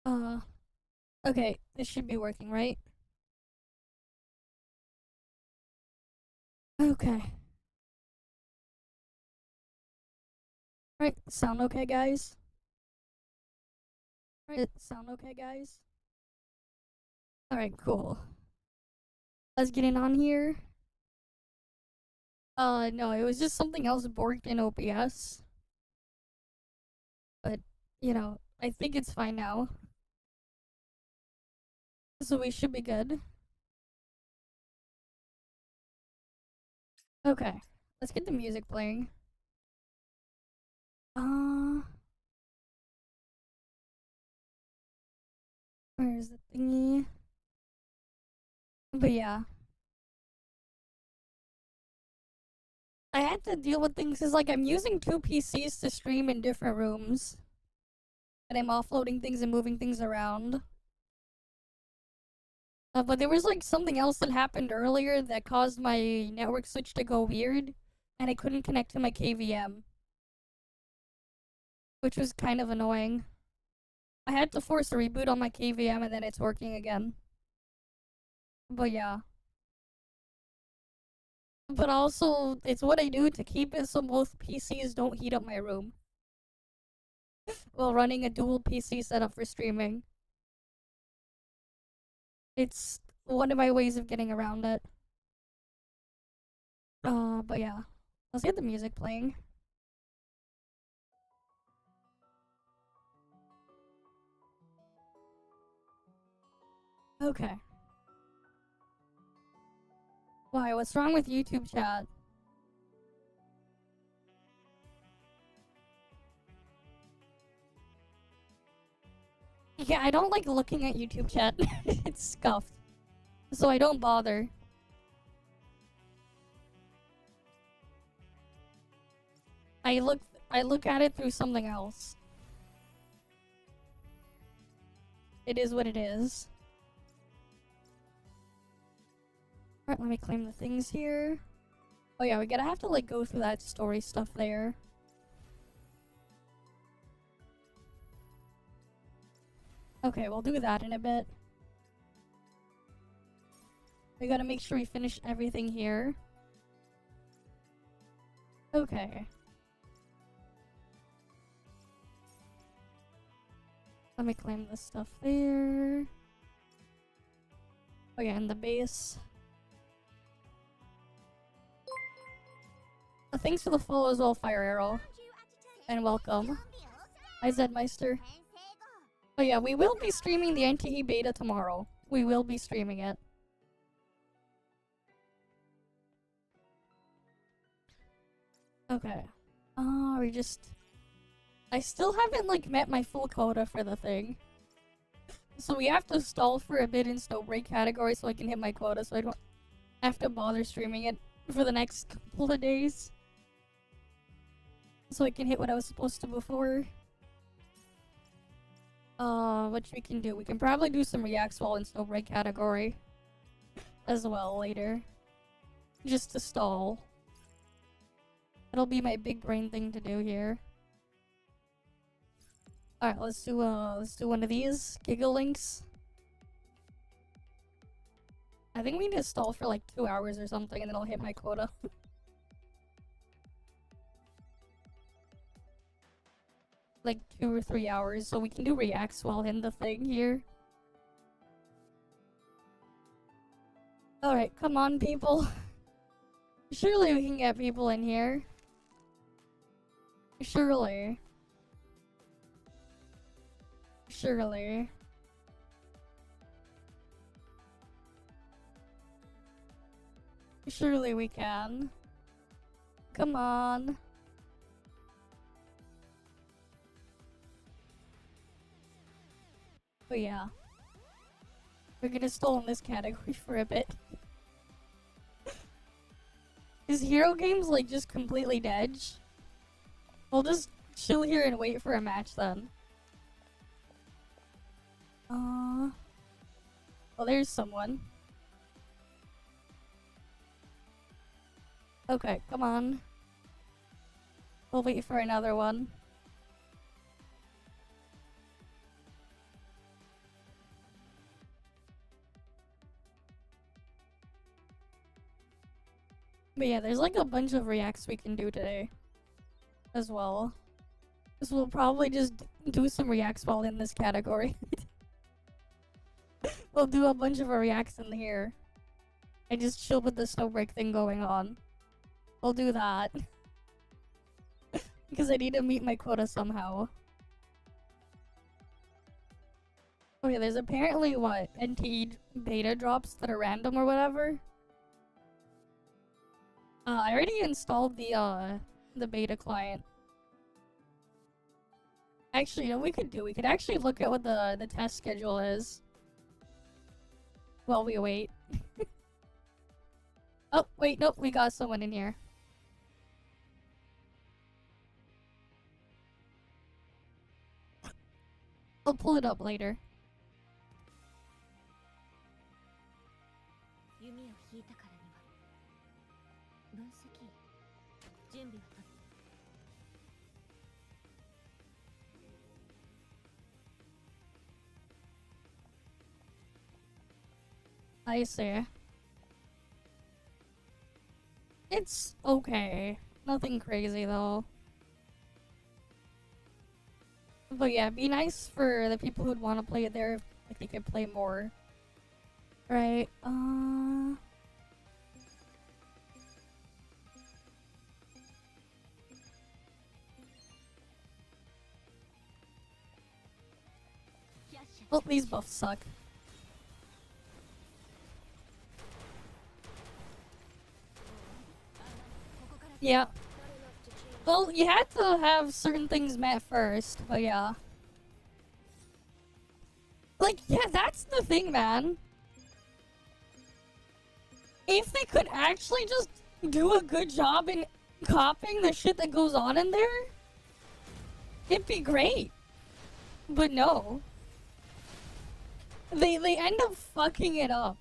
Uh, okay, this should be working, right? Okay. Right, sound okay, guys? Right, sound okay, guys? Alright, cool. Let's get in on here. No, it was just something else borked in OBS. But, you know, I think it's fine now. So we should be good. Okay, let's get the music playing. Where's the thingy? But yeah. I had to deal with things because, like, I'm using two PCs to stream in different rooms. And I'm offloading things and moving things around. But there was, like, something else that happened earlier that caused my network switch to go weird. And I couldn't connect to my KVM. Which was kind of annoying. I had to force a reboot on my KVM and then it's working again. But yeah. But also, it's what I do to keep it so both PCs don't heat up my room. While running a dual PC setup for streaming. It's one of my ways of getting around it. But yeah. Let's get the music playing. Okay. Why? What's wrong with YouTube chat? Yeah, I don't like looking at YouTube chat. It's scuffed. So I don't bother. I look at it through something else. It is what it is. Alright, let me claim the things here. Oh yeah, we gotta have to like go through that story stuff there. Okay, we'll do that in a bit. We gotta make sure we finish everything here. Okay. Let me claim this stuff there. Oh yeah, and the base. Thanks for the follow as well, Fire Arrow. And welcome. Hi, Zedmeister. Oh yeah, we will be streaming the NTE beta tomorrow. We will be streaming it. Okay. I still haven't, like, met my full quota for the thing. So we have to stall for a bit in Snowbreak category so I can hit my quota so I don't have to bother streaming it for the next couple of days. So I can hit what I was supposed to before. What we can do? We can probably do some reacts while in Snowbreak category as well later. Just to stall. It'll be my big brain thing to do here. Alright, let's do one of these Giga Links. I think we need to stall for like 2 hours or something and then I'll hit my quota. Like 2 or 3 hours, so we can do reacts while in the thing here. Alright, come on people. Surely we can get people in here. Surely. Surely. Surely we can. Come on. But yeah. We're gonna stall in this category for a bit. Is hero games like just completely dead? We'll just chill here and wait for a match then. Well, there's someone. Okay, come on. We'll wait for another one. But yeah, there's like a bunch of reacts we can do today as well. So we'll probably just do some reacts while in this category. We'll do a bunch of our reacts in here. And just chill with the Snowbreak thing going on. We'll do that. Because I need to meet my quota somehow. Oh yeah, there's apparently what? NTE beta drops that are random or whatever? I already installed the beta client. Actually, you know what we could do? We could actually look at what the test schedule is. While we wait. Oh, wait, nope, we got someone in here. I'll pull it up later. I see. It's okay. Nothing crazy though. But yeah, be nice for the people who'd want to play it there, like they could play more. Right, oh, these buffs suck. Yeah. Well, you had to have certain things met first, but yeah. Like, yeah, that's the thing, man. If they could actually just do a good job in copying the shit that goes on in there, it'd be great. But no. They end up fucking it up.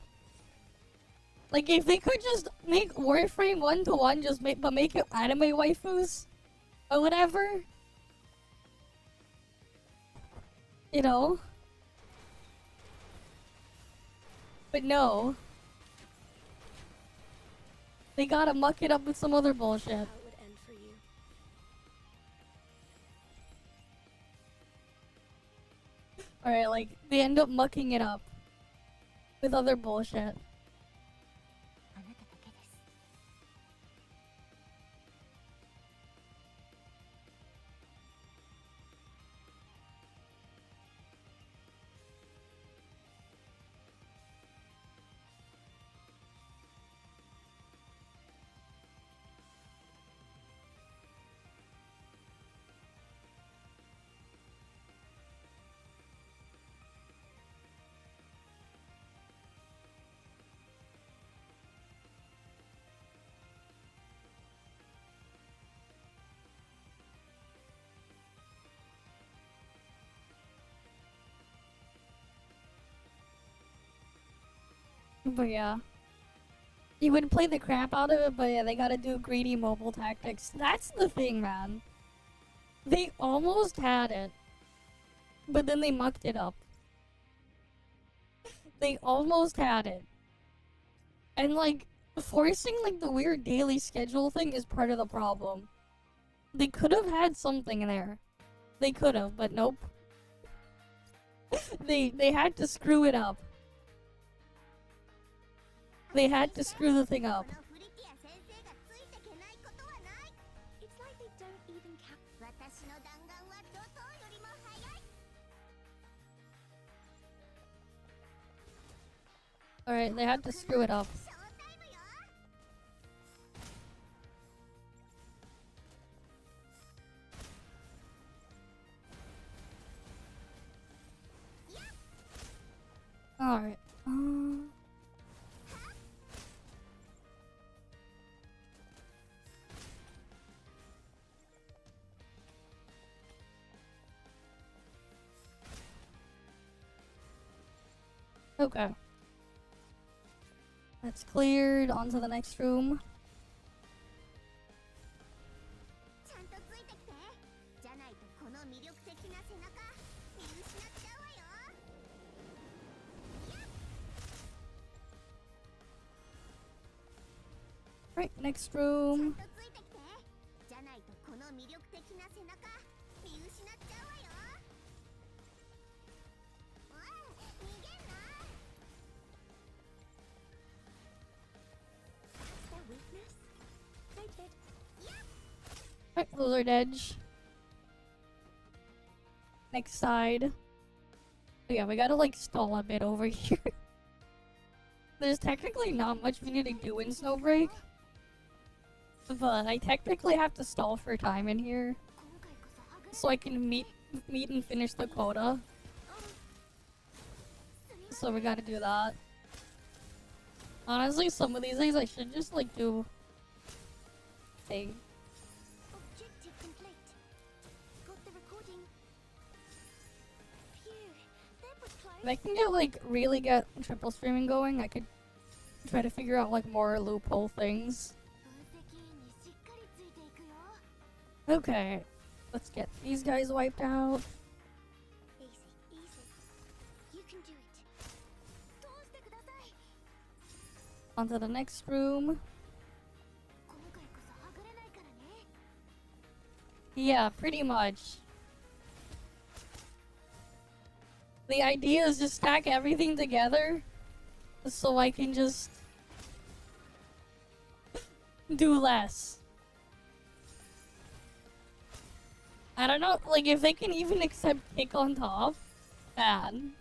Like, if they could just make Warframe 1-to-1, just make it anime waifus or whatever, you know. But no, they gotta muck it up with some other bullshit. Alright, like, they end up mucking it up with other bullshit. But yeah. You would play the crap out of it, but yeah, they gotta do greedy mobile tactics. That's the thing, man. They almost had it, but then they mucked it up. They almost had it. And like, forcing like the weird daily schedule thing is part of the problem. They could have had something in there. They could have, but nope. They had to screw it up. They had to screw the thing up. Alright, they had to screw it up. Alright. Okay. That's cleared. On to the next room. Right, next room. Right, Lizard Edge. Next side. Oh yeah, we gotta like stall a bit over here. There's technically not much we need to do in Snowbreak. But I technically have to stall for time in here. So I can meet and finish the quota. So we gotta do that. Honestly, some of these days I should just like do thing. If I can really get triple streaming going, I could try to figure out like more loophole things. Okay, let's get these guys wiped out. Onto the next room. Yeah, pretty much. The idea is to stack everything together so I can just do less. I don't know, like if they can even accept kick on top, man.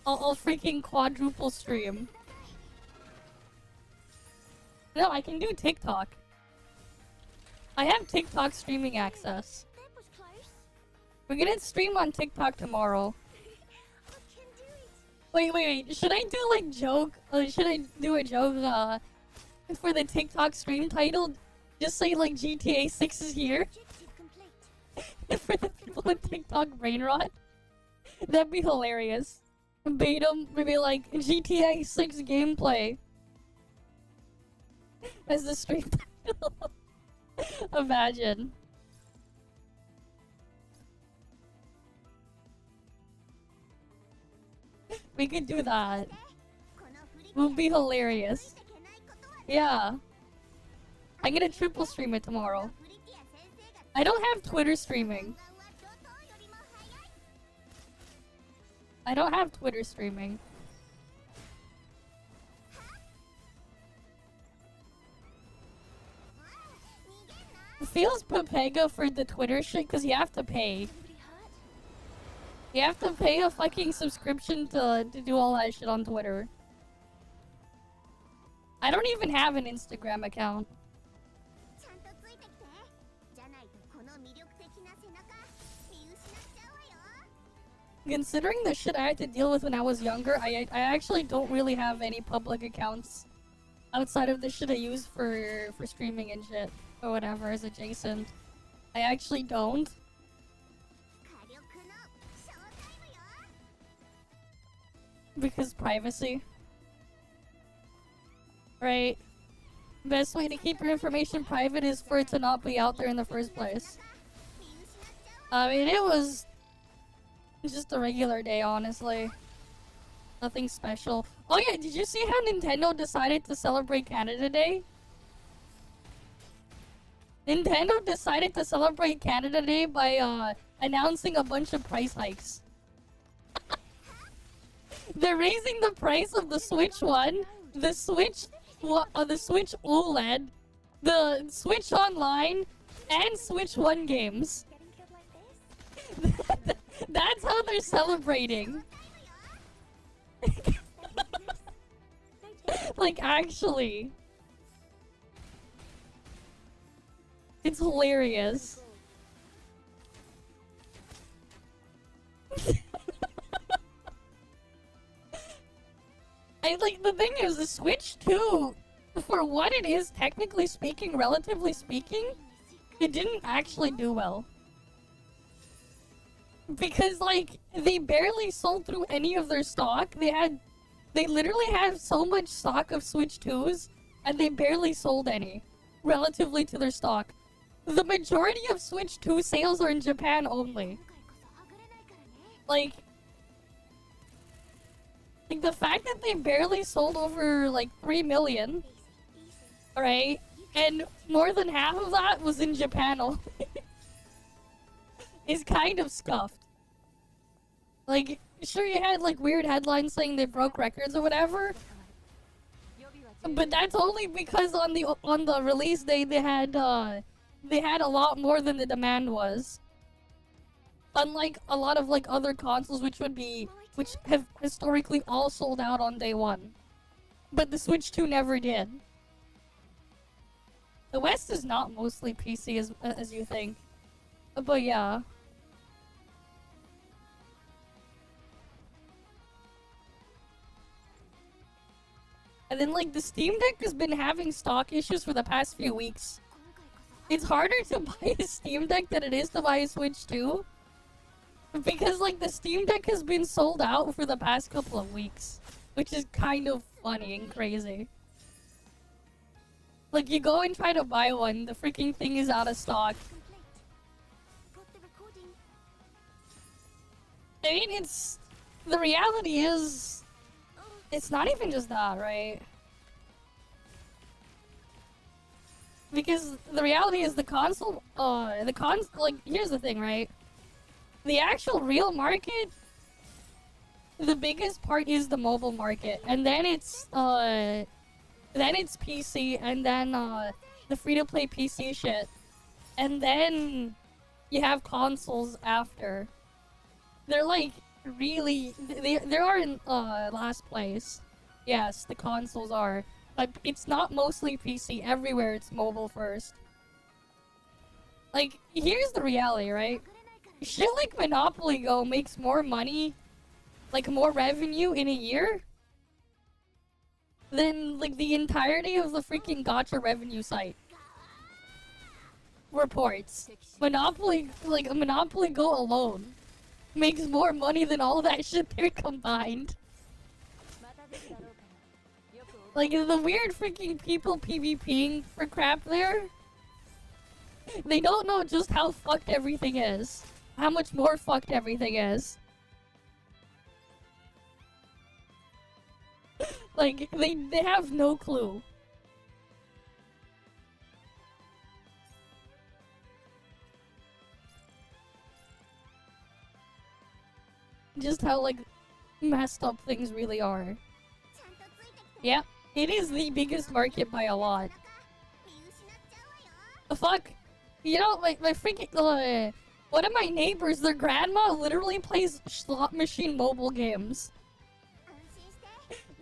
I'll freaking quadruple stream. No, I can do TikTok. I have TikTok streaming access. We're gonna stream on TikTok tomorrow. Wait. Should I do like joke? Should I do a joke for the TikTok stream title? Just say like GTA 6 is here? For the people with TikTok brain rot? That'd be hilarious. Bait them, maybe like GTA 6 gameplay. As the stream title. Imagine. We could do that. It would be hilarious. Yeah. I'm gonna triple stream it tomorrow. I don't have Twitter streaming. I don't have Twitter streaming. It feels Pepega for the Twitter shit because you have to pay. You have to pay a fucking subscription to do all that shit on Twitter. I don't even have an Instagram account. Considering the shit I had to deal with when I was younger, I actually don't really have any public accounts outside of the shit I use for streaming and shit or whatever is adjacent. I actually don't. Because privacy. Right? Best way to keep your information private is for it to not be out there in the first place. I mean, it was just a regular day, honestly. Nothing special. Oh yeah, did you see how Nintendo decided to celebrate Canada Day? Nintendo decided to celebrate Canada Day by announcing a bunch of price hikes. They're raising the price of the Switch One, the Switch OLED, the Switch Online, and Switch One games. That's how they're celebrating. Like, actually. It's hilarious. The thing is, the Switch 2, for what it is, technically speaking, relatively speaking, it didn't actually do well. Because, like, they barely sold through any of their stock. They literally had so much stock of Switch 2s, and they barely sold any, relatively to their stock. The majority of Switch 2 sales are in Japan only. Like, Like, the fact that they barely sold over, like, 3 million, right? And more than half of that was in Japan only, is kind of scuffed. Like, sure, you had, like, weird headlines saying they broke records or whatever, but that's only because on the release day they had a lot more than the demand was. Unlike a lot of like other consoles which have historically all sold out on day one. But the Switch 2 never did. The West is not mostly PC as you think. But yeah. And then, like, the Steam Deck has been having stock issues for the past few weeks. It's harder to buy a Steam Deck than it is to buy a Switch 2. Because, like, the Steam Deck has been sold out for the past couple of weeks. Which is kind of funny and crazy. Like, you go and try to buy one, the freaking thing is out of stock. I mean, the reality is... It's not even just that, right? Because the reality is like, here's the thing, right? The actual real market, the biggest part is the mobile market, and then it's PC, and then, the free-to-play PC shit. And then you have consoles after. They're like, really, they are in last place. Yes, the consoles are, but it's not mostly PC. Everywhere it's mobile first. Like, here's the reality, right? Shit like Monopoly Go makes more money, like more revenue in a year than like the entirety of the freaking gacha revenue site reports. Monopoly Go alone makes more money than all that shit there combined. Like, the weird freaking people PvPing for crap there, they don't know just how fucked everything is. How much more fucked everything is. Like, they have no clue. Just how, like, messed up things really are. Yep, it is the biggest market by a lot. Fuck. You know, my freaking, one of my neighbors, their grandma literally plays slot machine mobile games.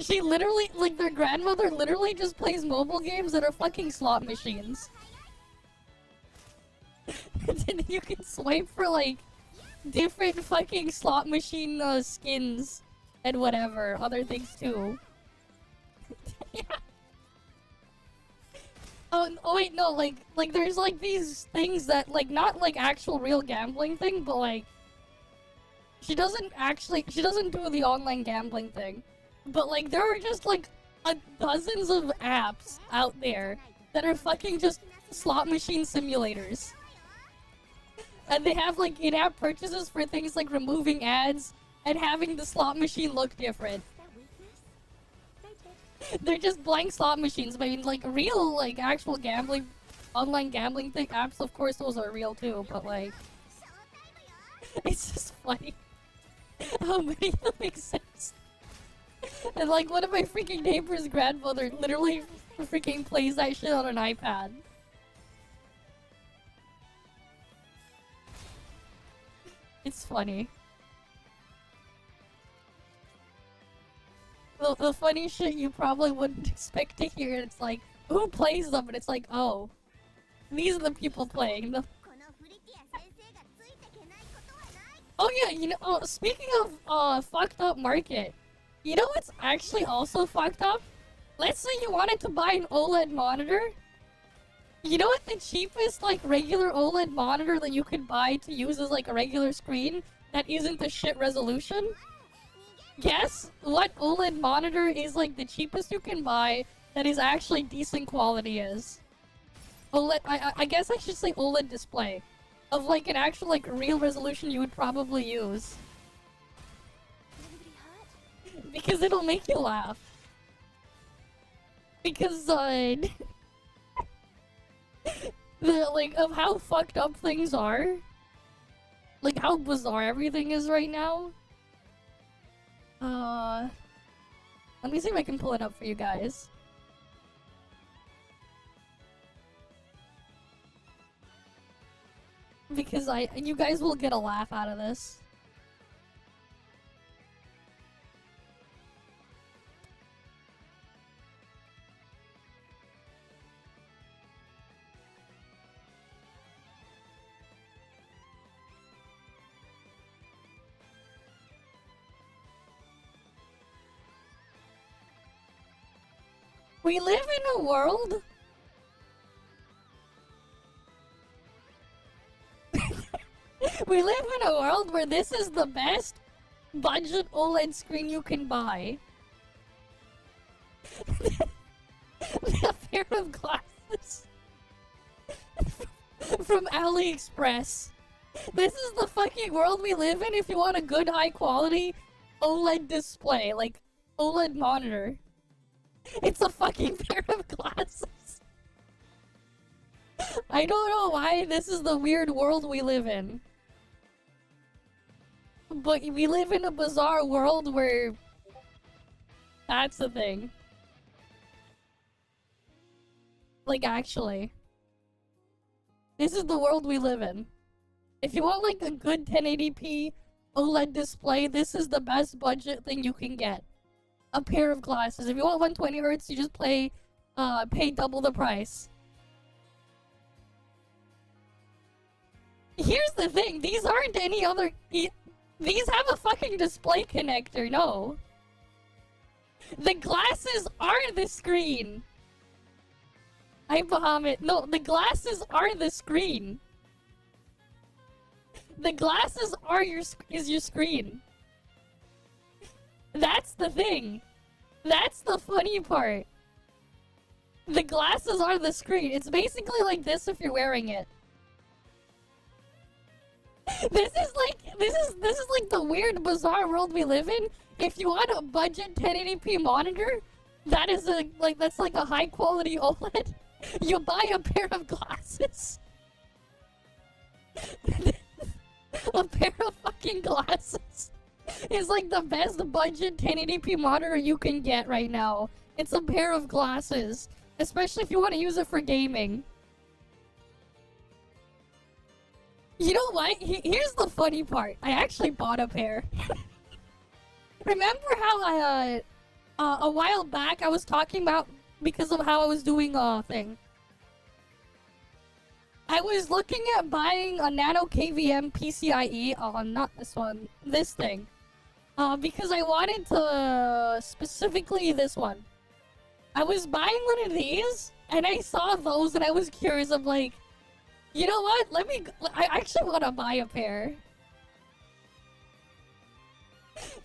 She literally, like, their grandmother literally just plays mobile games that are fucking slot machines. And then you can swipe for, like, different fucking slot machine skins and whatever, other things too. Yeah. Oh wait, no, like there's like these things that, like, not like actual real gambling thing, but like she doesn't do the online gambling thing. But like there are just like dozens of apps out there that are fucking just slot machine simulators. And they have like in-app purchases for things like removing ads and having the slot machine look different. They're just blank slot machines. I mean, like, real, like, actual gambling, online gambling apps, of course those are real too, but like, it's just funny how many of them exist. And like, one of my freaking neighbor's grandmother literally freaking plays that shit on an iPad. It's funny. The funny shit you probably wouldn't expect to hear, it's like, who plays them? And it's like, oh, these are the people playing them. Oh yeah, you know, speaking of fucked up market, you know what's actually also fucked up? Let's say you wanted to buy an OLED monitor. You know what the cheapest, like, regular OLED monitor that you could buy to use as, like, a regular screen that isn't the shit resolution? Guess what OLED monitor is, like, the cheapest you can buy that is actually decent quality is? OLED, I guess I should say OLED display. Of, like, an actual, like, real resolution you would probably use. Because it'll make you laugh. Because, the, like, of how fucked up things are. Like, how bizarre everything is right now. Let me see if I can pull it up for you guys. Because you guys will get a laugh out of this. We live in a world. We live in a world where this is the best budget OLED screen you can buy. A pair of glasses from AliExpress. This is the fucking world we live in if you want a good high quality OLED display, like OLED monitor. It's a fucking pair of glasses. I don't know why this is the weird world we live in. But we live in a bizarre world where that's the thing. Like, actually. This is the world we live in. If you want, like, a good 1080p OLED display, this is the best budget thing you can get. A pair of glasses. If you want 120Hz, you just pay double the price. Here's the thing, these aren't any other... These have a fucking display connector, no. The glasses are the screen. Hi, Bahamut. No, the glasses are the screen. The glasses are your screen. That's the thing. That's the funny part. The glasses are the screen. It's basically like this if you're wearing it. This is like the weird, bizarre world we live in. If you want a budget 1080p monitor, that's like a high quality OLED. You buy a pair of glasses. A pair of fucking glasses is like the best budget 1080p monitor you can get right now. It's a pair of glasses, especially if you want to use it for gaming. You know what? Here's the funny part. I actually bought a pair. Remember how a while back I was talking about because of how I was doing a thing. I was looking at buying a Nano KVM PCIe. Oh, not this one. This thing. Because I wanted to... specifically this one. I was buying one of these, and I saw those, and I was curious. I'm like, you know what? I actually want to buy a pair.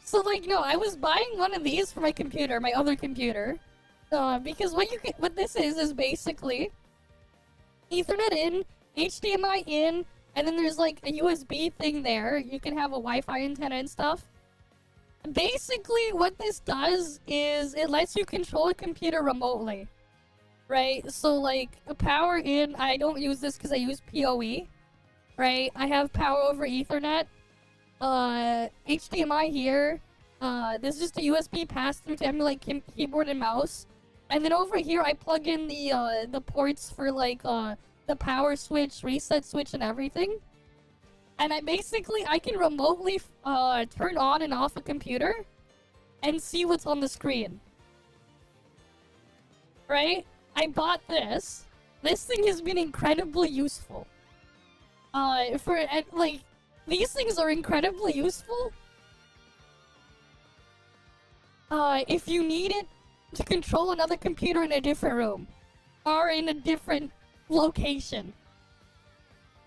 So, like, no, I was buying one of these for my computer, my other computer. Because what this is basically Ethernet in, HDMI in, and then there's like a USB thing there. You can have a Wi-Fi antenna and stuff. Basically, what this does is it lets you control a computer remotely. Right? So, like, a power in, I don't use this because I use PoE. Right? I have power over Ethernet. HDMI here. This is just a USB pass-through to emulate keyboard and mouse. And then over here, I plug in the ports for, like, the power switch, reset switch, and everything. And I can remotely turn on and off a computer and see what's on the screen. Right? I bought this. This thing has been incredibly useful. These things are incredibly useful. If you need it to control another computer in a different room. Or in a different location.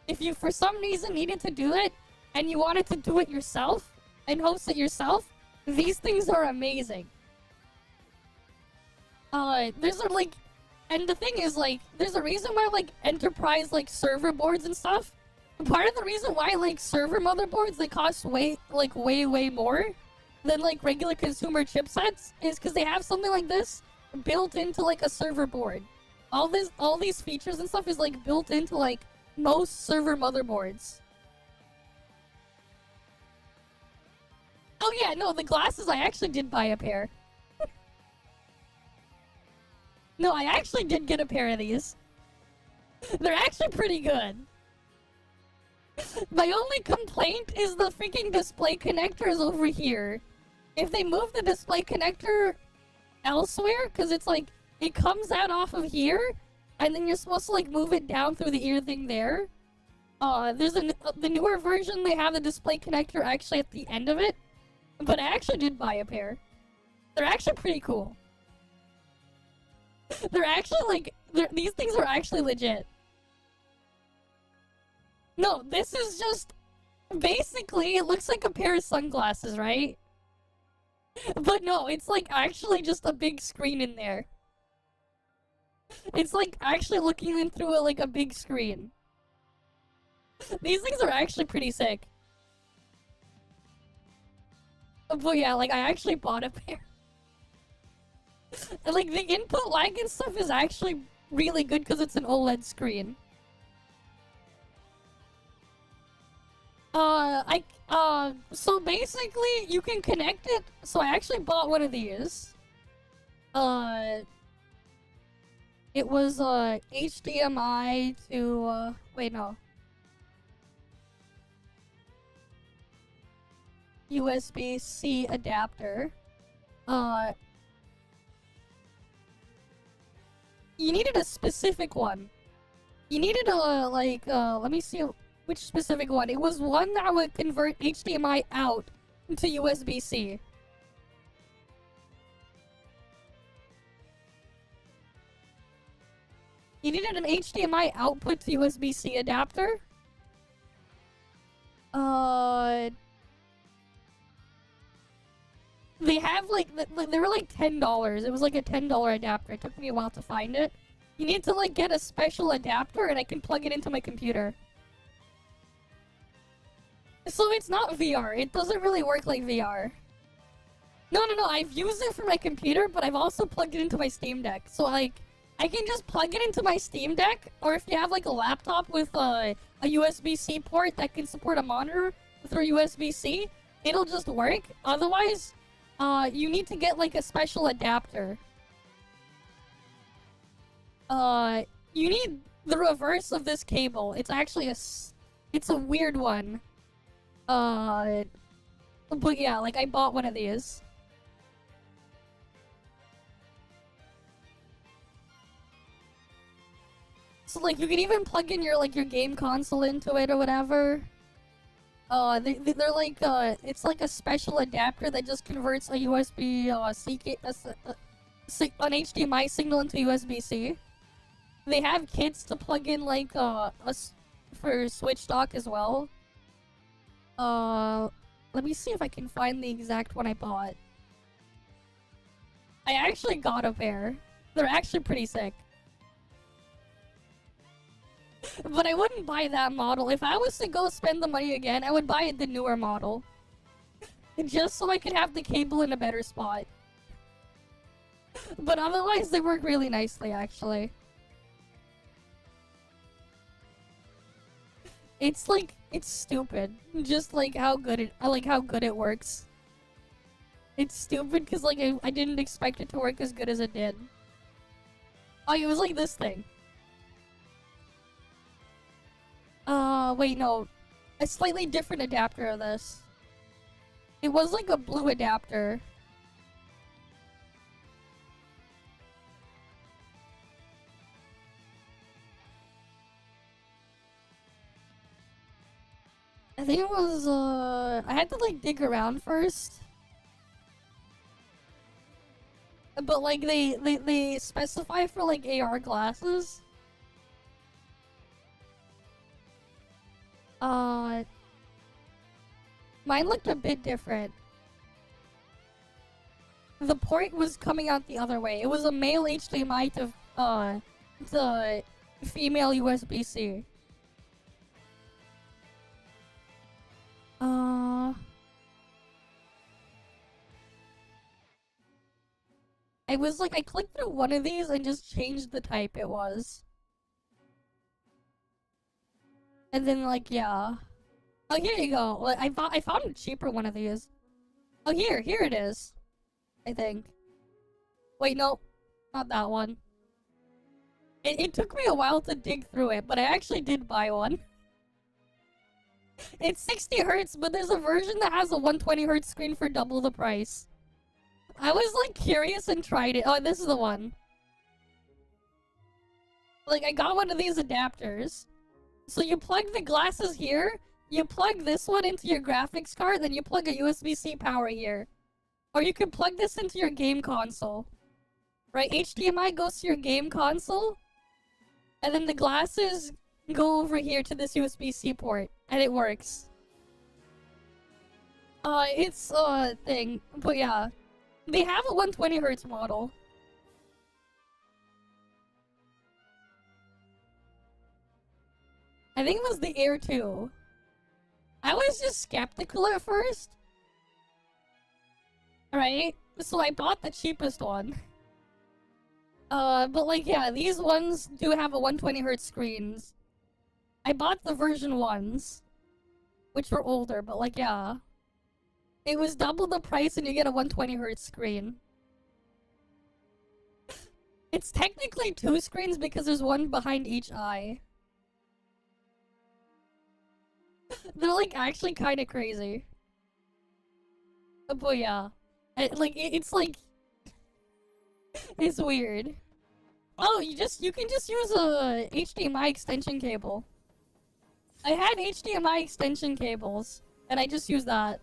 If you for some reason needed to do it, and you wanted to do it yourself, and host it yourself, these things are amazing. And the thing is, like, there's a reason why, like, enterprise, like, server boards and stuff, part of the reason why, like, server motherboards, they cost way more than like regular consumer chipsets is because they have something like this built into like a server board. All these features and stuff is like built into like most server motherboards. Oh yeah, no, the glasses, I actually did buy a pair. No, I actually did get a pair of these. They're actually pretty good. My only complaint is the freaking display connector is over here. If they move the display connector elsewhere, because it's like, it comes out off of here, and then you're supposed to like move it down through the ear thing there. The newer version, they have the display connector actually at the end of it. But I actually did buy a pair. They're actually pretty cool. They're actually like, these things are actually legit. No, this is just, basically, it looks like a pair of sunglasses, right? But no, it's like actually just a big screen in there. It's like actually looking in through like a big screen. These things are actually pretty sick. But yeah, like I actually bought a pair. And like the input lag and stuff is actually really good because it's an OLED screen. So basically you can connect it. So I actually bought one of these. It was HDMI to wait, no. USB-C adapter. You needed a specific one. You needed a, like, let me see which specific one. It was one that would convert HDMI out to USB-C. You needed an HDMI output to USB-C adapter? They have like, they were like $10. It was like a $10 adapter. It took me a while to find it. You need to like get a special adapter and I can plug it into my computer. So it's not VR. It doesn't really work like VR. No, I've used it for my computer, but I've also plugged it into my Steam Deck. So like, I can just plug it into my Steam Deck, or if you have like a laptop with a USB-C port that can support a monitor through USB-C, it'll just work. Otherwise, you need to get like a special adapter. You need the reverse of this cable. It's actually it's a weird one. But yeah, like I bought one of these. So like you can even plug in your like your game console into it or whatever. They're like it's like a special adapter that just converts a USB an HDMI signal into USB-C. They have kits to plug in like for Switch dock as well. Let me see if I can find the exact one I bought. I actually got a pair. They're actually pretty sick. But I wouldn't buy that model. If I was to go spend the money again, I would buy the newer model. Just so I could have the cable in a better spot. But otherwise, they work really nicely, actually. It's like, it's stupid. Just like how good it works. It's stupid because like I didn't expect it to work as good as it did. Oh, it was like this thing. Wait, no. A slightly different adapter of this. It was like a blue adapter. I think it was, I had to like dig around first. But like they specify for like AR glasses. Mine looked a bit different. The port was coming out the other way. It was a male HDMI to female USB-C. I was like, I clicked through one of these and just changed the type it was. And then like, yeah. Oh, here you go. Well, I found a cheaper one of these. Oh, here it is. I think. Wait, no. Not that one. It took me a while to dig through it, but I actually did buy one. It's 60 Hz, but there's a version that has a 120 Hz screen for double the price. I was like curious and tried it. Oh, this is the one. Like, I got one of these adapters. So you plug the glasses here, you plug this one into your graphics card, then you plug a USB-C power here. Or you can plug this into your game console. Right? HDMI goes to your game console, and then the glasses go over here to this USB-C port, and it works. It's a thing, but yeah. They have a 120 Hz model. I think it was the Air 2. I was just skeptical at first. Right? So I bought the cheapest one. But like, yeah, these ones do have a 120 Hz screens. I bought the version ones, which were older, but like, yeah. It was double the price and you get a 120 Hz screen. It's technically 2 screens because there's one behind each eye. They're like actually kind of crazy. But yeah. It's like... It's weird. Oh, you can just use a HDMI extension cable. I had HDMI extension cables, and I just used that.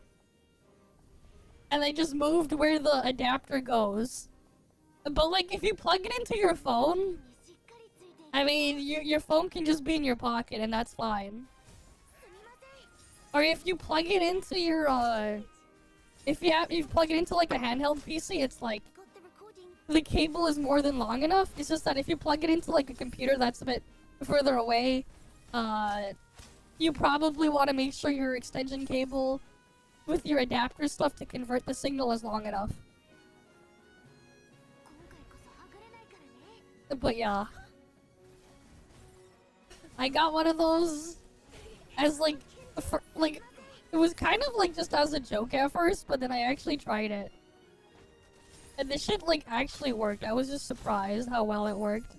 And I just moved where the adapter goes. But like, if you plug it into your phone, I mean, your phone can just be in your pocket, and that's fine. Or if you plug it into your, if you plug it into like a handheld PC, it's like, the cable is more than long enough. It's just that if you plug it into like a computer that's a bit further away, you probably want to make sure your extension cable with your adapter stuff to convert the signal is long enough. But yeah. I got one of those as like, it was kind of like just as a joke at first, but then I actually tried it. And this shit like actually worked. I was just surprised how well it worked.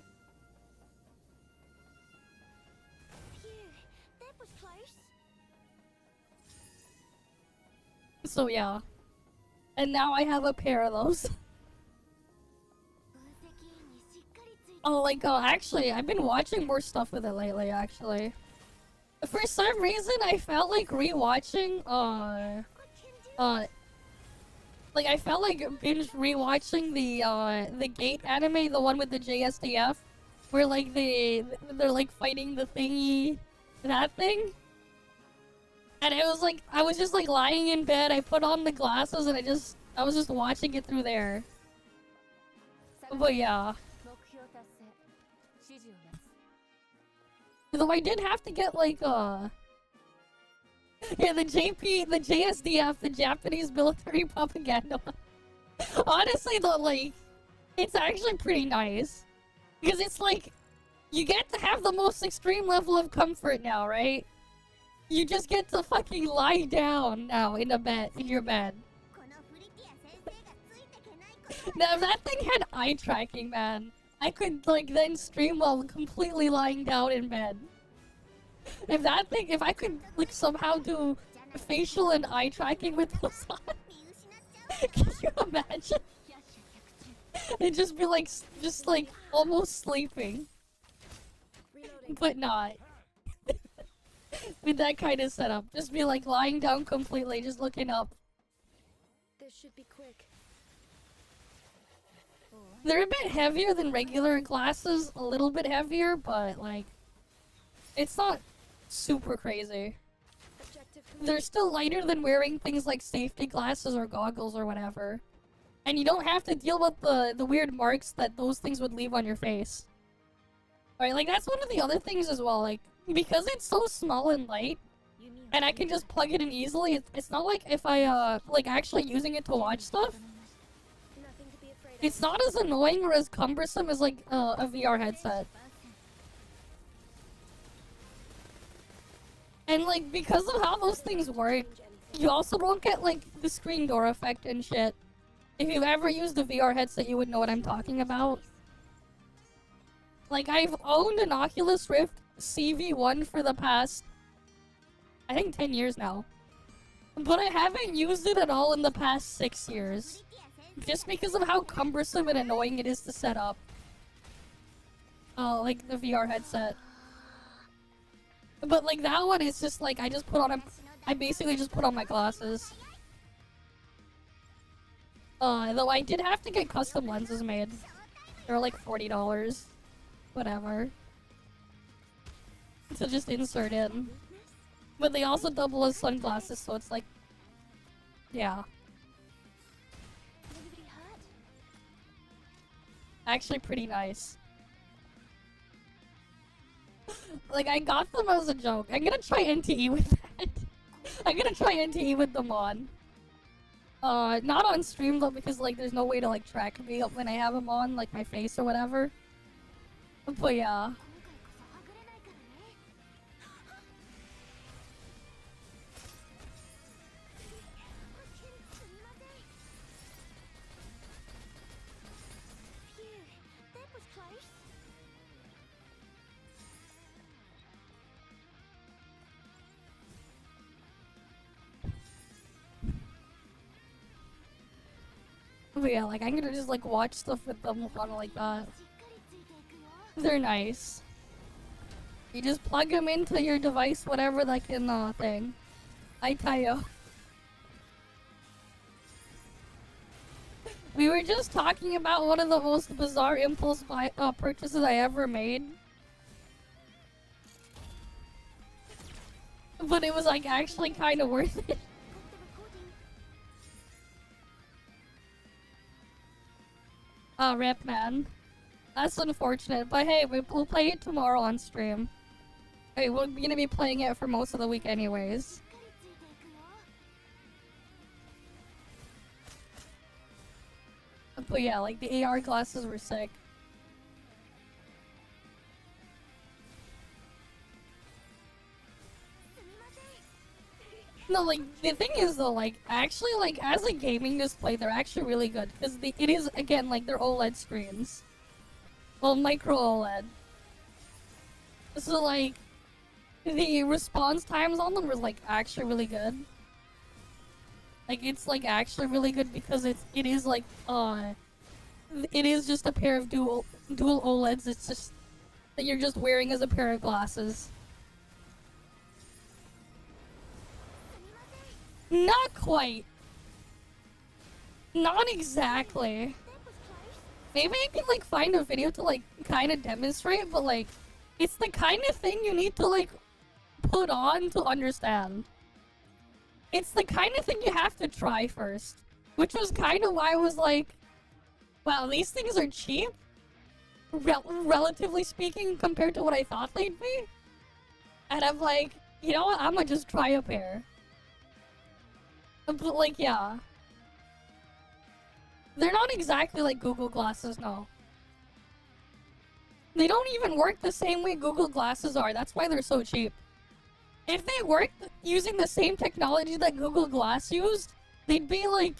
So yeah. And now I have a pair of those. Oh, like, actually, I've been watching more stuff with it lately, actually. For some reason, I felt like rewatching, like, I felt like binge rewatching the Gate anime, the one with the JSDF, where, like, they're, like, fighting the thingy, that thing. And it was, like, I was just, like, lying in bed, I put on the glasses, and I was just watching it through there. But, yeah. Though I did have to get, like, yeah, the JSDF, the Japanese military propaganda. Honestly, though, like, it's actually pretty nice. Because it's like, you get to have the most extreme level of comfort now, right? You just get to fucking lie down now in your bed. Now, if that thing had eye tracking, man, I could, like, then stream while completely lying down in bed. If I could, like, somehow do facial and eye tracking with those on, can you imagine? It'd just be, like, almost sleeping. But not. With that kind of setup. Just be, like, lying down completely, just looking up. This should be quick. They're a bit heavier than regular glasses, a little bit heavier, but, like, it's not super crazy. They're still lighter than wearing things like safety glasses or goggles or whatever. And you don't have to deal with the weird marks that those things would leave on your face. Alright, like, that's one of the other things as well, like, because it's so small and light, and I can just plug it in easily, it's not like if I, like, actually using it to watch stuff. It's not as annoying or as cumbersome as like a VR headset. And like because of how those things work, you also don't get like the screen door effect and shit. If you've ever used a VR headset, you would know what I'm talking about. Like I've owned an Oculus Rift CV1 for the past, I think 10 years now. But I haven't used it at all in the past 6 years. Just because of how cumbersome and annoying it is to set up. Like the VR headset. But like that one is just like, I basically just put on my glasses. Though I did have to get custom lenses made. They're like $40. Whatever. To just insert in. But they also double as sunglasses, so it's like... Yeah. Actually pretty nice. Like, I got them as a joke. I'm gonna try NTE with that. I'm gonna try NTE with them on. Not on stream though, because like there's no way to like track me when I have them on, like my face or whatever. But yeah. But yeah, like I'm gonna just like watch stuff with them on like that. They're nice. You just plug them into your device, whatever that can thing. I tell you. We were just talking about one of the most bizarre impulse purchases I ever made. But it was like actually kind of worth it. Rip, man. That's unfortunate, but hey, we'll play it tomorrow on stream. Hey, we're gonna be playing it for most of the week anyways. But yeah, like the AR glasses were sick. No, like, the thing is though, like, actually, like, as a gaming display, they're actually really good. Because it is, again, like, they're OLED screens. Well, micro OLED. So, like, the response times on them are, like, actually really good. Like, it's, like, actually really good because it is, like, it is just a pair of dual OLEDs. It's just that you're just wearing as a pair of glasses. Not quite. Not exactly. Maybe I can, like, find a video to, like, kind of demonstrate, but, like, it's the kind of thing you need to, like, put on to understand. It's the kind of thing you have to try first. Which was kind of why I was like, wow, these things are cheap? Relatively speaking, compared to what I thought they'd be? And I'm like, you know what, I'm gonna just try a pair. But, like, yeah. They're not exactly like Google Glasses, no. They don't even work the same way Google Glasses are. That's why they're so cheap. If they worked using the same technology that Google Glass used, they'd be like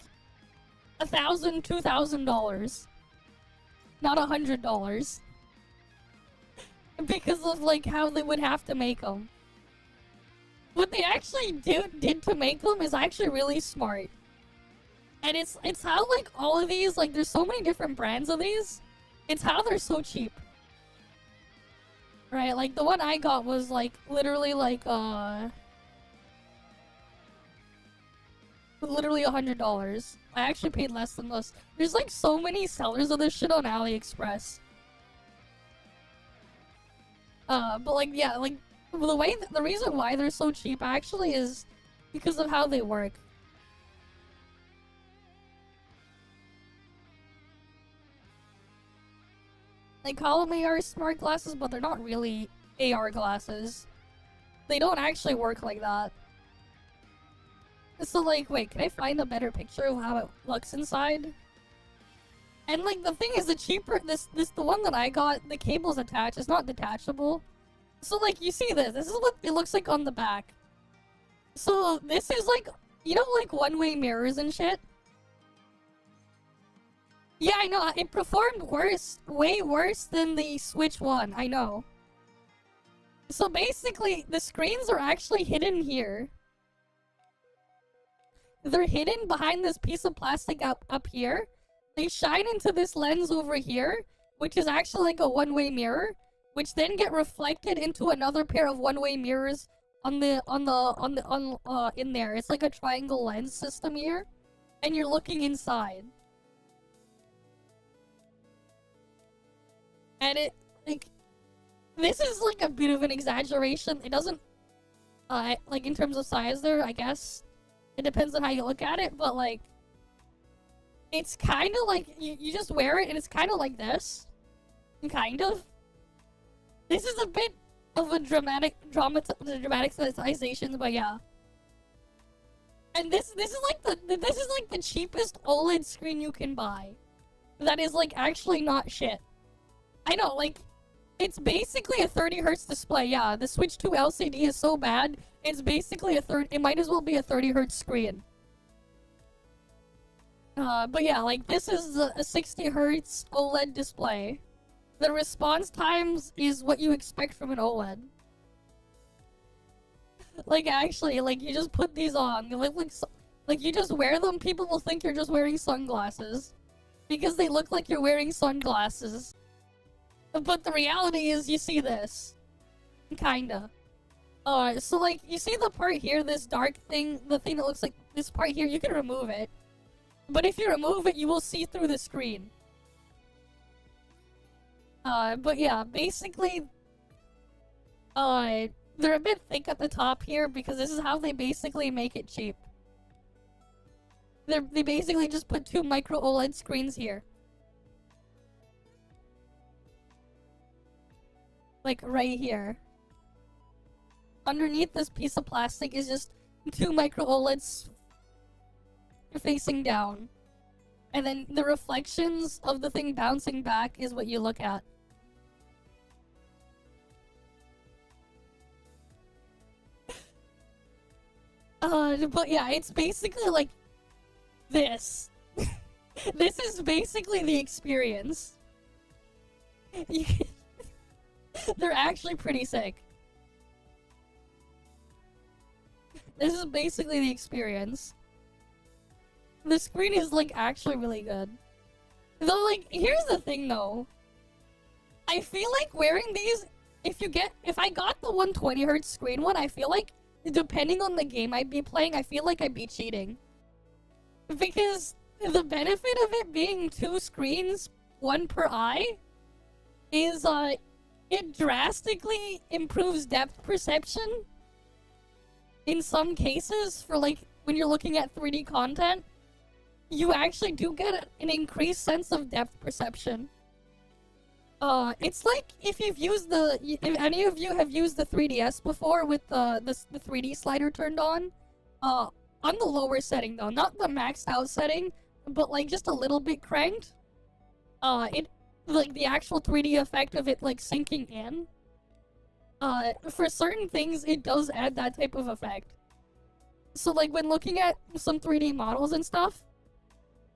$1,000, $2,000. Not $100. Because of like how they would have to make them. What they actually did to make them is actually really smart. And it's how like all of these, like there's so many different brands of these. It's how they're so cheap. Right, like the one I got was like literally like literally $100. I actually paid less than this. There's like so many sellers of this shit on AliExpress. But like yeah, like the reason why they're so cheap actually is because of how they work. They call them AR smart glasses, but they're not really AR glasses. They don't actually work like that. So like, wait, can I find a better picture of how it looks inside? And like the thing is, the cheaper the one that I got, the cable's attached. It's not detachable. So like you see this. This is what it looks like on the back. So this is like, you know, like one-way mirrors and shit. Yeah, I know. It performed worse, way worse than the Switch one. I know. So basically, the screens are actually hidden here. They're hidden behind this piece of plastic up here. They shine into this lens over here, which is actually like a one-way mirror, which then get reflected into another pair of one-way mirrors in there. It's like a triangle lens system here, and you're looking inside. And it, like, this is like a bit of an exaggeration. It doesn't, like in terms of size there, I guess. It depends on how you look at it, but like, it's kind of like, you just wear it and it's kind of like this. Kind of. This is a bit of a dramatization, but yeah. And this is like the cheapest OLED screen you can buy. That is like actually not shit. I know, like, it's basically a 30 Hz display, yeah. The Switch 2 LCD is so bad, it's basically it might as well be a 30 Hz screen. But yeah, like, this is a 60 Hz OLED display. The response times is what you expect from an OLED. Like, actually, like, you just put these on, they look like you just wear them, people will think you're just wearing sunglasses. Because they look like you're wearing sunglasses. But the reality is, you see this. Kinda. So like, you see the part here, this dark thing, the thing that looks like this part here, you can remove it. But if you remove it, you will see through the screen. But yeah, basically, they're a bit thick at the top here because this is how they basically make it cheap. They basically just put two micro OLED screens here. Like, right here. Underneath this piece of plastic is just two micro OLEDs facing down. And then the reflections of the thing bouncing back is what you look at. But yeah, it's basically like this. This is basically the experience. They're actually pretty sick. This is basically the experience. The screen is, like, actually really good. Though, like, here's the thing, though. I feel like wearing these, if I got the 120 Hz screen one, I feel like, depending on the game I'd be playing, I feel like I'd be cheating. Because the benefit of it being two screens, one per eye, is, it drastically improves depth perception. In some cases, for like, when you're looking at 3D content, you actually do get an increased sense of depth perception. It's like if any of you have used the 3DS before with the 3D slider turned on the lower setting though, not the maxed out setting, but like just a little bit cranked, like the actual 3D effect of it like sinking in, for certain things it does add that type of effect. So like when looking at some 3D models and stuff,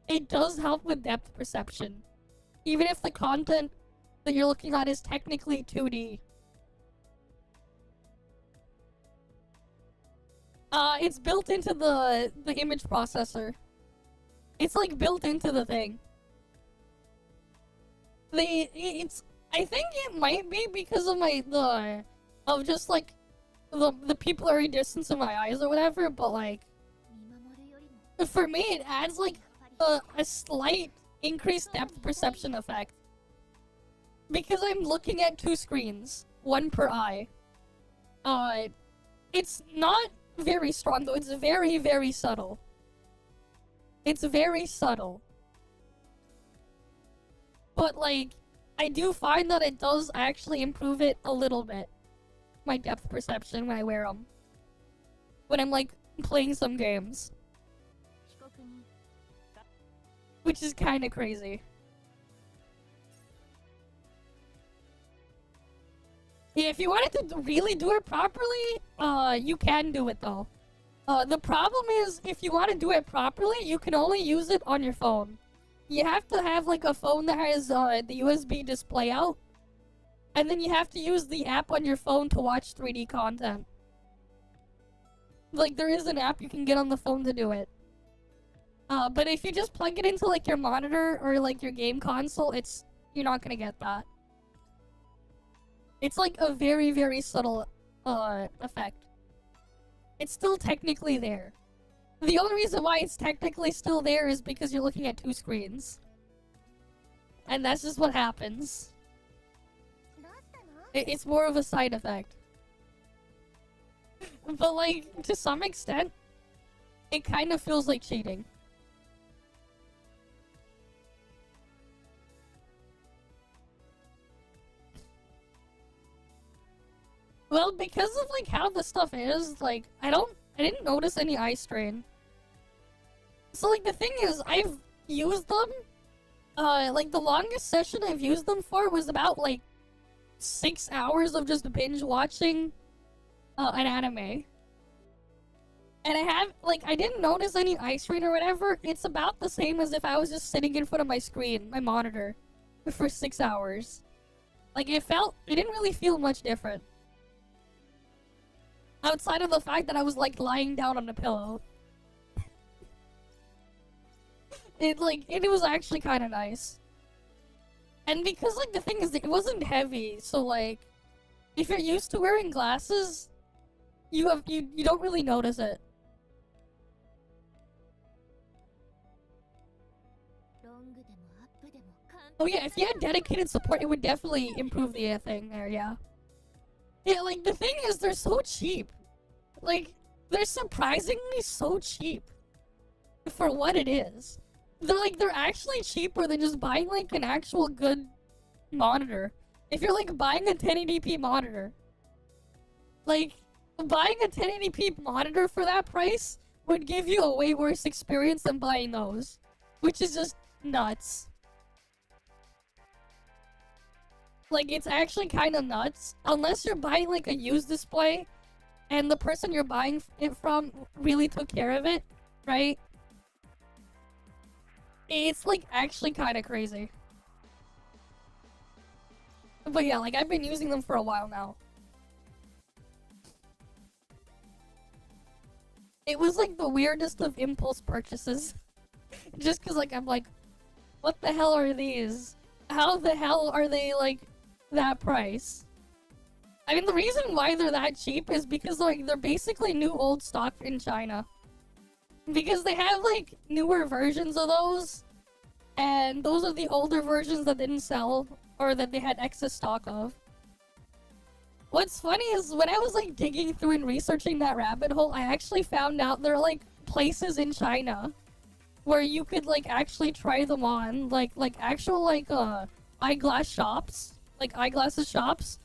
it does help with depth perception. Even if the content that you're looking at is technically 2D. It's built into the image processor. It's like built into the thing. I think it might be because of just like the pupillary distance of my eyes or whatever, but like for me it adds like a slight increased depth perception effect. Because I'm looking at two screens, one per eye. It's not very strong though, it's very, very subtle. It's very subtle. But like, I do find that it does actually improve it a little bit. My depth perception when I wear them. When I'm like, playing some games. Which is kinda crazy. If you wanted to really do it properly, you can do it though. The problem is, if you want to do it properly, you can only use it on your phone. You have to have like a phone that has the USB display out, and then you have to use the app on your phone to watch 3D content. Like, there is an app you can get on the phone to do it. But if you just plug it into like your monitor or like your game console, you're not gonna get that. It's like a very, very subtle effect. It's still technically there. The only reason why it's technically still there is because you're looking at two screens. And that's just what happens. It's more of a side effect. But like, to some extent, it kind of feels like cheating. Well, because of like how the stuff is, like, I didn't notice any eye strain. So like the thing is, I've used them, like the longest session I've used them for was about like 6 hours of just binge watching an anime. And I didn't notice any eye strain or whatever. It's about the same as if I was just sitting in front of my screen, my monitor, for 6 hours. Like, it didn't really feel much different. Outside of the fact that I was, like, lying down on a pillow. It was actually kind of nice. And because, like, the thing is, it wasn't heavy, so, like, if you're used to wearing glasses, you don't really notice it. Oh yeah, if you had dedicated support, it would definitely improve the thing there, yeah. Yeah, like, the thing is, they're so cheap. Like, they're surprisingly so cheap for what it is. They're actually cheaper than just buying, like, an actual good monitor. If you're, like, buying a 1080p monitor. Like, buying a 1080p monitor for that price would give you a way worse experience than buying those. Which is just nuts. Like, it's actually kind of nuts. Unless you're buying, like, a used display, and the person you're buying it from really took care of it, right? It's, like, actually kind of crazy. But yeah, like, I've been using them for a while now. It was, like, the weirdest of impulse purchases. Just because, like, I'm like, what the hell are these? How the hell are they, like, that price? I mean, the reason why they're that cheap is because, like, they're basically new old stock in China. Because they have, like, newer versions of those, and those are the older versions that didn't sell, or that they had excess stock of. What's funny is, when I was, like, digging through and researching that rabbit hole, I actually found out there are, like, places in China where you could, like, actually try them on, like actual, like, eyeglass shops, like, eyeglasses shops,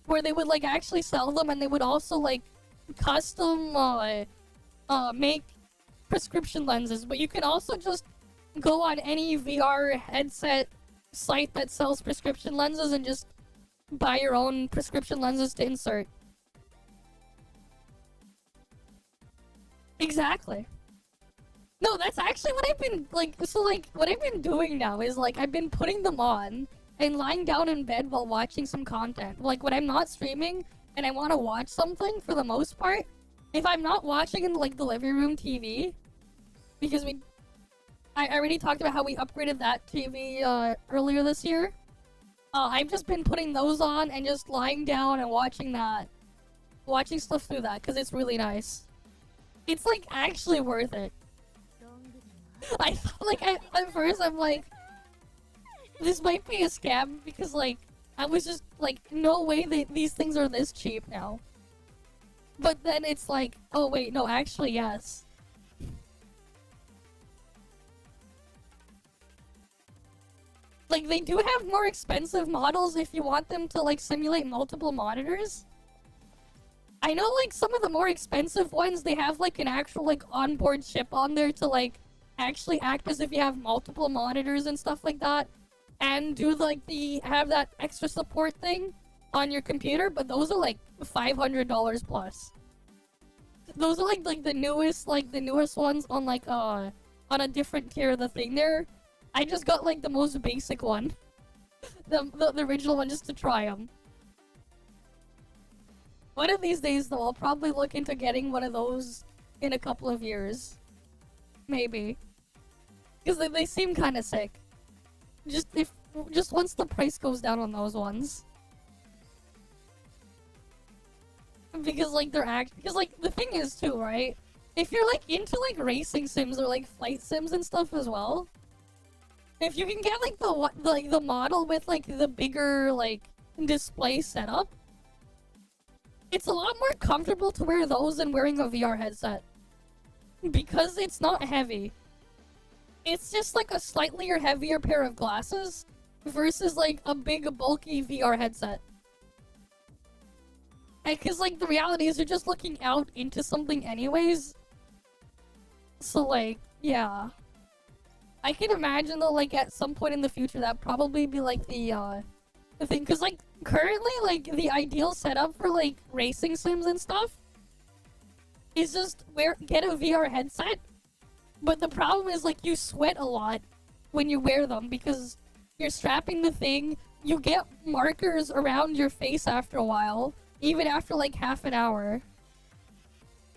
where they would, like, actually sell them, and they would also, like, custom, make prescription lenses. But you can also just go on any VR headset site that sells prescription lenses and just buy your own prescription lenses to insert. Exactly. No, that's actually what I've been, like, so, like, what I've been doing now is, like, I've been putting them on and lying down in bed while watching some content. Like, when I'm not streaming and I want to watch something, for the most part, if I'm not watching in, like, the living room TV, because I already talked about how we upgraded that TV, earlier this year. I've just been putting those on and just lying down and watching that. Watching stuff through that, because it's really nice. It's, like, actually worth it. I thought, like, at first I'm like, this might be a scam, because, like, I was just like, no way these things are this cheap now. But then it's like, oh wait, no, actually, yes. Like, they do have more expensive models if you want them to, like, simulate multiple monitors. I know, like, some of the more expensive ones, they have, like, an actual, like, onboard chip on there to, like, actually act as if you have multiple monitors and stuff like that. And do, like, have that extra support thing. on your computer, but those are like $500 plus. Those are like the newest ones on like on a different tier of the thing there. I just got like the most basic one. the original one just to try them. One of these days though, I'll probably look into getting one of those in a couple of years. Maybe. Because they seem kind of sick. Just once the price goes down on those ones. Because like because like the thing is too, right? If you're like into like racing sims or like flight sims and stuff as well, if you can get like the model with like the bigger like display setup, it's a lot more comfortable to wear those than wearing a VR headset. Because it's not heavy. It's just like a slightly heavier pair of glasses versus like a big bulky VR headset. And cause like the reality is you're just looking out into something anyways. So like, yeah. I can imagine though like at some point in the future that'd probably be like the thing, cause like currently like the ideal setup for like racing sims and stuff is just get a VR headset. But the problem is like you sweat a lot when you wear them because you're strapping the thing, you get markers around your face after a while, even after like half an hour.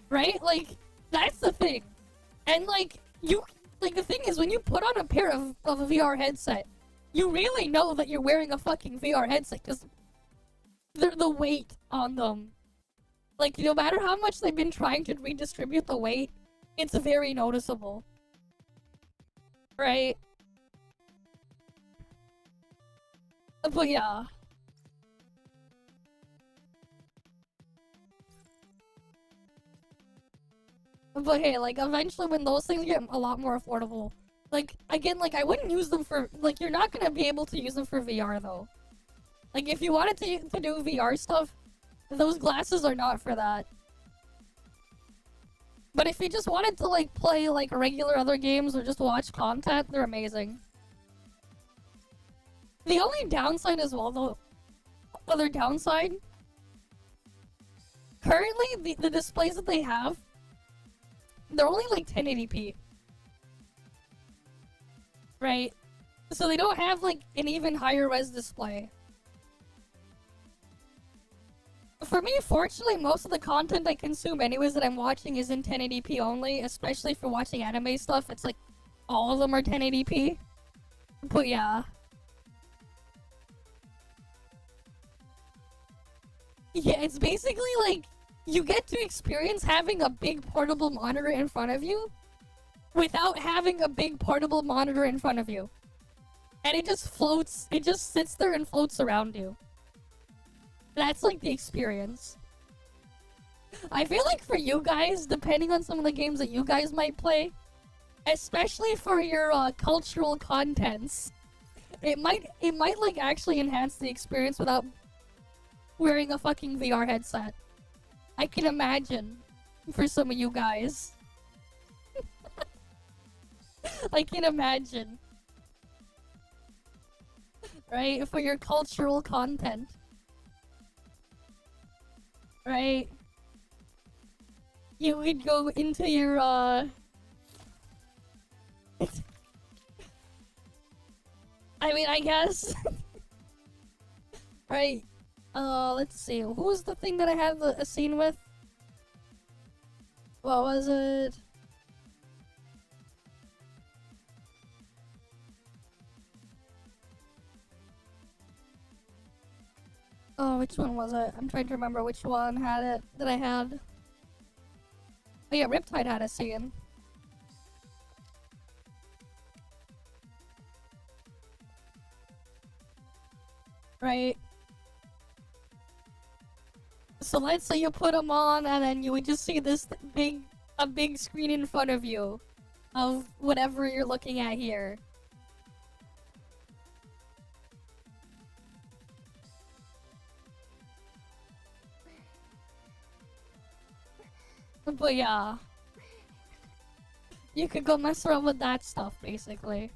Right? Like that's the thing. And like the thing is when you put on a pair of a VR headset, you really know that you're wearing a fucking VR headset because the weight on them. Like no matter how much they've been trying to redistribute the weight, it's very noticeable. Right? But yeah. But hey, like eventually when those things get a lot more affordable, like again, like I wouldn't use them for, like you're not gonna be able to use them for VR though. Like if you wanted to do VR stuff, those glasses are not for that. But if you just wanted to like play like regular other games or just watch content, they're amazing. The only downside as well though, other downside, currently the displays that they have, they're only like 1080p. Right? So they don't have like an even higher res display. For me, fortunately, most of the content I consume anyways that I'm watching is in 1080p only, especially for watching anime stuff. It's like, all of them are 1080p. But yeah. Yeah, it's basically like, you get to experience having a big portable monitor in front of you without having a big portable monitor in front of you. And it just floats, it just sits there and floats around you. That's like the experience. I feel like for you guys, depending on some of the games that you guys might play, especially for your cultural contents, it might like actually enhance the experience without wearing a fucking VR headset. I can imagine for some of you guys. I can imagine. Right? For your cultural content. Right? You would go into your, I mean, I guess. Right? Let's see. Who was the thing that I had a scene with? What was it? Oh, which one was it? I'm trying to remember which one had it that I had. Oh yeah, Riptide had a scene. Right. So let's say you put them on and then you would just see this a big screen in front of you of whatever you're looking at here. But yeah. You could go mess around with that stuff, basically.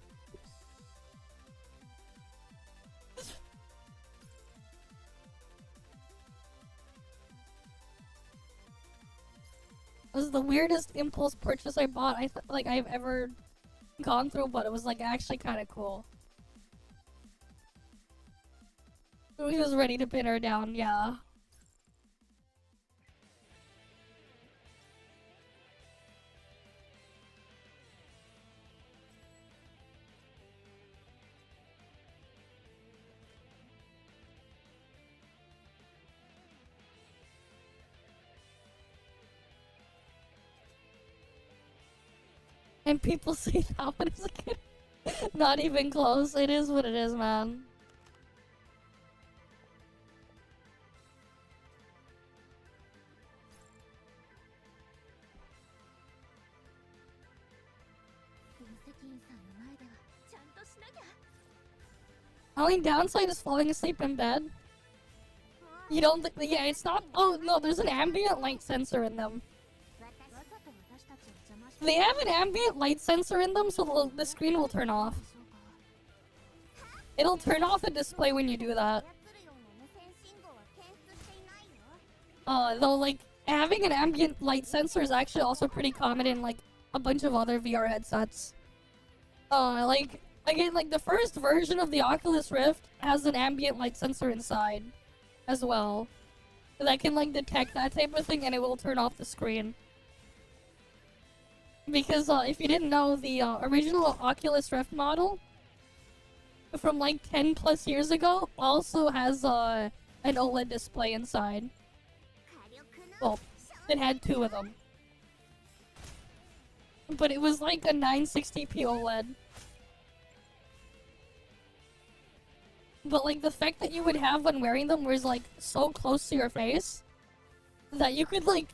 It was the weirdest impulse purchase I bought like I've ever gone through, but it was like actually kind of cool. He was ready to pin her down, yeah. And people say that when it's a kid. Not even close. It is what it is, man. Only downside is falling asleep in bed. You don't yeah, it's not- oh no, there's an ambient light sensor in them. They have an ambient light sensor in them, so the screen will turn off. It'll turn off the display when you do that. Though, like, having an ambient light sensor is actually also pretty common in, like, a bunch of other VR headsets. Like, again, like, the first version of the Oculus Rift has an ambient light sensor inside as well. That can, like, detect that type of thing and it will turn off the screen. Because, if you didn't know, the original Oculus Rift model from like 10 plus years ago also has an OLED display inside. Well, it had 2 of them. But it was like a 960p OLED. But like the fact that you would have when wearing them was like so close to your face that you could like,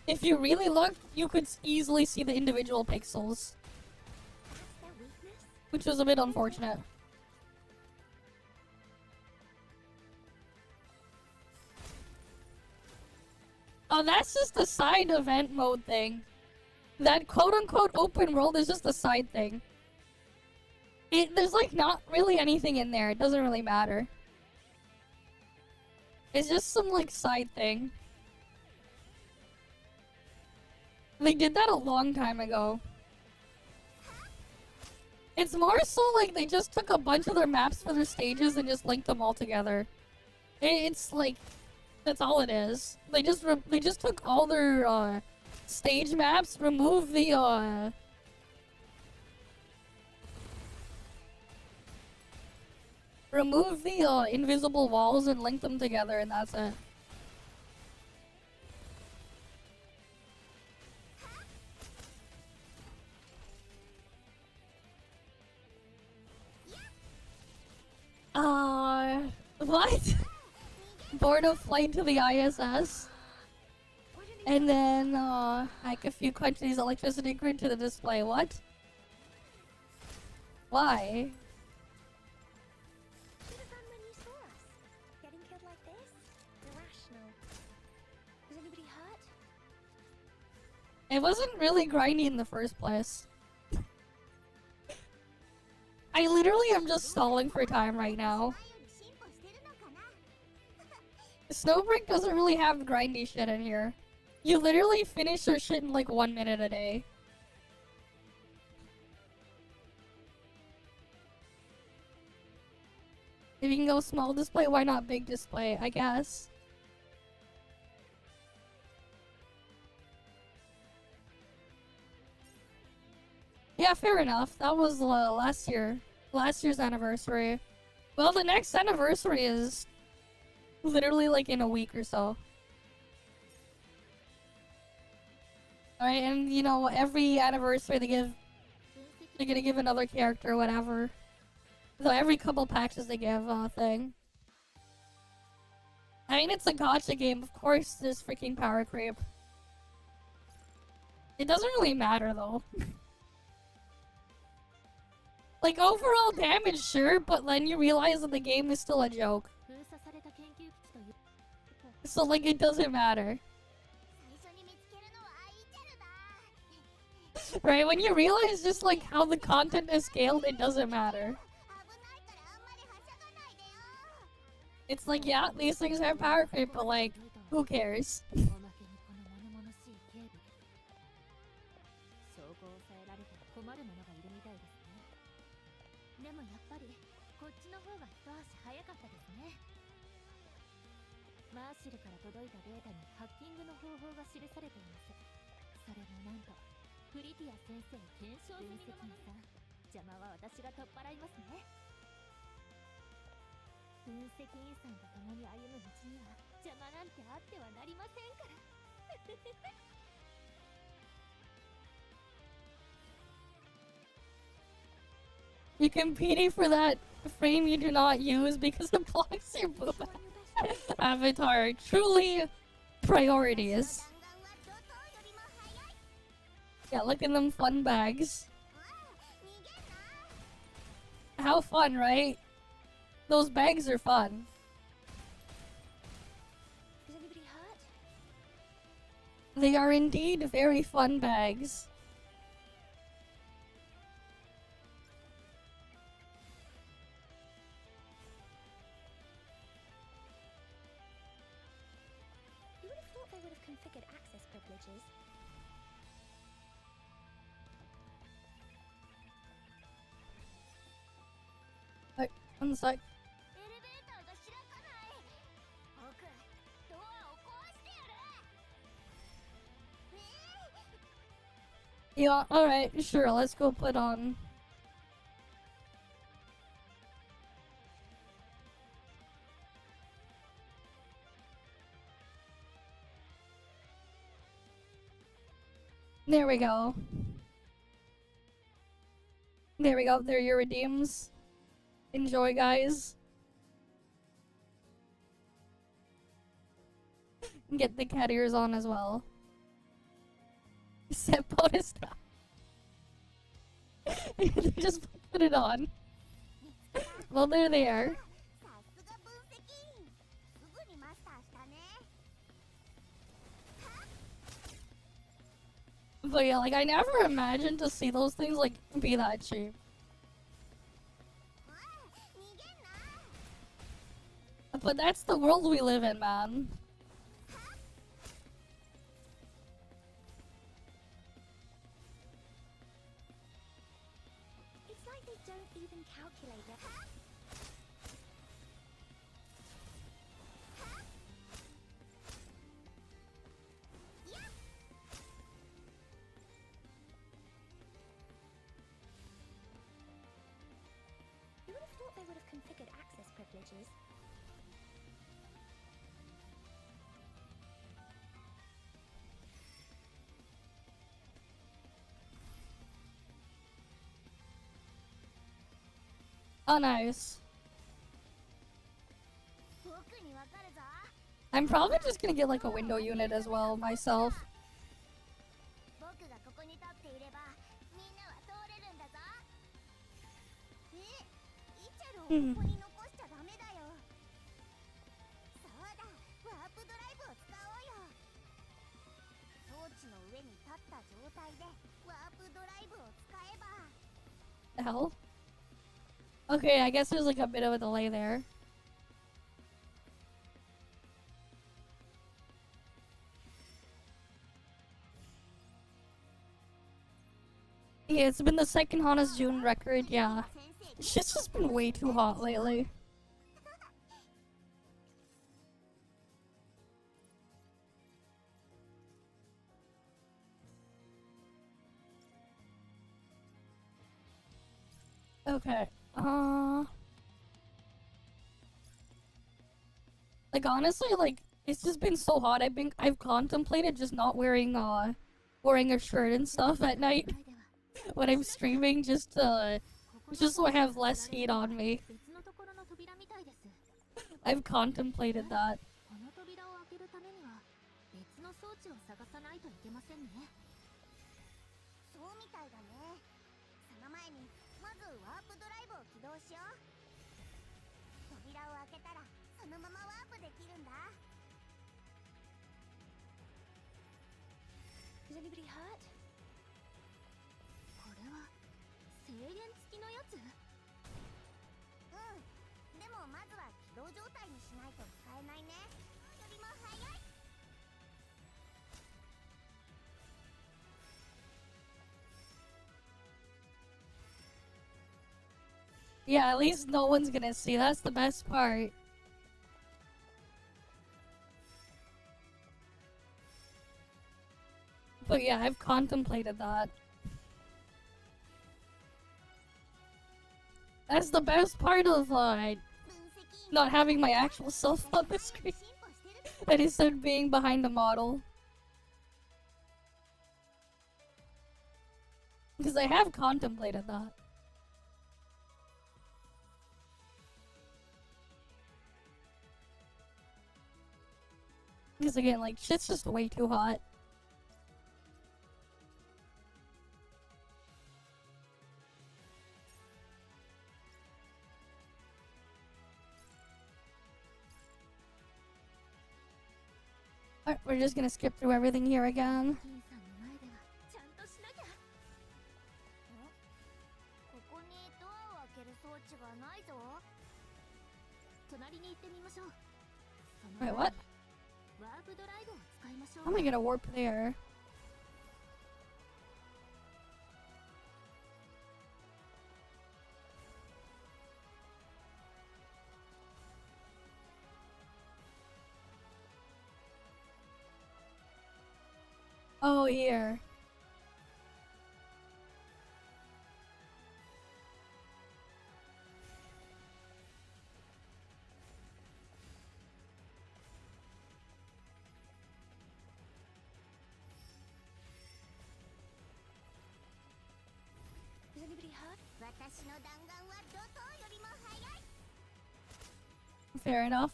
if you really looked, you could easily see the individual pixels. Which was a bit unfortunate. Oh, that's just a side event mode thing. That quote-unquote open world is just a side thing. There's like not really anything in there. It doesn't really matter. It's just some like side thing. They did that a long time ago. It's more so like they just took a bunch of their maps for their stages and just linked them all together. It's like, that's all it is. They just took all their stage maps, removed the invisible walls and linked them together, and that's it. What? Board of flight to the ISS. And then, like a few countries' electricity grid to the display. What? Why? Getting killed like this? Irrational. Is anybody hurt? It wasn't really grindy in the first place. I literally am just stalling for time right now. Snowbreak doesn't really have grindy shit in here. You literally finish your shit in like 1 minute a day. If you can go small display, why not big display, I guess. Yeah, fair enough. That was last year's anniversary. Well, the next anniversary is literally like in a week or so. Alright, and you know, every anniversary they're gonna give another character or whatever. So every couple patches they give a thing. I mean, it's a gacha game, of course there's freaking power creep. It doesn't really matter though. Like, overall damage, sure, but then you realize that the game is still a joke. So, like, it doesn't matter. Right, when you realize just, like, how the content is scaled, it doesn't matter. It's like, yeah, these things have power creep, but, like, who cares? の方が一足早かったですね。マーシルから届いたデータにハッキングの方法が記されています。それもなんとプリティア先生検証済みのものさん。邪魔は私が取っ払いますね。分析員さんと共に歩む道には邪魔なんてあってはなりませんから。You can pity for that frame you do not use because it blocks your boob avatar. Truly priorities. Yeah, look at them fun bags. How fun, right? Those bags are fun. Is anybody hurt? They are indeed very fun bags. You would have thought they would have configured access privileges. One sec. Yeah, alright, sure, let's go put on. There we go. There we go, there are your redeems. Enjoy, guys. Get the cat ears on as well. Set bonus down. Just put it on. Well, they're there. But yeah, like, I never imagined to see those things, like, be that cheap. But that's the world we live in, man. It's like they don't even calculate it. You would have thought they would have configured access privileges. Oh, nice. I'm probably just gonna get like a window unit as well myself. Hmm. The hell? Okay, I guess there's like a bit of a delay there. Yeah, it's been the second hottest June record, yeah. Shit's just been way too hot lately. Okay, like honestly, like it's just been so hot. I've contemplated just not wearing wearing a shirt and stuff at night when I'm streaming, just so I have less heat on me. I've contemplated that. Is anybody hurt? これは制限付きのやつ？でもまずは起動状態にしないと使えないね。よりも早い。Yeah, at least no one's gonna see. That's the best part. But yeah, I've contemplated that. That's the best part of not having my actual self on the screen. And instead being behind the model. Because I have contemplated that. Because again, like, shit's just way too hot. Alright, we're just gonna skip through everything here again. ここにドアを開ける装置がないぞ。隣に行ってみましょう。 Wait, what? ワープドライブを使いましょう。 How am I gonna warp there? Oh, here. Does anybody hurt? 私の弾丸はドトーよりも速い。 Fair enough.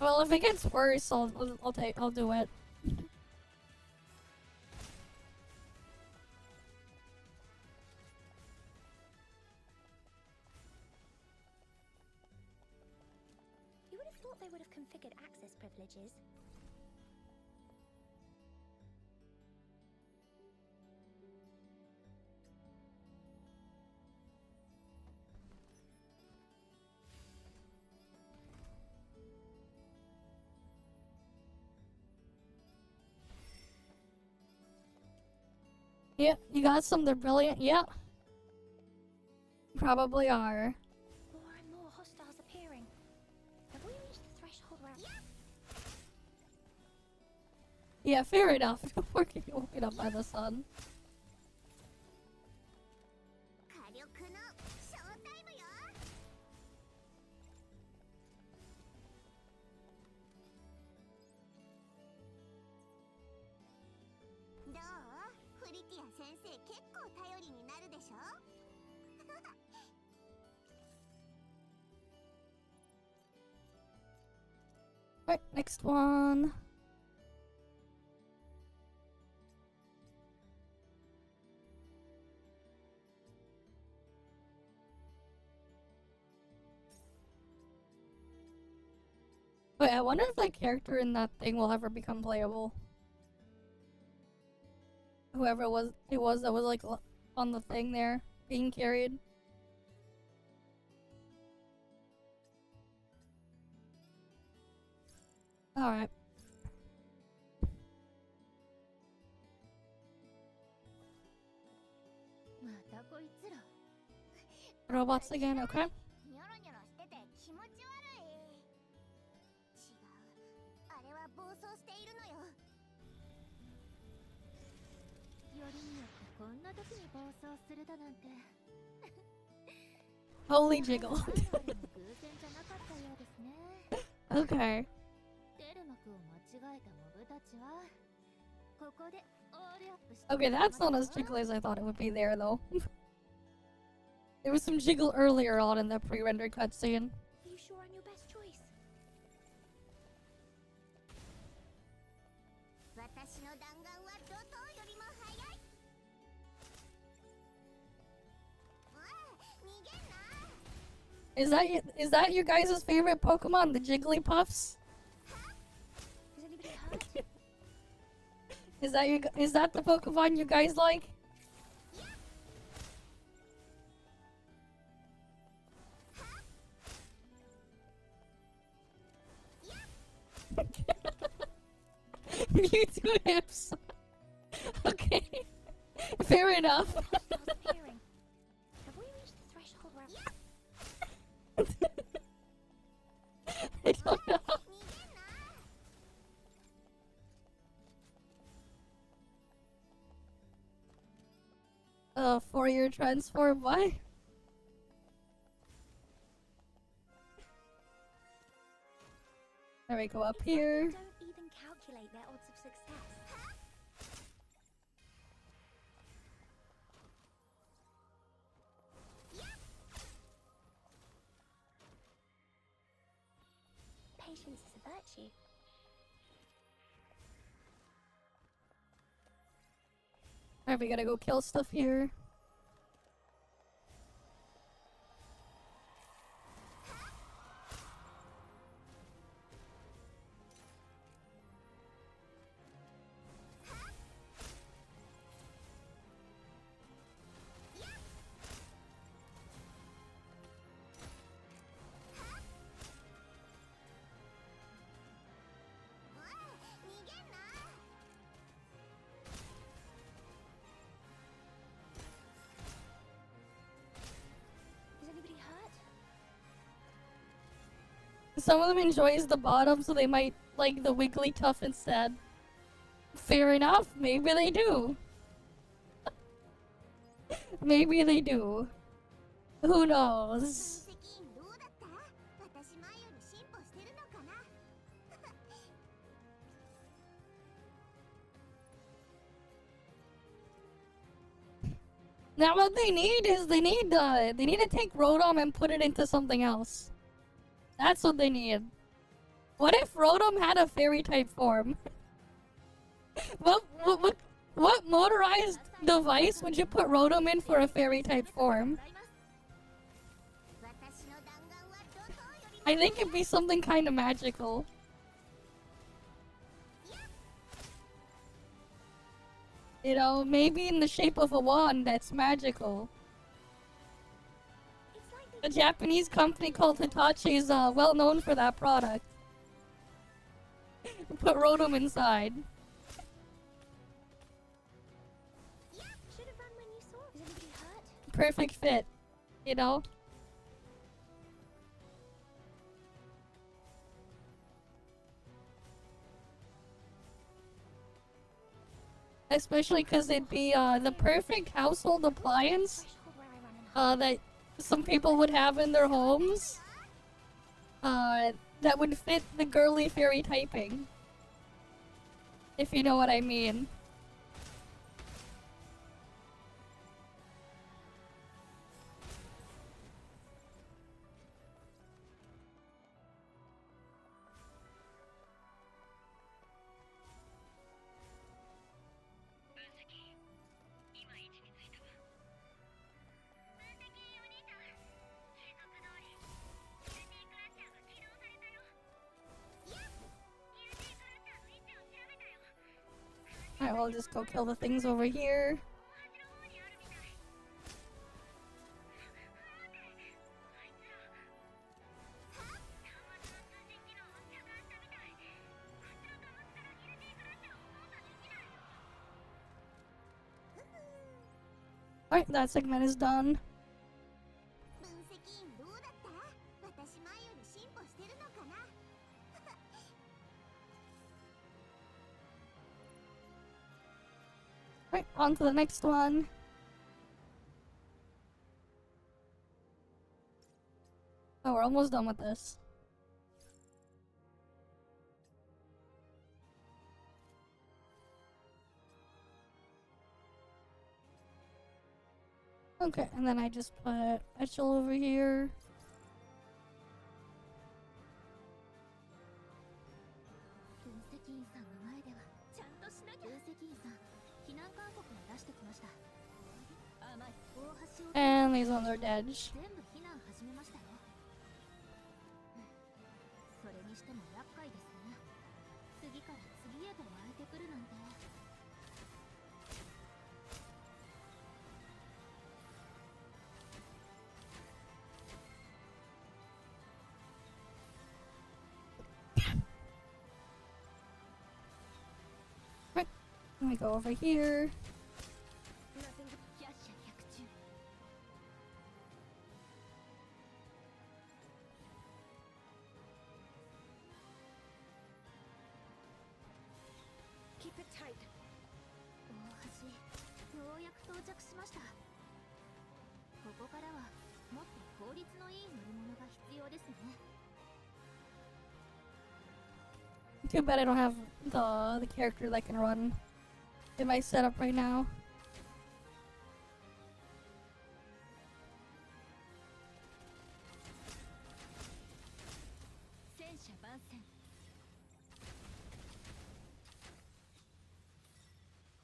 Well, if it gets worse, I'll do it. You would have thought they would have configured access privileges. Yep, you got some. They're brilliant. Yep. Probably are. More and more hostiles appearing. Have we reached the threshold where... Yeah, fair enough. We're getting woken up by the sun. 火力のショータイムよ。どう？フリティア先生結構頼りになるでしょ？ Right, next one. Wait, I wonder if that character in that thing will ever become playable. Whoever it was that was like on the thing there, being carried. Alright. Robots again, okay? ニョロニョロしてて気持ち悪い。違う。あれは暴走しているのよ。よりによってこんな時に暴走するだなんて。 Holy jiggle. 偶然じゃなかったようですね。 Okay. 出る幕を間違えたモブたちはここでオールアップして。 Okay, that's not as jiggly as I thought it would be there, though. There was some jiggle earlier on in the pre-rendered cutscene. Are you sure on your best choice? 私の弾丸はドトーよりも速い。おい、逃げんな。 Is that your guys' favorite Pokemon, the Jigglypuffs? Does anybody hurt? Is that the Pokemon you guys like? Mewtwo hips. Okay. Fair enough. Hostiles appearing. Have we reached the warrior transform. Why? There we go up here. Don't even calculate their odds of success. Patience is a virtue. Alright, we gotta go kill stuff here. Is anybody hurt? Some of them enjoys the bottom, so they might like the wiggly tough instead. Fair enough, maybe they do. Maybe they do. Who knows? Now what they need is they need to take Rotom and put it into something else. That's what they need. What if Rotom had a fairy type form? What motorized device would you put Rotom in for a fairy type form? I think it'd be something kind of magical. You know, maybe in the shape of a wand that's magical. A Japanese company called Hitachi is well known for that product. Put Rotom inside. Should have run when you saw. Is anybody hurt? Perfect fit, you know? Especially because it'd be the perfect household appliance that some people would have in their homes that would fit the girly fairy typing. If you know what I mean. Alright, we'll just go kill the things over here. Alright, that segment is done. Right, on to the next one. Oh, we're almost done with this. Okay, and then I just put Echel over here. And these ones are dead. 全部避難始めましたよ。それにしても厄介ですね。次から次へと湧いてくるなんて。Right, let me go over here. Nothing but 百射百中。Keep it tight. 大橋、ようやく到着しました。効率のいい乗り物が必要ですね。 Too bad I don't have the character that can run in my setup right now. 戦車番線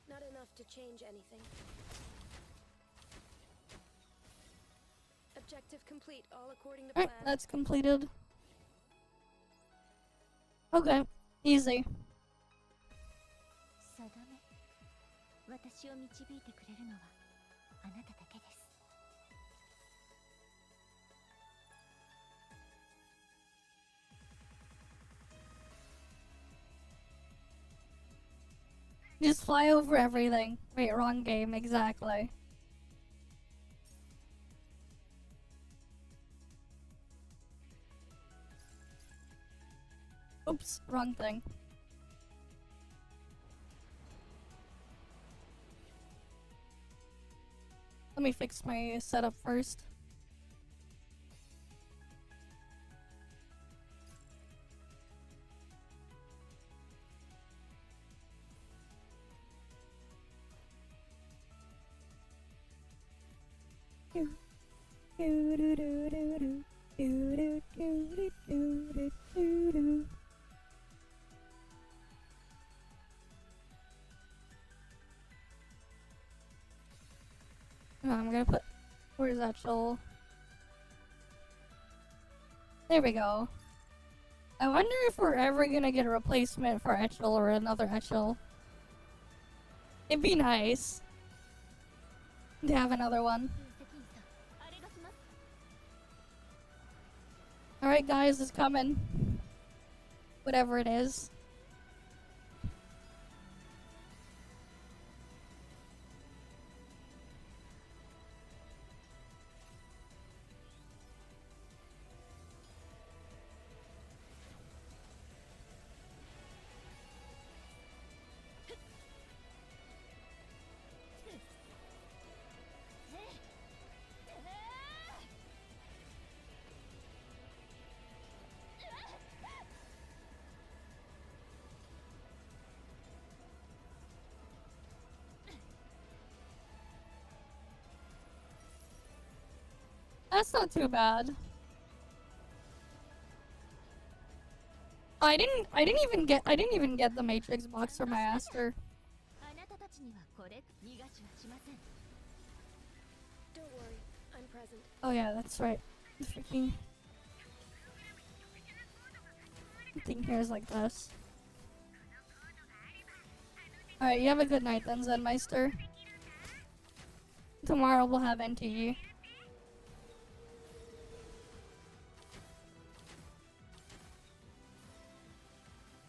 Not enough to change anything. Objective complete, all according to plan. Alright, that's completed. Okay, easy. 定め、私を導いてくれるのはあなただけです。 Just fly over everything. Wait, wrong game, exactly. Oops, wrong thing. Let me fix my setup first. Oh, I'm gonna put. Where's that shoal? There we go. I wonder if we're ever gonna get a replacement for Etchel or another Etchel. It'd be nice to have another one. 分析員さん、あれがします。 Alright, guys, it's coming. Whatever it is. That's not too bad. I didn't even get the Matrix box for my Aster. あなたたちにはこれ逃がしはしません。 Don't worry, I'm present. Oh yeah, that's right. The freaking thing here is like this. Alright, you have a good night then, Zenmeister. Tomorrow we'll have NTE.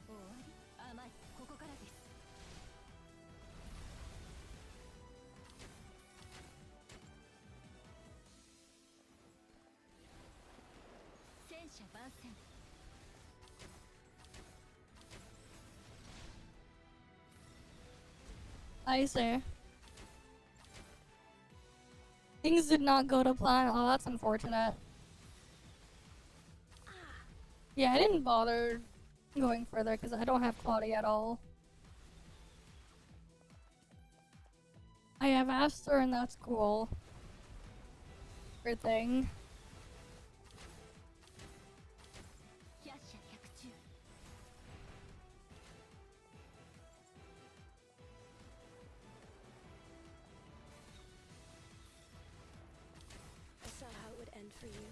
終わり、甘い、ここからです。 戦車番線 I see. Things did not go to plan. Oh, that's unfortunate. Yeah, I didn't bother going further because I don't have quality at all. I have Aster and that's cool. Good thing. 百射百中 I saw how it would end for you.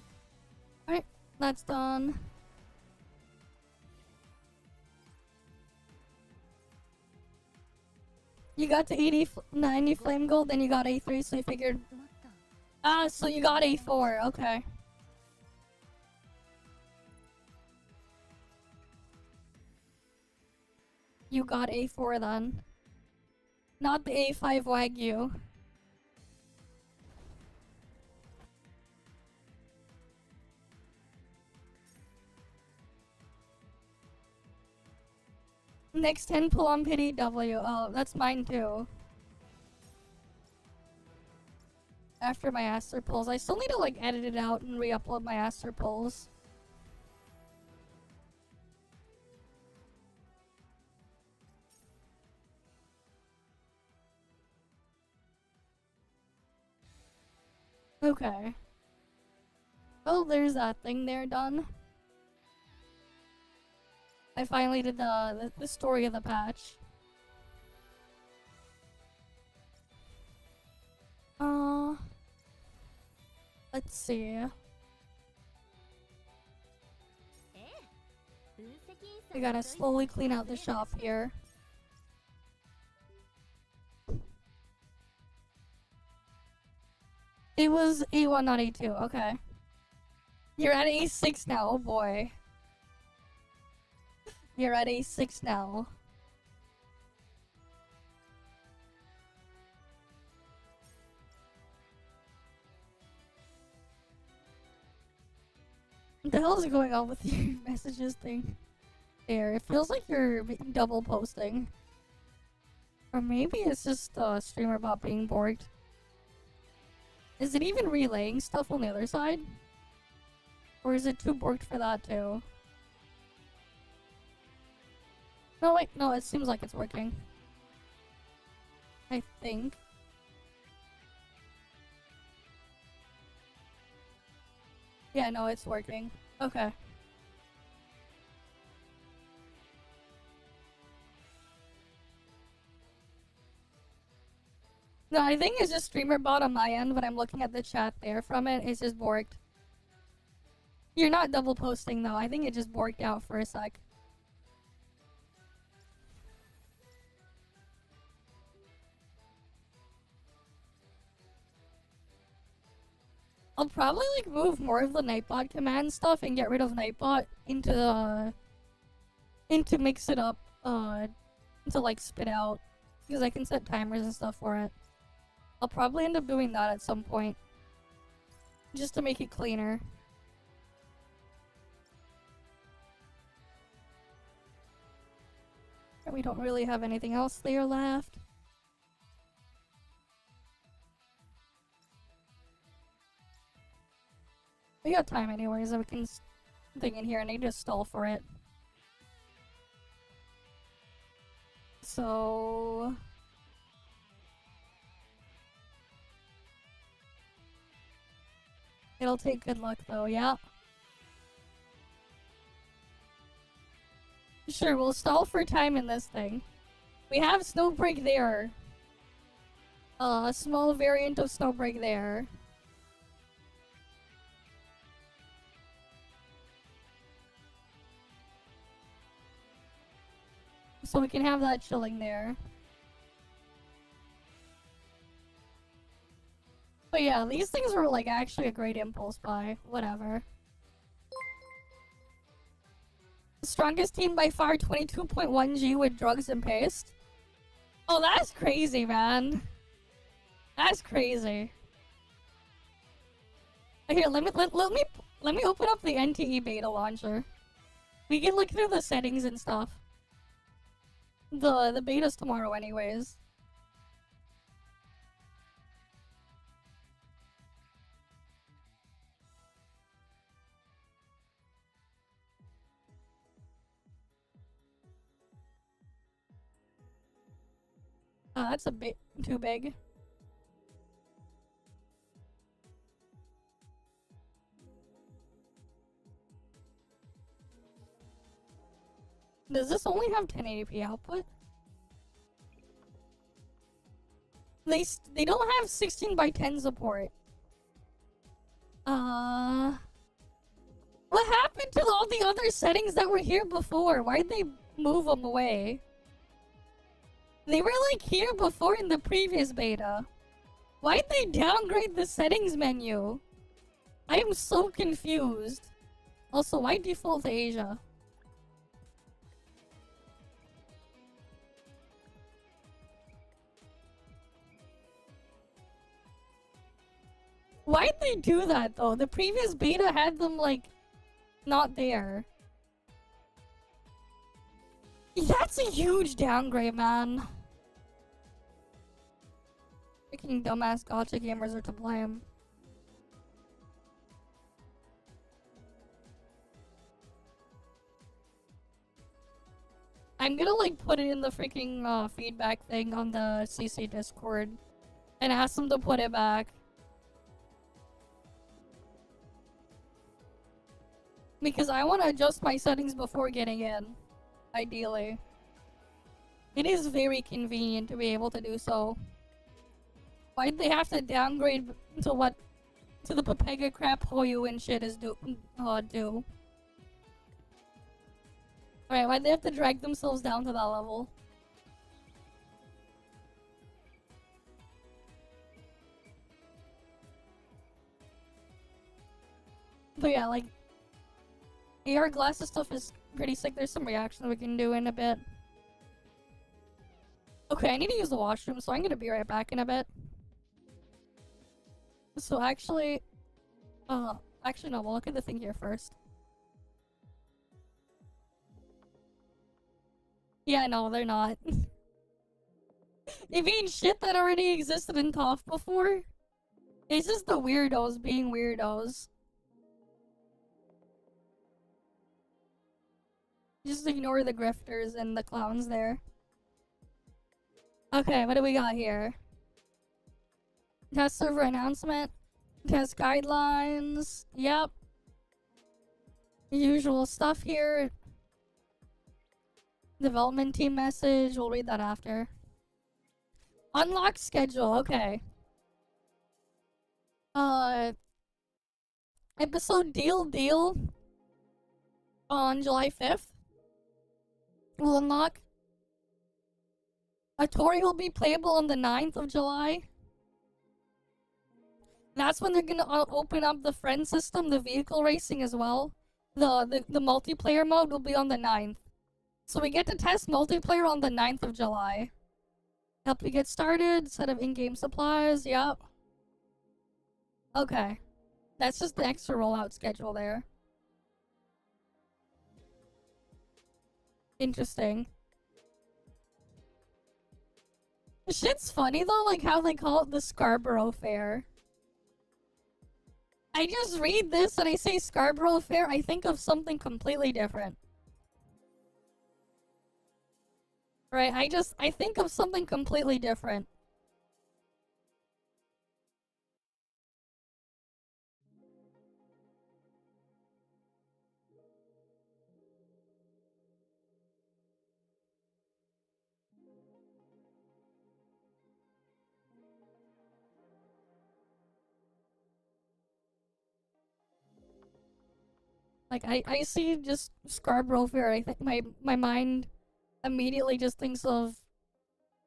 Alright, that's done. You got to 90 flame gold, then you got A3, so you figured. もっと Ah, so you got A4, okay. You got A4 then. Not the A5 Wagyu. Next 10 pull on pity W. Oh, that's mine too. after my Aster pulls. I still need to like edit it out and re-upload my Aster pulls. Okay. Well, there's that thing there done. I finally did the story of the patch. Let's see. I gotta slowly clean out the shop here. It was A1, not A2. Okay. You're at A6 now. Oh boy. You're at A6 now. What the hell is going on with your messages thing? There, it feels like you're double posting. Or maybe it's just streamer bot being borked. Is it even relaying stuff on the other side? Or is it too borked for that too? No, wait, no, it seems like it's working. I think. Yeah, no, it's working. Okay. No, I think it's just streamer bot on my end when I'm looking at the chat there from it. It's just borked. You're not double posting though. I think it just borked out for a sec. I'll probably like move more of the Nightbot command stuff and get rid of Nightbot into the mix it up to like spit out, because I can set timers and stuff for it. I'll probably end up doing that at some point just to make it cleaner. And we don't really have anything else there left. We got time anyways, we can thing in here and I just stall for it. So... it'll take good luck though, yeah. Sure, we'll stall for time in this thing. We have Snowbreak there. A small variant of Snowbreak there. So we can have that chilling there. But yeah, these things were like actually a great impulse buy. Whatever. Strongest team by far, 22.1G with drugs and paste. Oh, that's crazy, man. That's crazy. Here, let me open up the NTE beta launcher. We can look through the settings and stuff. The beta's tomorrow anyways. Oh, that's a bit too big. Does this only have 1080p output? They don't have 16:10 support. What happened to all the other settings that were here before? Why'd they move them away? They were like here before in the previous beta. Why'd they downgrade the settings menu? I am so confused. Also, why default to Asia? Why'd they do that though? The previous beta had them like not there. That's a huge downgrade, man. Freaking dumbass gotcha gamers are to blame. I'm gonna like put it in the freaking feedback thing on the CC Discord and ask them to put it back. Because I want to adjust my settings before getting in, ideally. It is very convenient to be able to do so. Why'd they have to downgrade to what, to the Pepega crap Hoyu and shit is do? Alright, why'd they have to drag themselves down to that level? But yeah, like, AR glasses stuff is pretty sick. There's some reaction we can do in a bit. Okay, I need to use the washroom, so I'm gonna be right back in a bit. So actually no, we'll look at the thing here first. Yeah, no, they're not. You mean shit that already existed in ToF before? It's just the weirdos being weirdos. Just ignore the grifters and the clowns there. Okay, what do we got here? Test server announcement. Test guidelines. Yep. Usual stuff here. Development team message. We'll read that after. Unlock schedule. Okay. Episode Deal on July 5th. Will unlock. A Tori will be playable on the 9th of July. That's when they're gonna open up the friend system, the vehicle racing as well. The multiplayer mode will be on the 9th. So we get to test multiplayer on the 9th of July. Help you get started, set of in-game supplies, yep. Okay. That's just the extra rollout schedule there. Interesting. Shit's funny though, like how they call it the Scarborough Fair. I just read this and I say Scarborough Fair, I think of something completely different. Right, I think of something completely different. Like, I see just Scarborough Fair, I think my mind immediately just thinks of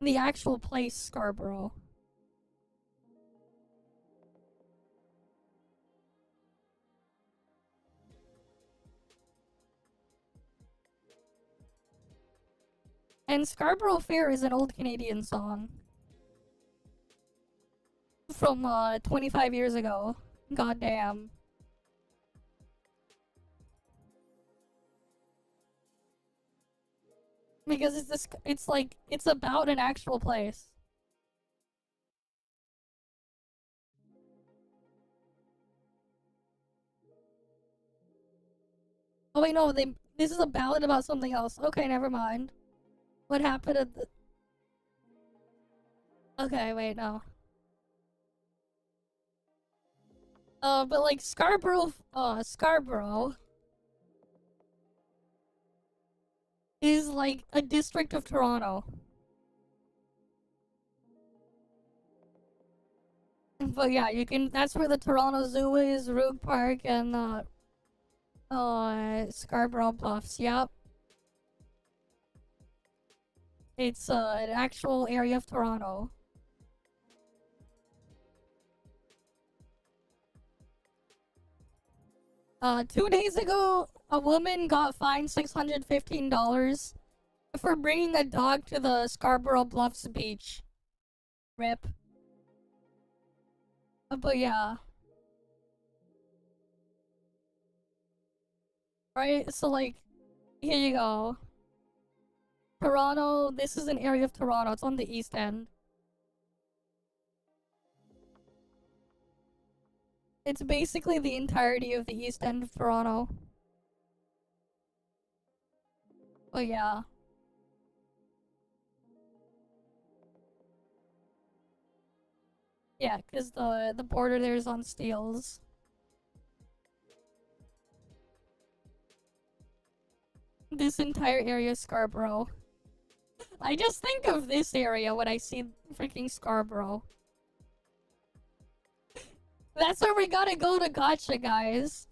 the actual place Scarborough. And Scarborough Fair is an old Canadian song. From, 25 years ago. Goddamn. Because it's about an actual place. Oh wait, no, this is a ballad about something else. Okay, never mind. What happened at the... Okay, wait, no. But like Scarborough is like a district of Toronto. But yeah, that's where the Toronto Zoo is, Rogue Park, and Scarborough Bluffs, yep. It's an actual area of Toronto. Two days ago, a woman got fined $615 for bringing a dog to the Scarborough Bluffs beach. RIP. But yeah. Right, so like, here you go. Toronto, this is an area of Toronto, it's on the east end. It's basically the entirety of the east end of Toronto. But yeah. Yeah, because the border there is on Steels. This entire area is Scarborough. I just think of this area when I see freaking Scarborough. That's where we gotta go to Gotcha, guys.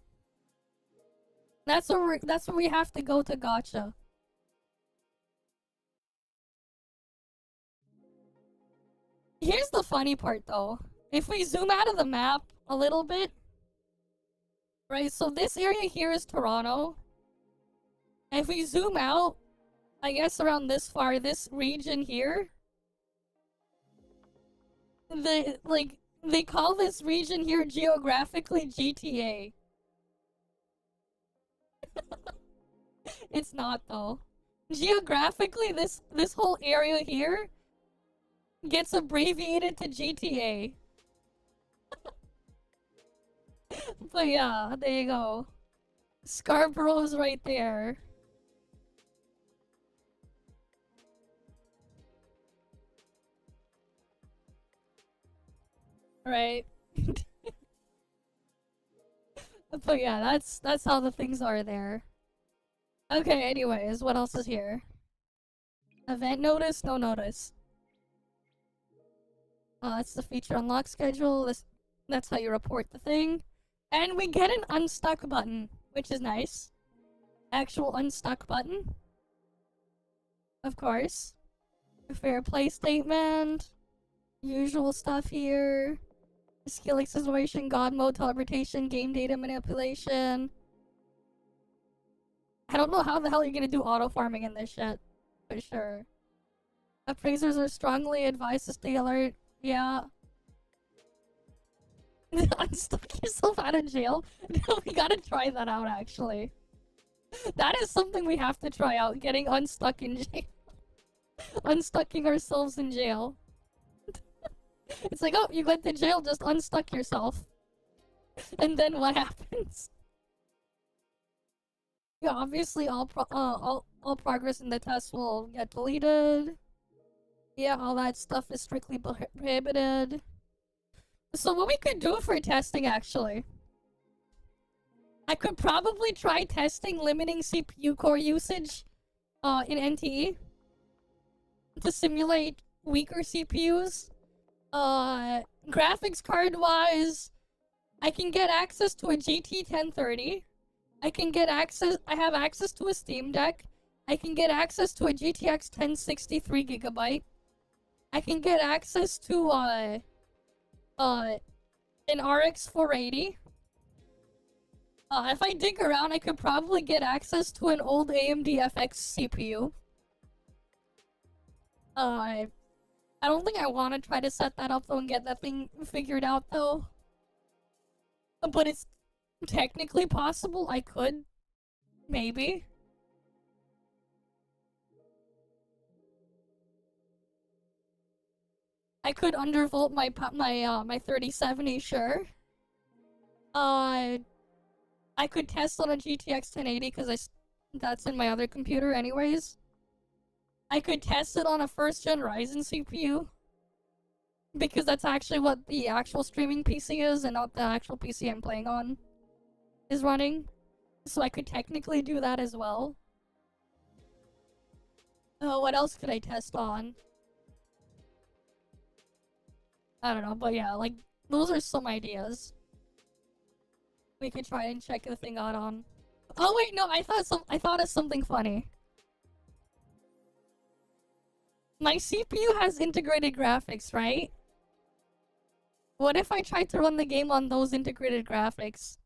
That's where we have to go to Gotcha. Here's the funny part though. If we zoom out of the map a little bit, right? So this area here is Toronto. If we zoom out, I guess around this far, this region here, they call this region here geographically GTA. It's not though. Geographically, this whole area here gets abbreviated to GTA. But yeah, there you go. Scarborough's right there. Right. But yeah, that's how the things are there. Okay, anyways, what else is here? Event notice, no notice. That's the feature unlock schedule. That's how you report the thing. And we get an unstuck button, which is nice. Actual unstuck button. Of course. Fair play statement. Usual stuff here. Skill acceleration, god mode, teleportation, game data manipulation. I don't know how the hell you're gonna do auto farming in this shit. For sure. Appraisers are strongly advised to stay alert. Yeah. Unstuck yourself out of jail? No, we gotta try that out actually. That is something we have to try out, getting unstuck in jail. Unstucking ourselves in jail. It's like, oh, you went to jail, just unstuck yourself. And then what happens? Yeah, obviously all progress in the test will get deleted. Yeah, all that stuff is strictly prohibited. So what we could do for testing, actually, I could probably try testing limiting CPU core usage in NTE to simulate weaker CPUs. Graphics card wise, I can get access to a GT 1030. I have access to a Steam Deck. I can get access to a GTX 1063 gigabyte. I can get access to an RX 480. If I dig around, I could probably get access to an old AMD FX CPU. I don't think I want to try to set that up though and get that thing figured out though. But it's technically possible. I could, maybe. I could undervolt my 3070, sure. I could test on a GTX 1080 because that's in my other computer anyways. I could test it on a first-gen Ryzen CPU because that's actually what the actual streaming PC is and not the actual PC I'm playing on is running. So I could technically do that as well. What else could I test on? I don't know, but yeah, like, those are some ideas we could try and check the thing out on. Oh wait, no, I thought of something funny. My CPU has integrated graphics, right? What if I tried to run the game on those integrated graphics?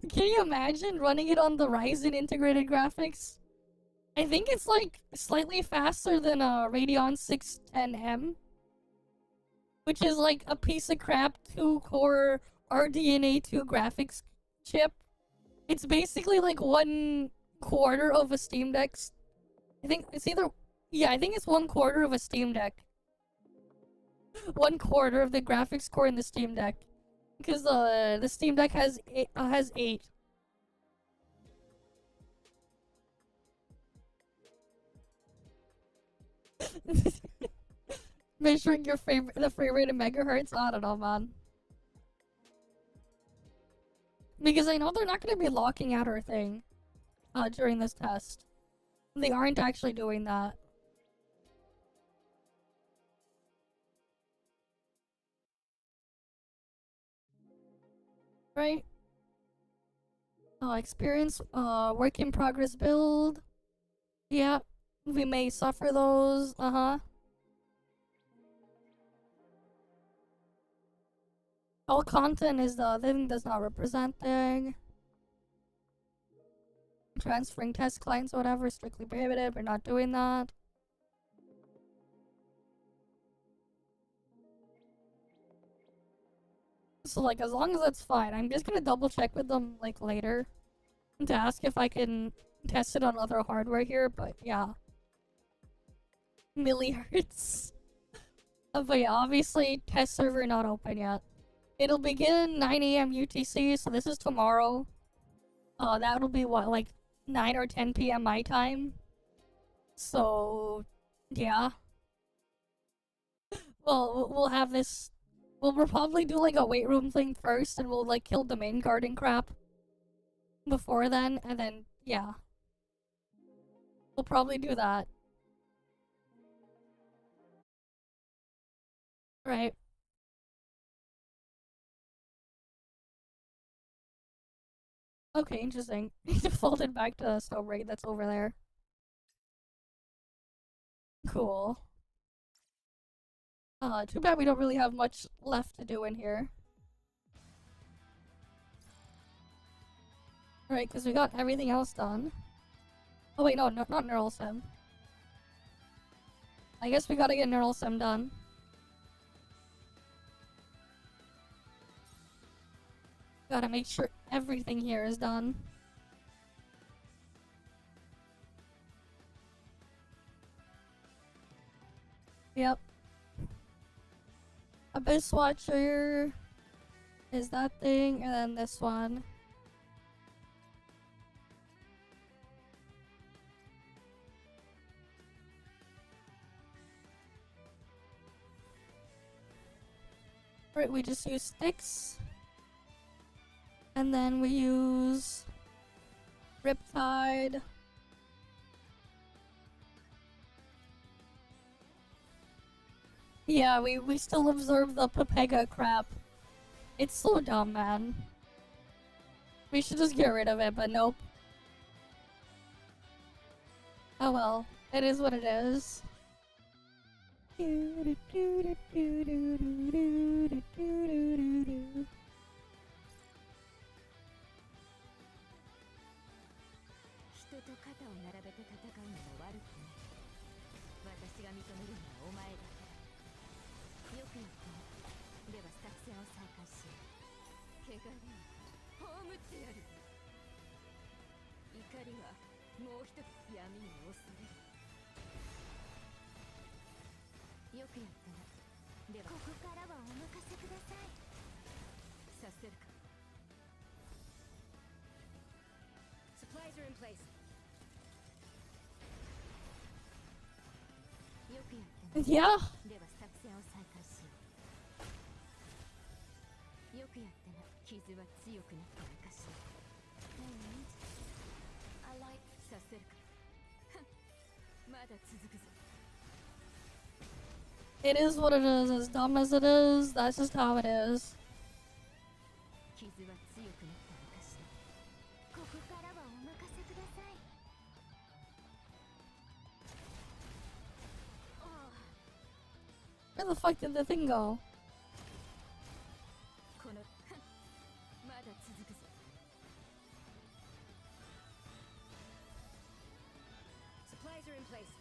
Can you imagine running it on the Ryzen integrated graphics? I think it's like slightly faster than a Radeon 610M. Which is like a piece of crap 2-core RDNA 2 graphics chip. It's basically like 1/4 of a Steam Deck's. I think it's either. Yeah, I think it's 1/4 of a Steam Deck. 1/4 of the graphics core in the Steam Deck. Because the Steam Deck has has 8. Measuring the frame rate in megahertz. I don't know, man. Because I know they're not going to be locking out our thing during this test. They aren't actually doing that. Right? Experience, work in progress build. Yeah, we may suffer those. All content is the thing does not represent thing. Transferring test clients, whatever, strictly prohibited. We're not doing that. So, like, as long as that's fine, I'm just gonna double check with them, like, later to ask if I can test it on other hardware here, but yeah. Millihertz. But yeah, obviously, test server not open yet. It'll begin 9 AM UTC, so this is tomorrow. That'll be what, like 9 or 10 PM my time? So, yeah. Well, we'll have this. We'll probably do like a weight room thing first, and we'll like kill the main guard and crap before then, and then, yeah. We'll probably do that. Right. Okay, interesting. Defaulted back to Snowbreak that's over there. Cool. Too bad we don't really have much left to do in here. Right, because we got everything else done. Oh wait, no, not neural sim. I guess we gotta get neural sim done. Gotta make sure everything here is done. Yep. Abyss Watcher is that thing, and then this one. Right, we just use sticks. And then we use Riptide. Yeah, we still observe the Pepega crap. It's so dumb, man. We should just get rid of it, but nope. Oh well, it is what it is. Supplies are in place. Yeah. I like It is what it is, as dumb as it is, that's just how it is. Where the fuck did the thing go? supplies are in place.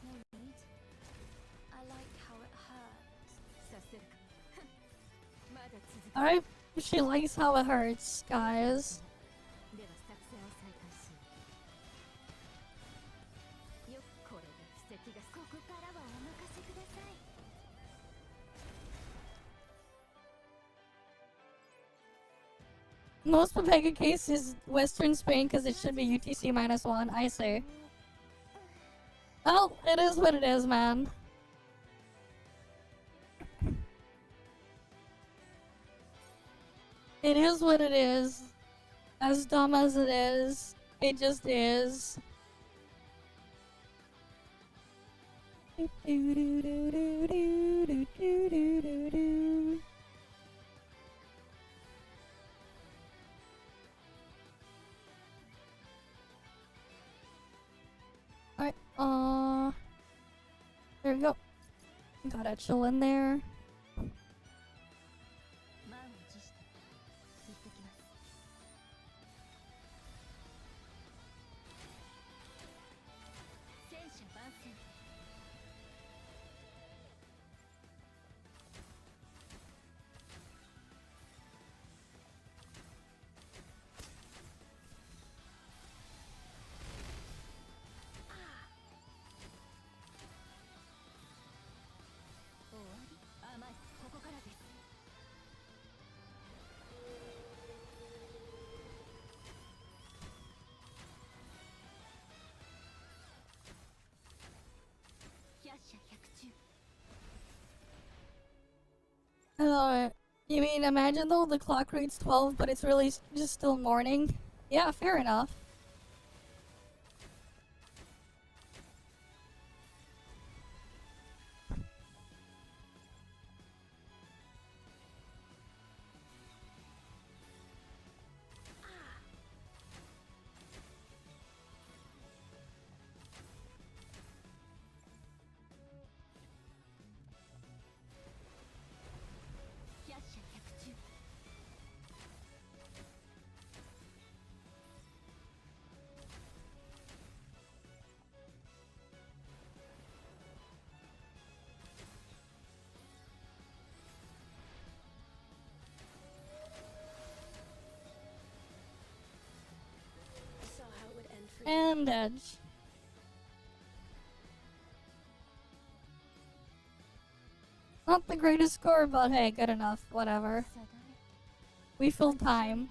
No need. I like how it hurts. Alright, she likes how it hurts, guys. Most Pepega case is Western Spain because it should be UTC -1. I see. Well, it is what it is, man. It is what it is. As dumb as it is, it just is. Alright, there we go. Gotta chill in there. 満を持して行ってきます。戦車番宣。終わり。甘い。ここからです。You mean, imagine though the clock reads 12, but it's really just still morning? Yeah, fair enough. And edge. Not the greatest score, but hey, good enough. Whatever. We filled time.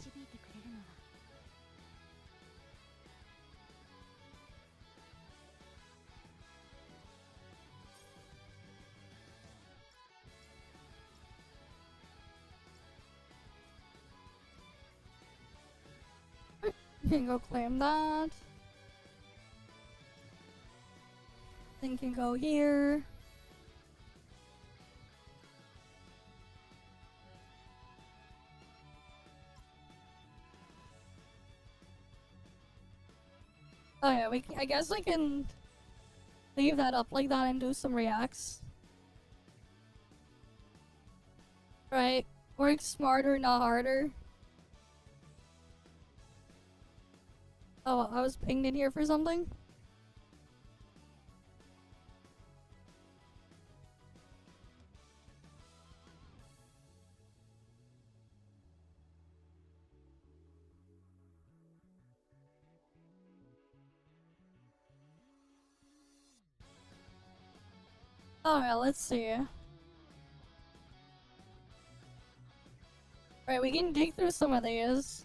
You can go claim that. Then can go here. Oh yeah, I guess I can leave that up like that and do some reacts. Right? Work smarter, not harder. Oh, I was pinged in here for something? Alright, let's see. Right, we can dig through some of these.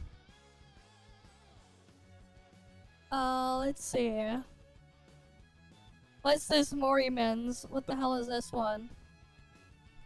Let's see. What's this Moriman's? What the hell is this one?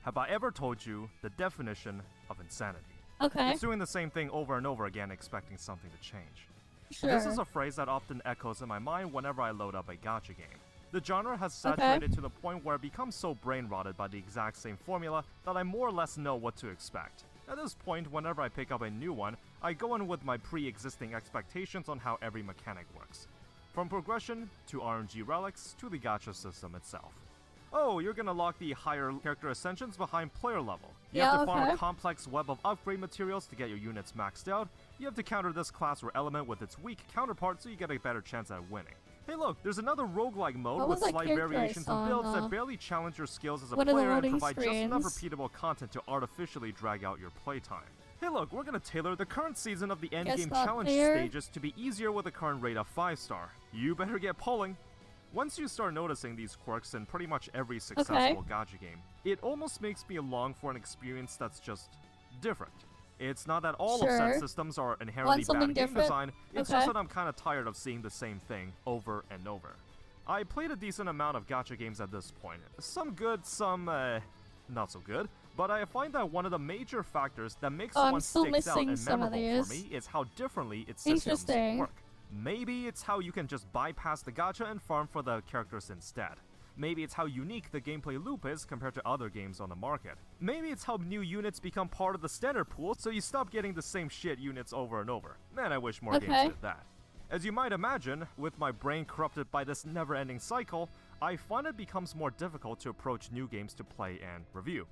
Have I ever told you the definition of insanity? Okay. It's doing the same thing over and over again, expecting something to change. Sure. This is a phrase that often echoes in my mind whenever I load up a gacha game. The genre has saturated to the point where it becomes so brain-rotted by the exact same formula that I more or less know what to expect. At this point, whenever I pick up a new one, I go in with my pre-existing expectations on how every mechanic works. From progression, to RNG relics, to the gacha system itself. Oh, you're gonna lock the higher character ascensions behind player level. You have to farm a complex web of upgrade materials to get your units maxed out. You have to counter this class or element with its weak counterpart so you get a better chance at winning. Hey look, there's another roguelike mode with slight variations of builds that barely challenge your skills as a player and provide just enough repeatable content to artificially drag out your playtime. Hey look, we're gonna tailor the current season of the endgame challenge stages to be easier with a current rate of 5-star. You better get polling. Once you start noticing these quirks in pretty much every successful gacha game, it almost makes me long for an experience that's just different. It's not that all of Sure. set systems are inherently bad something game different? design, it's Okay. just that I'm kind of tired of seeing the same thing over and over. I played a decent amount of gacha games at this point. Some good, some not so good. But I find that one of the major factors that makes I'm one still sticks out missing and some of memorable for these. me is how differently its systems Interesting. work. Maybe it's how you can just bypass the gacha and farm for the characters instead. Maybe it's how unique the gameplay loop is compared to other games on the market. Maybe it's how new units become part of the standard pool, so you stop getting the same shit units over and over. Man, I wish more games Okay. did that. As you might imagine, with my brain corrupted by this never-ending cycle, I find it becomes more difficult to approach new games to play and review.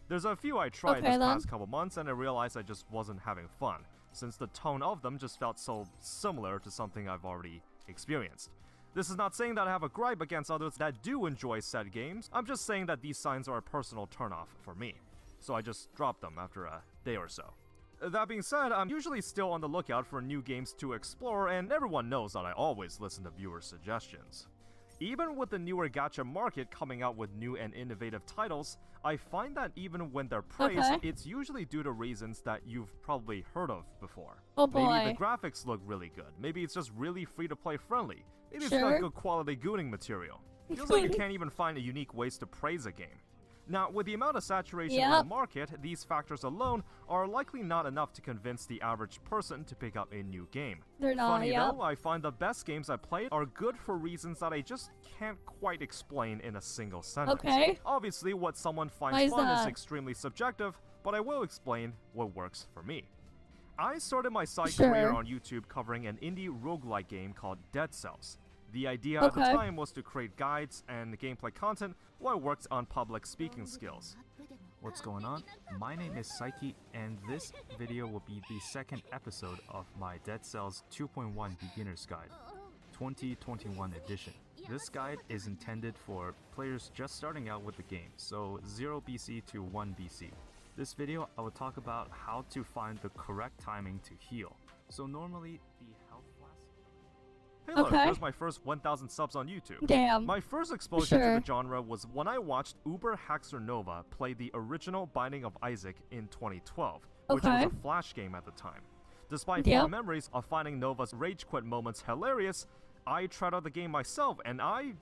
There's a few I tried Okay, this then. past couple months and I realized I just wasn't having fun, since the tone of them just felt so similar to something I've already experienced. This is not saying that I have a gripe against others that do enjoy said games, I'm just saying that these signs are a personal turnoff for me. So I just dropped them after a day or so. That being said, I'm usually still on the lookout for new games to explore, and everyone knows that I always listen to viewer suggestions. Even with the newer gacha market coming out with new and innovative titles, I find that even when they're praised, Okay. it's usually due to reasons that you've probably heard of before. Oh Maybe boy. the graphics look really good. Maybe it's just really free-to-play friendly. Maybe it's Sure. got good quality gooning material. Feels like you can't even find unique ways to praise a game. Now, with the amount of saturation in the Yep. market, these factors alone are likely not enough to convince the average person to pick up a new game. They're not, Funny yep. though, I find the best games I play are good for reasons that I just can't quite explain in a single sentence. Okay. Obviously, what someone Why finds is fun is that? extremely subjective, but I will explain what works for me. I started my side Sure. career on YouTube covering an indie roguelike game called Dead Cells. The idea at the Okay. time was to create guides and gameplay content while I worked on public speaking skills. What's going on? My name is Saiki, and this video will be the second episode of my Dead Cells 2.1 Beginner's Guide, 2021 edition. This guide is intended for players just starting out with the game, so 0 BC to 1 BC. This video, I will talk about how to find the correct timing to heal. So normally, the health flask... Hey look, Okay. there's my first 1,000 subs on YouTube. Damn. My first exposure to Sure. the genre was when I watched Uber Haxer Nova play the original Binding of Isaac in 2012, which Okay. was a Flash game at the time. Despite Yep. fond memories of finding Nova's rage quit moments hilarious, I tried out the game myself and I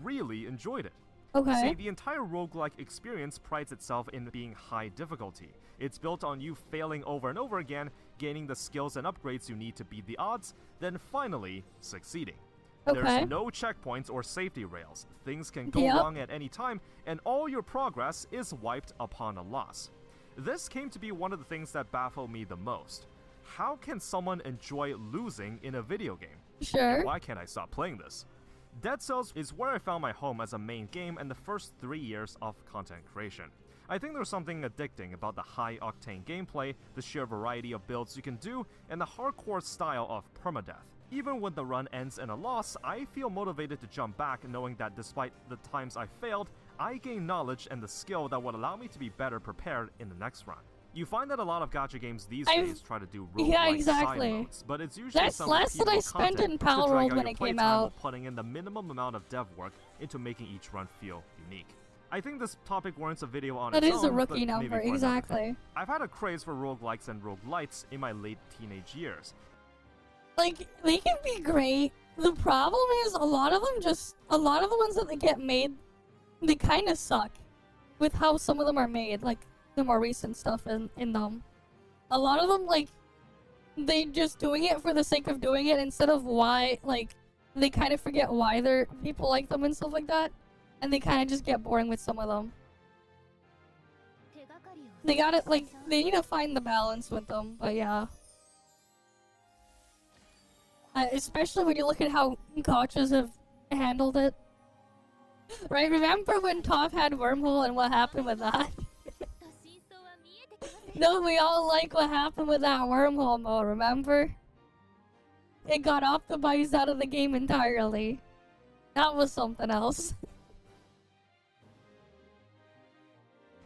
really enjoyed it. See, Okay. the entire roguelike experience prides itself in being high difficulty. It's built on you failing over and over again, gaining the skills and upgrades you need to beat the odds, then finally succeeding. Okay. There's no checkpoints or safety rails. Things can go Yep. wrong at any time, and all your progress is wiped upon a loss. This came to be one of the things that baffled me the most. How can someone enjoy losing in a video game? Sure. Why can't I stop playing this? Dead Cells is where I found my home as a main game and the first 3 years of content creation. I think there's something addicting about the high-octane gameplay, the sheer variety of builds you can do, and the hardcore style of permadeath. Even when the run ends in a loss, I feel motivated to jump back knowing that despite the times I failed, I gained knowledge and the skill that would allow me to be better prepared in the next run. You find that a lot of gacha games these days try to do roguelike Yeah, side exactly. modes, but it's usually That's some less than I repeatable spent content in to Power drag World out when your it came playtime while out. putting in the minimum amount of dev work into making each run feel unique. I think this topic warrants a video on That its is own, a but rookie maybe number, for another exactly. day. I've had a craze for roguelikes and roguelites in my late teenage years. Like, they can be great. The problem is, a lot of the ones that they get made, they kind of suck. With how some of them are made, like, the more recent stuff in them. A lot of them, like, they just doing it for the sake of doing it instead of why, like, they kind of forget why people like them and stuff like that. And they kind of just get boring with some of them. They gotta, like, they need to find the balance with them, but yeah. Especially when you look at how gachas have handled it. Right, remember when ToF had Wormhole and what happened with that? No, we all like what happened with that Wormhole mode, remember? It got optimized out of the game entirely. That was something else.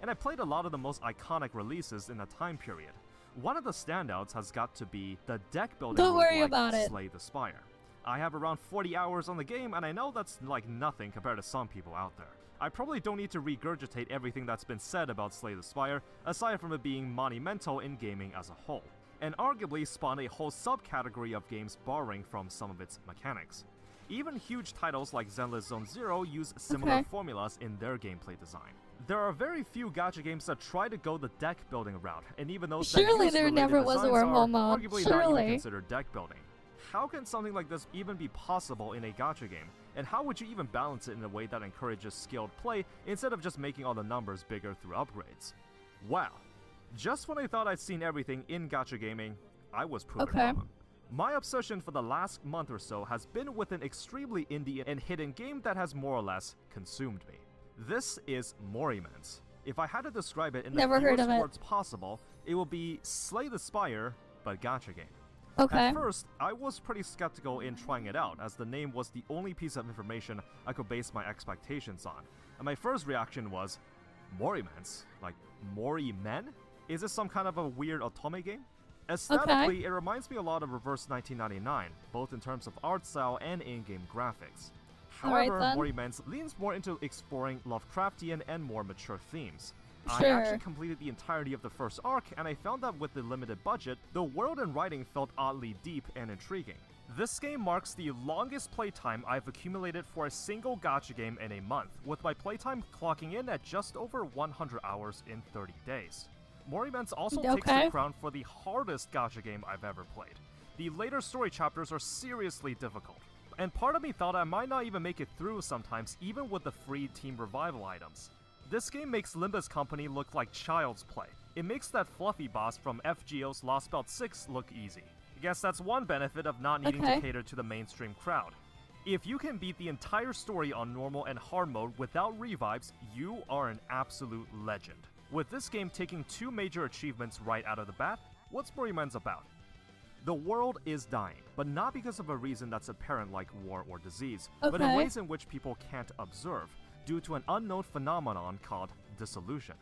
And I played a lot of the most iconic releases in that time period. One of the standouts has got to be the deck building Don't worry roguelike about it. Slay the Spire. I have around 40 hours on the game, and I know that's like nothing compared to some people out there. I probably don't need to regurgitate everything that's been said about Slay the Spire, aside from it being monumental in gaming as a whole, and arguably spawned a whole subcategory of games borrowing from some of its mechanics. Even huge titles like Zenless Zone Zero use similar formulas in their gameplay design. There are very few gacha games that try to go the deck building route, and even those Surely there never was a wormhole mode. arguably not even considered deck building. How can something like this even be possible in a gacha game? And how would you even balance it in a way that encourages skilled play instead of just making all the numbers bigger through upgrades? Wow. Just when I thought I'd seen everything in gacha gaming, I was proven wrong. My obsession for the last month or so has been with an extremely indie and hidden game that has more or less consumed me. This is Moriments. If I had to describe it in the fewest words possible, it will be Slay the Spire, but gacha game. At first, I was pretty skeptical in trying it out, as the name was the only piece of information I could base my expectations on. And my first reaction was, Moriments? Like, Mori Men? Is this some kind of a weird otome game? Aesthetically, it reminds me a lot of Reverse 1999, both in terms of art style and in-game graphics. However, Moriments leans more into exploring Lovecraftian and more mature themes. I actually completed the entirety of the first arc, and I found that with the limited budget, the world and writing felt oddly deep and intriguing. This game marks the longest playtime I've accumulated for a single gacha game in a month, with my playtime clocking in at just over 100 hours in 30 days. Moriments also takes the crown for the hardest gacha game I've ever played. The later story chapters are seriously difficult, and part of me thought I might not even make it through sometimes, even with the free team revival items. This game makes Limbus Company look like child's play. It makes that fluffy boss from FGO's Lost Belt 6 look easy. I guess that's one benefit of not needing to cater to the mainstream crowd. If you can beat the entire story on normal and hard mode without revives, you are an absolute legend. With this game taking two major achievements right out of the bat, what's Moriments about? The world is dying, but not because of a reason that's apparent like war or disease, but in ways in which people can't observe, due to an unknown phenomenon called dissolution.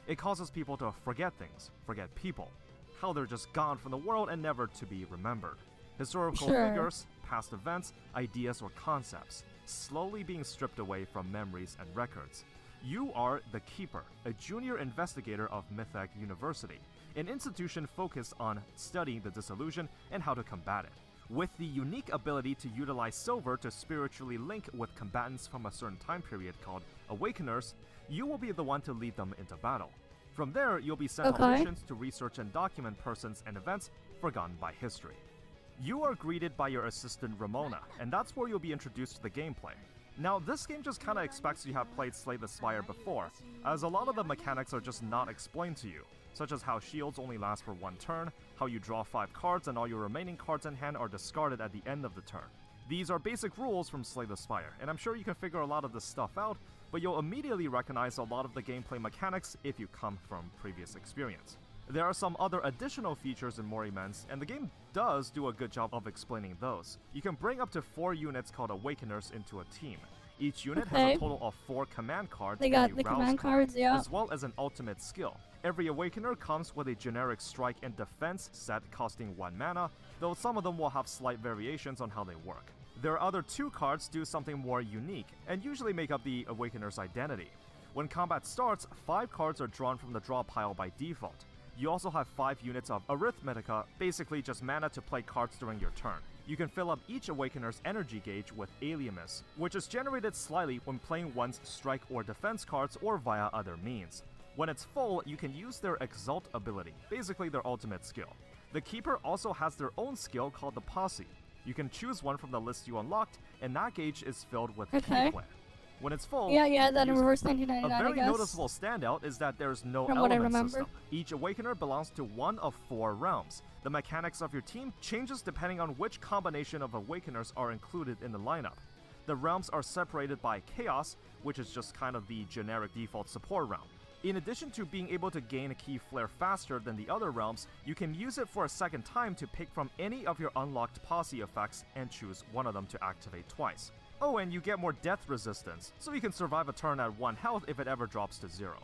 It causes people to forget things, forget people, how they're just gone from the world and never to be remembered. Historical figures, past events, ideas or concepts, slowly being stripped away from memories and records. You are the Keeper, a junior investigator of Mythic University, an institution focused on studying the dissolution and how to combat it. With the unique ability to utilize silver to spiritually link with combatants from a certain time period called Awakeners, you will be the one to lead them into battle. From there, you'll be sent on missions to research and document persons and events forgotten by history. You are greeted by your assistant Ramona, and that's where you'll be introduced to the gameplay. Now, this game just kinda expects you have played Slay the Spire before, as a lot of the mechanics are just not explained to you, such as how shields only last for one turn, how you draw 5 cards and all your remaining cards in hand are discarded at the end of the turn. These are basic rules from Slay the Spire, and I'm sure you can figure a lot of this stuff out, but you'll immediately recognize a lot of the gameplay mechanics if you come from previous experience. There are some other additional features in Moriments, and the game does do a good job of explaining those. You can bring up to 4 units called Awakeners into a team. Each unit has a total of 4 command cards and a rouse card, as well as an ultimate skill. Every Awakener comes with a generic strike and defense set costing 1 mana, though some of them will have slight variations on how they work. Their other 2 cards do something more unique, and usually make up the Awakener's identity. When combat starts, 5 cards are drawn from the draw pile by default. You also have 5 units of Arithmetica, basically just mana to play cards during your turn. You can fill up each Awakener's energy gauge with Aliamus, which is generated slightly when playing one's strike or defense cards or via other means. When it's full, you can use their Exalt ability, basically their ultimate skill. The Keeper also has their own skill called the Posse. You can choose one from the list you unlocked, and that gauge is filled with key flare. When it's full, that in Reverse 1999, a very noticeable standout is that there's no element system. Each Awakener belongs to one of 4 realms. The mechanics of your team changes depending on which combination of Awakeners are included in the lineup. The realms are separated by Chaos, which is just kind of the generic default support realm. In addition to being able to gain a key flare faster than the other realms, you can use it for a second time to pick from any of your unlocked posse effects and choose one of them to activate twice. Oh, and you get more death resistance, so you can survive a turn at 1 health if it ever drops to 0.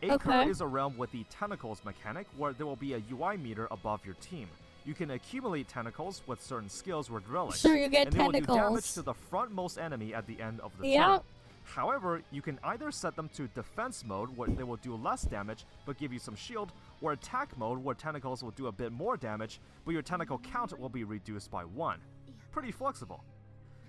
Acre is a realm with the Tentacles mechanic, where there will be a UI meter above your team. You can accumulate tentacles with certain skills with relics, Sure, you get and they will do damage tentacles. to the frontmost enemy at the end of the Yeah. turn. However, you can either set them to defense mode, where they will do less damage but give you some shield, or attack mode, where tentacles will do a bit more damage, but your tentacle count will be reduced by 1. Pretty flexible.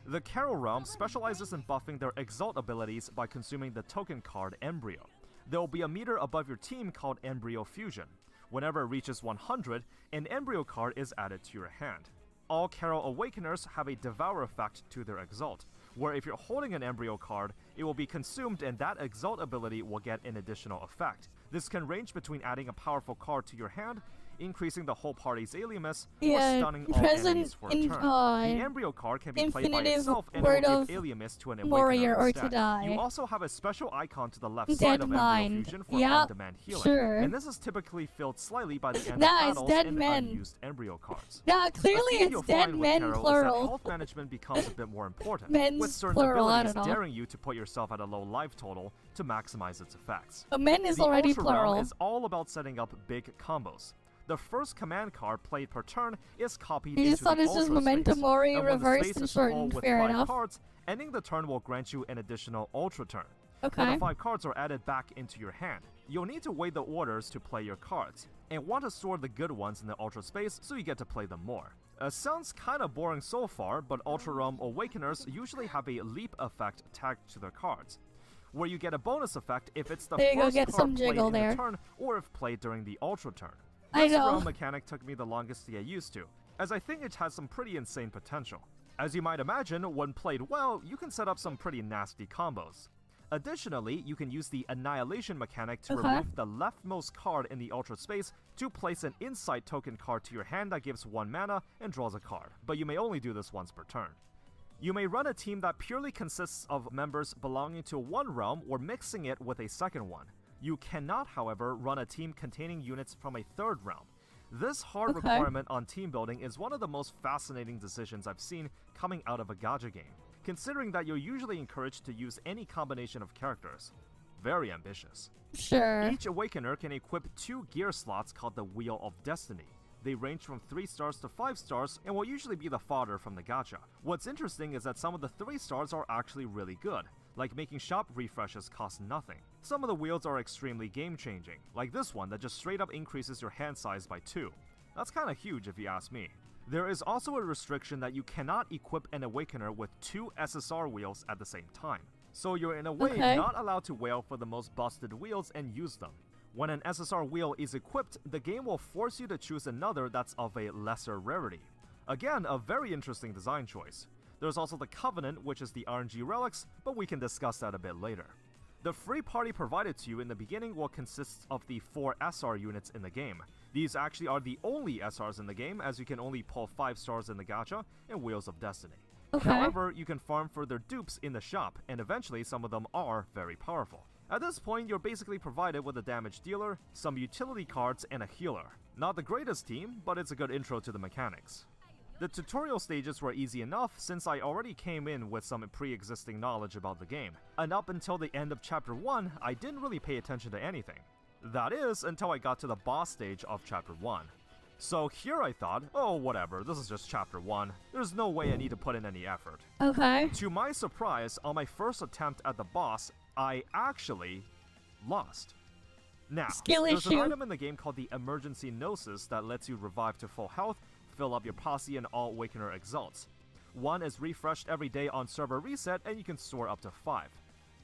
The Carol Realm specializes in buffing their Exalt abilities by consuming the token card Embryo. There will be a meter above your team called Embryo Fusion. Whenever it reaches 100, an Embryo card is added to your hand. All Carol Awakeners have a Devour effect to their Exalt, where if you're holding an Embryo card, it will be consumed and that Exalt ability will get an additional effect. This can range between adding a powerful card to your hand, increasing the whole party's aliamus, or stunning all enemies for a turn. The Embryo card can be played by Infinitive itself and Word it will of give aliamus to an Warrior Awakener or instead. to die. You also have a special icon to the left Dead side of Embryo Mind. Fusion for Yeah, on-demand healing, sure. and this is typically filled slightly by the end Nah, of it's battles dead in men. unused Embryo cards. Yeah, clearly A theme it's you'll dead find with men, Carol is that plural. health management becomes a bit more important, Men's with certain plural, I abilities don't know. daring you to put yourself at a low life total to maximize its effects. But men is The already Ultra Realm plural. is all about setting up big combos. The first command card played per turn is copied You into just thought the this was Ultra Memento space, Mori and when the reversed space and is full shortened, with fair 5 enough. cards, ending the turn will grant you an additional Ultra turn. When Okay. the 5 cards are added back into your hand, you'll need to weigh the orders to play your cards, and want to store the good ones in the Ultra space so you get to play them more. Sounds kinda boring so far, but Ultra Realm Awakeners usually have a leap effect tagged to their cards, where you get a bonus effect if it's the There you go, first get card some played jiggle in there. the turn, or if played during the Ultra turn. I This know. realm mechanic took me the longest to get used to, as I think it has some pretty insane potential. As you might imagine, when played well, you can set up some pretty nasty combos. Additionally, you can use the Annihilation mechanic to Okay. remove the leftmost card in the Ultra space to place an Insight token card to your hand that gives 1 mana and draws a card, but you may only do this once per turn. You may run a team that purely consists of members belonging to one realm or mixing it with a second one. You cannot, however, run a team containing units from a third realm. This hard Okay. requirement on team building is one of the most fascinating decisions I've seen coming out of a gacha game, considering that you're usually encouraged to use any combination of characters. Very ambitious. Sure. Each Awakener can equip 2 gear slots called the Wheel of Destiny. They range from 3 stars to 5 stars and will usually be the fodder from the gacha. What's interesting is that some of the 3 stars are actually really good, like making shop refreshes cost nothing. Some of the wheels are extremely game-changing, like this one that just straight up increases your hand size by 2. That's kinda huge if you ask me. There is also a restriction that you cannot equip an Awakener with 2 SSR wheels at the same time. So you're in a way Okay. not allowed to wail for the most busted wheels and use them. When an SSR wheel is equipped, the game will force you to choose another that's of a lesser rarity. Again, a very interesting design choice. There's also the Covenant, which is the RNG relics, but we can discuss that a bit later. The free party provided to you in the beginning will consist of the 4 SR units in the game. These actually are the only SRs in the game, as you can only pull 5 stars in the gacha and Wheels of Destiny. Okay. However, you can farm for their dupes in the shop, and eventually some of them are very powerful. At this point, you're basically provided with a damage dealer, some utility cards, and a healer. Not the greatest team, but it's a good intro to the mechanics. The tutorial stages were easy enough since I already came in with some pre-existing knowledge about the game, and up until the end of Chapter 1, I didn't really pay attention to anything. That is, until I got to the boss stage of Chapter 1. So here I thought, oh whatever, this is just Chapter 1, there's no way I need to put in any effort. Okay. To my surprise, on my first attempt at the boss, I actually lost. Now, Skill there's an issue. item in the game called the Emergency Gnosis that lets you revive to full health, fill up your posse, and all Awakener exalts. One is refreshed every day on server reset, and you can store up to 5.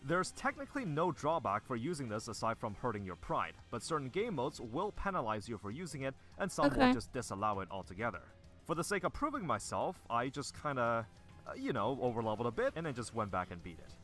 There's technically no drawback for using this aside from hurting your pride, but certain game modes will penalize you for using it, and some Okay. will just disallow it altogether. For the sake of proving myself, I just kinda, overleveled a bit, and then just went back and beat it.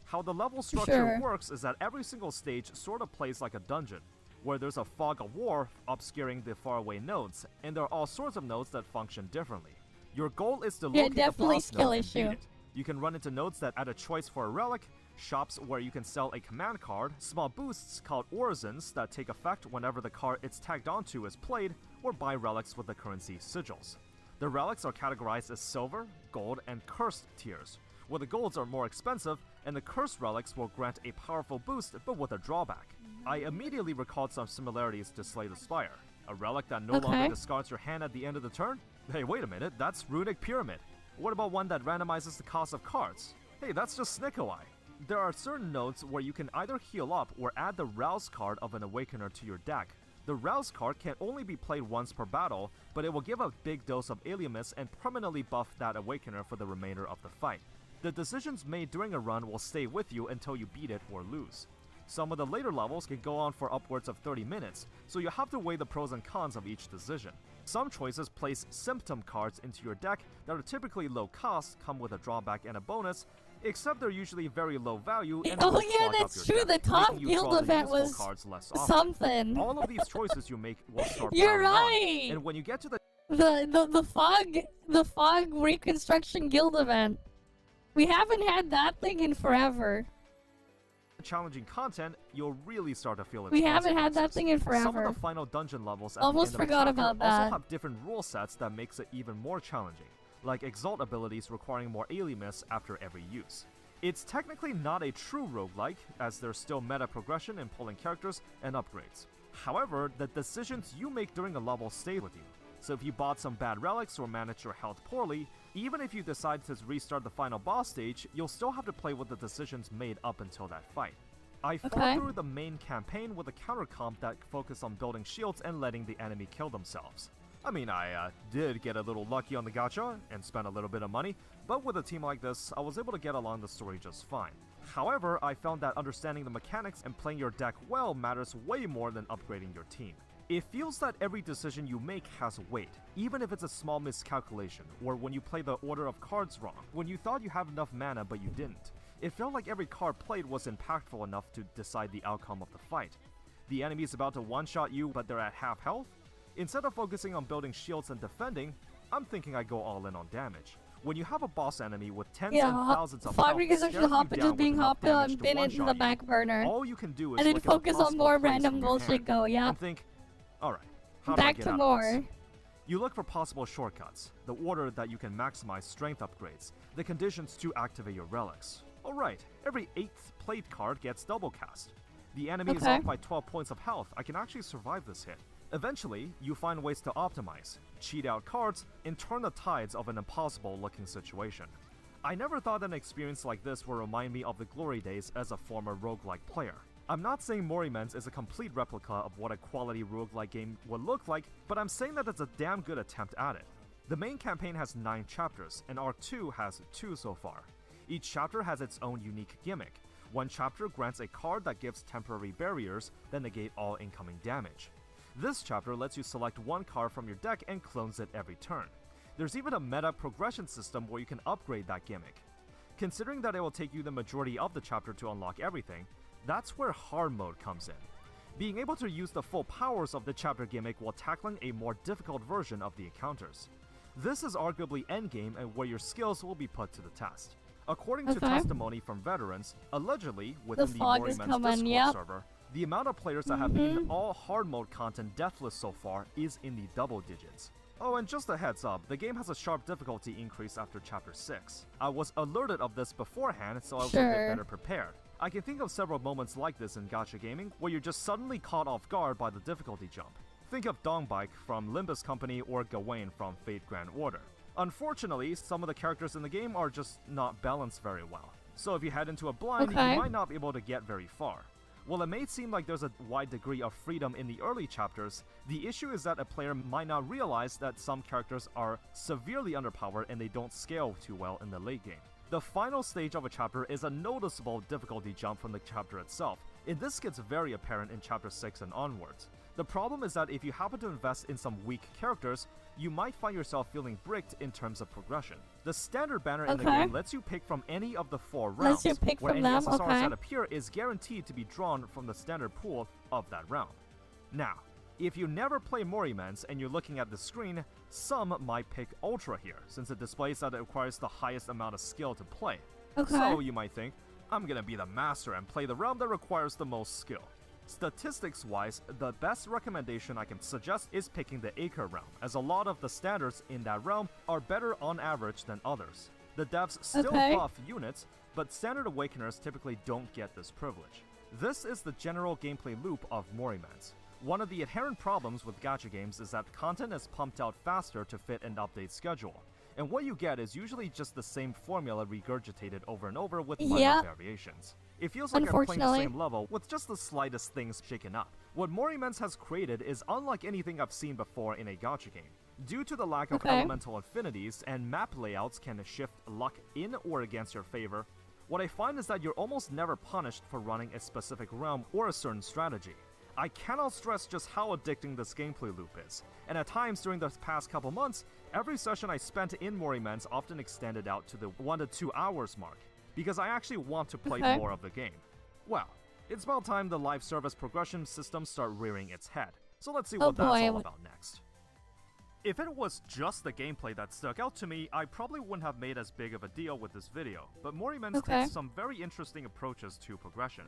How the level structure Sure. works is that every single stage sort of plays like a dungeon, where there's a fog of war obscuring the faraway nodes, and there are all sorts of nodes that function differently. Your goal is to Yeah, locate the definitely boss skill node and issue. beat it. You can run into nodes that add a choice for a relic, shops where you can sell a command card, small boosts called orisons that take effect whenever the card it's tagged onto is played, or buy relics with the currency sigils. The relics are categorized as silver, gold, and cursed tiers, where the golds are more expensive, and the cursed relics will grant a powerful boost but with a drawback. I immediately recalled some similarities to Slay the Spire. A relic that no longer discards your hand at the end of the turn? Hey, wait a minute, that's Runic Pyramid. What about one that randomizes the cost of cards? Hey, that's just Snickawai. There are certain nodes where you can either heal up or add the Rouse card of an Awakener to your deck. The Rouse card can only be played once per battle, but it will give a big dose of Aliamus and permanently buff that Awakener for the remainder of the fight. The decisions made during a run will stay with you until you beat it or lose. Some of the later levels can go on for upwards of 30 minutes, so you have to weigh the pros and cons of each decision. Some choices place symptom cards into your deck that are typically low cost, come with a drawback and a bonus, except they're usually very low value and oh will yeah, clog up that's your true. deck, The ToF making you guild draw the event useful was cards less often. something. All of these choices you make will start You're piling on, right. and when you get to the The fog reconstruction guild event. We haven't had that thing in forever. challenging content, you'll really start to feel its We haven't had that consequences. thing in Some forever. of the final dungeon levels at Almost the end forgot of a chapter about that. also have different rule sets that makes it even more challenging, like Exalt abilities requiring more Aliamus after every use. It's technically not a true roguelike, as there's still meta progression in pulling characters and upgrades. However, the decisions you make during a level stay with you. So if you bought some bad relics or managed your health poorly, even if you decide to restart the final boss stage, you'll still have to play with the decisions made up until that fight. I fought through the main campaign with a counter comp that focused on building shields and letting the enemy kill themselves. I mean, I did get a little lucky on the gacha and spent a little bit of money, but with a team like this, I was able to get along the story just fine. However, I found that understanding the mechanics and playing your deck well matters way more than upgrading your team. It feels that every decision you make has weight, even if it's a small miscalculation, or when you play the order of cards wrong, when you thought you had enough mana but you didn't. It felt like every card played was impactful enough to decide the outcome of the fight. The enemy is about to one-shot you, but they're at half health? Instead of focusing on building shields and defending, I'm thinking I go all in on damage. When you have a boss enemy with tens and thousands of health staring you down with enough damage to one-shot you, in the back burner. all you can do is And then look at a focus on possible more place random from your bullshit hand go, yeah. and think, alright, how do I Back get to out of more. this? You look for possible shortcuts, the order that you can maximize strength upgrades, the conditions to activate your relics. Alright, every 8th plate card gets double cast. The enemy is off by 12 points of health. I can actually survive this hit. Eventually, you find ways to optimize, cheat out cards, and turn the tides of an impossible looking situation. I never thought an experience like this would remind me of the glory days as a former roguelike player. I'm not saying Morimens is a complete replica of what a quality roguelike game would look like, but I'm saying that it's a damn good attempt at it. The main campaign has 9 chapters, and Arc 2 has 2 so far. Each chapter has its own unique gimmick. One chapter grants a card that gives temporary barriers that negate all incoming damage. This chapter lets you select one card from your deck and clones it every turn. There's even a meta progression system where you can upgrade that gimmick. Considering that it will take you the majority of the chapter to unlock everything, that's where hard mode comes in. Being able to use the full powers of the chapter gimmick while tackling a more difficult version of the encounters. This is arguably endgame and where your skills will be put to the test. According to testimony from veterans, allegedly within the Morimens Discord server, the amount of players that have beaten all hard mode content deathless so far is in the double digits. Oh, and just a heads up, the game has a sharp difficulty increase after chapter 6. I was alerted of this beforehand, so I was a bit better prepared. I can think of several moments like this in gacha gaming, where you're just suddenly caught off guard by the difficulty jump. Think of Dongbike from Limbus Company or Gawain from Fate Grand Order. Unfortunately, some of the characters in the game are just not balanced very well. So if you head into a blind, you might not be able to get very far. While it may seem like there's a wide degree of freedom in the early chapters, the issue is that a player might not realize that some characters are severely underpowered and they don't scale too well in the late game. The final stage of a chapter is a noticeable difficulty jump from the chapter itself, and this gets very apparent in chapter 6 and onwards. The problem is that if you happen to invest in some weak characters, you might find yourself feeling bricked in terms of progression. The standard banner in the game lets you pick from any of the 4 rounds, where any SSRs that appear is guaranteed to be drawn from the standard pool of that round. Now, if you never play Morimens and you're looking at the screen, some might pick Ultra here, since it displays that it requires the highest amount of skill to play. So you might think, I'm gonna be the master and play the realm that requires the most skill. Statistics-wise, the best recommendation I can suggest is picking the Acre realm, as a lot of the standards in that realm are better on average than others. The devs still buff units, but standard awakeners typically don't get this privilege. This is the general gameplay loop of Morimens. One of the inherent problems with gacha games is that content is pumped out faster to fit an update schedule, and what you get is usually just the same formula regurgitated over and over with minor variations. It feels like I'm playing the same level with just the slightest things shaken up. What Moogold has created is unlike anything I've seen before in a gacha game. Due to the lack of elemental affinities and map layouts can shift luck in or against your favor, what I find is that you're almost never punished for running a specific realm or a certain strategy. I cannot stress just how addicting this gameplay loop is, and at times during the past couple months, every session I spent in Moogold often extended out to the 1 to 2 hours mark, because I actually want to play more of the game. Well, it's about time the live service progression system start rearing its head, so let's see what that's all about next. If it was just the gameplay that stuck out to me, I probably wouldn't have made as big of a deal with this video, but Moogold takes some very interesting approaches to progression.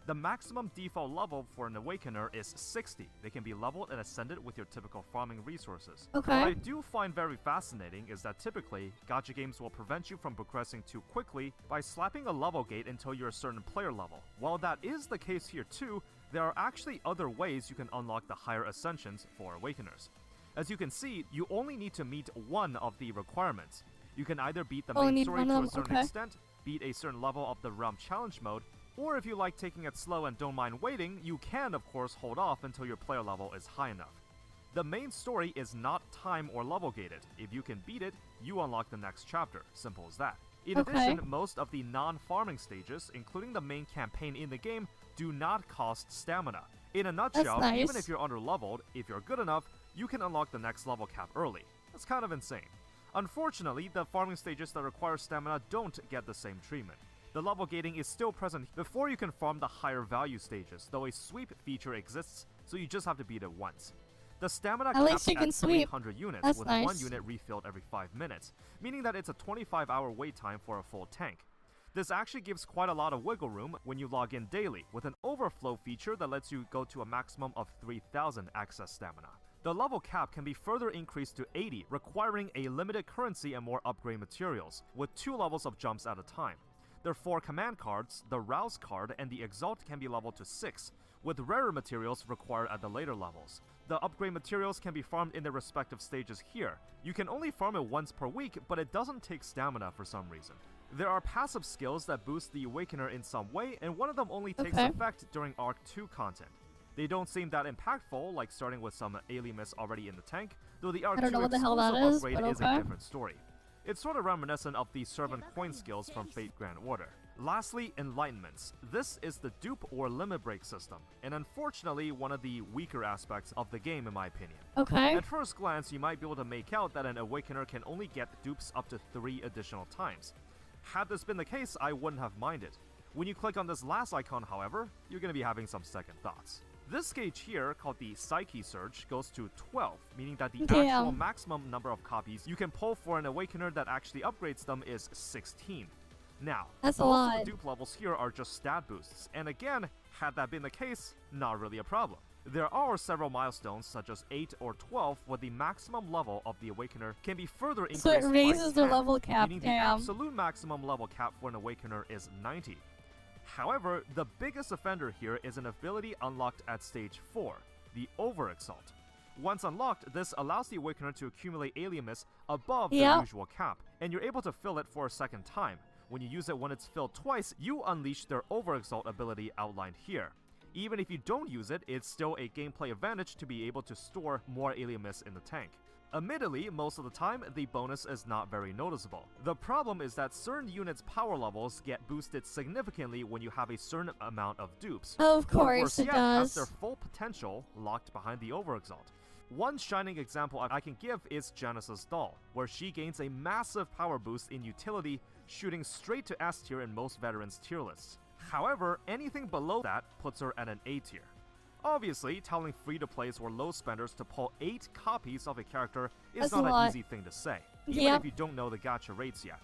The maximum default level for an Awakener is 60. They can be leveled and ascended with your typical farming resources. What I do find very fascinating is that typically, gacha games will prevent you from progressing too quickly by slapping a level gate until you're a certain player level. While that is the case here too, there are actually other ways you can unlock the higher ascensions for Awakeners. As you can see, you only need to meet one of the requirements. You can either beat the main story to a certain extent, beat a certain level of the Realm Challenge mode, or if you like taking it slow and don't mind waiting, you can of course hold off until your player level is high enough. The main story is not time or level gated. If you can beat it, you unlock the next chapter. Simple as that. In addition, most of the non-farming stages, including the main campaign in the game, do not cost stamina. In a nutshell, even if you're under-leveled, if you're good enough, you can unlock the next level cap early. That's kind of insane. Unfortunately, the farming stages that require stamina don't get the same treatment. The level gating is still present before you can farm the higher value stages, though a sweep feature exists, so you just have to beat it once. The stamina caps at 300 units, with 1 unit refilled every 5 minutes, meaning that it's a 25-hour wait time for a full tank. This actually gives quite a lot of wiggle room when you log in daily, with an overflow feature that lets you go to a maximum of 3000 excess stamina. The level cap can be further increased to 80, requiring a limited currency and more upgrade materials, with 2 levels of jumps at a time. Their 4 command cards, the Rouse card and the Exalt, can be leveled to 6, with rarer materials required at the later levels. The upgrade materials can be farmed in their respective stages here. You can only farm it once per week, but it doesn't take stamina for some reason. There are passive skills that boost the Awakener in some way, and one of them only takes effect during Arc 2 content. They don't seem that impactful, like starting with some Alimus already in the tank, though the Arc 2 exclusive upgrade is a different story. It's sort of reminiscent of the Servant Coin skills from Fate Grand Order. Lastly, Enlightenments. This is the dupe or limit break system, and unfortunately one of the weaker aspects of the game in my opinion. At first glance, you might be able to make out that an Awakener can only get dupes up to 3 additional times. Had this been the case, I wouldn't have minded. When you click on this last icon, however, you're going to be having some second thoughts. This gauge here, called the Psyche Surge, goes to 12, meaning that the actual maximum number of copies you can pull for an Awakener that actually upgrades them is 16. Now, most of the dupe levels here are just stat boosts, and again, had that been the case, not really a problem. There are several milestones, such as 8 or 12, where the maximum level of the Awakener can be further increased by 10, so it raises the level cap, meaning the absolute maximum level cap for an Awakener is 90. However, the biggest offender here is an ability unlocked at stage 4, the Overexalt. Once unlocked, this allows the Awakener to accumulate Alimus above the usual cap, and you're able to fill it for a second time. When you use it when it's filled twice, you unleash their Overexalt ability outlined here. Even if you don't use it, it's still a gameplay advantage to be able to store more Alimus in the tank. Admittedly, most of the time, the bonus is not very noticeable. The problem is that certain units' power levels get boosted significantly when you have a certain amount of dupes. Of course it has their full potential locked behind the Overexalt. One shining example I can give is Genesis Doll, where she gains a massive power boost in utility, shooting straight to S tier in most veterans' tier lists. However, anything below that puts her at an A tier. Obviously, telling free-to-plays or low spenders to pull 8 copies of a character is not an easy thing to say, even if you don't know the gacha rates yet.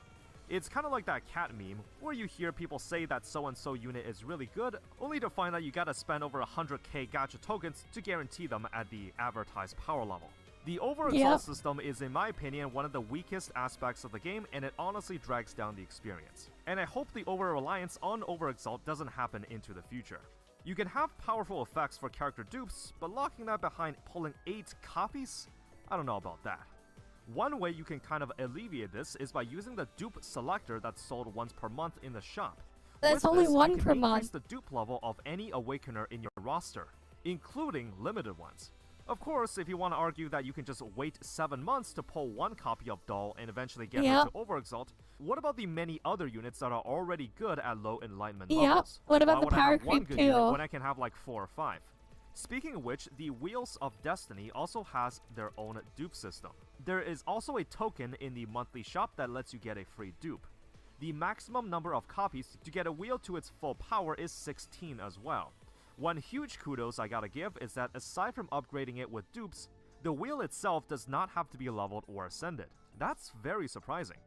It's kind of like that cat meme, where you hear people say that so-and-so unit is really good, only to find out you gotta spend over 100k gacha tokens to guarantee them at the advertised power level. The Overexalt system is, in my opinion, one of the weakest aspects of the game, and it honestly drags down the experience. And I hope the over-reliance on Overexalt doesn't happen into the future. You can have powerful effects for character dupes, but locking that behind pulling 8 copies? I don't know about that. One way you can kind of alleviate this is by using the dupe selector that's sold once per month in the shop. That's With only this, one you can per increase month. the dupe level of any Awakener in your roster, including limited ones. Of course, if you want to argue that you can just wait 7 months to pull 1 copy of Doll and eventually get her to Overexalt, what about the many other units that are already good at low enlightenment levels? What about Why the would I power have one creep good unit too? when I can have like 4 or 5? Speaking of which, the Wheels of Destiny also has their own dupe system. There is also a token in the monthly shop that lets you get a free dupe. The maximum number of copies to get a wheel to its full power is 16 as well. One huge kudos I gotta give is that aside from upgrading it with dupes, the wheel itself does not have to be leveled or ascended. That's very surprising.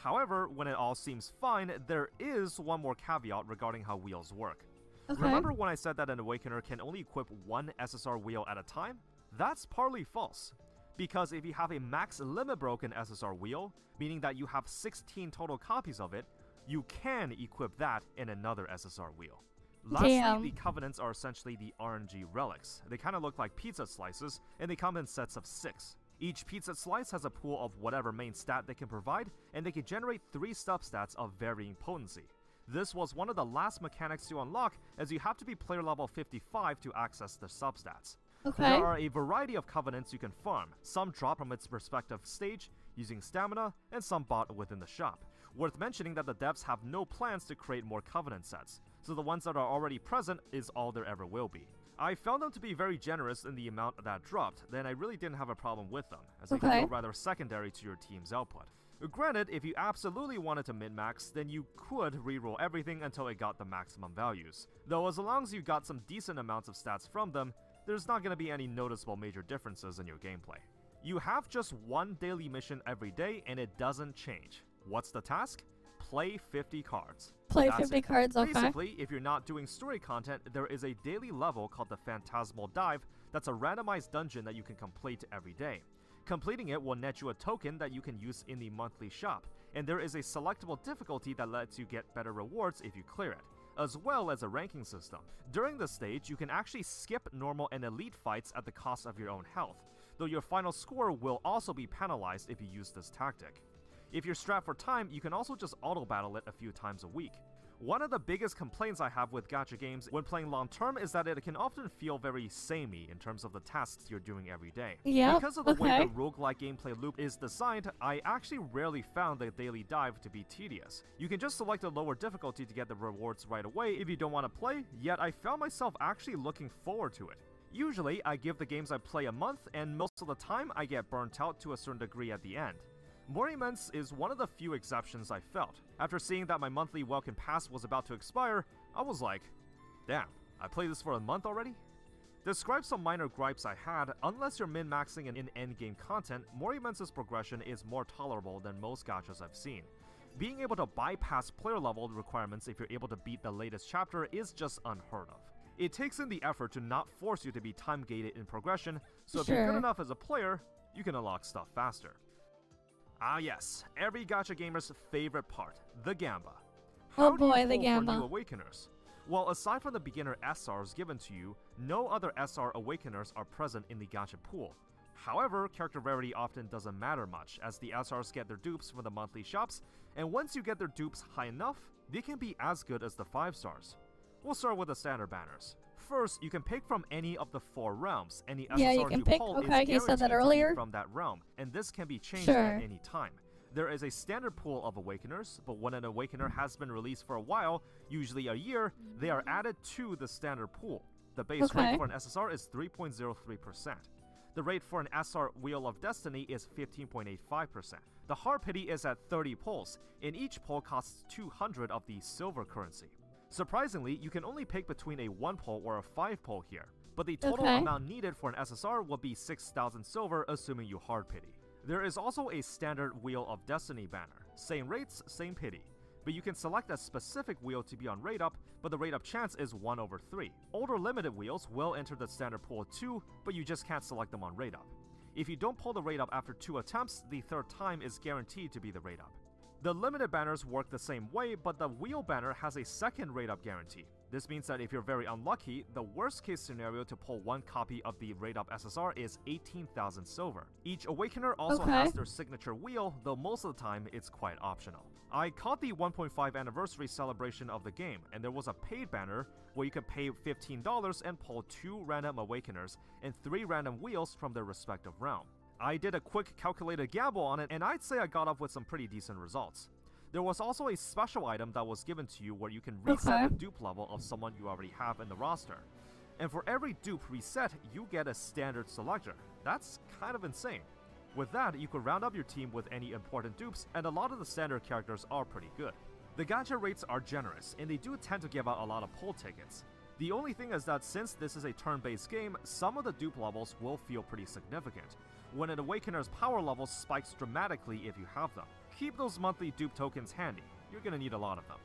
However, when it all seems fine, there is one more caveat regarding how wheels work. Okay. Remember when I said that an Awakener can only equip 1 SSR wheel at a time? That's partly false. Because if you have a max limit broken SSR wheel, meaning that you have 16 total copies of it, you can equip that in another SSR wheel. Lastly, Damn. the Covenants are essentially the RNG relics. They kind of look like pizza slices, and they come in sets of 6. Each pizza slice has a pool of whatever main stat they can provide, and they can generate 3 substats of varying potency. This was one of the last mechanics to unlock, as you have to be player level 55 to access the substats. Okay. There are a variety of Covenants you can farm, some drop from its respective stage, using stamina, and some bought within the shop. Worth mentioning that the devs have no plans to create more Covenant sets, so the ones that are already present is all there ever will be. I found them to be very generous in the amount that dropped, then I really didn't have a problem with them, as they can go rather secondary to your team's output. Granted, if you absolutely wanted to min-max, then you could reroll everything until it got the maximum values. Though as long as you got some decent amounts of stats from them, there's not going to be any noticeable major differences in your gameplay. You have just one daily mission every day and it doesn't change. What's the task? Play 50 cards. Play That's 50 it. cards, okay. Basically, if you're not doing story content, there is a daily level called the Phantasmal Dive that's a randomized dungeon that you can complete every day. Completing it will net you a token that you can use in the monthly shop, and there is a selectable difficulty that lets you get better rewards if you clear it, as well as a ranking system. During this stage, you can actually skip normal and elite fights at the cost of your own health, though your final score will also be penalized if you use this tactic. If you're strapped for time, you can also just auto-battle it a few times a week. One of the biggest complaints I have with gacha games when playing long-term is that it can often feel very samey in terms of the tasks you're doing every day. Yeah, Because of the way the roguelike gameplay loop is designed, I actually rarely found the daily dive to be tedious. You can just select a lower difficulty to get the rewards right away if you don't want to play, yet I found myself actually looking forward to it. Usually, I give the games I play a month, and most of the time I get burnt out to a certain degree at the end. More Immense is one of the few exceptions I felt. After seeing that my monthly Welcome Pass was about to expire, I was like, damn, I played this for a month already? Describe some minor gripes I had. Unless you're min-maxing in endgame content, More Immense's progression is more tolerable than most gachas I've seen. Being able to bypass player level requirements if you're able to beat the latest chapter is just unheard of. It takes in the effort to not force you to be time-gated in progression, so if you're good enough as a player, you can unlock stuff faster. Ah yes, every gacha gamer's favorite part, the Gamba. How do you pull for new Awakeners? Well, aside from the beginner SRs given to you, no other SR Awakeners are present in the gacha pool. However, character rarity often doesn't matter much, as the SRs get their dupes from the monthly shops, and once you get their dupes high enough, they can be as good as the 5 stars. We'll start with the standard banners. First, you can pick from any of the 4 realms. Any SSR you pull is guaranteed to be from that realm, and this can be changed at any time. There is a standard pool of Awakeners, but when an Awakener has been released for a while, usually a year, they are added to the standard pool. The base rate for an SSR is 3.03%. The rate for an SR Wheel of Destiny is 15.85%. The Hard Pity is at 30 pulls, and each pull costs 200 of the silver currency. Surprisingly, you can only pick between a 1 pull or a 5 pull here, but the total amount needed for an SSR will be 6,000 silver, assuming you Hard Pity. There is also a standard Wheel of Destiny banner. Same rates, same pity. But you can select a specific wheel to be on rate up, but the rate up chance is 1/3. Older limited wheels will enter the standard pool too, but you just can't select them on rate up. If you don't pull the rate up after 2 attempts, the 3rd time is guaranteed to be the rate up. The limited banners work the same way, but the wheel banner has a second rate up guarantee. This means that if you're very unlucky, the worst case scenario to pull one copy of the Raid Up SSR is 18,000 silver. Each Awakener also has their signature wheel, though most of the time it's quite optional. I caught the 1.5 anniversary celebration of the game, and there was a paid banner where you could pay $15 and pull 2 random Awakeners and 3 random wheels from their respective realm. I did a quick calculated gamble on it, and I'd say I got off with some pretty decent results. There was also a special item that was given to you where you can reset the dupe level of someone you already have in the roster. And for every dupe reset, you get a standard selector. That's kind of insane. With that, you could round up your team with any important dupes, and a lot of the standard characters are pretty good. The gacha rates are generous, and they do tend to give out a lot of pull tickets. The only thing is that since this is a turn-based game, some of the dupe levels will feel pretty significant, when an Awakener's power level spikes dramatically if you have them. Keep those monthly dupe tokens handy, you're gonna need a lot of them.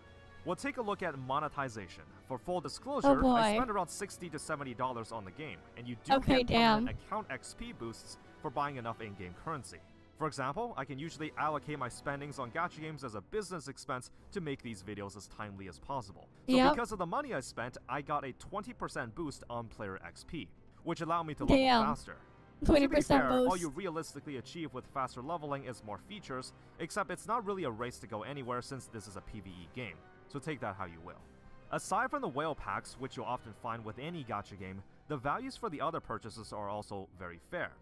We'll take a look at monetization. For full disclosure, I spent around $60 to $70 on the game, and you do get permanent account XP boosts for buying enough in-game currency. For example, I can usually allocate my spendings on gacha games as a business expense to make these videos as timely as possible. So because of the money I spent, I got a 20% boost on player XP, which allowed me to level faster. 20% to be fair, boost. all you realistically achieve with faster leveling is more features, except it's not really a race to go anywhere since this is a PvE game, so take that how you will. Aside from the whale packs, which you'll often find with any gacha game, the values for the other purchases are also very fair.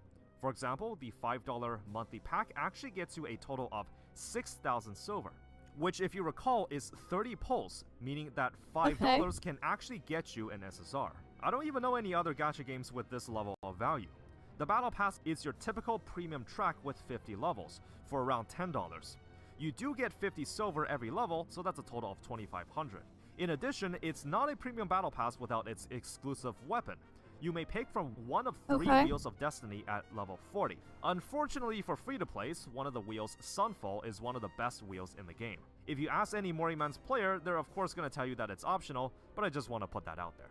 For example, the $5 monthly pack actually gets you a total of 6,000 silver, which if you recall is 30 pulls, meaning that $5 can actually get you an SSR. I don't even know any other gacha games with this level of value. The Battle Pass is your typical premium track with 50 levels, for around $10. You do get 50 silver every level, so that's a total of 2,500. In addition, it's not a premium Battle Pass without its exclusive weapon. You may pick from one of 3 Wheels of Destiny at level 40. Unfortunately for free-to-plays, one of the wheels, Sunfall, is one of the best wheels in the game. If you ask any Moriman's player, they're of course going to tell you that it's optional, but I just want to put that out there.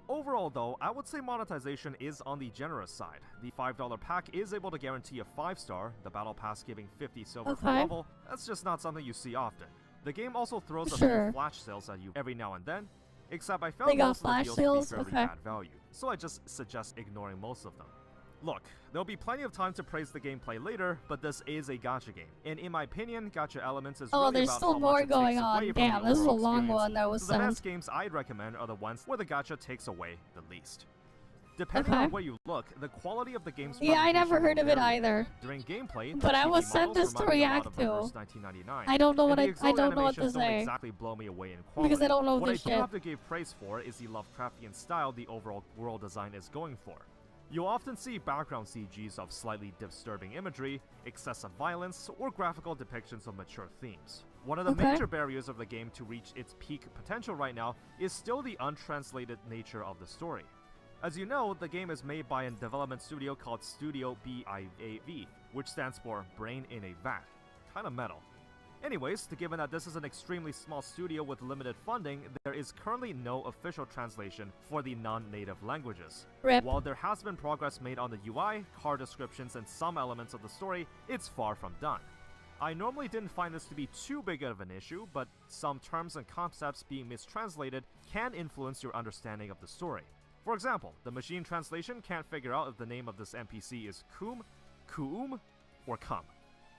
Overall though, I would say monetization is on the generous side. The $5 pack is able to guarantee a 5-star, the Battle Pass giving 50 silver per level. That's just not something you see often. The game also throws a few flash sales at you every now and then, except I found most of the deals to be fairly bad value, so I just suggest ignoring most of them. Look, there'll be plenty of time to praise the gameplay later, but this is a gacha game, and in my opinion, gacha elements is really there's about still how more much it going takes on. away from Damn, the this is a overall long experience. one. That was So the best games I'd recommend are the ones where the gacha takes away the least. Depending on where you look, the quality of the game's I never heard of it either. During gameplay, but I was sent this to react to. I don't know what I don't know what to say. Exactly blow me away in quality. Because I don't know this shit. What I do have to give praise for is the Lovecraftian style the overall world design is going for. You'll often see background CGs of slightly disturbing imagery, excessive violence, or graphical depictions of mature themes. One of the major barriers of the game to reach its peak potential right now is still the untranslated nature of the story. As you know, the game is made by a development studio called Studio BIAV, which stands for Brain in a Vat. Kinda metal. Anyways, given that this is an extremely small studio with limited funding, there is currently no official translation for the non-native languages. While there has been progress made on the UI, card descriptions, and some elements of the story, it's far from done. I normally didn't find this to be too big of an issue, but some terms and concepts being mistranslated can influence your understanding of the story. For example, the machine translation can't figure out if the name of this NPC is Kum, Kuum, or Cum.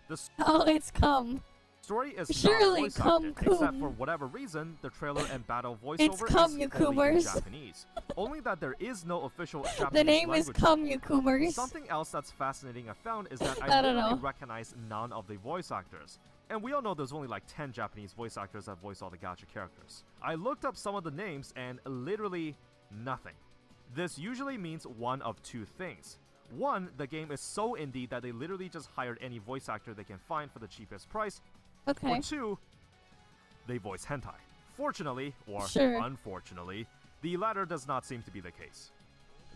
It's Cum. Story is surely not voice acted, except for whatever reason, the trailer and battle voiceover is only in Japanese. Only that there is no official Japanese The name language. is Cum, you Coomers. Something else that's fascinating I found is that I literally recognize none of the voice actors. And we all know there's only like 10 Japanese voice actors that voice all the gacha characters. I looked up some of the names and literally nothing. This usually means one of two things. One, the game is so indie that they literally just hired any voice actor they can find for the cheapest price. Or two, they voice hentai. Fortunately, or unfortunately, the latter does not seem to be the case.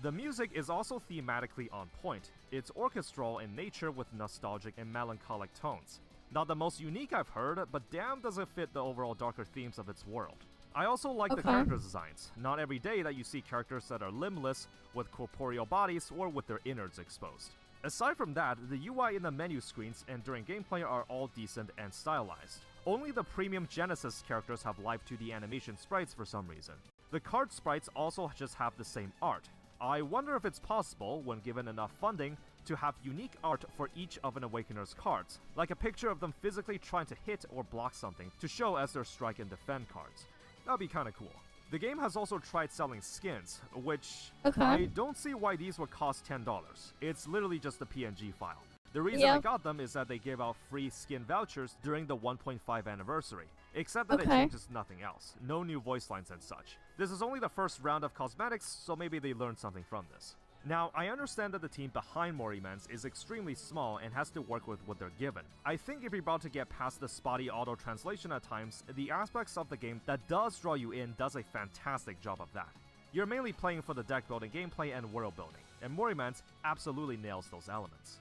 The music is also thematically on point. It's orchestral in nature with nostalgic and melancholic tones. Not the most unique I've heard, but damn does it fit the overall darker themes of its world. I also like the character designs. Not every day that you see characters that are limbless, with corporeal bodies, or with their innards exposed. Aside from that, the UI in the menu screens and during gameplay are all decent and stylized. Only the premium Genesis characters have life to the animation sprites for some reason. The card sprites also just have the same art. I wonder if it's possible, when given enough funding, to have unique art for each of an Awakener's cards, like a picture of them physically trying to hit or block something to show as their strike and defend cards. That'd be kinda cool. The game has also tried selling skins, which I don't see why these would cost $10. It's literally just a PNG file. The reason I got them is that they gave out free skin vouchers during the 1.5 anniversary, except that it changes nothing else, no new voice lines and such. This is only the first round of cosmetics, so maybe they learned something from this. Now, I understand that the team behind Morimans is extremely small and has to work with what they're given. I think if you're about to get past the spotty auto-translation at times, the aspects of the game that does draw you in does a fantastic job of that. You're mainly playing for the deck building gameplay and world building, and Morimans absolutely nails those elements.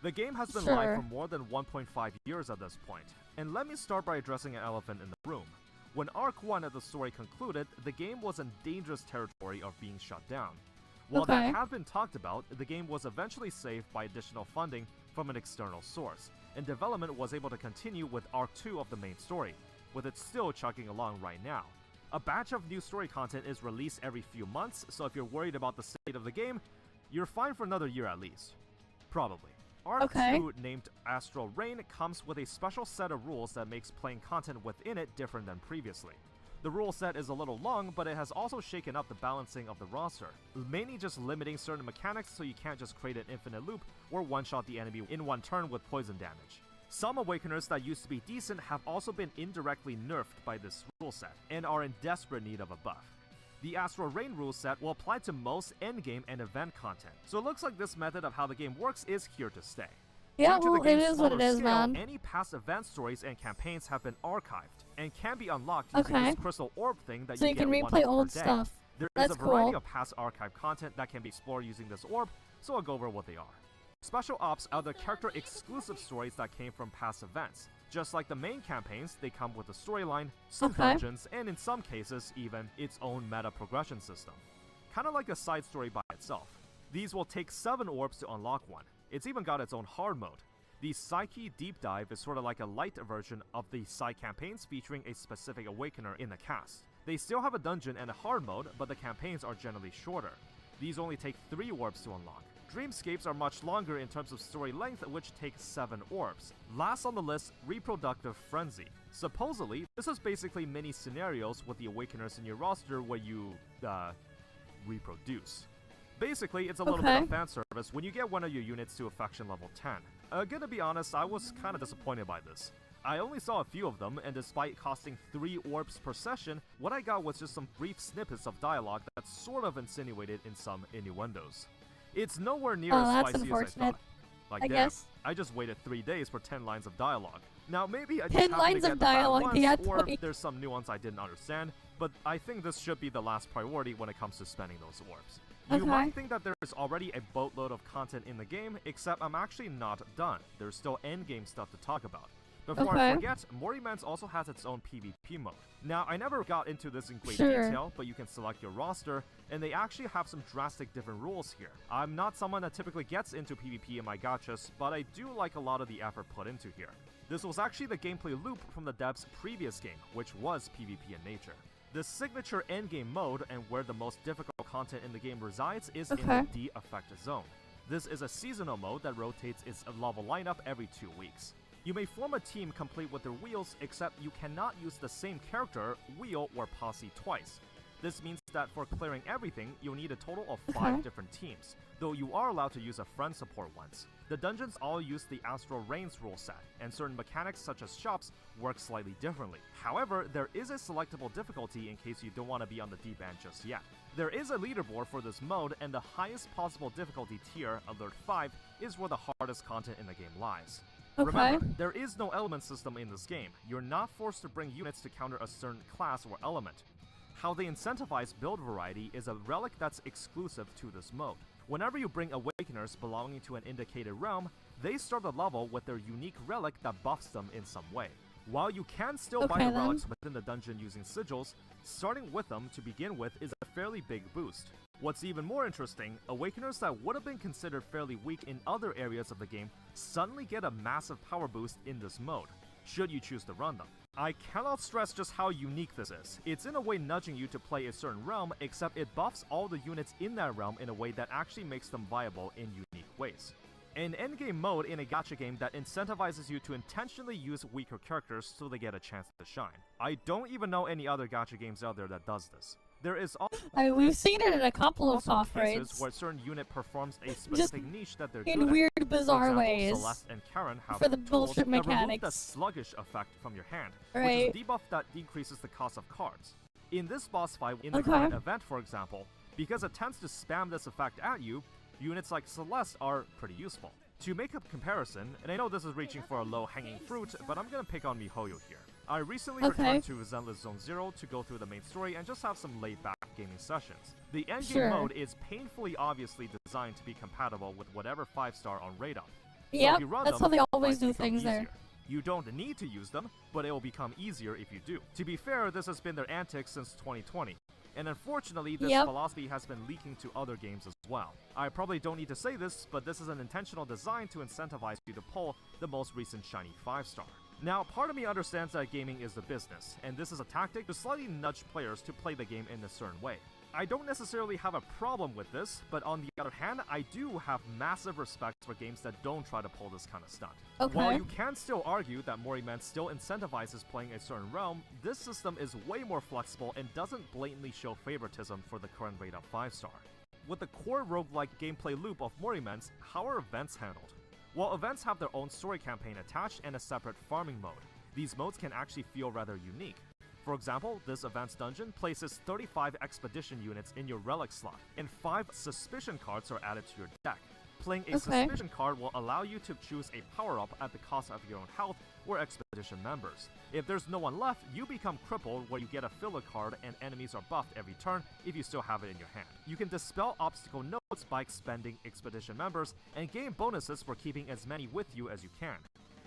The game has been live for more than 1.5 years at this point, and let me start by addressing an elephant in the room. When Arc 1 of the story concluded, the game was in dangerous territory of being shut down. While that had been talked about, the game was eventually saved by additional funding from an external source, and development was able to continue with Arc 2 of the main story, with it still chugging along right now. A batch of new story content is released every few months, so if you're worried about the state of the game, you're fine for another year at least. Probably. Arc 2, named Astral Reign, comes with a special set of rules that makes playing content within it different than previously. The rule set is a little long, but it has also shaken up the balancing of the roster, mainly just limiting certain mechanics so you can't just create an infinite loop or one-shot the enemy in one turn with poison damage. Some Awakeners that used to be decent have also been indirectly nerfed by this rule set, and are in desperate need of a buff. The Astral Reign rule set will apply to most endgame and event content, so it looks like this method of how the game works is here to stay. Yeah, Due to well, the it game's is what it smaller is, scale, man. any past event stories and campaigns have been archived, and can be unlocked using this crystal orb thing that So you get can one replay per old day. stuff. There That's is a variety cool. of past archive content that can be explored using this orb, so I'll go over what they are. Special Ops are the character-exclusive stories that came from past events. Just like the main campaigns, they come with a storyline, some dungeons, and in some cases, even its own meta progression system. Kinda like a side story by itself. These will take 7 orbs to unlock one. It's even got its own hard mode. The Psyche Deep Dive is sorta like a light version of the side campaigns featuring a specific Awakener in the cast. They still have a dungeon and a hard mode, but the campaigns are generally shorter. These only take 3 orbs to unlock. Dreamscapes are much longer in terms of story length, which take 7 orbs. Last on the list, Reproductive Frenzy. Supposedly, this is basically mini scenarios with the Awakeners in your roster where you, reproduce. Basically, it's a little bit of fan service when you get one of your units to affection level 10. Gonna be honest, I was kinda disappointed by this. I only saw a few of them, and despite costing 3 orbs per session, what I got was just some brief snippets of dialogue that sort of insinuated in some innuendos. It's nowhere near as spicy as I thought. Like, damn, I just waited 3 days for 10 lines of dialogue. Now, maybe I just 10 happened to lines get of the fat dialogue, yeah, once, or totally. there's some nuance I didn't understand, but I think this should be the last priority when it comes to spending those orbs. You might think that there is already a boatload of content in the game, except I'm actually not done. There's still endgame stuff to talk about. Before I forget, Morimans also has its own PvP mode. Now, I never got into this in great detail, but you can select your roster, and they actually have some drastic different rules here. I'm not someone that typically gets into PvP in my gachas, but I do like a lot of the effort put into here. This was actually the gameplay loop from the devs' previous game, which was PvP in nature. The signature endgame mode, and where the most difficult content in the game resides, is in the D-Effect Zone. This is a seasonal mode that rotates its level lineup every 2 weeks. You may form a team complete with their wheels, except you cannot use the same character, wheel, or posse twice. This means that for clearing everything, you'll need a total of 5 different teams, though you are allowed to use a friend support once. The dungeons all use the Astral Reigns rule set, and certain mechanics such as shops work slightly differently. However, there is a selectable difficulty in case you don't want to be on the deep end just yet. There is a leaderboard for this mode, and the highest possible difficulty tier, Alert 5, is where the hardest content in the game lies. Remember, there is no element system in this game. You're not forced to bring units to counter a certain class or element. How they incentivize build variety is a relic that's exclusive to this mode. Whenever you bring Awakeners belonging to an indicated realm, they start the level with their unique relic that buffs them in some way. While you can still buy the relics within the dungeon using sigils, starting with them to begin with is a fairly big boost. What's even more interesting, Awakeners that would have been considered fairly weak in other areas of the game suddenly get a massive power boost in this mode. should you choose to run them. I cannot stress just how unique this is. It's in a way nudging you to play a certain realm, except it buffs all the units in that realm in a way that actually makes them viable in unique ways. An endgame mode in a gacha game that incentivizes you to intentionally use weaker characters so they get a chance to shine. I don't even know any other gacha games out there that does this. There is I mean, we've seen it in a couple of also ToF cases raids. where a certain unit performs a specific niche that they're good In at. weird, For bizarre example, ways. Celeste and Karen have For the tools bullshit that remove the mechanics. sluggish effect from your hand, Right. which is a debuff that decreases the cost of cards. In this boss fight, in the Okay. current event for example, because it tends to spam this effect at you, units like Celeste are pretty useful. To make a comparison, and I know this is reaching for a low-hanging fruit, but I'm gonna pick on MiHoYo here. I recently returned to Zenless Zone Zero to go through the main story and just have some laid-back gaming sessions. The endgame mode is painfully obviously designed to be compatible with whatever 5-star on radar. Yep, if you run that's them, how they always fights do become things there. easier. You don't need to use them, but it will become easier if you do. To be fair, this has been their antics since 2020. And unfortunately, this philosophy has been leaking to other games as well. I probably don't need to say this, but this is an intentional design to incentivize you to pull the most recent shiny 5-star. Now, part of me understands that gaming is a business, and this is a tactic to slightly nudge players to play the game in a certain way. I don't necessarily have a problem with this, but on the other hand, I do have massive respect for games that don't try to pull this kind of stunt. Okay. While you can still argue that Moriman still incentivizes playing a certain realm, this system is way more flexible and doesn't blatantly show favoritism for the current rate of 5-star. With the core roguelike gameplay loop of Morimen's, how are events handled? Well, events have their own story campaign attached and a separate farming mode. These modes can actually feel rather unique. For example, this events dungeon places 35 expedition units in your relic slot, and 5 suspicion cards are added to your deck. Playing a suspicion card will allow you to choose a power-up at the cost of your own health or expedition members. If there's no one left, you become crippled where you get a filler card and enemies are buffed every turn if you still have it in your hand. You can dispel obstacle nodes by expending expedition members and gain bonuses for keeping as many with you as you can.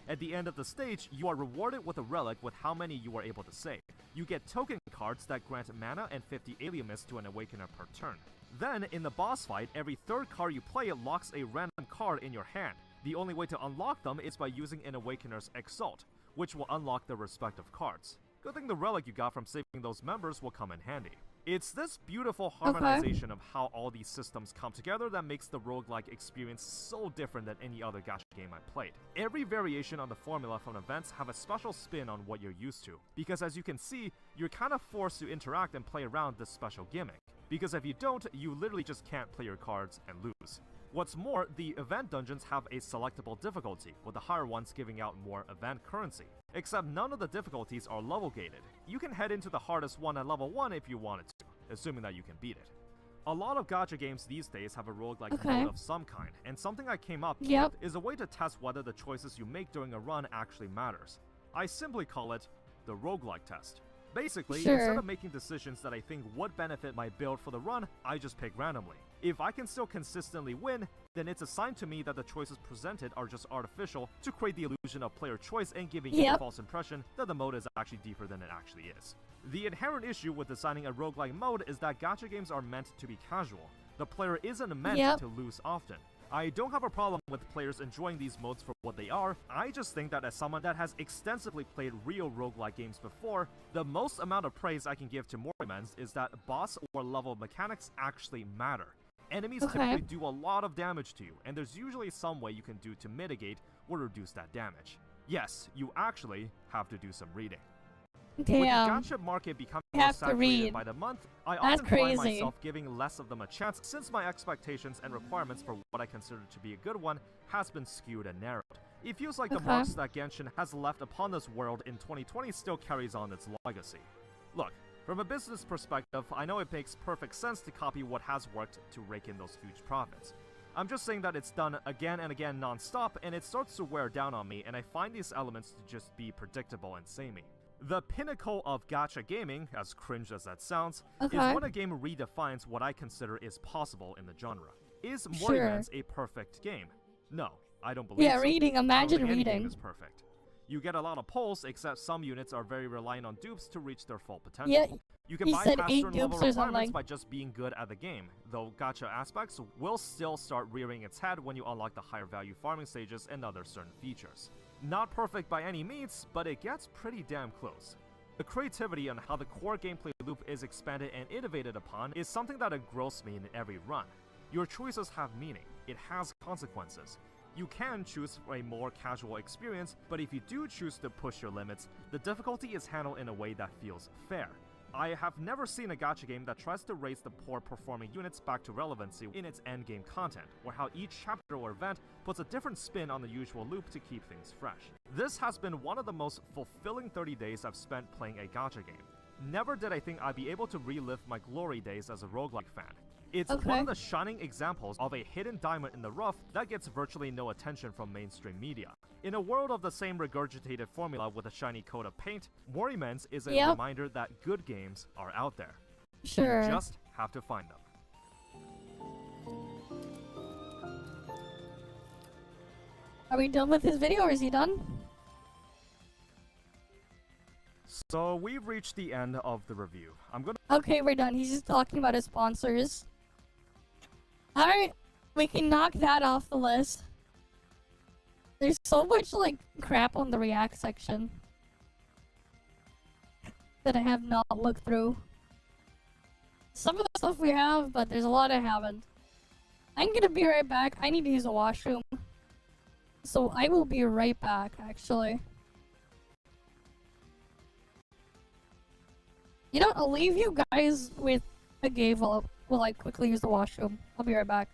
At the end of the stage, you are rewarded with a relic with how many you were able to save. You get token cards that grant mana and 50 alien mist to an awakener per turn. Then, in the boss fight, every third card you play locks a random card in your hand. The only way to unlock them is by using an awakener's Exalt, which will unlock their respective cards. Good thing the relic you got from saving those members will come in handy. It's this beautiful harmonization of how all these systems come together that makes the roguelike experience so different than any other gacha game I played. Every variation on the formula from events have a special spin on what you're used to, because as you can see, you're kind of forced to interact and play around this special gimmick. Because if you don't, you literally just can't play your cards and lose. What's more, the event dungeons have a selectable difficulty, with the higher ones giving out more event currency. Except none of the difficulties are level gated. You can head into the hardest one at level 1 if you wanted to, assuming that you can beat it. A lot of gacha games these days have a roguelike mode of some kind, and something I came up with is a way to test whether the choices you make during a run actually matters. I simply call it the roguelike test. Basically, instead of making decisions that I think would benefit my build for the run, I just pick randomly. If I can still consistently win, then it's a sign to me that the choices presented are just artificial to create the illusion of player choice and giving you a false impression that the mode is actually deeper than it actually is. The inherent issue with designing a roguelike mode is that gacha games are meant to be casual. The player isn't meant to lose often. I don't have a problem with players enjoying these modes for what they are. I just think that as someone that has extensively played real roguelike games before, the most amount of praise I can give to Morimen's is that boss or level mechanics actually matter. Enemies typically do a lot of damage to you, and there's usually some way you can do to mitigate or reduce that damage. Yes, you actually have to do some reading. With the gacha market becoming more saturated by the month, I often find myself giving less of them a chance since my expectations and requirements for what I consider to be a good one has been skewed and narrowed. It feels like the marks that Genshin has left upon this world in 2020 still carries on its legacy. Look, from a business perspective, I know it makes perfect sense to copy what has worked to rake in those huge profits. I'm just saying that it's done again and again non-stop, and it starts to wear down on me, and I find these elements to just be predictable and samey. The pinnacle of gacha gaming, as cringe as that sounds, is when a game redefines what I consider is possible in the genre. Is Moriman's a perfect game? No, I don't believe so. Imagine I don't think any reading. game is perfect. You get a lot of pulls, except some units are very reliant on dupes to reach their full potential. You can bypass certain level requirements by just being good at the game, though gacha aspects will still start rearing its head when you unlock the higher value farming stages and other certain features. Not perfect by any means, but it gets pretty damn close. The creativity on how the core gameplay loop is expanded and innovated upon is something that engrossed me in every run. Your choices have meaning, it has consequences. You can choose for a more casual experience, but if you do choose to push your limits, the difficulty is handled in a way that feels fair. I have never seen a gacha game that tries to raise the poor performing units back to relevancy in its endgame content, or how each chapter or event puts a different spin on the usual loop to keep things fresh. This has been one of the most fulfilling 30 days I've spent playing a gacha game. Never did I think I'd be able to relive my glory days as a roguelike fan. It's one of the shining examples of a hidden diamond in the rough that gets virtually no attention from mainstream media. In a world of the same regurgitated formula with a shiny coat of paint, More Immense is a reminder that good games are out there. Sure. You just have to find them. Are we done with his video, or is he done? So we've reached the end of the review. Okay, we're done. He's just talking about his sponsors. Alright, we can knock that off the list. There's so much, like, crap on the React section that I have not looked through. Some of the stuff we have, but there's a lot I haven't. I'm gonna be right back. I need to use the washroom. So I will be right back, actually. You know, I'll leave you guys with a game while I quickly use the washroom. I'll be right back.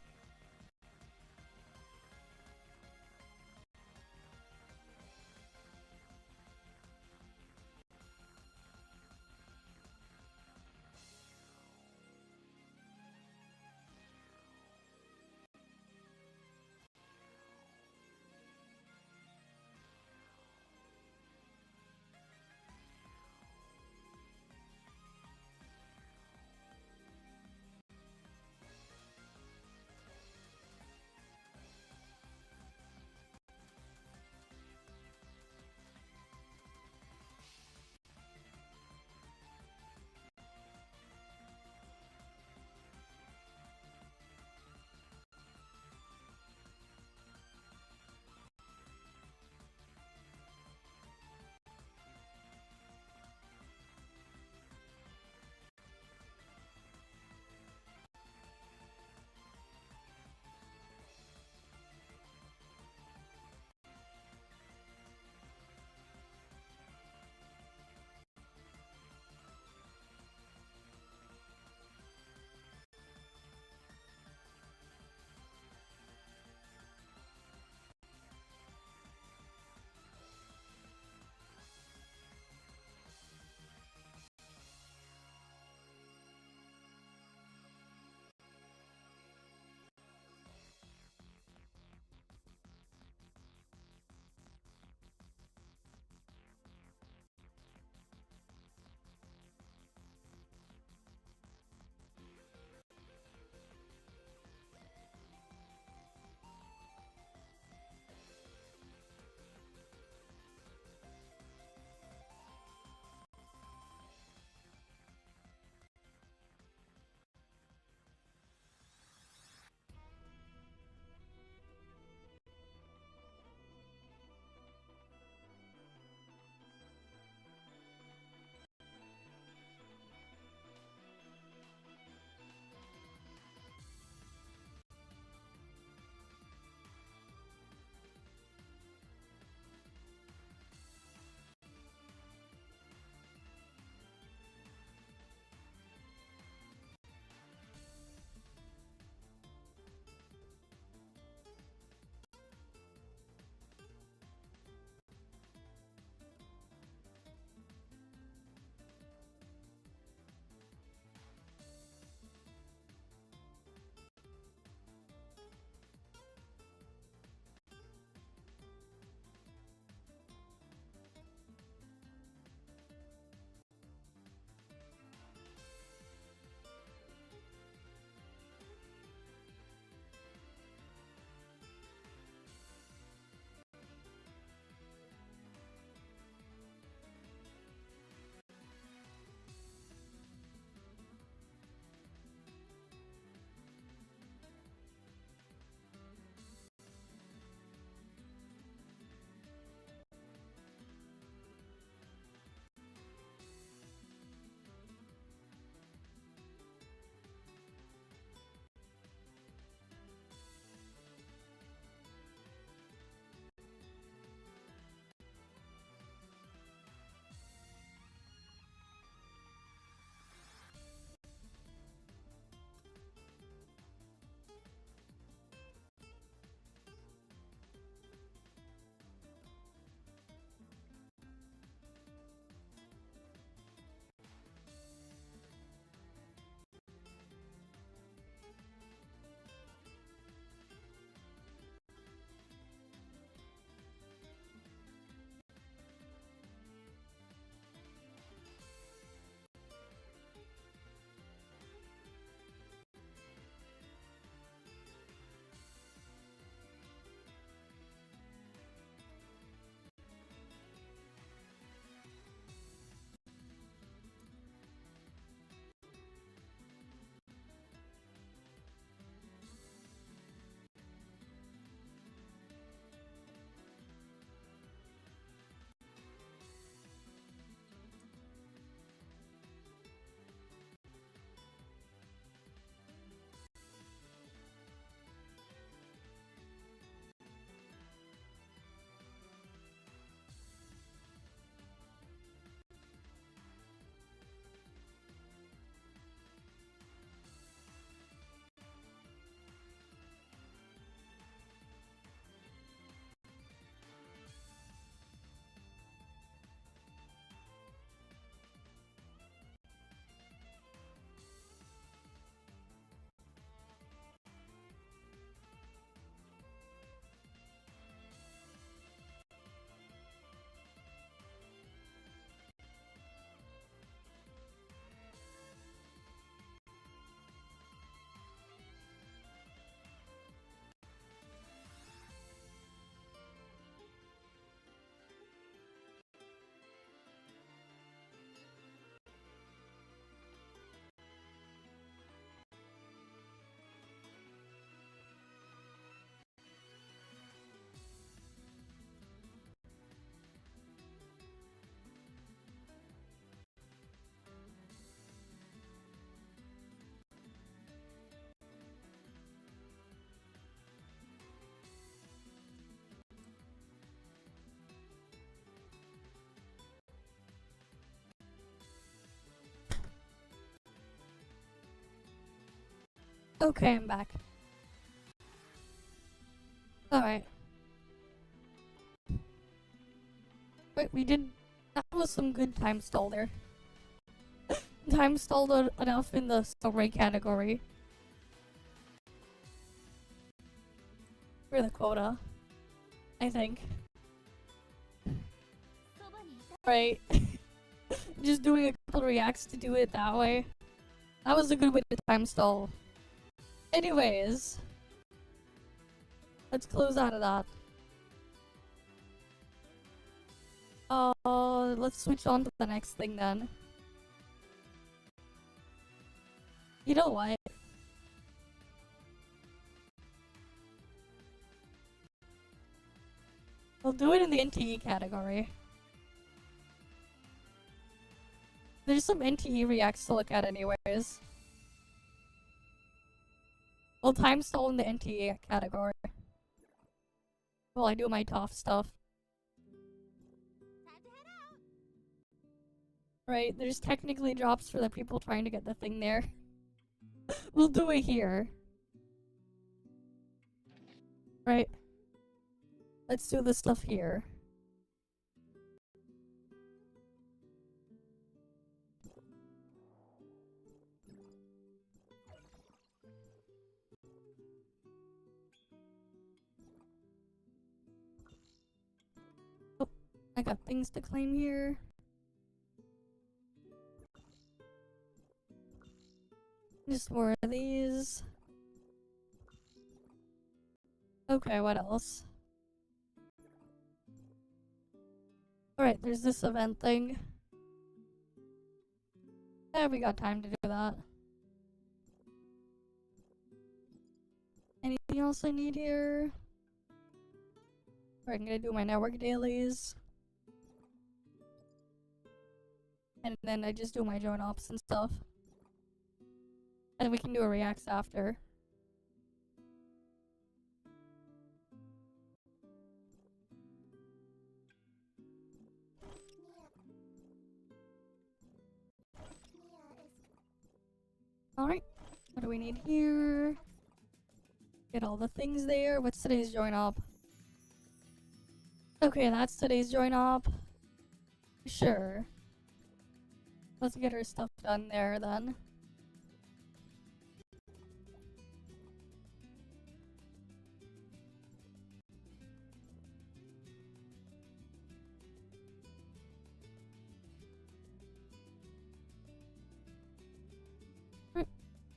Okay, I'm back. Alright. Wait, we did... That was some good time stall there. Time stalled enough in the Snowbreak category. For the quota. I think. Right. Just doing a couple reacts to do it that way. That was a good way to time stall. Anyways. Let's close out of that. Let's switch on to the next thing then. You know what? We'll do it in the NTE category. There's some NTE reacts to look at anyways. We'll time stall in the NTE category. While I do my ToF stuff. Right, there's technically drops for the people trying to get the thing there. We'll do it here. Right. Let's do the stuff here. Oh, I got things to claim here. Just more of these. Okay, what else? Alright, there's this event thing. Yeah, we got time to do that. Anything else I need here? Alright, I'm gonna do my network dailies. And then I just do my join ops and stuff. And we can do a reacts after. Alright, what do we need here? Get all the things there. What's today's join op? Okay, that's today's join op. Sure. Let's get our stuff done there then.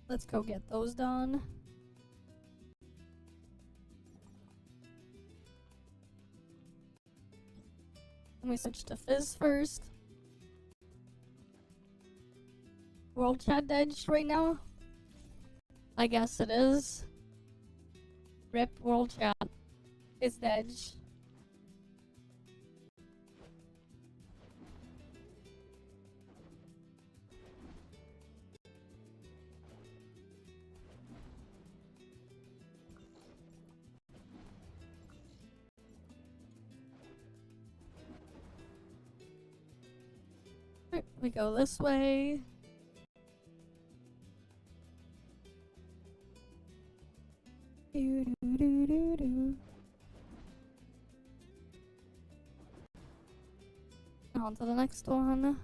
Let's go get those done. Let me switch to Fizz first. World chat edged right now? I guess it is. Rip world chat is edged. We go this way. Do, do, do, do, do. On to the next one.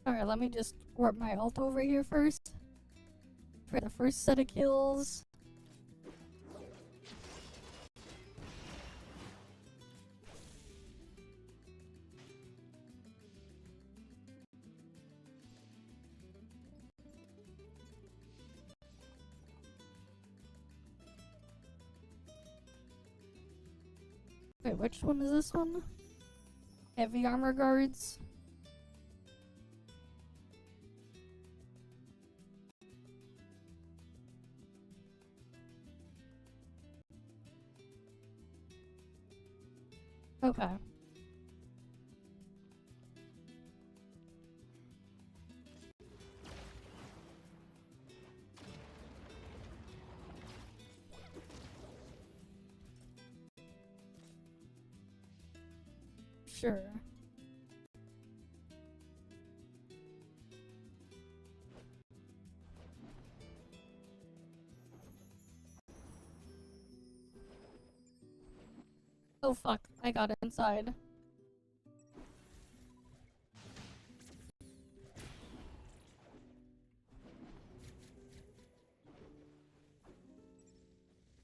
Alright, let me just warp my ult over here first. For the first set of kills. Wait, which one is this one? Heavy armor guards. Okay. Sure. Oh fuck, I got inside.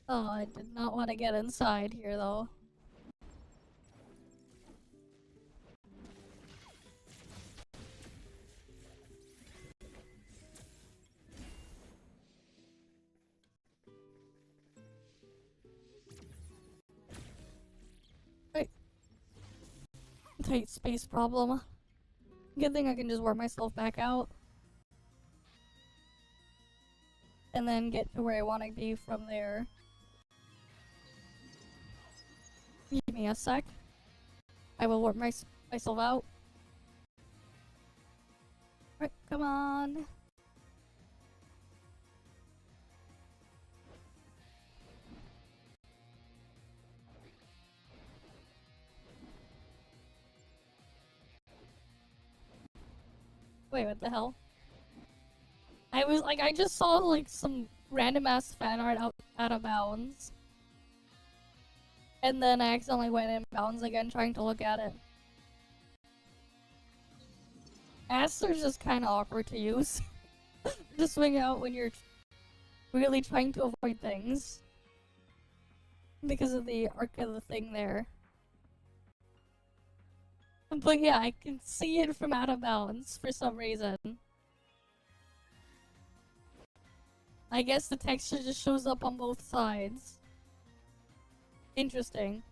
Oh, I did not want to get inside here though. Wait. Tight space problem. Good thing I can just work myself back out. And then get to where I want to be from there. Give me a sec. I will work myself out. Right, come on. Wait, what the hell? I was like, I just saw like some random ass fan art out of bounds. And then I accidentally went in bounds again trying to look at it. Asks are just kind of awkward to use. Just swing out when you're really trying to avoid things. Because of the arc of the thing there. But yeah, I can see it from out of bounds for some reason. I guess the texture just shows up on both sides. Interesting.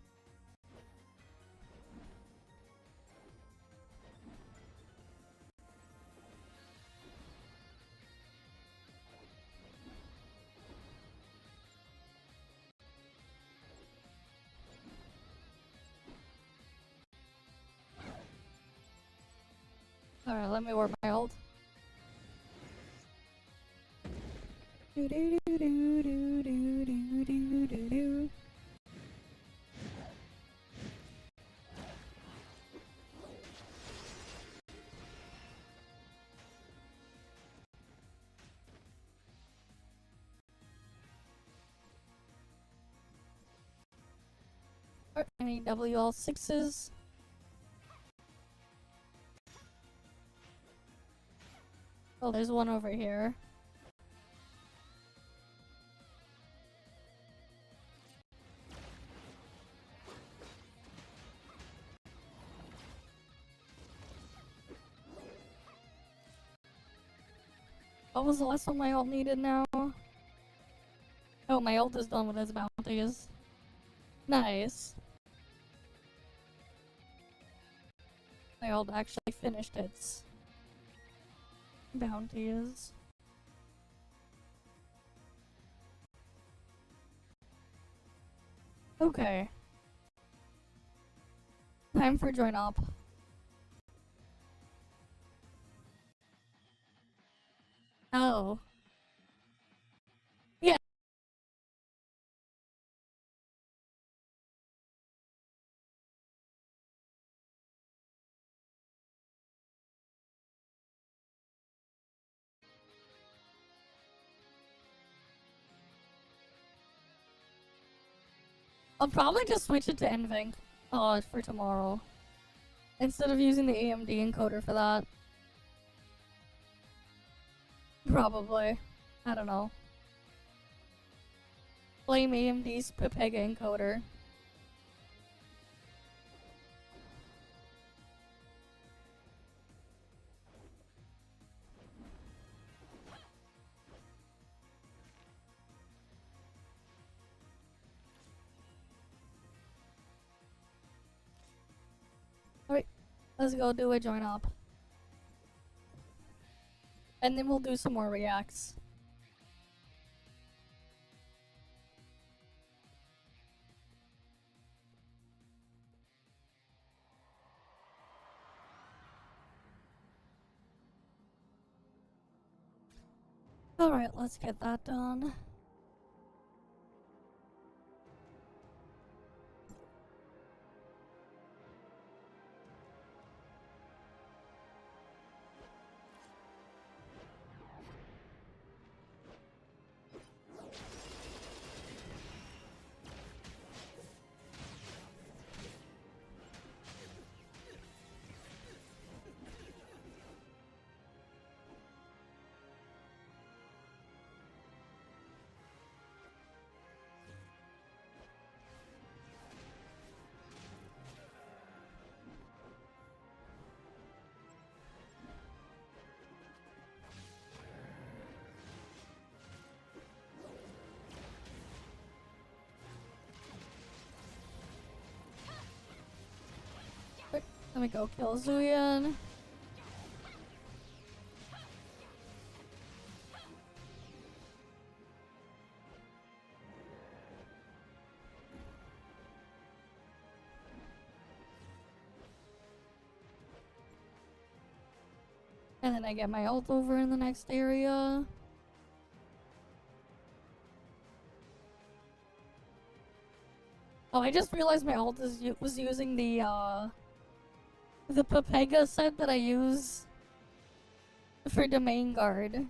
Alright, let me work my ult. Do do do do do do do do do do. I need WL6s. Oh, there's one over here. What was the last one my ult needed now? Oh, my ult is done with its bounties. Nice. My ult actually finished its bounties. Okay. Time for join up. Oh. Yeah. I'll probably just switch it to NVenc for tomorrow. Instead of using the AMD encoder for that. Probably. I don't know. Blame AMD's Pepega encoder. Alright, let's go do a join up. And then we'll do some more reacts. Alright, let's get that done. Let me go kill Zuyan. And then I get my ult over in the next area. Oh, I just realized my ult was using the Pepega set that I use for Domain Guard.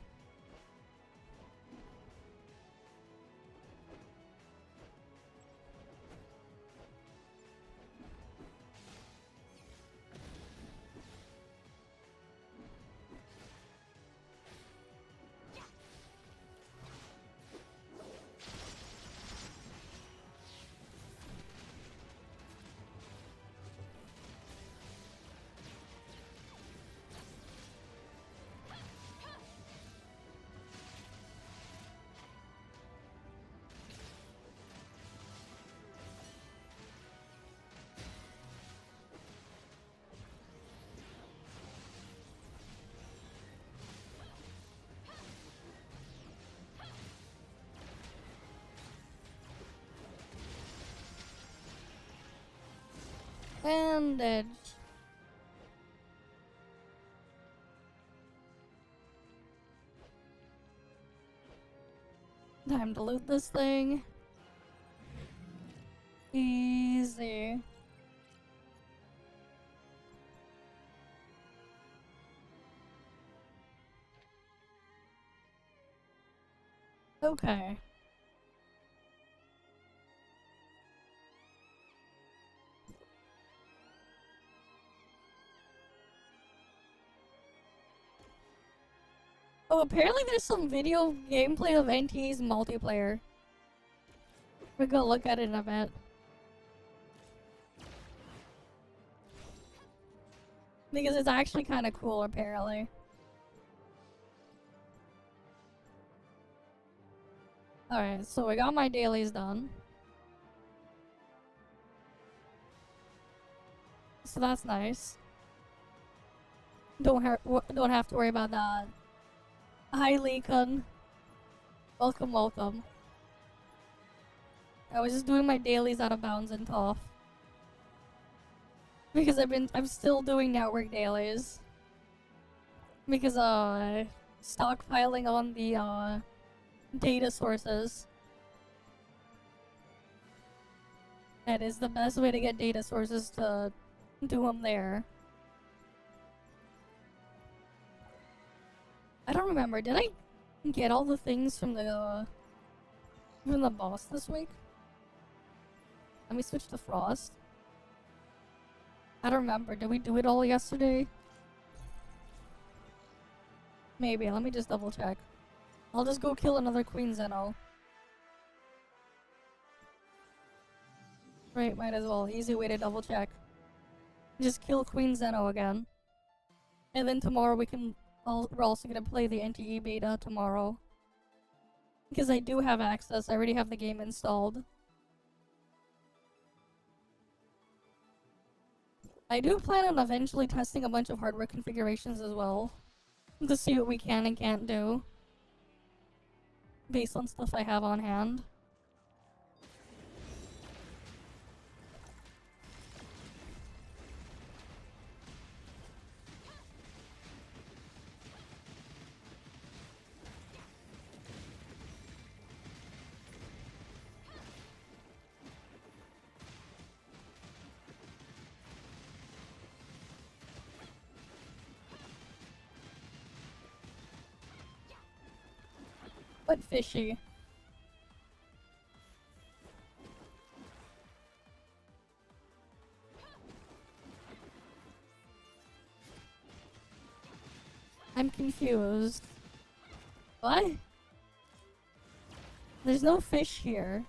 Bandage. Time to loot this thing. Easy. Okay. Oh, apparently there's some video gameplay of NTE's multiplayer. We're gonna look at it in a bit. Because it's actually kind of cool, apparently. Alright, so we got my dailies done. So that's nice. Don't have to worry about that. Hi, Leekun. Welcome, welcome. I was just doing my dailies out of bounds in ToF. Because I'm still doing network dailies. Because, stockpiling on the, data sources. That is the best way to get data sources to do them there. I don't remember. Did I get all the things from the boss this week? Let me switch to Frost. I don't remember. Did we do it all yesterday? Maybe. Let me just double check. I'll just go kill another Queen Zeno. Right, might as well. Easy way to double check. Just kill Queen Zeno again. And then tomorrow we're also gonna play the NTE beta tomorrow. Because I do have access, I already have the game installed. I do plan on eventually testing a bunch of hardware configurations as well. To see what we can and can't do. Based on stuff I have on hand. But fishy. I'm confused. What? There's no fish here.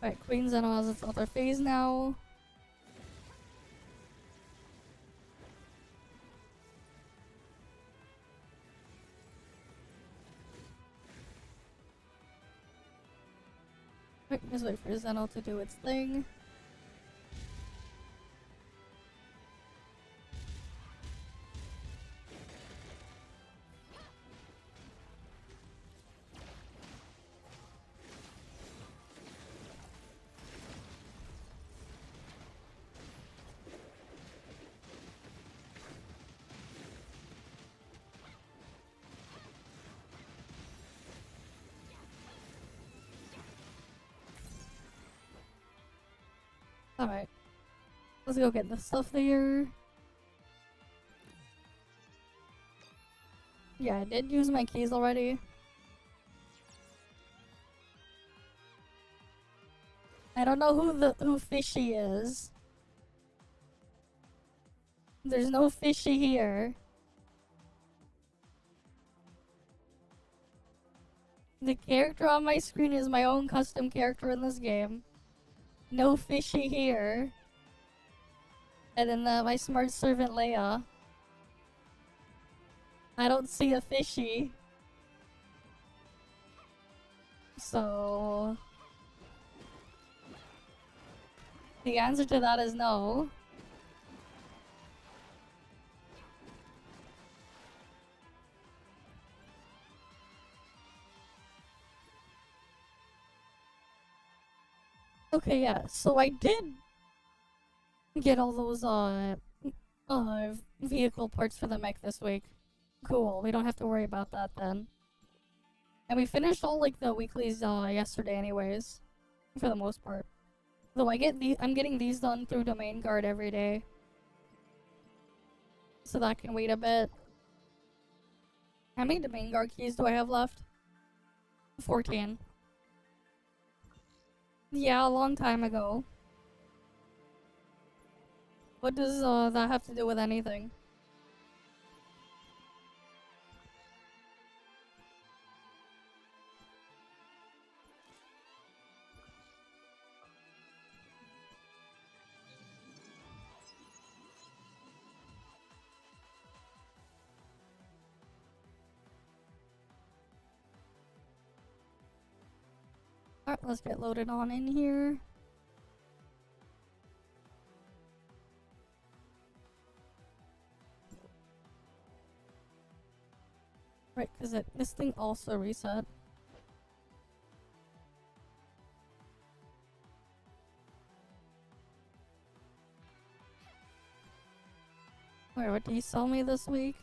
Alright, Queen Zeno has its other phase now. Wait, just wait for Zeno to do its thing. Alright. Let's go get the stuff there. Yeah, I did use my keys already. I don't know who Fishy is. There's no Fishy here. The character on my screen is my own custom character in this game. No Fishy here. And then my smart servant Leia. I don't see a Fishy. So... the answer to that is no. Okay, yeah, so I did get all those vehicle parts for the mech this week. Cool, we don't have to worry about that then. And we finished all like the weeklies yesterday anyways, for the most part. Though I'm getting these done through Domain Guard every day. So that can wait a bit. How many Domain Guard keys do I have left? 14. Yeah, a long time ago. What does that have to do with anything? Alright, let's get loaded on in here. Right, because this thing also reset. Wait, what did he sell me this week?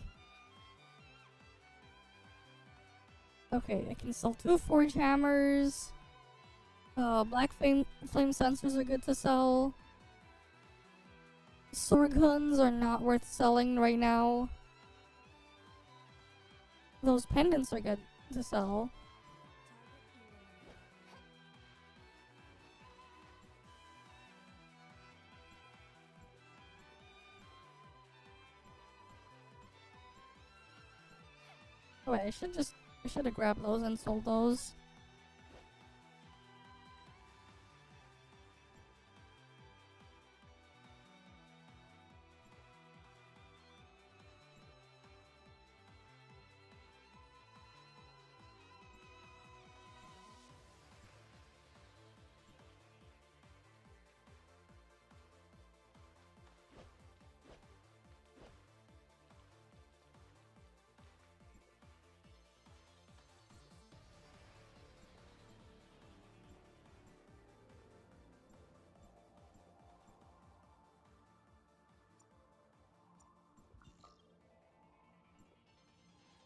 Okay, I can sell 2 forge hammers. Black flame sensors are good to sell. Sword guns are not worth selling right now. Those pendants are good to sell. Oh wait, I should have grabbed those and sold those.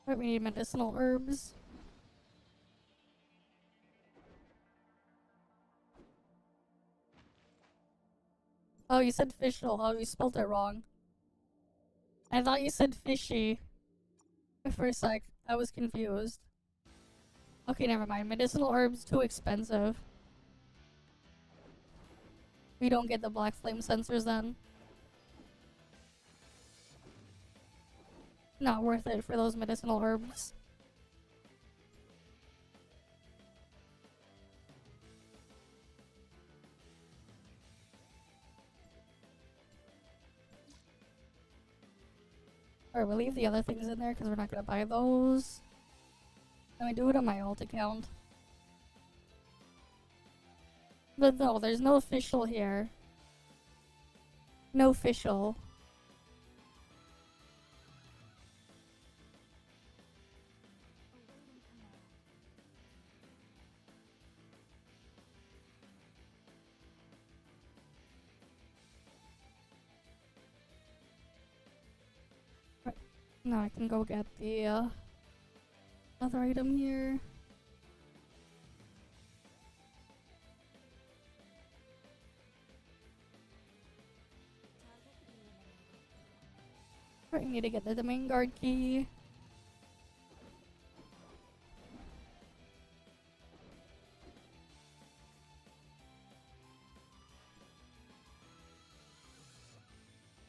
Right, we need medicinal herbs. Oh, you said fischl. Oh, you spelled it wrong. I thought you said fishy. For a sec, I was confused. Okay, never mind. Medicinal herbs too expensive. We don't get the black flame sensors then. Not worth it for those medicinal herbs. Alright, we'll leave the other things in there because we're not gonna buy those. Let me do it on my alt account. But no, there's no official here. No official. Now I can go get the other item here. I need to get the domain guard key.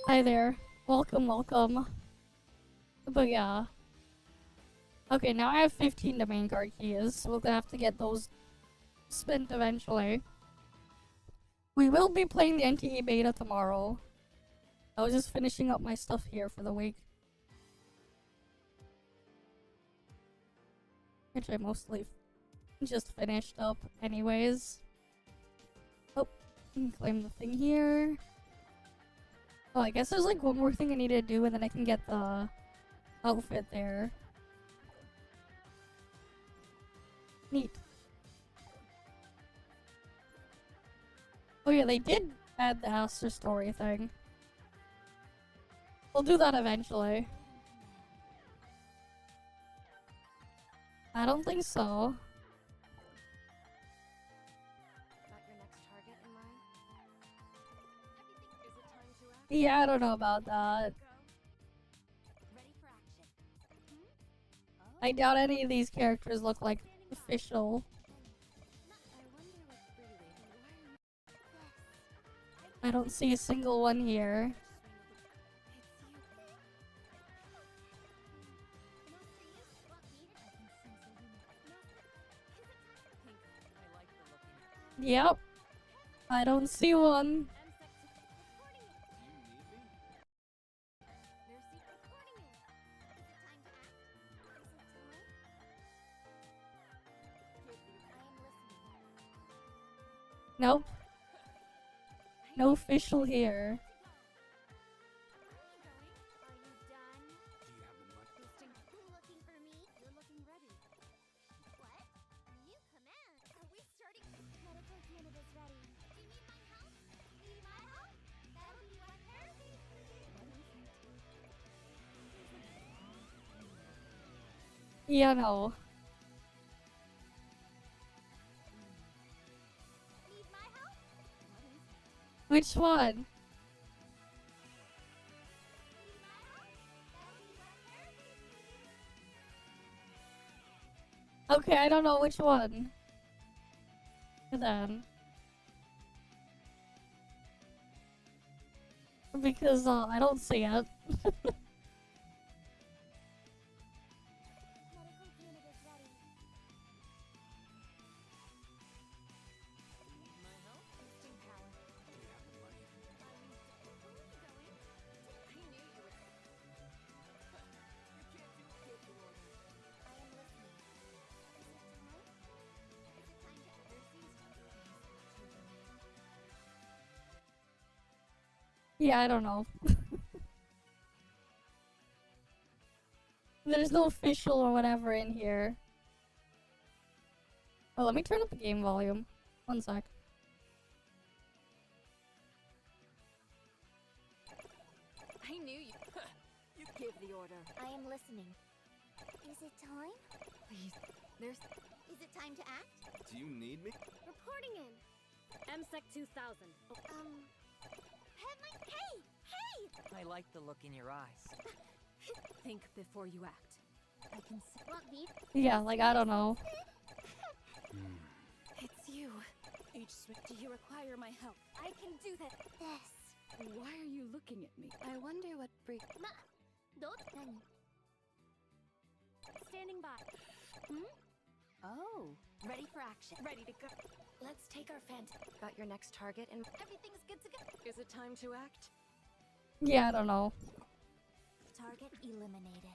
Hi there. Welcome, welcome. But yeah. Okay, now I have 15 domain guard keys, so we're gonna have to get those spent eventually. We will be playing the NTE beta tomorrow. I was just finishing up my stuff here for the week. Which I mostly just finished up anyways. Oh, claim the thing here. Oh, I guess there's like one more thing I need to do and then I can get the outfit there. Neat. Oh yeah, they did add the Aster story thing. We'll do that eventually. I don't think so. Got your next target in mind? Is it time to act? Yeah, I don't know about that. Ready for action. I doubt any of these characters look like official. I don't see a single one here. Yep. I don't see one. Nope. No official here. Yeah, no. Which one? Okay, I don't know which one. Then. Because I don't see it. Yeah, I don't know. There's no official or whatever in here. Oh, let me turn up the game volume. One sec. I knew you. You give the order. I am listening. Is it time? Please. There's. Is it time to act? Do you need me? Reporting in. MSEC 2000. Headline. Hey! Hey! I like the look in your eyes. Think before you act. I can see. What, Beef? Yeah, like, I don't know. It's you. Do you require my help? I can do that. Yes. Why are you looking at me? I wonder what break. Nani? Standing by. Oh. Ready for action. Ready to go. Let's take our Got your next target and everything's good to go. Is it time to act? Yeah, I don't know. Target eliminated.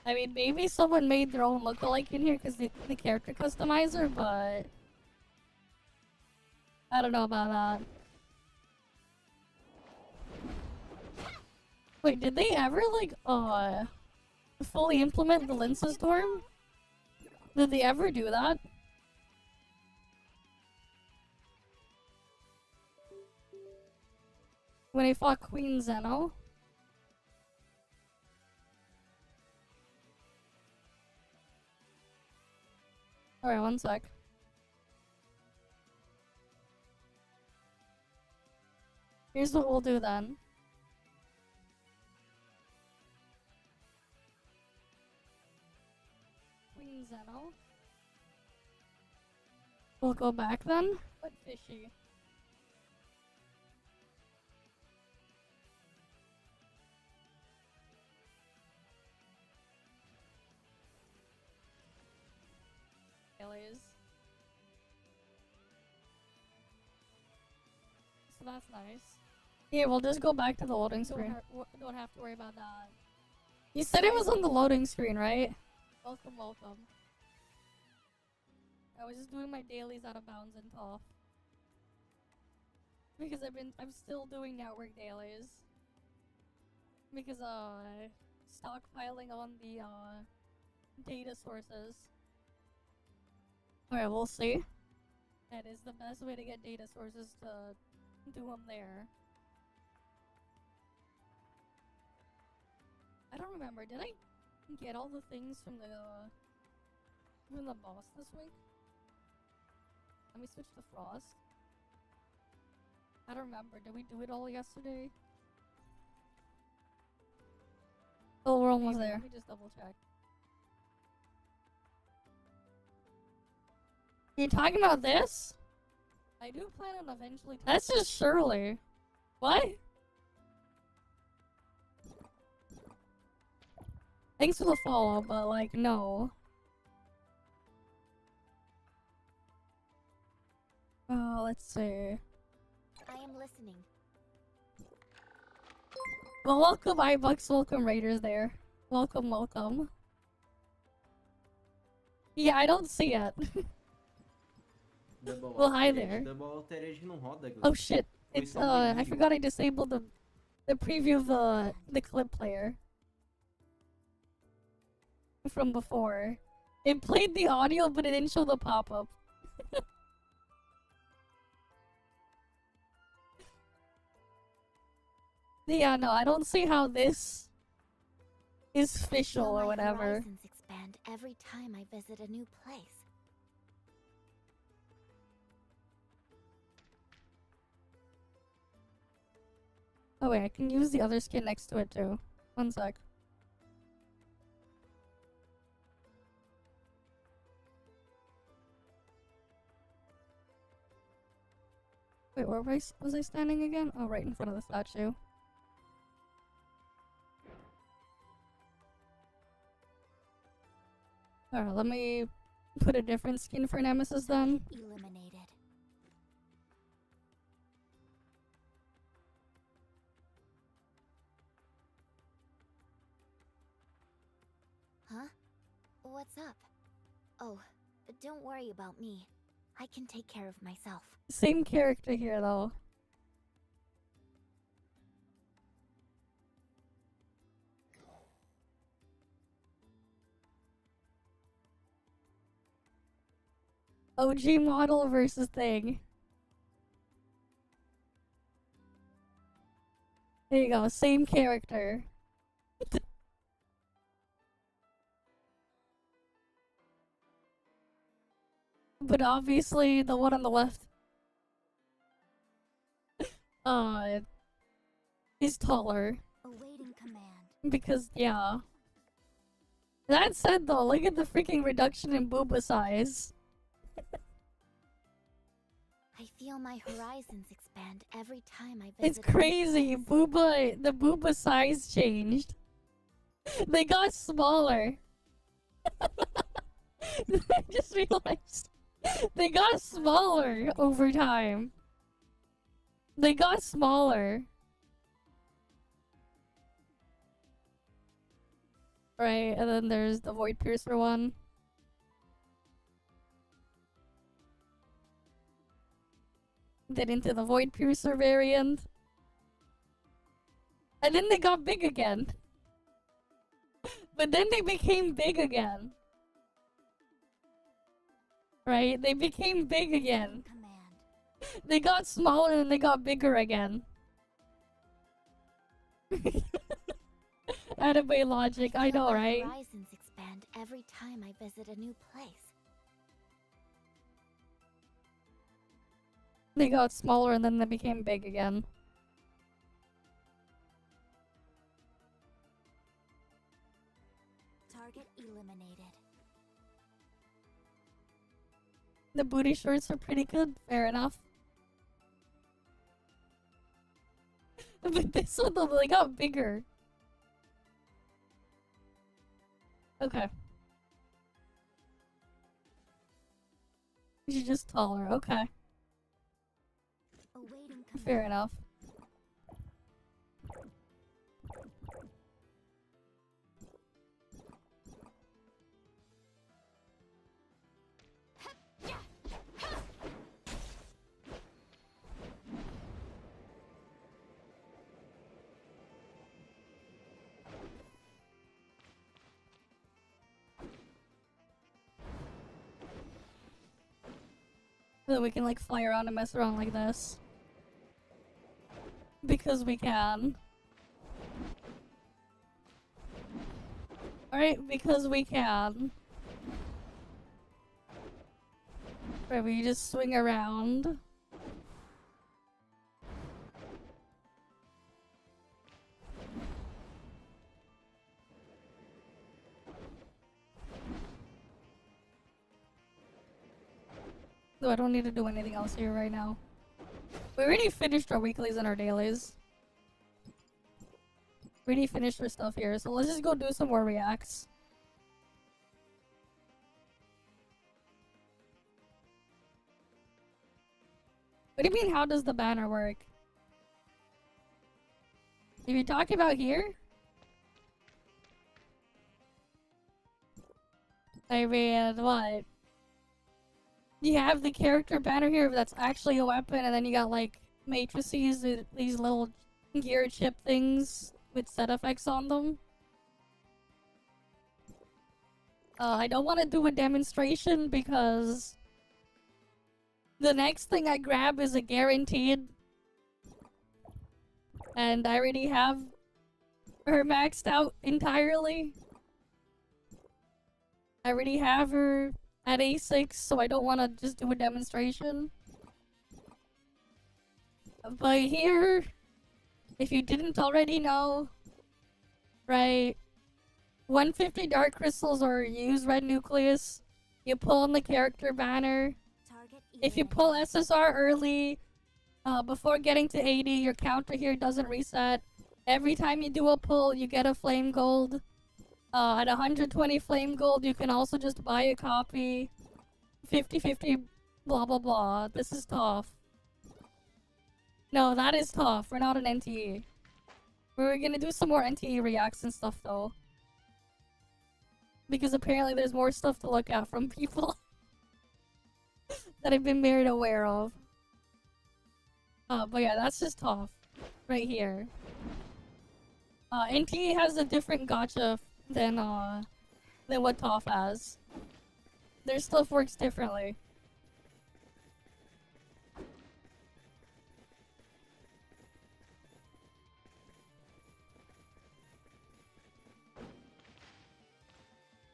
I mean, maybe someone made their own lookalike in here because the character customizer, but I don't know about that. Wait, did they ever, like, fully implement the Lince Storm? Did they ever do that? When I fought Queen Zeno? Alright, one sec. Here's what we'll do then. Queen Zeno. We'll go back then. What fishy? Alias. So that's nice. Yeah, we'll just go back to the loading screen. Don't have to worry about that. You said it was on the loading screen, right? Welcome, welcome. I was just doing my dailies out of bounds in ToF. Because I'm still doing network dailies. Because, stockpiling on the, data sources. Alright, we'll see. That is the best way to get data sources to do them there. I don't remember, did I get all the things from the boss this week? Let me switch to Frost. I don't remember, did we do it all yesterday? Oh, we're almost there. Let me just double check. You talking about this? I do plan on eventually. That's just Shirley. What? Thanks for the follow, but like, no. Let's see. I am listening. Well, welcome iBucks, welcome Raiders there. Welcome, welcome. Yeah, I don't see it. Well, hi there. Oh shit! It's I forgot I disabled the preview of the clip player from before. It played the audio, but it didn't show the pop-up. Yeah, no, I don't see how this is official or whatever. Horizons expand every time I visit a new place. Oh wait, I can use the other skin next to it too. One sec. Wait, where was I standing again? Oh, right in front of the statue. Alright, let me put a different skin for Nemesis then. Eliminated. Huh? What's up? Oh, don't worry about me. I can take care of myself. Same character here though. OG model versus thing. There you go, same character. But obviously the one on the left is taller. Awaiting command. Because yeah. That said though, look at the freaking reduction in booba size. I feel my horizons expand every time I visit. It's crazy. The booba size changed. They got smaller. I just realized. They got smaller over time. They got smaller. Right, and then there's the Void Piercer one. then into the Void Piercer variant. And then they got big again. But then they became big again. Right? They became big again. Command. They got smaller and they got bigger again. Anime logic, I know, My right? horizons expand every time I visit a new place. They got smaller and then they became big again. Target eliminated. The booty shorts are pretty good, fair enough. But this one though, they got bigger. Okay. She's just taller, okay. Awaiting command. Fair enough. So we can like fly around and mess around like this. Because we can. Alright, because we can. Right, we just swing around. So I don't need to do anything else here right now. We already finished our weeklies and our dailies. We already finished our stuff here, so let's just go do some more reacts. What do you mean, how does the banner work? If you're talking about here? I mean, what? You have the character banner here that's actually a weapon, and then you got like matrices, these little gear chip things with set effects on them. I don't want to do a demonstration because the next thing I grab is a guaranteed, and I already have her maxed out entirely. I already have her at A6, so I don't want to just do a demonstration. But here, if you didn't already know, right, 150 dark crystals or use red nucleus, you pull on the character banner. Target If you pull SSR early, before getting to 80, your counter here doesn't reset. Every time you do a pull, you get a flame gold. At 120 flame gold, you can also just buy a copy. 50-50, blah blah blah. This is ToF. No, that is ToF. We're not an NTE. We're gonna do some more NTE reacts and stuff though. Because apparently there's more stuff to look at from people that I've been made aware of. But yeah, that's just ToF. Right here. NTE has a different gacha than what ToF has. Their stuff works differently.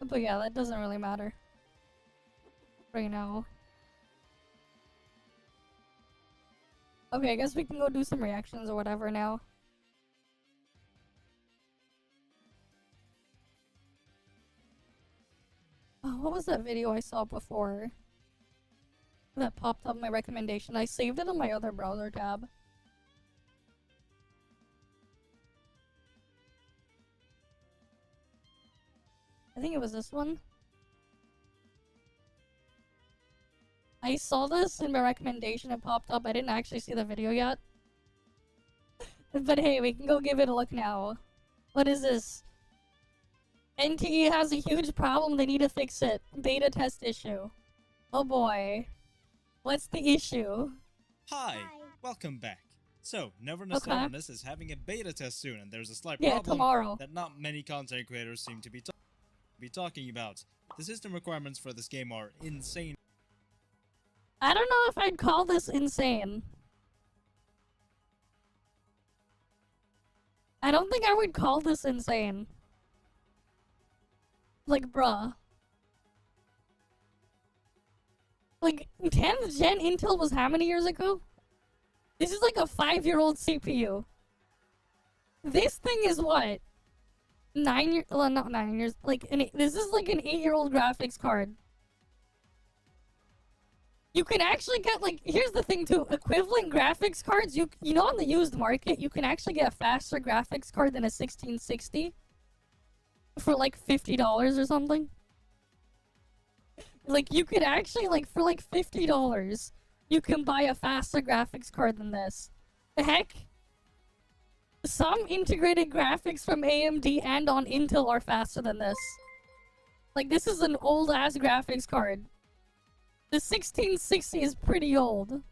But yeah, that doesn't really matter right now. Okay, I guess we can go do some reactions or whatever now. Oh, what was that video I saw before that popped up my recommendation? I saved it on my other browser tab. I think it was this one. I saw this in my recommendation, it popped up. I didn't actually see the video yet. But hey, we can go give it a look now. What is this? NTE has a huge problem, they need to fix it. Beta test issue. Oh boy. What's the issue? Hi, welcome back. So, Never Okay. Nostalgicness is having a beta test soon, and there's a slight Yeah, problem tomorrow. that not many content creators seem to be talking about. The system requirements for this game are insane. I don't know if I'd call this insane. I don't think I would call this insane. Like, bruh. Like, 10th gen Intel was how many years ago? This is like a 5-year-old CPU. This thing is what? 9 years? Well, not 9 years. Like, this is like an 8-year-old graphics card. You can actually get, like, here's the thing too. Equivalent graphics cards, you know, on the used market, you can actually get a faster graphics card than a 1660 for like $50 or something. Like, you could actually, like, for like $50, you can buy a faster graphics card than this. The heck? Some integrated graphics from AMD and on Intel are faster than this. Like, this is an old-ass graphics card. The 1660 is pretty old.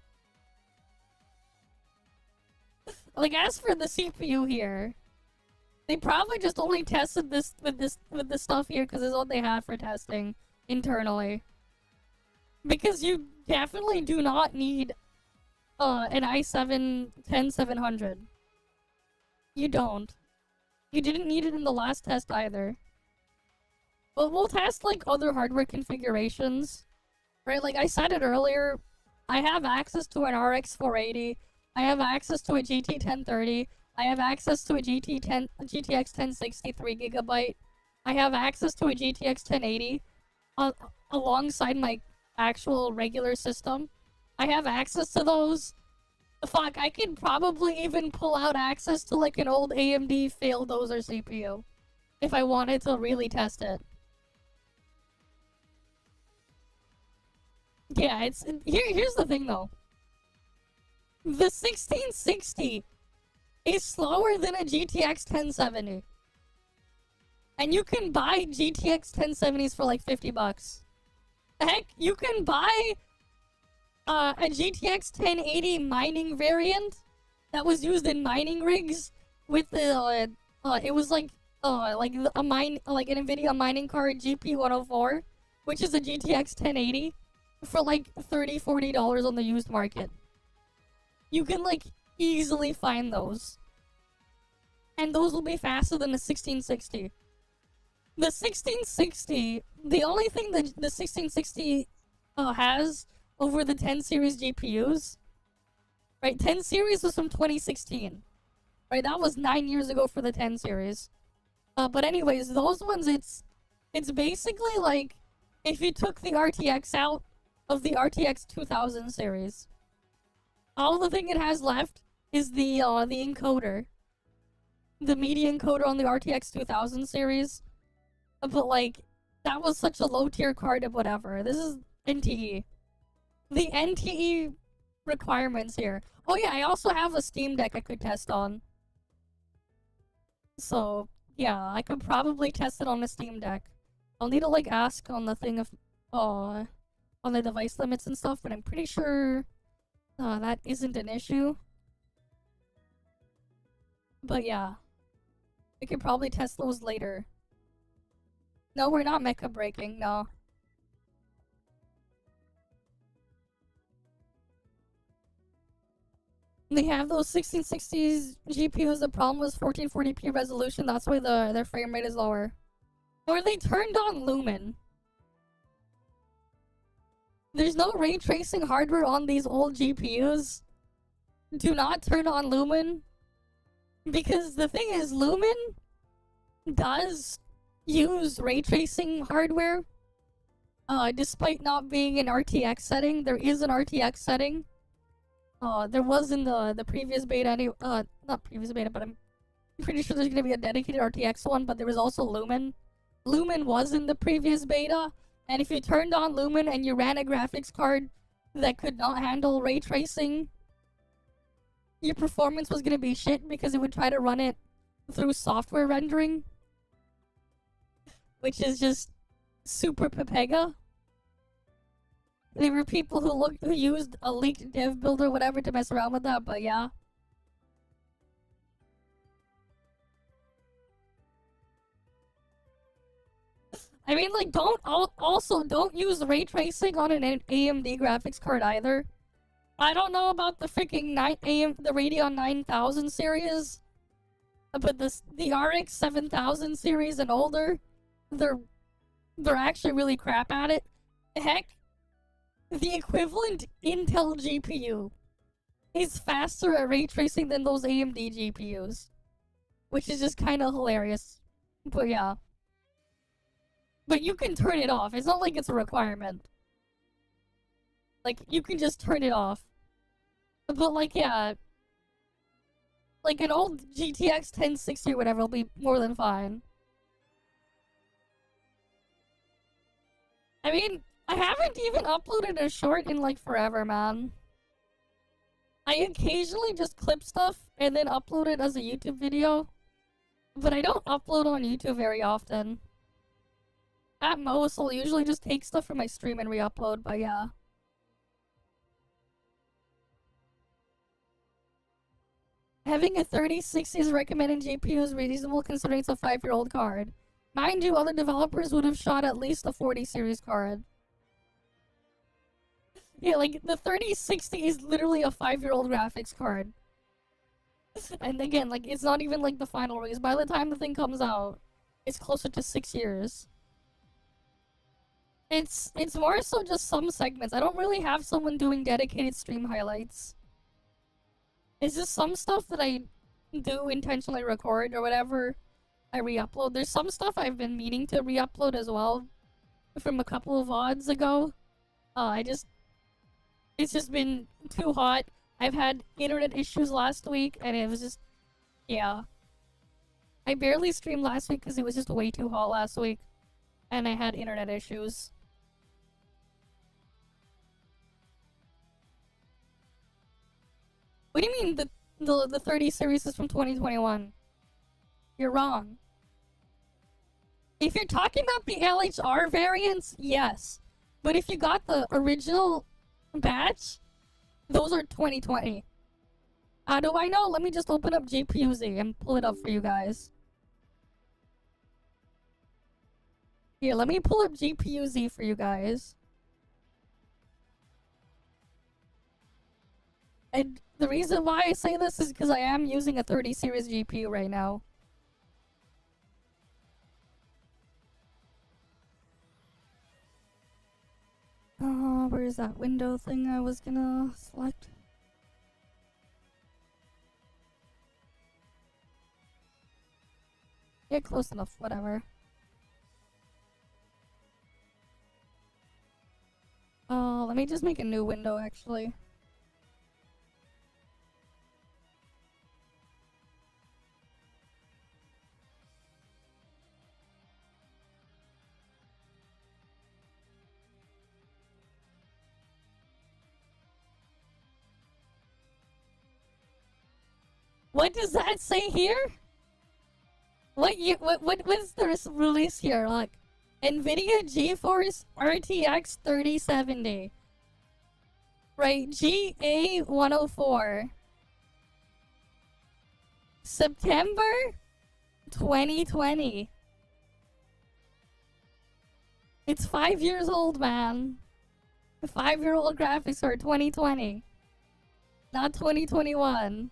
Like, as for the CPU here, they probably just only tested this with this stuff here because it's all they have for testing internally. Because you definitely do not need an i7 10700. You don't. You didn't need it in the last test either. But we'll test like other hardware configurations. Right, like I said it earlier, I have access to an RX 480, I have access to a GT 1030, I have access to a GTX 1060 3GB, I have access to a GTX 1080 alongside my actual regular system. I have access to those. Fuck, I could probably even pull out access to like an old AMD failed dozer CPU if I wanted to really test it. Yeah, it's here's the thing though. The 1660 is slower than a GTX 1070. And you can buy GTX 1070s for like $50. Heck, you can buy a GTX 1080 mining variant that was used in mining rigs with the it was like an NVIDIA mining card GP104, which is a GTX 1080. For like $30-40 on the used market. You can like easily find those. And those will be faster than the 1660. The 1660, the only thing that the 1660 has over the 10 series GPUs, right? 10 series was from 2016. Right, that was 9 years ago for the 10 series. But anyways, those ones, it's basically like if you took the RTX out of the RTX 2000 series. All the thing it has left is the encoder. The media encoder on the RTX 2000 series. But like, that was such a low tier card of whatever. This is NTE. The NTE requirements here. Oh yeah, I also have a Steam Deck I could test on. So, yeah, I could probably test it on a Steam Deck. I'll need to like ask on the thing of on the device limits and stuff, but I'm pretty sure that isn't an issue. But yeah, we could probably test those later. No, we're not mecha breaking, no. They have those 1660s GPUs, the problem was 1440p resolution, that's why their frame rate is lower. Or they turned on Lumen. There's no ray tracing hardware on these old GPUs. Do not turn on Lumen. Because the thing is, Lumen does use ray tracing hardware. Despite not being an RTX setting, there is an RTX setting. There was in the previous beta, not previous beta, but I'm pretty sure there's gonna be a dedicated RTX one, but there was also Lumen. Lumen was in the previous beta, and if you turned on Lumen and you ran a graphics card that could not handle ray tracing, your performance was gonna be shit because it would try to run it through software rendering, which is just super Pepega. There were people who used a leaked dev build or whatever to mess around with that, but yeah. I mean, like, don't use ray tracing on an AMD graphics card either. I don't know about the freaking the Radeon 9000 series, but the RX 7000 series and older, they're actually really crap at it. Heck, the equivalent Intel GPU is faster at ray tracing than those AMD GPUs, which is just kind of hilarious. But yeah. But you can turn it off. It's not like it's a requirement. Like, you can just turn it off. But, like, yeah. Like, an old GTX 1060 or whatever will be more than fine. I mean, I haven't even uploaded a short in, like, forever, man. I occasionally just clip stuff and then upload it as a YouTube video. But I don't upload on YouTube very often. At most, I'll usually just take stuff from my stream and re-upload, but yeah. Having a 3060 is recommended GPU is reasonable considering it's a 5-year-old card. Mind you, other developers would have shot at least a 40 series card. Yeah, like, the 3060 is literally a 5-year-old graphics card. And again, like, it's not even, like, the final release. By the time the thing comes out, it's closer to 6 years. It's more so just some segments. I don't really have someone doing dedicated stream highlights. It's just some stuff that I do intentionally record or whatever I re-upload. There's some stuff I've been meaning to re-upload as well from a couple of VODs ago. It's just been too hot. I've had internet issues last week and it was just, yeah. I barely streamed last week because it was just way too hot last week and I had internet issues. What do you mean the 30 series is from 2021? You're wrong. If you're talking about the LHR variants, yes. But if you got the original batch, those are 2020. How do I know? Let me just open up GPU-Z and pull it up for you guys. Here, let me pull up GPU-Z for you guys. And the reason why I say this is because I am using a 30 series GPU right now. Where's that window thing I was gonna select? Yeah, close enough, whatever. Let me just make a new window, actually. What does that say here? What's the release here? Look, NVIDIA GeForce RTX 3070. Right, GA104. September 2020. It's 5 years old, man. 5-year-old graphics are 2020. Not 2021.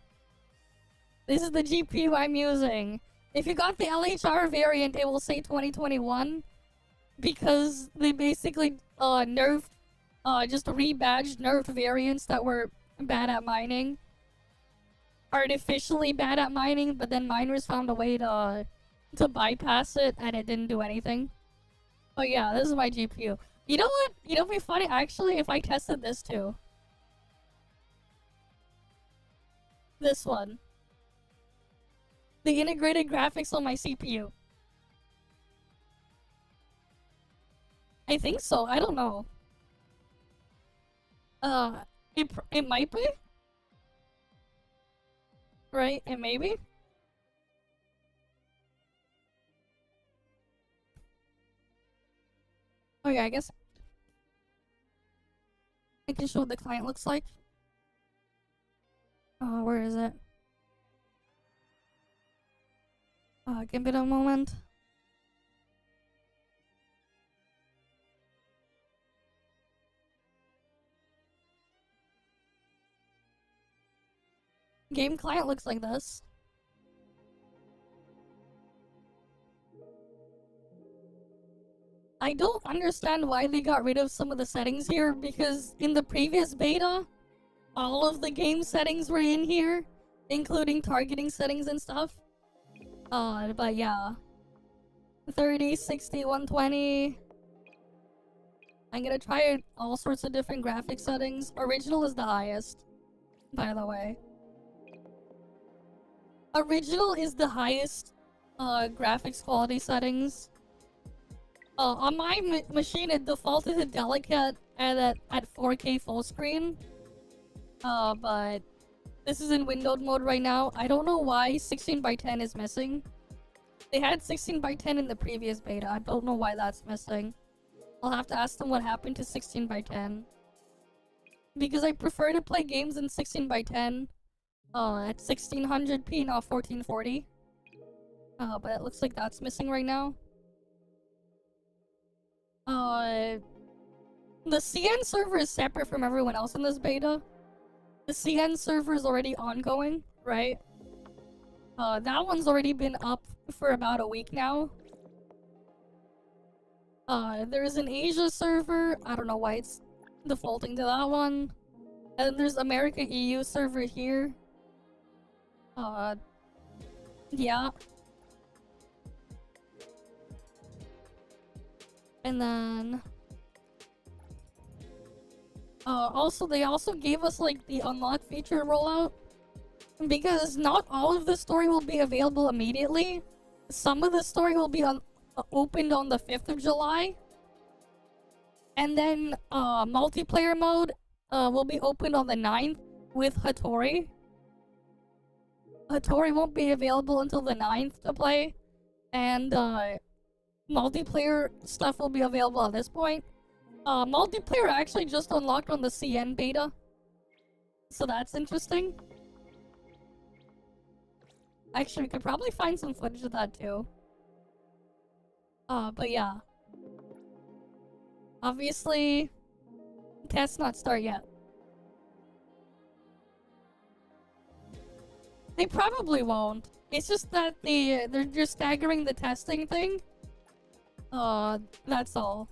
This is the GPU I'm using. If you got the LHR variant, it will say 2021. Because they basically nerfed, just rebadged nerfed variants that were bad at mining. Artificially bad at mining, but then miners found a way to bypass it and it didn't do anything. But yeah, this is my GPU. You know what? You know what'd be funny? Actually, if I tested this too. This one. The integrated graphics on my CPU. I think so. I don't know. It might be. Right? It may be. Oh yeah, I guess. can show what the client looks like. Where is it? Give it a moment. Game client looks like this. I don't understand why they got rid of some of the settings here, because in the previous beta, all of the game settings were in here, including targeting settings and stuff. But yeah. 30, 60, 120. I'm gonna try all sorts of different graphic settings. Original is the highest, by the way. Original is the highest graphics quality settings. On my machine, it defaulted to delicate and at 4K full screen. But this is in windowed mode right now. I don't know why 16:10 is missing. They had 16:10 in the previous beta. I don't know why that's missing. I'll have to ask them what happened to 16:10. Because I prefer to play games in 16:10 at 1600p, not 1440. But it looks like that's missing right now. The CN server is separate from everyone else in this beta. The CN server is already ongoing, right? That one's already been up for about a week now. There's an Asia server. I don't know why it's defaulting to that one. And then there's America EU server here. Yeah. And then also they also gave us like the unlock feature rollout, because not all of the story will be available immediately. Some of the story will be opened on the 5th of July. And then multiplayer mode will be opened on the 9th with Hattori. Hattori won't be available until the 9th to play, and multiplayer stuff will be available at this point. Multiplayer actually just unlocked on the CN beta, so that's interesting. Actually, we could probably find some footage of that too. But yeah. Obviously, test not start yet. They probably won't. It's just that they're just staggering the testing thing. That's all.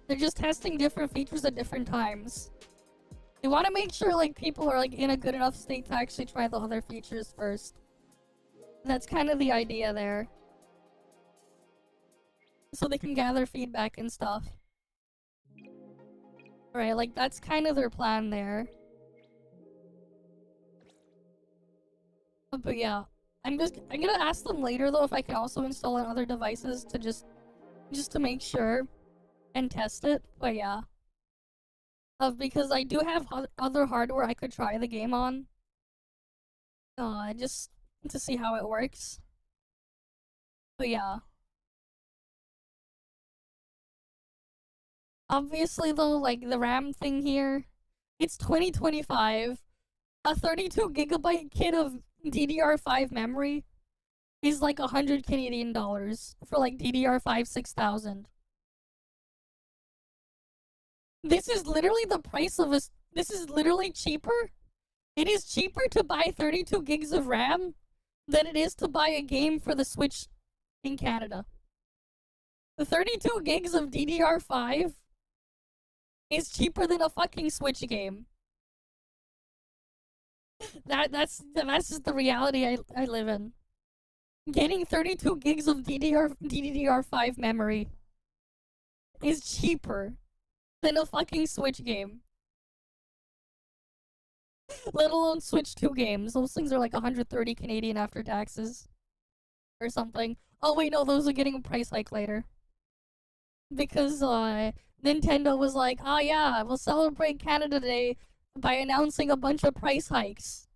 They're just testing different features at different times. They want to make sure like people are like in a good enough state to actually try the other features first. That's kind of the idea there. So they can gather feedback and stuff. Right, like that's kind of their plan there. But yeah, I'm gonna ask them later though if I can also install on other devices to just to make sure and test it. But yeah, because I do have other hardware I could try the game on, just to see how it works. But yeah, obviously though, like the RAM thing here, it's 2025. A 32GB kit of DDR5 memory is like 100 Canadian dollars for like DDR5 6000. This is literally the price of this is literally cheaper. It is cheaper to buy 32 gigs of RAM than it is to buy a game for the Switch in Canada. The 32 gigs of DDR5 is cheaper than a fucking Switch game. That's just the reality I live in. Getting 32 gigs of DDR5 memory is cheaper than a fucking Switch game. Let alone Switch 2 games. Those things are like 130 Canadian after taxes. Or something. Oh wait, no, those are getting a price hike later. Because Nintendo was like, oh yeah, we'll celebrate Canada Day by announcing a bunch of price hikes.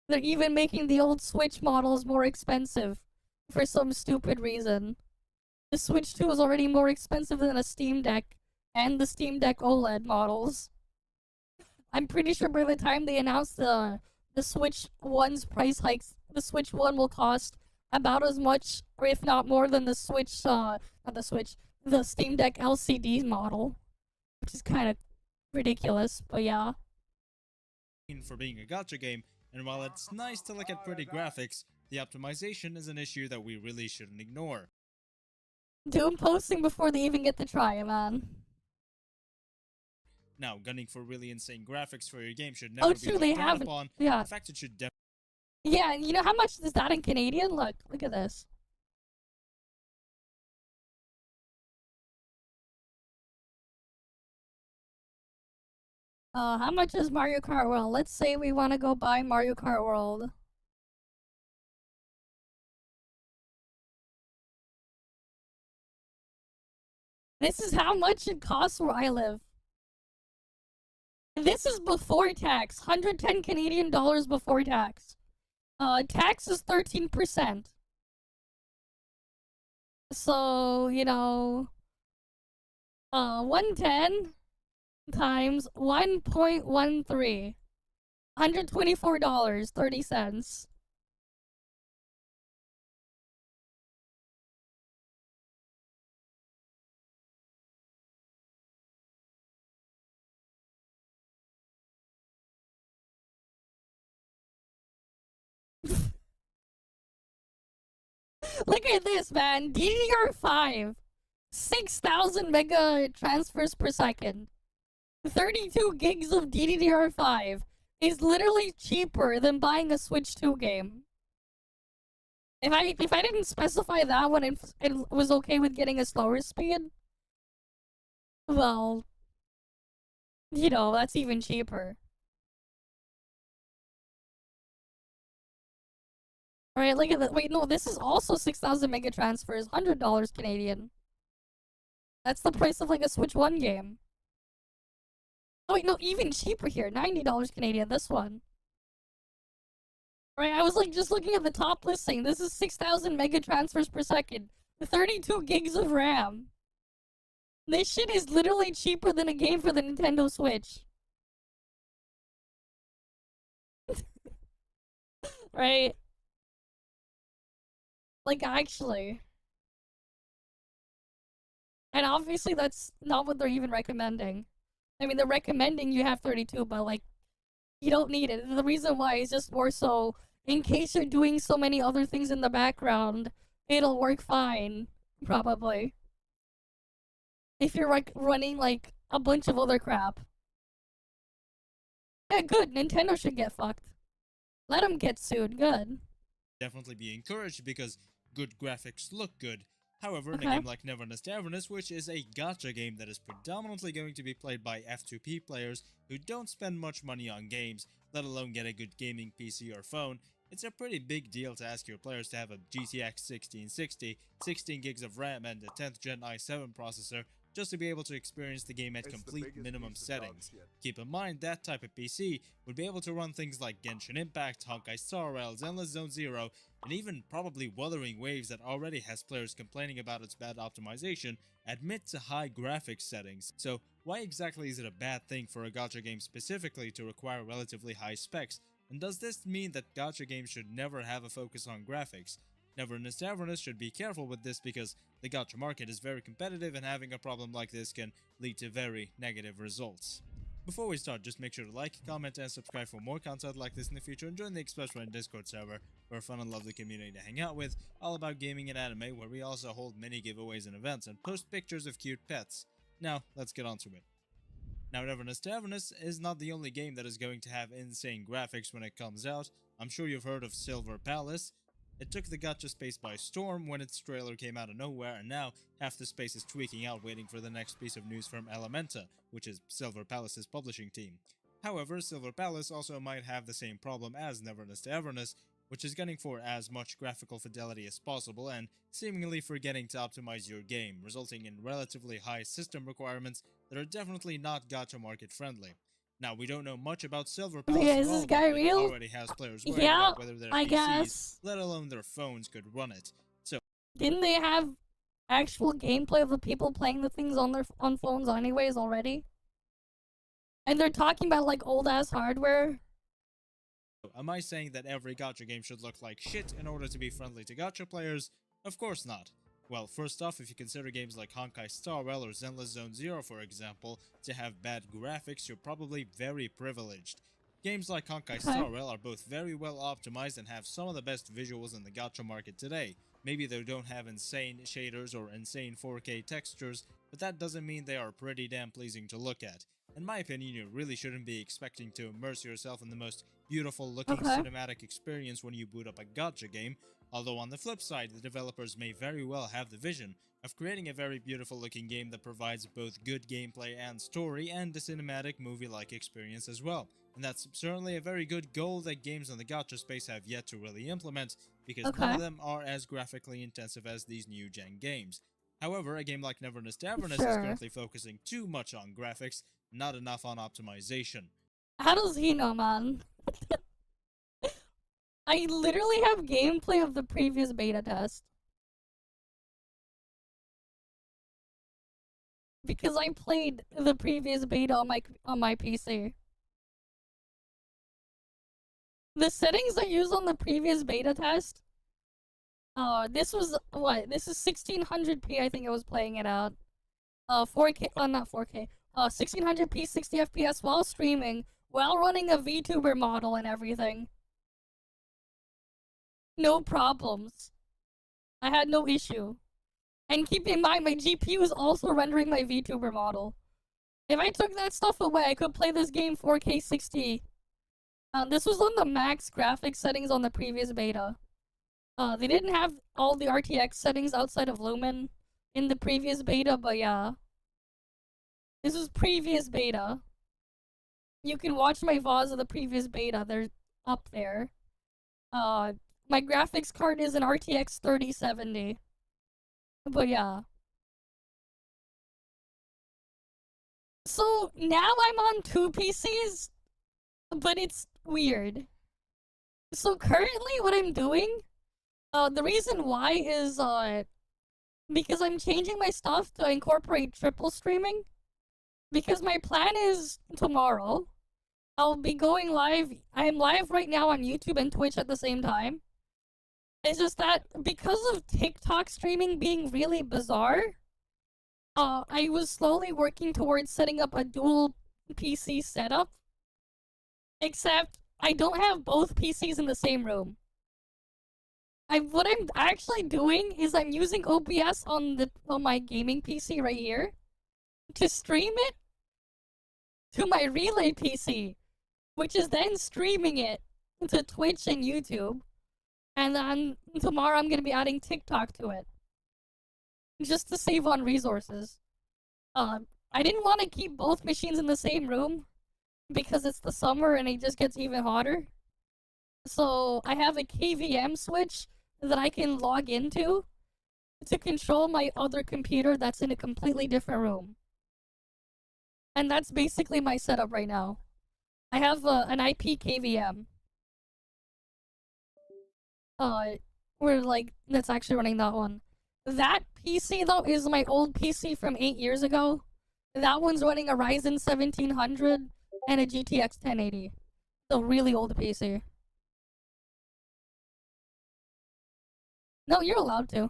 They're even making the old Switch models more expensive for some stupid reason. The Switch 2 is already more expensive than a Steam Deck and the Steam Deck OLED models. I'm pretty sure by the time they announce the Switch 1's price hikes, the Switch 1 will cost about as much, or if not more, than the Switch, not the Switch, the Steam Deck LCD model, which is kind of ridiculous, but yeah. For being a gacha game, and while it's nice to look at pretty graphics, the optimization is an issue that we really shouldn't ignore. Doom posting before they even get to try it, man. Now, gunning for really insane graphics for your game should never be true, looked they down haven't. upon. Yeah. In fact, it should definitely. Yeah, you know how much is that in Canadian? Look at this. How much is Mario Kart World? Let's say we want to go buy Mario Kart World. This is how much it costs where I live. This is before tax. 110 Canadian dollars before tax. Tax is 13%. So, you know, 110 times 1.13. $124.30. Look at this, man. DDR5. 6,000 mega transfers per second. 32 gigs of DDR5 is literally cheaper than buying a Switch 2 game. If I didn't specify that when it was okay with getting a slower speed, well, you know, that's even cheaper. Alright, look at that. Wait, no, this is also 6,000 mega transfers, $100 Canadian. That's the price of like a Switch 1 game. Oh wait, no, even cheaper here, $90 Canadian, this one. Right, I was like just looking at the top listing. This is 6,000 mega transfers per second, 32 gigs of RAM. This shit is literally cheaper than a game for the Nintendo Switch. Right? Like, actually. And obviously that's not what they're even recommending. I mean, they're recommending you have 32, but like, you don't need it. The reason why is just more so, in case you're doing so many other things in the background, it'll work fine, probably. If you're like running like a bunch of other crap. Yeah, good. Nintendo should get fucked. Let them get sued. Good. Definitely be encouraged because good graphics look good. However, in Okay. a game like Never Tavernus, which is a gacha game that is predominantly going to be played by F2P players who don't spend much money on games, let alone get a good gaming PC or phone, it's a pretty big deal to ask your players to have a GTX 1660, 16 gigs of RAM and a 10th gen i7 processor just to be able to experience the game at complete minimum settings. Keep in mind that type of PC would be able to run things like Genshin Impact, Honkai Star Rail, Endless Zone Zero, and even probably Wuthering Waves that already has players complaining about its bad optimization at mid to high graphics settings. So why exactly is it a bad thing for a gacha game specifically to require relatively high specs? And does this mean that gacha games should never have a focus on graphics? Never Tavernus should be careful with this because the gacha market is very competitive and having a problem like this can lead to very negative results. Before we start, just make sure to like, comment, and subscribe for more content like this in the future, and join the Express Run Discord server for a fun and lovely community to hang out with, all about gaming and anime, where we also hold mini giveaways and events and post pictures of cute pets. Now, let's get on to it. Now, Never Tavernus is not the only game that is going to have insane graphics when it comes out. I'm sure you've heard of Silver Palace. It took the gacha space by storm when its trailer came out of nowhere, and now half the space is tweaking out waiting for the next piece of news from Elementa, which is Silver Palace's publishing team. However, Silver Palace also might have the same problem as Never Tavernus, which is gunning for as much graphical fidelity as possible and seemingly forgetting to optimize your game, resulting in relatively high system requirements that are definitely not gacha market friendly. Now, we don't know much about Silver Palace Yeah, at is all, this guy but it real? already has players worried Yeah, about whether their I PCs, guess. let alone their phones, could run it. So, Didn't they have actual gameplay of the people playing the things on phones anyways already. And they're talking about like old ass hardware. Am I saying that every gacha game should look like shit in order to be friendly to gacha players? Of course not. Well, first off, if you consider games like Honkai Star Rail or Zenless Zone Zero, for example, to have bad graphics, you're probably very privileged. Games like Honkai Star Rail are both very well optimized and have some of the best visuals in the gacha market today. Maybe they don't have insane shaders or insane 4K textures, but that doesn't mean they are pretty damn pleasing to look at. In my opinion, you really shouldn't be expecting to immerse yourself in the most beautiful looking cinematic experience when you boot up a gacha game, although on the flip side, the developers may very well have the vision of creating a very beautiful looking game that provides both good gameplay and story and a cinematic movie-like experience as well. And that's certainly a very good goal that games in the gacha space have yet to really implement, because none of them are as graphically intensive as these new gen games. However, a game like Neverness Taverness is currently focusing too much on graphics, not enough on optimization. How does he know, man? I literally have gameplay of the previous beta test. Because I played the previous beta on my PC. The settings I used on the previous beta test, this was, what, this is 1600p, I think I was playing it at. 4K, not 4K, 1600p, 60 FPS while streaming, while running a Vtuber model and everything. No problems. I had no issue. And keep in mind, my GPU is also rendering my Vtuber model. If I took that stuff away, I could play this game 4K 60. This was on the max graphics settings on the previous beta. They didn't have all the RTX settings outside of Lumen in the previous beta, but yeah. This is previous beta. You can watch my VODs of the previous beta, they're up there. My graphics card is an RTX 3070. But yeah. So now I'm on 2 PCs, but it's weird. So currently what I'm doing, the reason why is because I'm changing my stuff to incorporate triple streaming. Because my plan is tomorrow, I'll be going live. I'm live right now on YouTube and Twitch at the same time. It's just that because of TikTok streaming being really bizarre, I was slowly working towards setting up a dual PC setup. Except I don't have both PCs in the same room. What I'm actually doing is I'm using OBS on my gaming PC right here to stream it to my Relay PC, which is then streaming it to Twitch and YouTube. And then tomorrow I'm gonna be adding TikTok to it, just to save on resources. I didn't want to keep both machines in the same room because it's the summer and it just gets even hotter. So I have a KVM switch that I can log into to control my other computer that's in a completely different room. And that's basically my setup right now. I have an IP KVM. That's actually running that one. That PC, though, is my old PC from 8 years ago. That one's running a Ryzen 1700 and a GTX 1080. So really old PC. No, you're allowed to.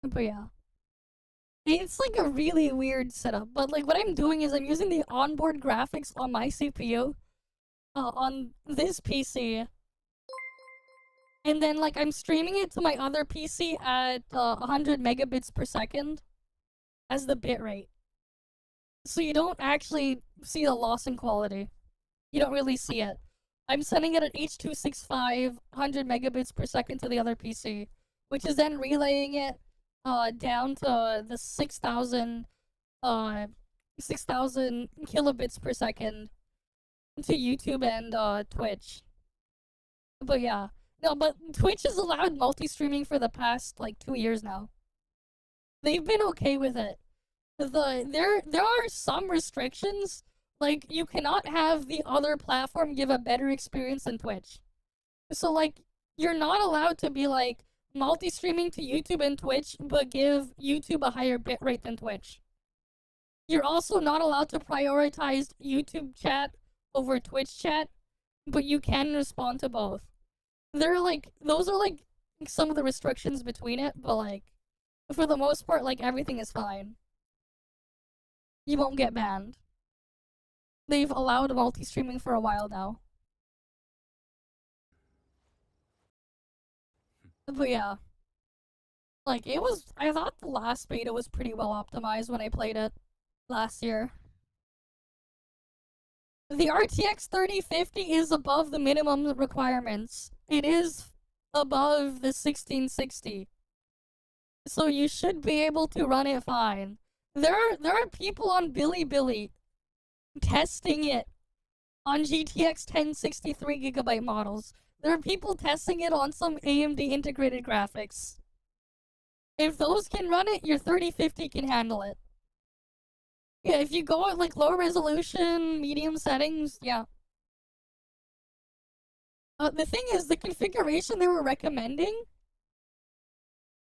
But yeah. It's like a really weird setup, but like what I'm doing is I'm using the onboard graphics on my CPU on this PC and then like I'm streaming it to my other PC at 100 megabits per second as the bitrate. So you don't actually see the loss in quality. You don't really see it. I'm sending it at H.265 100 megabits per second to the other PC, which is then relaying it down to the 6,000 kilobits per second to YouTube and Twitch. But yeah. No, but Twitch has allowed multi-streaming for the past like 2 years now. They've been okay with it. There are some restrictions, like you cannot have the other platform give a better experience than Twitch. So like you're not allowed to be like multi-streaming to YouTube and Twitch, but give YouTube a higher bitrate than Twitch. You're also not allowed to prioritize YouTube chat over Twitch chat, but you can respond to both. They're like, those are like some of the restrictions between it, but like, for the most part, like everything is fine. You won't get banned. They've allowed multi-streaming for a while now. But yeah. Like, I thought the last beta was pretty well optimized when I played it last year. The RTX 3050 is above the minimum requirements. It is above the 1660. So you should be able to run it fine. There are people on Bilibili testing it on GTX 1063GB models. There are people testing it on some AMD integrated graphics. If those can run it, your 3050 can handle it. Yeah, if you go at like low resolution, medium settings, yeah. The thing is, the configuration they were recommending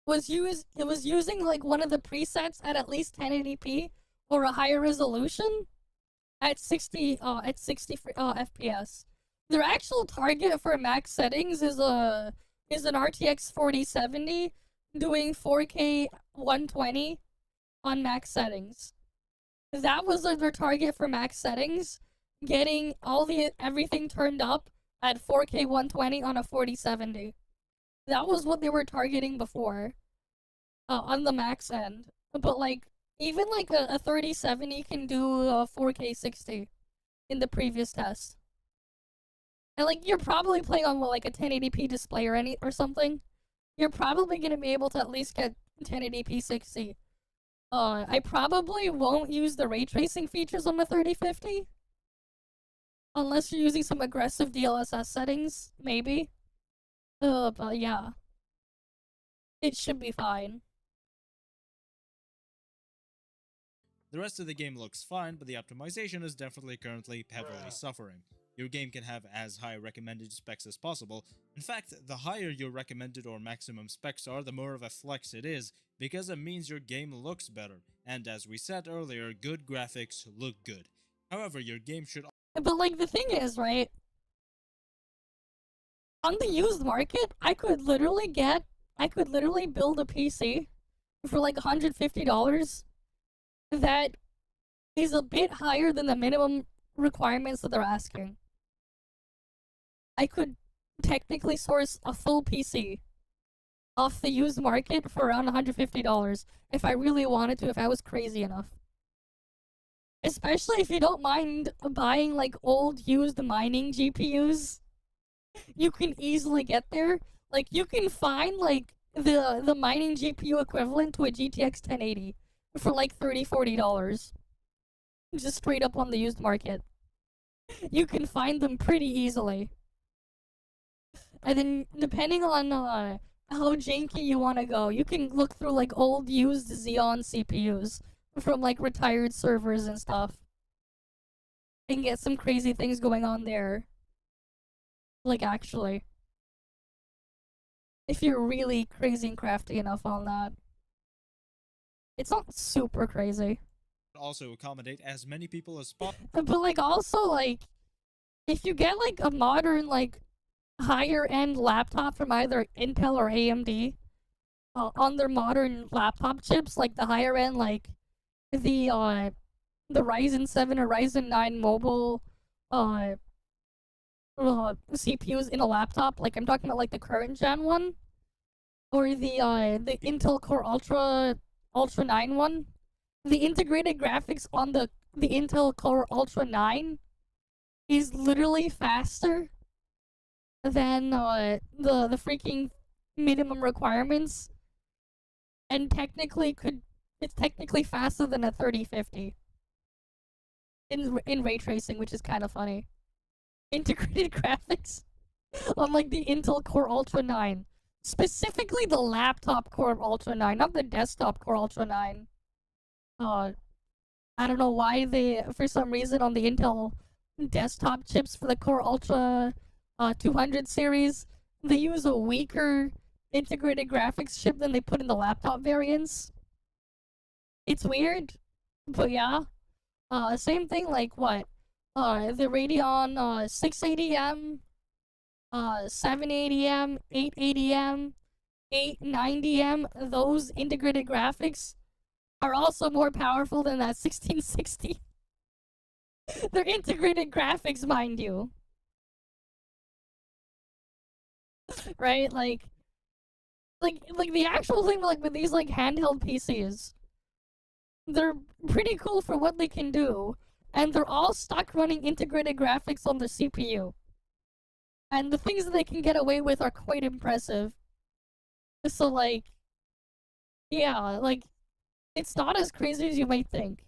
was using like one of the presets at least 1080p or a higher resolution at 60 FPS. Their actual target for max settings is an RTX 4070 doing 4K 120 on max settings. That was their target for max settings, getting everything turned up at 4K 120 on a 4070. That was what they were targeting before, on the max end. But like, even like a 3070 can do a 4K 60 in the previous test. And like, you're probably playing on like a 1080p display or something. You're probably gonna be able to at least get 1080p 60. I probably won't use the ray tracing features on the 3050. Unless you're using some aggressive DLSS settings, maybe. But yeah. It should be fine. The rest of the game looks fine, but the optimization is definitely currently heavily suffering. Your game can have as high recommended specs as possible. In fact, the higher your recommended or maximum specs are, the more of a flex it is, because it means your game looks better. And as we said earlier, good graphics look good. However, your game should... But like, the thing is, right? On the used market, I could literally build a PC for like $150 that is a bit higher than the minimum requirements that they're asking. I could technically source a full PC off the used market for around $150 if I really wanted to, if I was crazy enough. Especially if you don't mind buying like old used mining GPUs. You can easily get there. Like, you can find like the mining GPU equivalent to a GTX 1080 for like $30-40. Just straight up on the used market. You can find them pretty easily. And then, depending on how janky you want to go, you can look through like old used Xeon CPUs from like retired servers and stuff. And get some crazy things going on there. Like, actually. If you're really crazy and crafty enough on that. It's not super crazy. also accommodate as many people as possible. But like, also like, if you get like a modern like higher end laptop from either Intel or AMD on their modern laptop chips, like the higher end, like the Ryzen 7 or Ryzen 9 mobile CPUs in a laptop. Like, I'm talking about like the current gen one, or the Intel Core Ultra 9 one. The integrated graphics on the Intel Core Ultra 9 is literally faster than the freaking minimum requirements, and it's technically faster than a 3050 in ray tracing, which is kind of funny. Integrated graphics on like the Intel Core Ultra 9, specifically the laptop Core Ultra 9, not the desktop Core Ultra 9. I don't know why they, for some reason, on the Intel desktop chips for the Core Ultra 200 series, they use a weaker integrated graphics chip than they put in the laptop variants. It's weird, but yeah. Same thing like what? The Radeon 680M, 780M, 880M, 890M, those integrated graphics are also more powerful than that 1660. They're integrated graphics, mind you. Right? Like the actual thing, like with these like handheld PCs, they're pretty cool for what they can do, and they're all stuck running integrated graphics on the CPU. And the things that they can get away with are quite impressive. So like, yeah, like, it's not as crazy as you might think.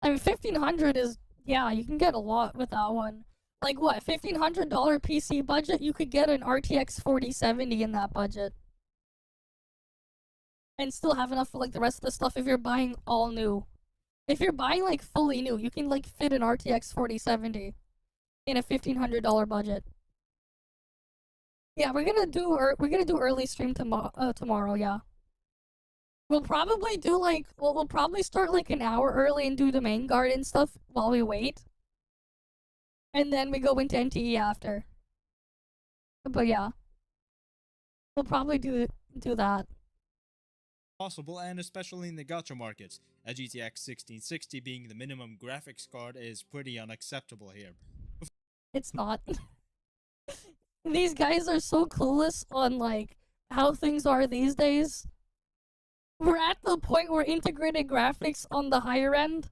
I mean, 1500 is, yeah, you can get a lot with that one. Like what, $1,500 PC budget, you could get an RTX 4070 in that budget. And still have enough for like the rest of the stuff if you're buying all new. If you're buying like fully new, you can like fit an RTX 4070 in a $1,500 budget. Yeah, we're gonna do early stream tomorrow, yeah. We'll probably do like, we'll probably start like an hour early and do the main garden stuff while we wait. And then we go into NTE after. But yeah. We'll probably do that. Possible, and especially in the gacha markets. A GTX 1660 being the minimum graphics card is pretty unacceptable here. It's not. These guys are so clueless on like how things are these days. We're at the point where integrated graphics on the higher end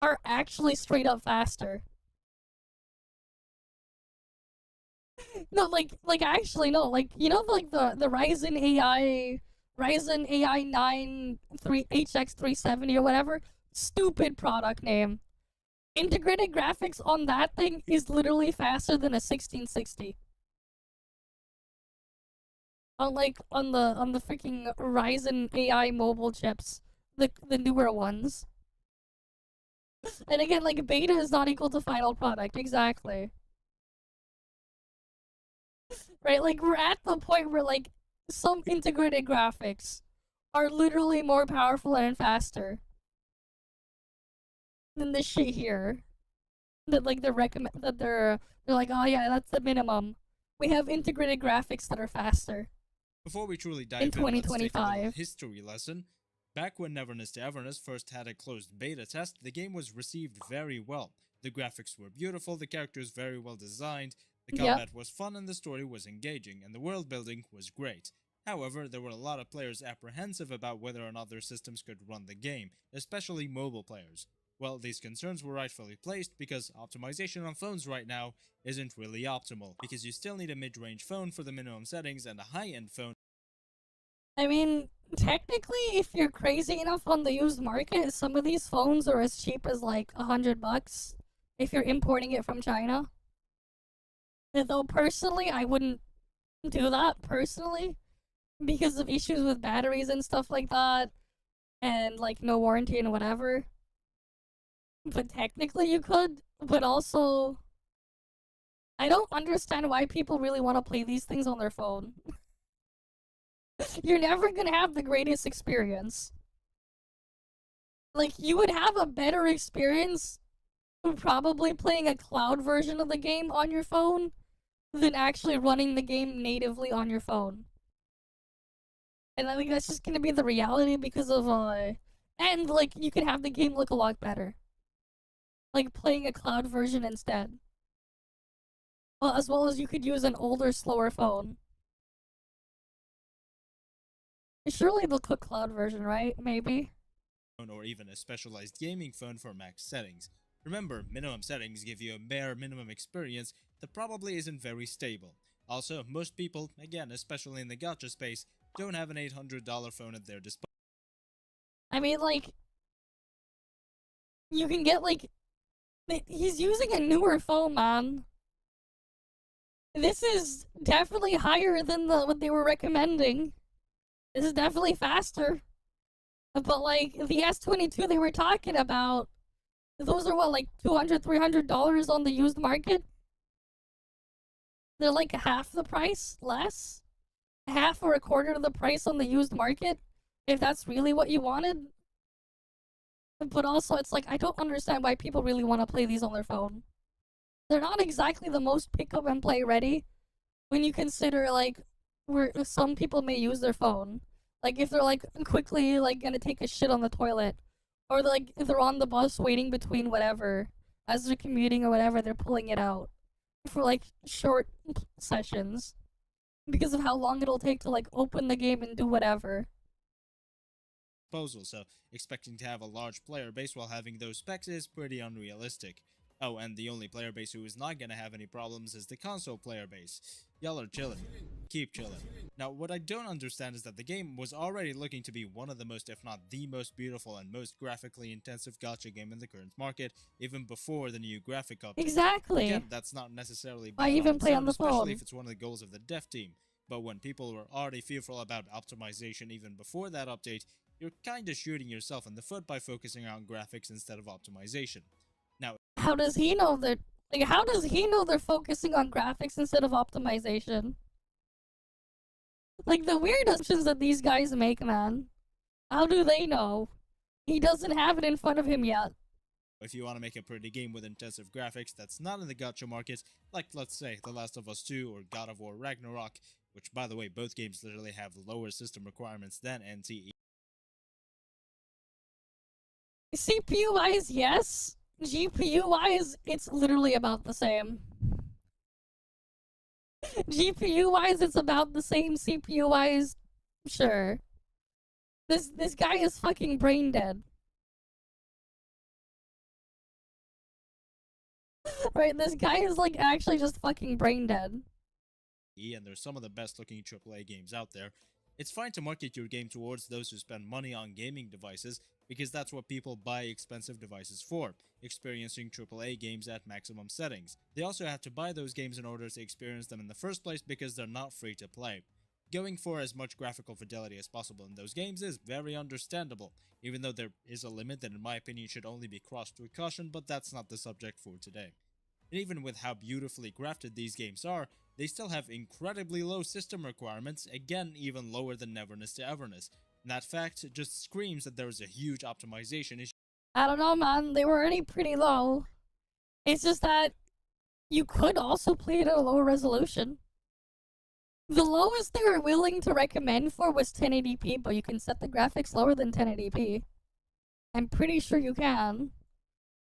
are actually straight up faster. No, like actually no, like, you know, like the Ryzen AI 9 HX 370 or whatever, stupid product name. Integrated graphics on that thing is literally faster than a 1660. On the freaking Ryzen AI mobile chips, the newer ones. And again, like, beta is not equal to final product, exactly. Right, like, we're at the point where like some integrated graphics are literally more powerful and faster than this shit here. That like they're like, oh yeah, that's the minimum. We have integrated graphics that are faster. Before we truly dive in let's take a 2025. little history lesson. Back when Neverness to Everness first had a closed beta test, the game was received very well. The graphics were beautiful, the characters very well designed, the combat was fun, and the story was engaging, and the world building was great. However, there were a lot of players apprehensive about whether or not their systems could run the game, especially mobile players. Well, these concerns were rightfully placed because optimization on phones right now isn't really optimal, because you still need a mid-range phone for the minimum settings and a high-end phone. I mean, technically, if you're crazy enough on the used market, some of these phones are as cheap as like $100 if you're importing it from China. Though personally, I wouldn't do that personally because of issues with batteries and stuff like that, and like no warranty and whatever. But technically you could, but also I don't understand why people really want to play these things on their phone. You're never gonna have the greatest experience. Like, you would have a better experience probably playing a cloud version of the game on your phone than actually running the game natively on your phone. And I think that's just gonna be the reality because of, and, like, you can have the game look a lot better. Like, playing a cloud version instead. Well, as well as you could use an older, slower phone. Surely they'll cook cloud version, right? Maybe. Or even a specialized gaming phone for max settings. Remember, minimum settings give you a bare minimum experience that probably isn't very stable. Also, most people, again especially in the gacha space, don't have an $800 phone at their disposal. I mean, like, you can get, like, he's using a newer phone, man. This is definitely higher than what they were recommending. This is definitely faster. But, like, the S22 they were talking about, those are what, like, $200, $300 on the used market? They're like half the price less? Half or a quarter of the price on the used market? If that's really what you wanted? But also, it's like, I don't understand why people really want to play these on their phone. They're not exactly the most pick up and play ready when you consider, like, where some people may use their phone. Like, if they're, like, quickly, like, gonna take a shit on the toilet. Or, like, if they're on the bus waiting between whatever. As they're commuting or whatever, they're pulling it out. For, like, short sessions. Because of how long it'll take to, like, open the game and do whatever. So expecting to have a large player base while having those specs is pretty unrealistic. Oh, and the only player base who is not gonna have any problems is the console player base. Y'all are chillin'. Keep chillin'. Now, what I don't understand is that the game was already looking to be one of the most, if not the most beautiful and most graphically intensive gacha game in the current market, even before the new graphic update. Exactly. Again, that's not necessarily Why bad even on play its on own, the especially phone? if it's one of the goals of the dev team. But when people were already fearful about optimization even before that update, you're kinda shooting yourself in the foot by focusing on graphics instead of optimization. Now, how does he know that? Like, how does he know they're focusing on graphics instead of optimization? Like, the weird assumptions that these guys make, man. How do they know? He doesn't have it in front of him yet. if you want to make a pretty game with intensive graphics that's not in the gacha market, like let's say The Last of Us 2 or God of War Ragnarok, which by the way, both games literally have lower system requirements than NTE. CPU-wise, yes. GPU-wise, it's literally about the same. GPU-wise, it's about the same. CPU-wise, sure. This guy is fucking brain dead. Right, this guy is like actually just fucking brain dead. And they're some of the best looking AAA games out there. It's fine to market your game towards those who spend money on gaming devices, because that's what people buy expensive devices for, experiencing AAA games at maximum settings. They also have to buy those games in order to experience them in the first place because they're not free to play. Going for as much graphical fidelity as possible in those games is very understandable, even though there is a limit that in my opinion should only be crossed with caution, but that's not the subject for today. And even with how beautifully crafted these games are, they still have incredibly low system requirements, again even lower than Neverness to Everness. And that fact just screams that there is a huge optimization issue. I don't know, man. They were already pretty low. It's just that you could also play it at a lower resolution. The lowest they were willing to recommend for was 1080p, but you can set the graphics lower than 1080p. I'm pretty sure you can.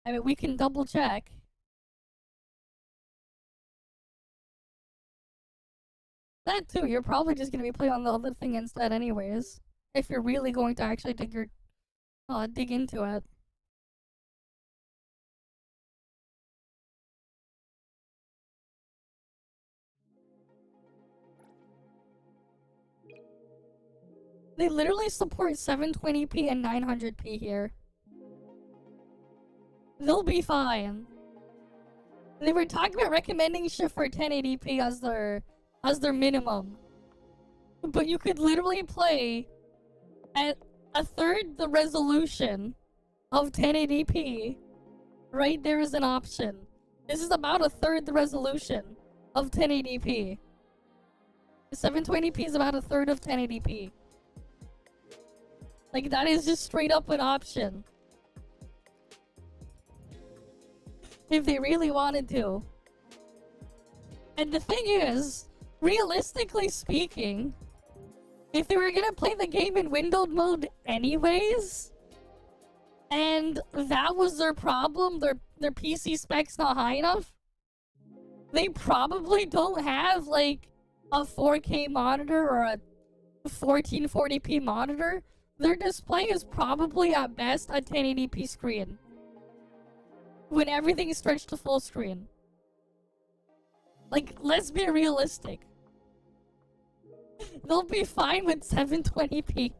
I mean, we can double check. That too, you're probably just gonna be playing on the other thing instead anyways. If you're really going to actually dig into it. They literally support 720p and 900p here. They'll be fine. They were talking about recommending shit for 1080p as their minimum. But you could literally play at a third the resolution of 1080p. Right there is an option. This is about a third the resolution of 1080p. 720p is about a third of 1080p. Like, that is just straight up an option. If they really wanted to. And the thing is, realistically speaking, if they were gonna play the game in windowed mode anyways, and that was their problem, their PC specs not high enough, they probably don't have like a 4K monitor or a 1440p monitor. Their display is probably at best a 1080p screen when everything is stretched to full screen. Like, let's be realistic. They'll be fine with 720p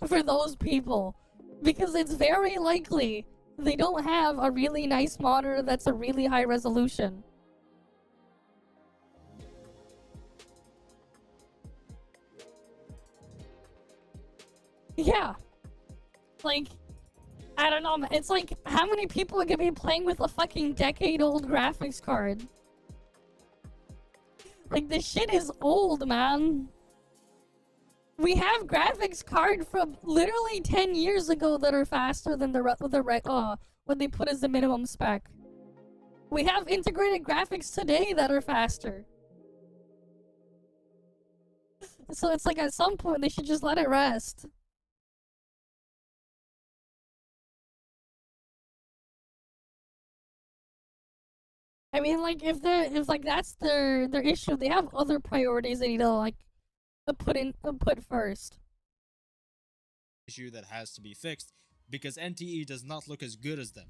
for those people, because it's very likely they don't have a really nice monitor that's a really high resolution. Yeah. Like, I don't know, man. It's like, how many people are gonna be playing with a fucking decade-old graphics card? Like, this shit is old, man. We have graphics card from literally 10 years ago that are faster than what they put as the minimum spec. We have integrated graphics today that are faster. So it's like, at some point they should just let it rest. I mean, like, if like that's their issue, they have other priorities they need to like put first. Issue that has to be fixed because NTE does not look as good as them.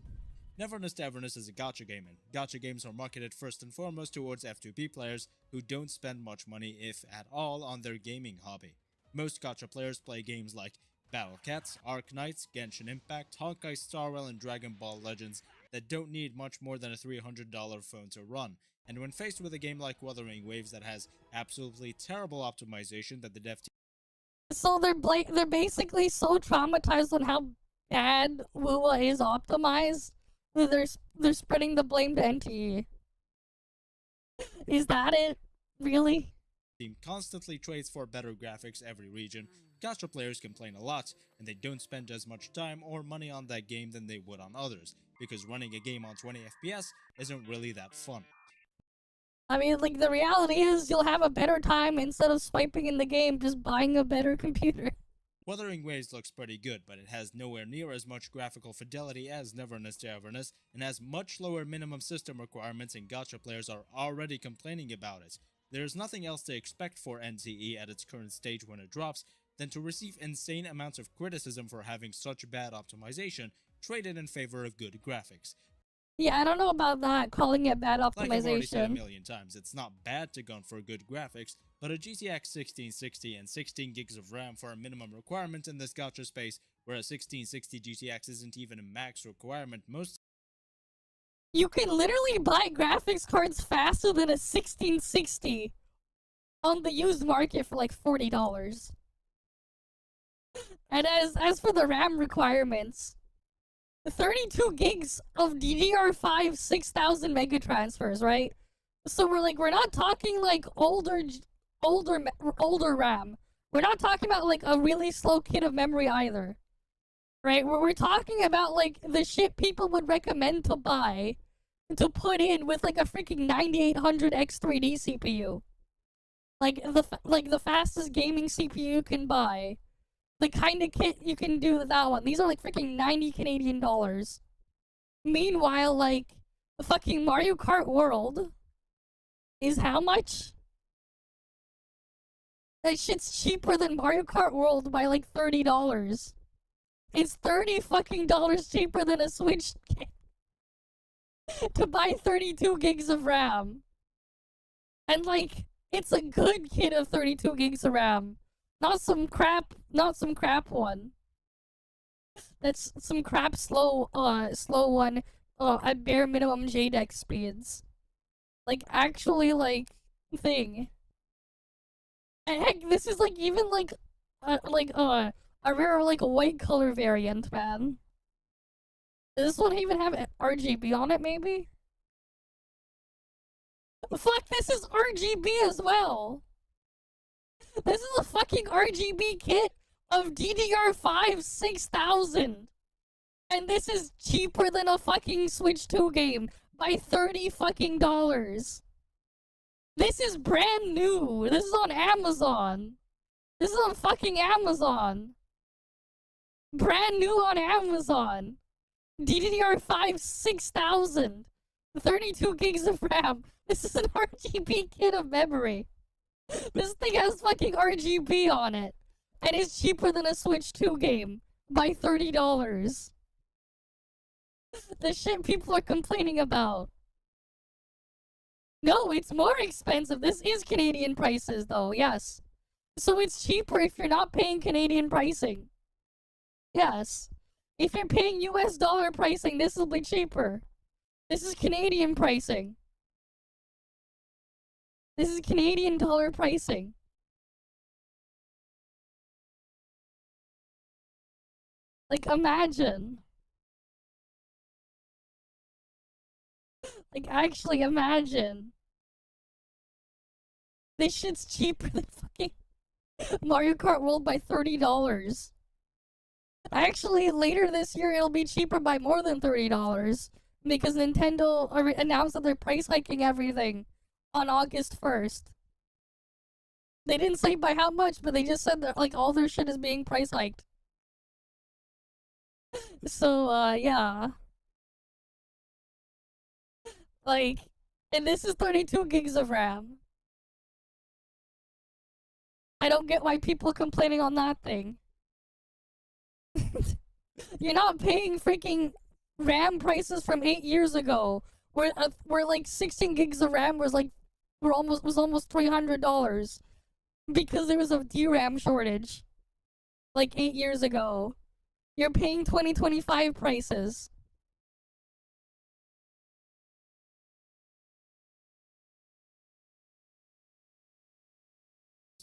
Neverness to Everness is a gacha game, and gacha games are marketed first and foremost towards F2P players who don't spend much money, if at all, on their gaming hobby. Most gacha players play games like Battle Cats, Arc Knights, Genshin Impact, Honkai Star Rail, and Dragon Ball Legends that don't need much more than a $300 phone to run. And when faced with a game like Wuthering Waves that has absolutely terrible optimization that the dev team... So they're basically so traumatized on how bad WUA is optimized that they're spreading the blame to NTE. Is that it? Really? Team constantly trades for better graphics every region. Gacha players complain a lot, and they don't spend as much time or money on that game than they would on others, because running a game on 20 FPS isn't really that fun. I mean, like, the reality is you'll have a better time instead of swiping in the game, just buying a better computer. Wuthering Waves looks pretty good, but it has nowhere near as much graphical fidelity as Neverness to Everness, and has much lower minimum system requirements, and gacha players are already complaining about it. There is nothing else to expect for NTE at its current stage when it drops than to receive insane amounts of criticism for having such bad optimization, traded in favor of good graphics. Yeah, I don't know about that, calling it bad optimization. Like I've already said a million times, it's not bad to gun for good graphics, but a GTX 1660 and 16 gigs of RAM for a minimum requirement in this gacha space, where a 1660 GTX isn't even a max requirement most... You can literally buy graphics cards faster than a 1660 on the used market for like $40. And as for the RAM requirements, 32 gigs of DDR5 6000 mega transfers, right? So we're not talking like older RAM. We're not talking about like a really slow kit of memory either. Right? We're talking about like the shit people would recommend to buy to put in with like a freaking 9800 X3D CPU. Like the fastest gaming CPU you can buy. The kind of kit you can do with that one. These are like freaking 90 Canadian dollars. Meanwhile, like, the fucking Mario Kart World is how much? That shit's cheaper than Mario Kart World by like $30. It's $30 fucking dollars cheaper than a Switch kit to buy 32 gigs of RAM. And like, it's a good kit of 32 gigs of RAM. Not some crap one. That's some crap slow one at bare minimum JDEC speeds. Like, actually, like, thing. And heck, this is like even like a rare like white color variant, man. Does this one even have RGB on it, maybe? Fuck, this is RGB as well! This is a fucking RGB kit of DDR5 6000! And this is cheaper than a fucking Switch 2 game by $30 fucking dollars! This is brand new! This is on Amazon! This is on fucking Amazon! Brand new on Amazon! DDR5 6000! 32 gigs of RAM. This is an RGB kit of memory. This thing has fucking RGB on it. And it's cheaper than a Switch 2 game by $30. The shit people are complaining about. No, it's more expensive. This is Canadian prices, though, yes. So it's cheaper if you're not paying Canadian pricing. Yes. If you're paying US dollar pricing, this will be cheaper. This is Canadian pricing. This is Canadian dollar pricing. Like, imagine. Like, actually imagine. This shit's cheaper than fucking Mario Kart World by $30. Actually, later this year, it'll be cheaper by more than $30. Because Nintendo announced that they're price hiking everything on August 1st. They didn't say by how much, but they just said that, like, all their shit is being price hiked. So, yeah. Like, and this is 32 gigs of RAM. I don't get why people are complaining on that thing. You're not paying freaking RAM prices from 8 years ago, where like 16 gigs of RAM was almost $300 because there was a DRAM shortage, like 8 years ago. You're paying 2025 prices.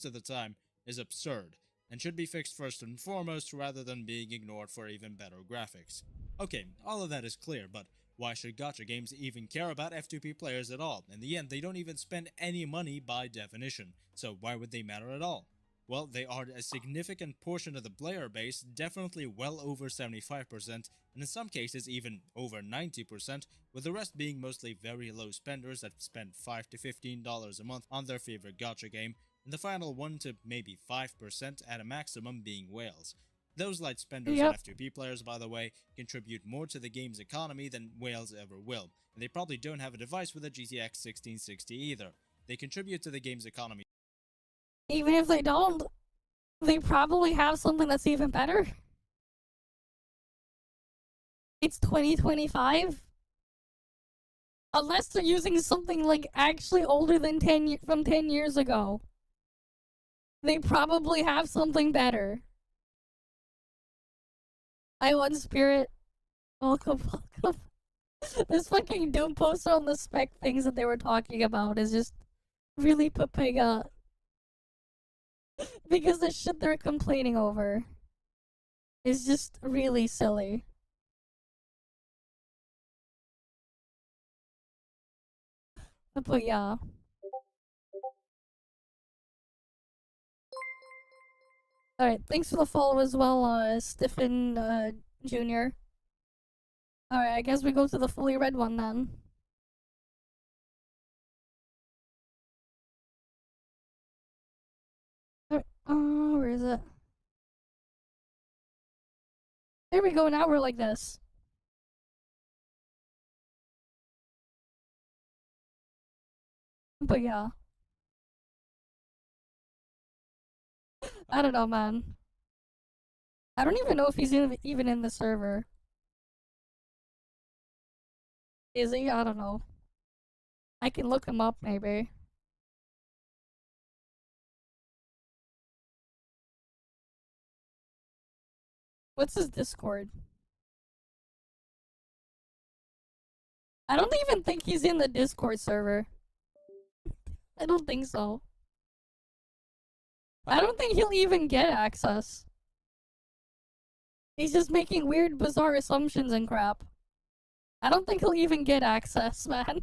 Of the time is absurd and should be fixed first and foremost rather than being ignored for even better graphics. Okay, all of that is clear, but why should gacha games even care about F2P players at all? In the end, they don't even spend any money by definition, so why would they matter at all? Well, they are a significant portion of the player base, definitely well over 75%, and in some cases even over 90%, with the rest being mostly very low spenders that spend $5 to $15 a month on their favorite gacha game, and the final 1 to maybe 5% at a maximum being whales. Those light spenders and F2P players, by the way, contribute more to the game's economy than whales ever will, and they probably don't have a device with a GTX 1660 either. They contribute to the game's economy. Even if they don't, they probably have something that's even better. It's 2025. Unless they're using something like actually older than 10 years ago. They probably have something better. I want Spirit. Welcome. This fucking Doom poster on the spec things that they were talking about is just really papega. Because the shit they're complaining over is just really silly. But yeah. Alright, thanks for the follow as well, Stephen, Jr. Alright, I guess we go to the fully red one then. Where is it? There we go, now we're like this. But yeah. I don't know, man. I don't even know if he's even in the server. Is he? I don't know. I can look him up, maybe. What's his Discord? I don't even think he's in the Discord server. I don't think so. I don't think he'll even get access. He's just making weird, bizarre assumptions and crap. I don't think he'll even get access, man.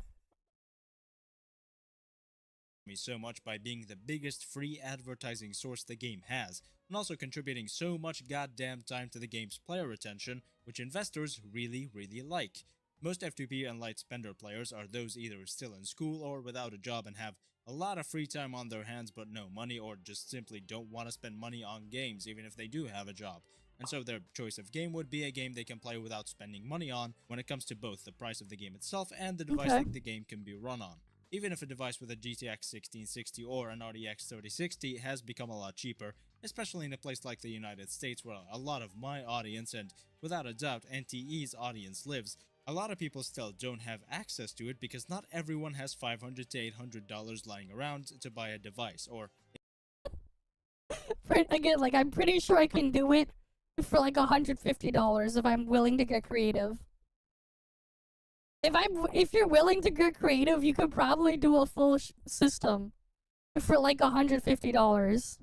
Me so much by being the biggest free advertising source the game has, and also contributing so much goddamn time to the game's player retention, which investors really like. Most F2P and light spender players are those either still in school or without a job and have a lot of free time on their hands but no money, or just simply don't want to spend money on games even if they do have a job. and so their choice of game would be a game they can play without spending money on when it comes to both the price of the game itself and the device that the game can be run on. Even if a device with a GTX 1660 or an RTX 3060 has become a lot cheaper, especially in a place like the United States where a lot of my audience, and without a doubt NTE's audience, lives, a lot of people still don't have access to it because not everyone has $500 to $800 lying around to buy a device, or... Again, like, I'm pretty sure I can do it for like $150 if I'm willing to get creative. If you're willing to get creative, you could probably do a full system for like $150.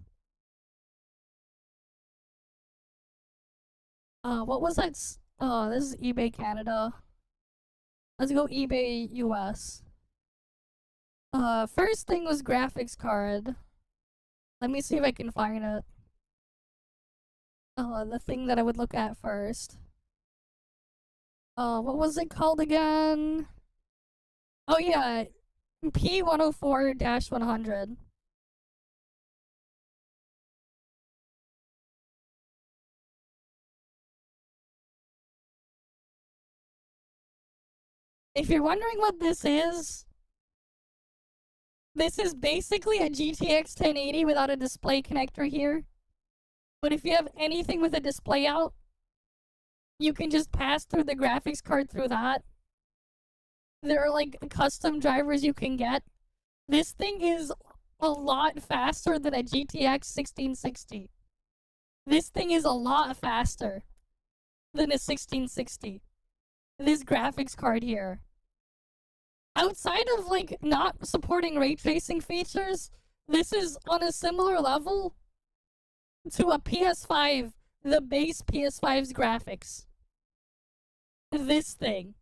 What was that? This is eBay Canada. Let's go eBay US. First thing was graphics card. Let me see if I can find it. The thing that I would look at first. What was it called again? Oh yeah, P104-100. If you're wondering what this is basically a GTX 1080 without a display connector here. But if you have anything with a display out, you can just pass through the graphics card through that. There are like custom drivers you can get. This thing is a lot faster than a GTX 1660. This thing is a lot faster than a 1660. This graphics card here. Outside of like not supporting ray tracing features, this is on a similar level to a PS5, the base PS5's graphics. This thing.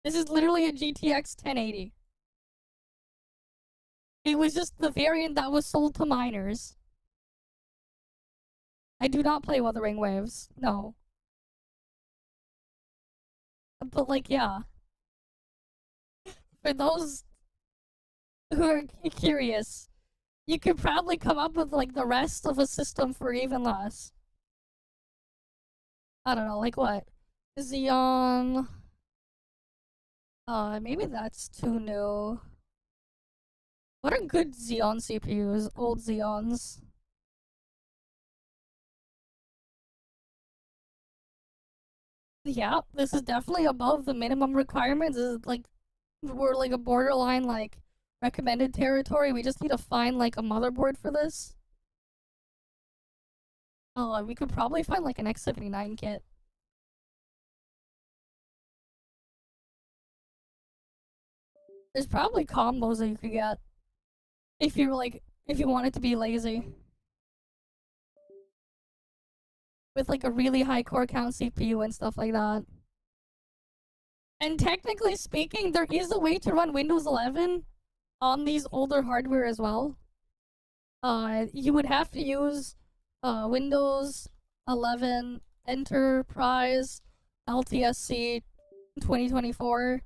This is literally a GTX 1080. It was just the variant that was sold to minors. I do not play Wuthering Waves, no. But like, yeah. For those who are curious, you could probably come up with like the rest of a system for even less. I don't know, like what? Xeon... maybe that's too new. What are good Xeon CPUs? Old Xeons. Yeah, this is definitely above the minimum requirements. This is like, we're like a borderline like recommended territory. We just need to find like a motherboard for this. Oh, we could probably find like an X79 kit. There's probably combos that you could get if you wanted to be lazy. With like a really high core count CPU and stuff like that. And technically speaking, there is a way to run Windows 11 on these older hardware as well. You would have to use Windows 11 Enterprise LTSC 2024.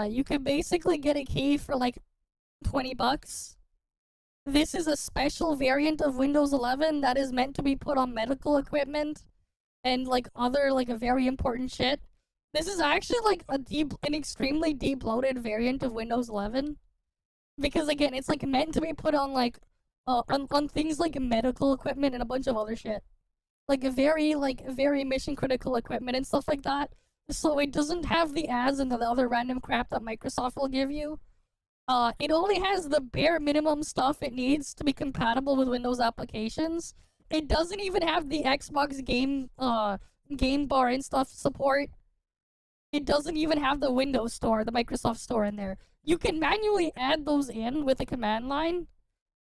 You can basically get a key for like $20. This is a special variant of Windows 11 that is meant to be put on medical equipment and like other like a very important shit. This is actually like an extremely deep-loaded variant of Windows 11 because again, it's like meant to be put on like on things like medical equipment and a bunch of other shit, like very mission critical equipment and stuff like that. So it doesn't have the ads and the other random crap that Microsoft will give you. It only has the bare minimum stuff it needs to be compatible with Windows applications. It doesn't even have the Xbox game bar and stuff support. It doesn't even have the Windows Store, the Microsoft Store in there. You can manually add those in with a command line,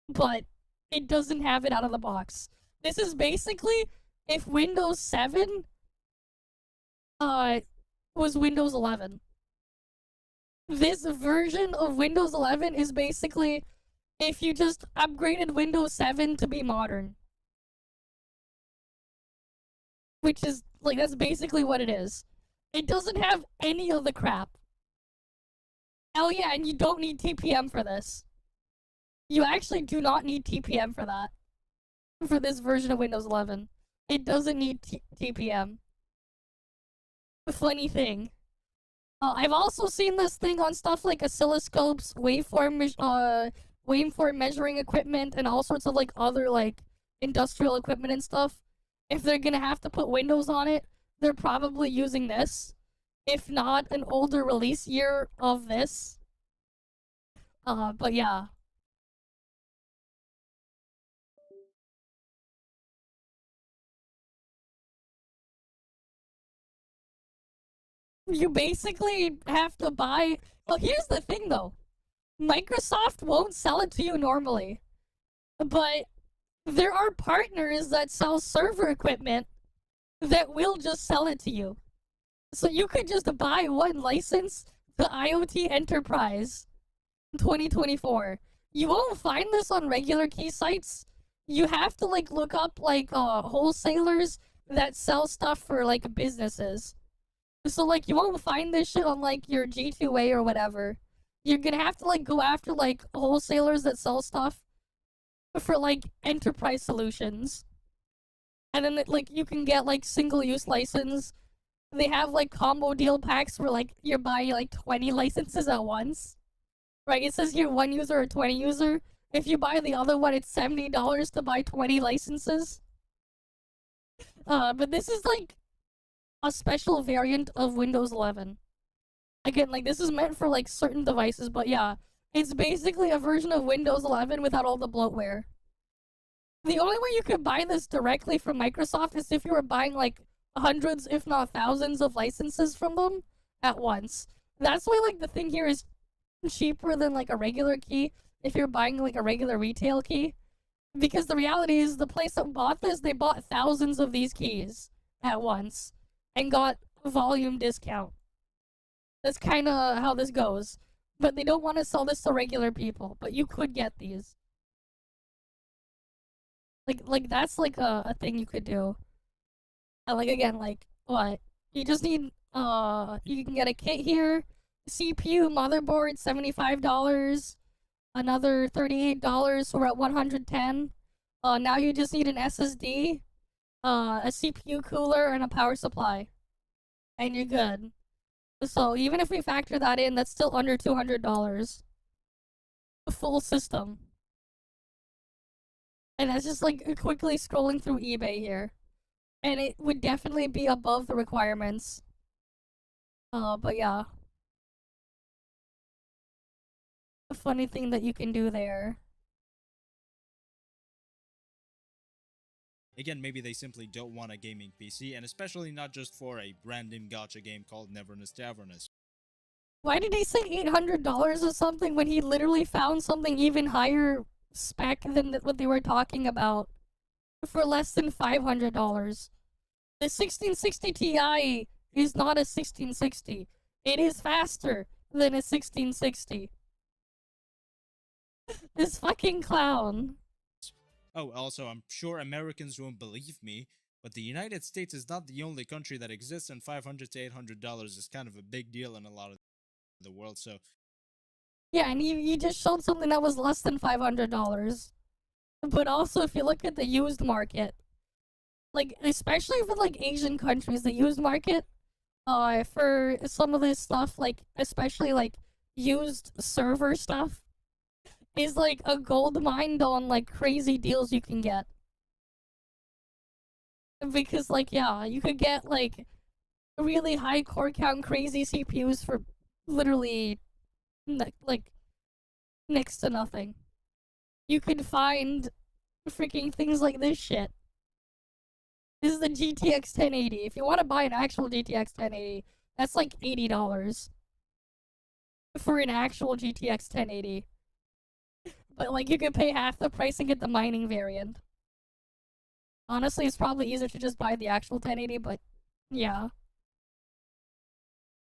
but it doesn't have it out of the box. This is basically if Windows 7 was Windows 11. This version of Windows 11 is basically if you just upgraded Windows 7 to be modern. Which is, like, that's basically what it is. It doesn't have any of the crap. Oh yeah, and you don't need TPM for this. You actually do not need TPM for that. For this version of Windows 11. it doesn't need TPM. Funny thing. I've also seen this thing on stuff like oscilloscopes, waveform measuring equipment, and all sorts of like other like industrial equipment and stuff. If they're gonna have to put Windows on it, they're probably using this. If not, an older release year of this. But yeah. You basically have to buy. Well, here's the thing though. Microsoft won't sell it to you normally. But there are partners that sell server equipment that will just sell it to you. So you could just buy one license to IoT Enterprise 2024. You won't find this on regular key sites. You have to like look up like wholesalers that sell stuff for like businesses. So like you won't find this shit on like your G2A or whatever. You're gonna have to like go after like wholesalers that sell stuff for like enterprise solutions. And then like you can get like single-use license. They have like combo deal packs where like you're buying like 20 licenses at once. Right? It says here 1 user or 20 user. If you buy the other one, it's $70 to buy 20 licenses. But this is like a special variant of Windows 11. Again, like this is meant for like certain devices, but yeah, it's basically a version of Windows 11 without all the bloatware. The only way you could buy this directly from Microsoft is if you were buying like hundreds, if not thousands, of licenses from them at once. That's why like the thing here is cheaper than like a regular key if you're buying like a regular retail key. Because the reality is the place that bought this, they bought thousands of these keys at once and got volume discount. That's kind of how this goes. But they don't want to sell this to regular people, but you could get these. Like that's like a thing you could do. And like again, like what? You just need you can get a kit here. CPU, motherboard, $75. Another $38, so we're at $110. Now you just need an SSD, a CPU cooler, and a power supply. And you're good. So even if we factor that in, that's still under $200. A full system. And that's just like quickly scrolling through eBay here. And it would definitely be above the requirements. But yeah. A funny thing that you can do there. Again, maybe they simply don't want a gaming PC, and especially not just for a random gacha game called Neverness Tavernus. Why did he say $800 or something when he literally found something even higher spec than what they were talking about for less than $500? The 1660 Ti is not a 1660. It is faster than a 1660. This fucking clown. Oh, also, I'm sure Americans won't believe me, but the United States is not the only country that exists, and $500 to $800 is kind of a big deal in a lot of the world, so... Yeah, and you just showed something that was less than $500. But also, if you look at the used market, like, especially for, like, Asian countries, the used market, for some of this stuff, like, especially, like, used server stuff, is like a gold mine on like crazy deals you can get. Because like yeah, you could get like really high core count crazy CPUs for literally like next to nothing. You could find freaking things like this shit. This is the GTX 1080. If you want to buy an actual GTX 1080, that's like $80 for an actual GTX 1080. But, like, you could pay half the price and get the mining variant. Honestly, it's probably easier to just buy the actual 1080, but, yeah.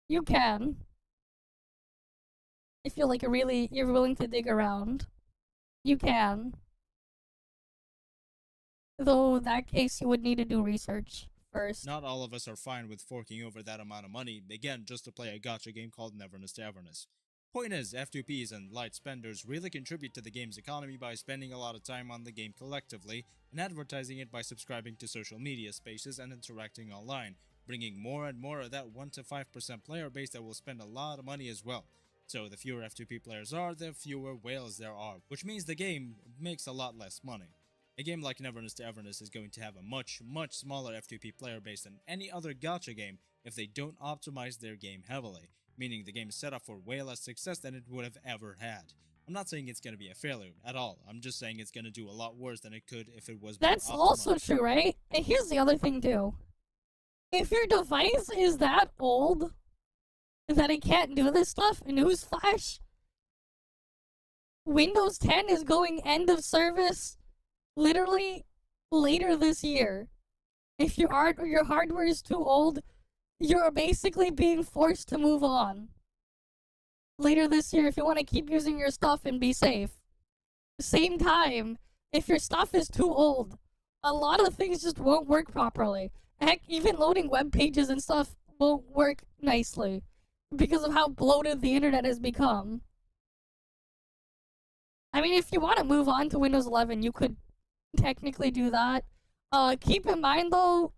You can. If you're, like, you're willing to dig around. You can. Though, in that case, you would need to do research first. Not all of us are fine with forking over that amount of money, again, just to play a gacha game called Neverness Tavernus. Point is, F2Ps and light spenders really contribute to the game's economy by spending a lot of time on the game collectively and advertising it by subscribing to social media spaces and interacting online, bringing more and more of that 1 to 5% player base that will spend a lot of money as well. So the fewer F2P players are, the fewer whales there are, which means the game makes a lot less money. A game like Neverness to Everness is going to have a much smaller F2P player base than any other gacha game if they don't optimize their game heavily, meaning the game is set up for way less success than it would have ever had. I'm not saying it's going to be a failure at all, I'm just saying it's going to do a lot worse than it could if it was more That's optimized. also true, right? And here's the other thing too. If your device is that old that it can't do this stuff, newsflash, Windows 10 is going end of service literally later this year. If your hardware is too old, you're basically being forced to move on later this year if you want to keep using your stuff and be safe. Same time, if your stuff is too old, a lot of things just won't work properly. Heck, even loading web pages and stuff won't work nicely because of how bloated the internet has become. I mean, if you want to move on to Windows 11, you could technically do that. Keep in mind though,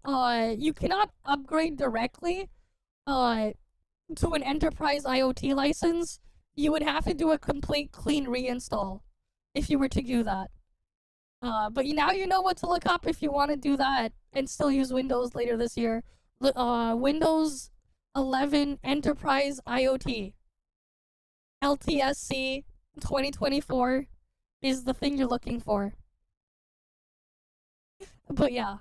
you cannot upgrade directly to an enterprise IoT license. You would have to do a complete clean reinstall if you were to do that. But now you know what to look up if you want to do that and still use Windows later this year. Windows 11 Enterprise IoT. LTSC 2024 is the thing you're looking for. But yeah.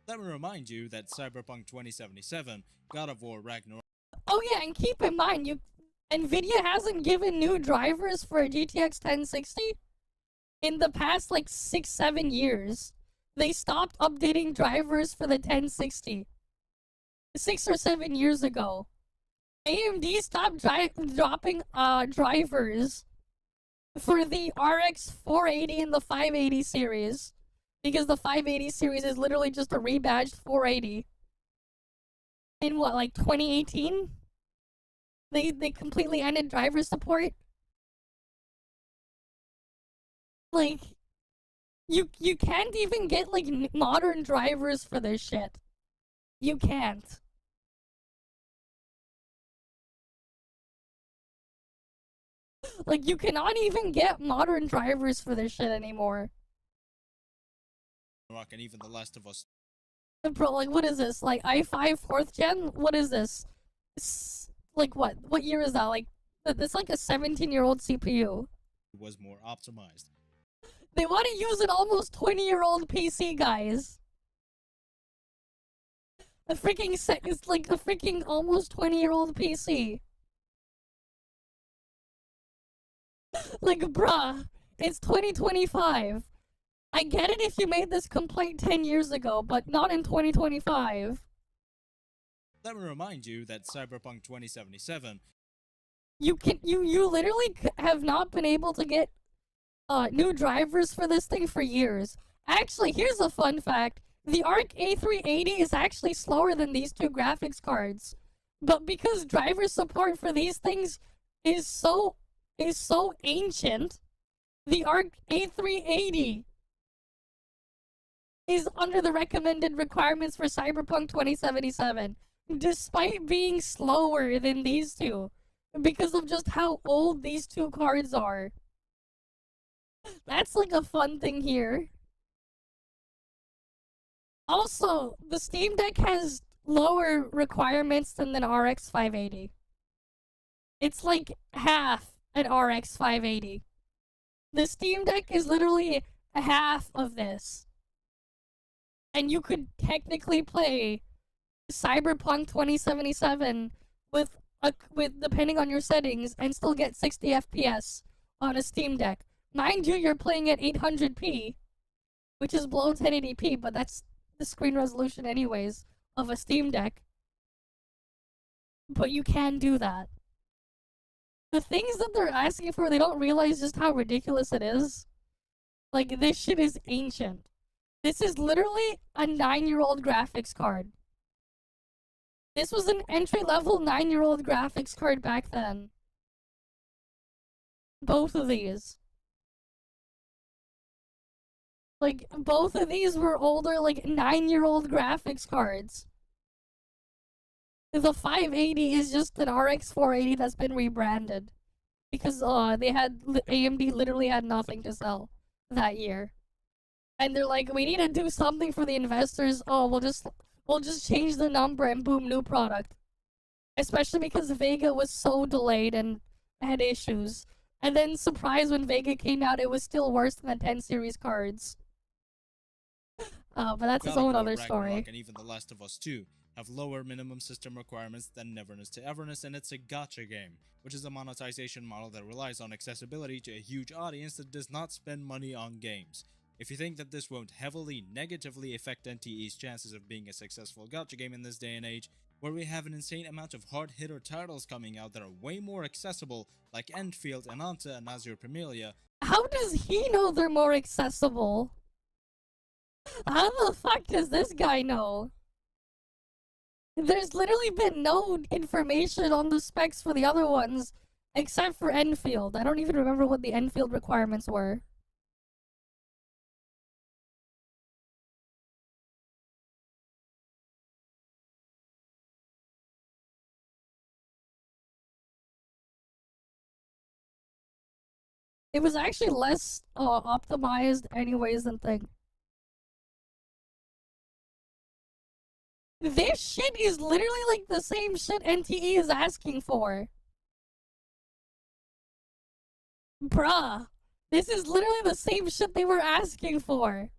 Let me remind you that Cyberpunk 2077, God of War Ragnarok. Oh yeah, and keep in mind, NVIDIA hasn't given new drivers for a GTX 1060 in the past like 6-7 years. They stopped updating drivers for the 1060 6 or 7 years ago. AMD stopped dropping drivers for the RX 480 and the 580 series because the 580 series is literally just a rebadged 480. In what, like 2018? They completely ended driver support. Like, you can't even get like modern drivers for this shit. You can't. Like, you cannot even get modern drivers for this shit anymore. And even The Last of Us. Bro, like, what is this? Like, i5 4th gen? What is this? Like, what? What year is that? Like, that's like a 17-year-old CPU. Was more optimized. They want to use an almost 20-year-old PC, guys. It's like a freaking almost 20-year-old PC. Like, bruh, it's 2025. I get it if you made this complaint 10 years ago, but not in 2025. Let me remind you that Cyberpunk 2077. You literally have not been able to get new drivers for this thing for years. Actually, here's a fun fact. The ARC A380 is actually slower than these two graphics cards. But because driver support for these things is so ancient, the ARC A380 is under the recommended requirements for Cyberpunk 2077, despite being slower than these two, because of just how old these two cards are. That's like a fun thing here. Also, the Steam Deck has lower requirements than an RX 580. It's like half an RX 580. The Steam Deck is literally half of this. And you could technically play Cyberpunk 2077 with depending on your settings and still get 60 FPS on a Steam Deck. Mind you, you're playing at 800p, which is below 1080p, but that's the screen resolution anyways of a Steam Deck. But you can do that. The things that they're asking for, they don't realize just how ridiculous it is. Like, this shit is ancient. This is literally a 9-year-old graphics card. This was an entry-level 9-year-old graphics card back then. Both of these. Like, both of these were older, like, 9-year-old graphics cards. The 580 is just an RX 480 that's been rebranded. Because, AMD literally had nothing to sell that year. And they're like, we need to do something for the investors. Oh, we'll just change the number and boom, new product. Especially because Vega was so delayed and had issues. And then, surprise, when Vega came out, it was still worse than the 10 series cards. But that's its own other story. And even The Last of Us 2 have lower minimum system requirements than Neverness to Everness, and it's a gacha game, which is a monetization model that relies on accessibility to a huge audience that does not spend money on games. If you think that this won't heavily negatively affect NTE's chances of being a successful gacha game in this day and age, where we have an insane amount of hard-hitter titles coming out that are way more accessible, like Endfield, Ananta, and Azure Primelia. How does he know they're more accessible? How the fuck does this guy know? There's literally been no information on the specs for the other ones, except for Enfield. I don't even remember what the Enfield requirements were. It was actually less optimized anyways than thing. This shit is literally like the same shit NTE is asking for. Bruh. This is literally the same shit they were asking for.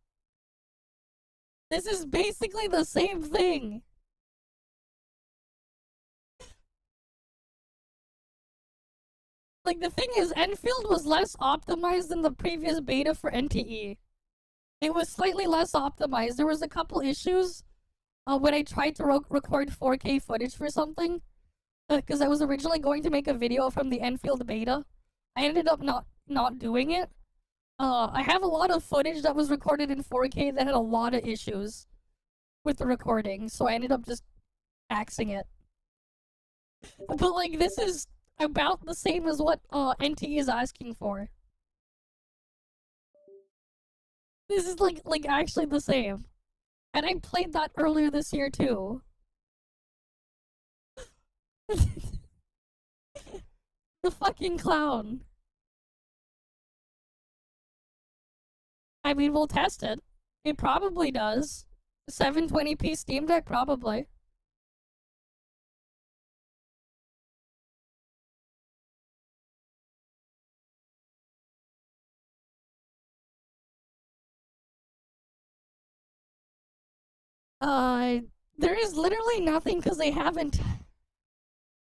This is basically the same thing. Like, the thing is, Enfield was less optimized than the previous beta for NTE. It was slightly less optimized. There was a couple issues when I tried to record 4K footage for something. Because I was originally going to make a video from the Enfield beta. I ended up not doing it. I have a lot of footage that was recorded in 4K that had a lot of issues with the recording. So I ended up just axing it. But, like, this is about the same as what NTE is asking for. This is like actually the same. And I played that earlier this year too. The fucking clown. I mean, we'll test it. It probably does. 720p Steam Deck, probably. There is literally nothing because they haven't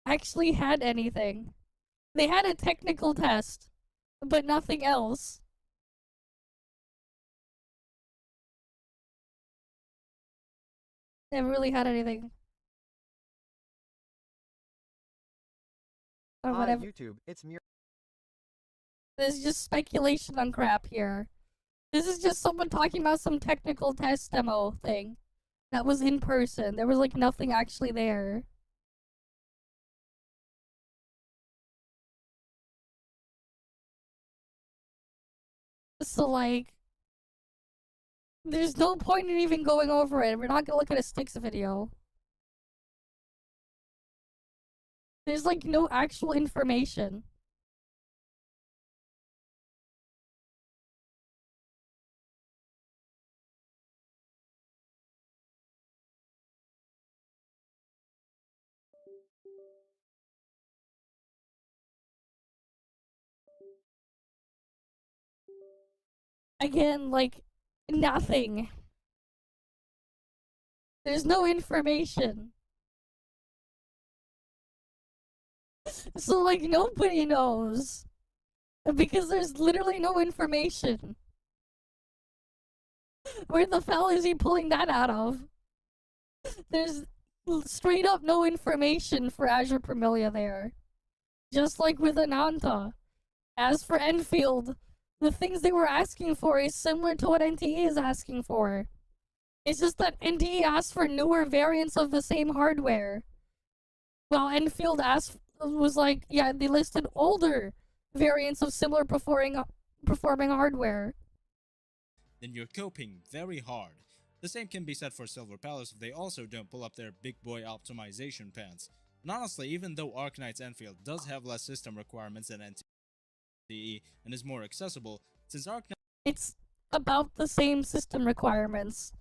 actually had anything. They had a technical test, but nothing else. They haven't really had anything. Or whatever. YouTube, it's me. There's just speculation on crap here. This is just someone talking about some technical test demo thing. That was in person. There was like nothing actually there. So like, there's no point in even going over it. We're not gonna look at a Sticks video. There's like no actual information. Again, like, nothing. There's no information. So, like, nobody knows. Because there's literally no information. Where the hell is he pulling that out of? There's straight up no information for Azure Primelia there. Just like with Ananta. As for Enfield, the things they were asking for is similar to what NTE is asking for. It's just that NTE asked for newer variants of the same hardware. While Enfield was like, yeah, they listed older variants of similar performing hardware. Then you're coping very hard. The same can be said for Silver Palace if they also don't pull up their big boy optimization pants. And honestly, even though Arknight's Enfield does have less system requirements than NTE and is more accessible, since Arknight It's about the same system requirements.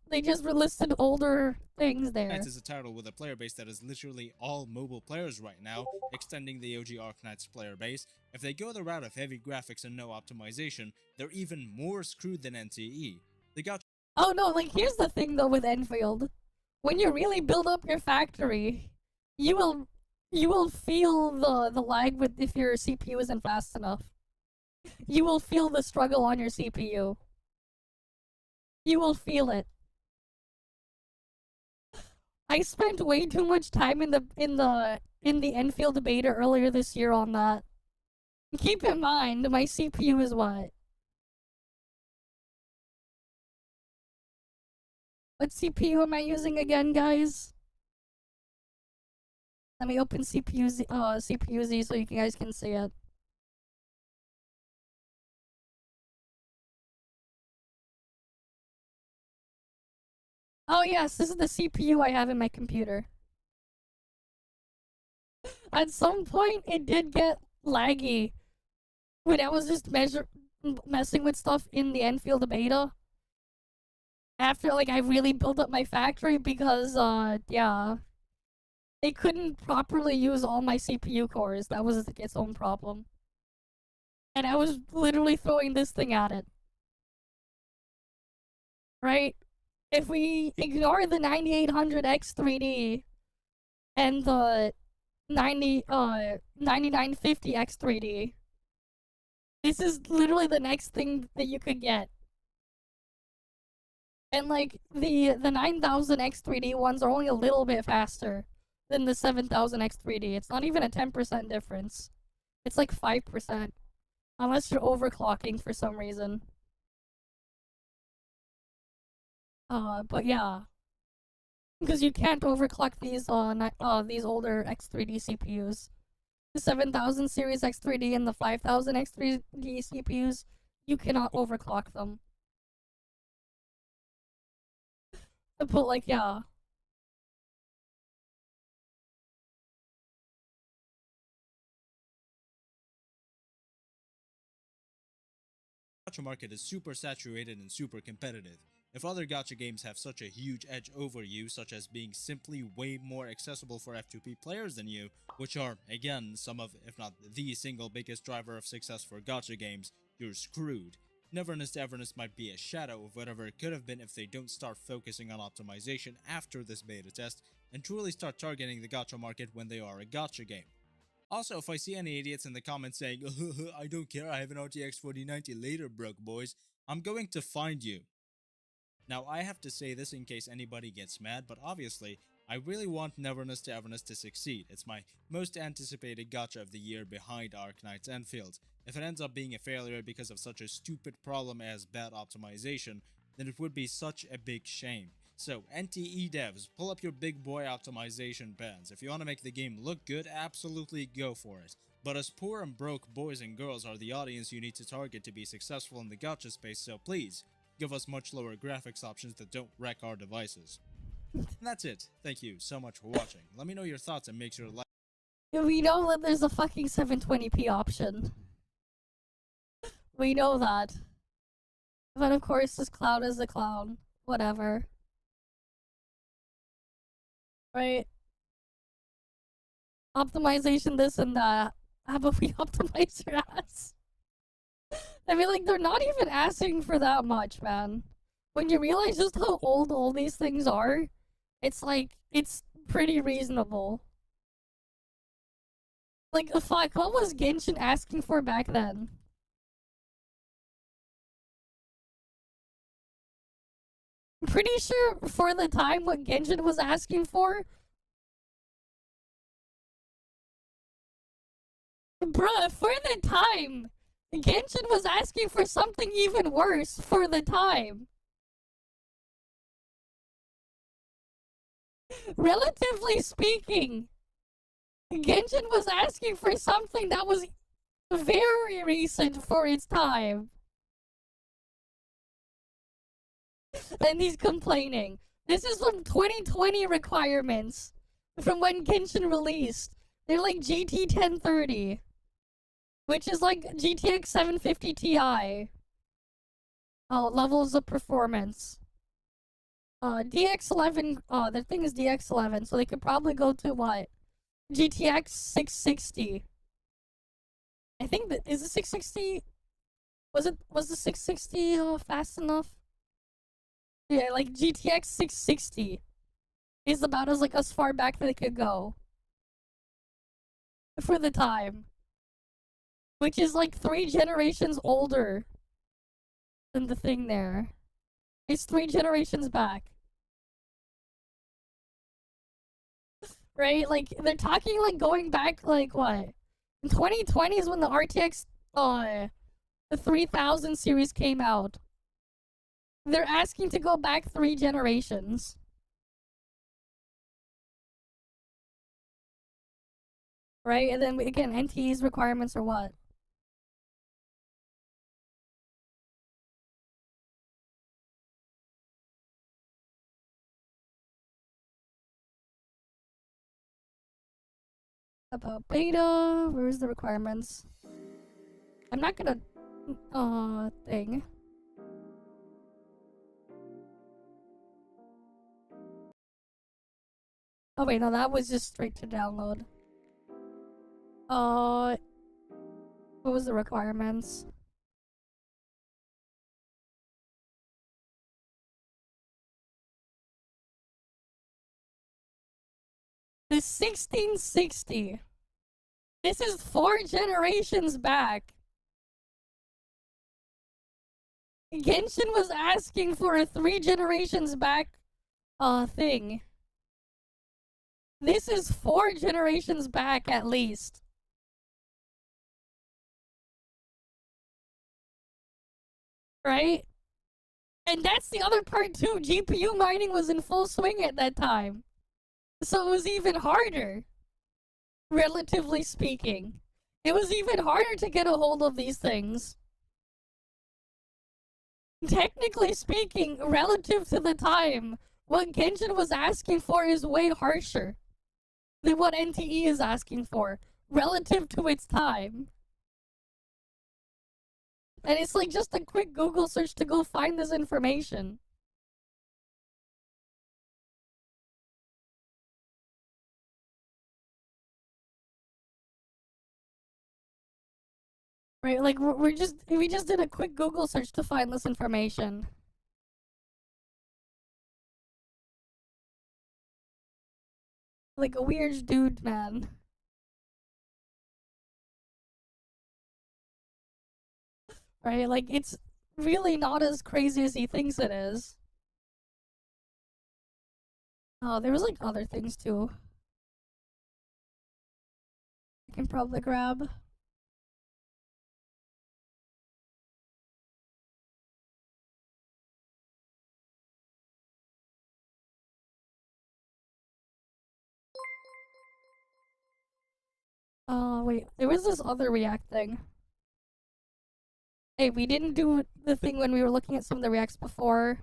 they just listed older things there. is a title with a player base that is literally all mobile players right now, extending the OG Arknight's player base. If they go the route of heavy graphics and no optimization, they're even more screwed than NTE. They got Oh no, like here's the thing though with Enfield. When you really build up your factory, you will feel the lag with if your CPU isn't fast enough. You will feel the struggle on your CPU. You will feel it. I spent way too much time in the Enfield beta earlier this year on that. Keep in mind, my CPU is what? What CPU am I using again, guys? Let me open CPU-Z so you guys can see it. Oh yes, this is the CPU I have in my computer. At some point, it did get laggy when I was just messing with stuff in the Enfield beta. After, like, I really built up my factory because, yeah. They couldn't properly use all my CPU cores. That was its own problem. And I was literally throwing this thing at it. Right? If we ignore the 9800X3D and the 9950 X3D, this is literally the next thing that you could get. And like the 9000 X3D ones are only a little bit faster than the 7000 X3D. It's not even a 10% difference. It's like 5%. Unless you're overclocking for some reason. But yeah. Because you can't overclock these older X3D CPUs. The 7000 series X3D and the 5000 X3D CPUs, you cannot overclock them. But like, yeah. gacha market is super saturated and super competitive. If other gacha games have such a huge edge over you, such as being simply way more accessible for F2P players than you, which are, again, some of, if not the single biggest driver of success for gacha games, you're screwed. Neverness to Everness might be a shadow of whatever it could have been if they don't start focusing on optimization after this beta test, and truly start targeting the gacha market when they are a gacha game. Also, if I see any idiots in the comments saying, I don't care, I have an RTX 4090 later, broke boys, I'm going to find you. Now, I have to say this in case anybody gets mad, but obviously, I really want Neverness to Everness to succeed. It's my most anticipated gacha of the year behind Arknight's Enfield. If it ends up being a failure because of such a stupid problem as bad optimization, then it would be such a big shame. So, NTE devs, pull up your big boy optimization pants. If you want to make the game look good, absolutely go for it. But as poor and broke boys and girls are the audience you need to target to be successful in the gacha space, so please, give us much lower graphics options that don't wreck our devices. And that's it. Thank you so much for watching. Let me know your thoughts and make sure to like. We know that there's a fucking 720p option. We know that. But of course, this cloud is a clown. Whatever. Right? Optimization this and that. How about we optimize your ass? I mean, like, they're not even asking for that much, man. When you realize just how old all these things are, it's like, it's pretty reasonable. Like, fuck, what was Genshin asking for back then? I'm pretty sure for the time what Genshin was asking for... Bruh, for the time! Genshin was asking for something even worse for the time. Relatively speaking, Genshin was asking for something that was very recent for its time. And he's complaining. This is from 2020 requirements. From when Genshin released. They're like GT 1030. Which is like GTX 750 Ti. Levels of performance. DX11, the thing is DX11, so they could probably go to what? GTX 660. I think that, is the 660, was the 660 fast enough? Yeah, like GTX 660 is about as far back that it could go. For the time. Which is like 3 generations older than the thing there. It's 3 generations back. Right? Like, they're talking like going back like what? In 2020 is when the RTX the 3000 series came out. They're asking to go back 3 generations. Right? And then again, NTE's requirements are what? About beta, where's the requirements? I'm not gonna thing. Oh wait, no, that was just straight to download. What was the requirements? The 1660. This is 4 generations back. Genshin was asking for a 3 generations back thing. This is 4 generations back at least. Right? And that's the other part too. GPU mining was in full swing at that time. So it was even harder. Relatively speaking. It was even harder to get a hold of these things. Technically speaking, relative to the time, what Genshin was asking for is way harsher than what NTE is asking for, relative to its time. And it's like just a quick Google search to go find this information. Right, like we just did a quick Google search to find this information. Like a weird dude, man. Right, like it's really not as crazy as he thinks it is. Oh, there was like other things too. I can probably grab. Oh, wait, there was this other React thing. Hey, we didn't do the thing when we were looking at some of the Reacts before.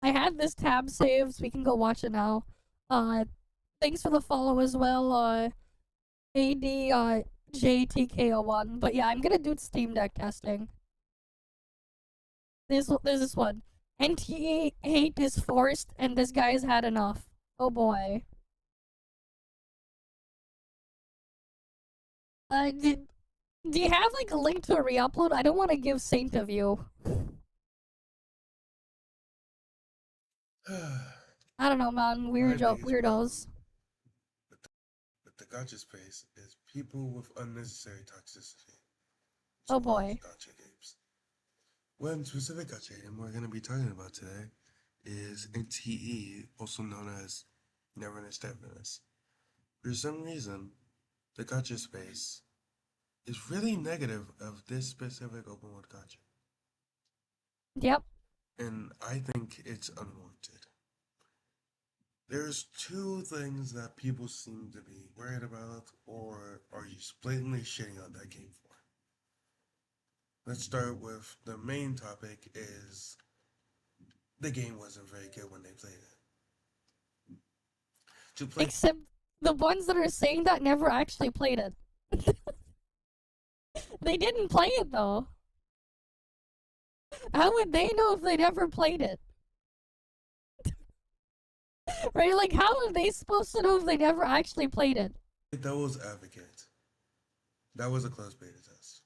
I had this tab saved, so we can go watch it now. Thanks for the follow as well, JTK01. But yeah, I'm gonna do Steam Deck testing. There's this one. NTE hate is forced, and this guy's had enough. Oh boy. Do you have like a link to a re-upload? I don't want to give Saint of You. I don't know, man. Weirdos. But the gotcha space is people with unnecessary toxicity. Oh boy. Gotcha games. One specific gotcha game we're going to be talking about today is NTE, also known as Neverness Deverness. For some reason, the gotcha space is really negative of this specific open world gotcha. Yep. And I think it's unwarranted. There's two things that people seem to be worried about, or are you blatantly shitting on that game for? Let's start with the main topic is the game wasn't very good when they played it. To play Except the ones that are saying that never actually played it. They didn't play it though. How would they know if they never played it? Right? Like, how are they supposed to know if they never actually played it? devil's advocate, that was a closed beta test.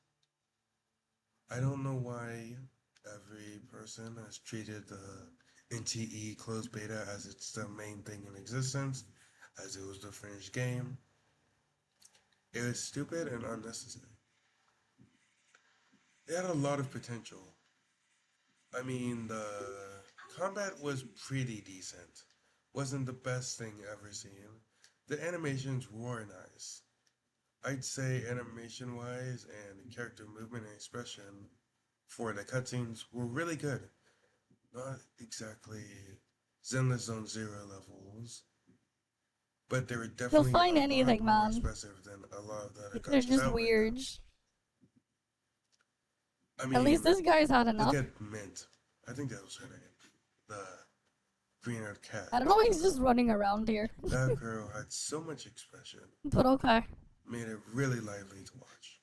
I don't know why every person has treated the NTE closed beta as it's the main thing in existence, as it was the finished game. It was stupid and unnecessary. It had a lot of potential. I mean, the combat was pretty decent. Wasn't the best thing ever seen. The animations were nice. I'd say animation wise and character movement and expression for the cutscenes were really good. Not exactly Zenless Zone Zero levels, but they were They'll definitely find a lot anything, more man. expressive than a lot of the other They're gachas just out right weird. now. I At least mean, this guy's had look enough. at Mint. I think that was her name. The green-haired cat. I don't know, he's just running around here. That girl had so much expression. But okay. Made it really lively to watch.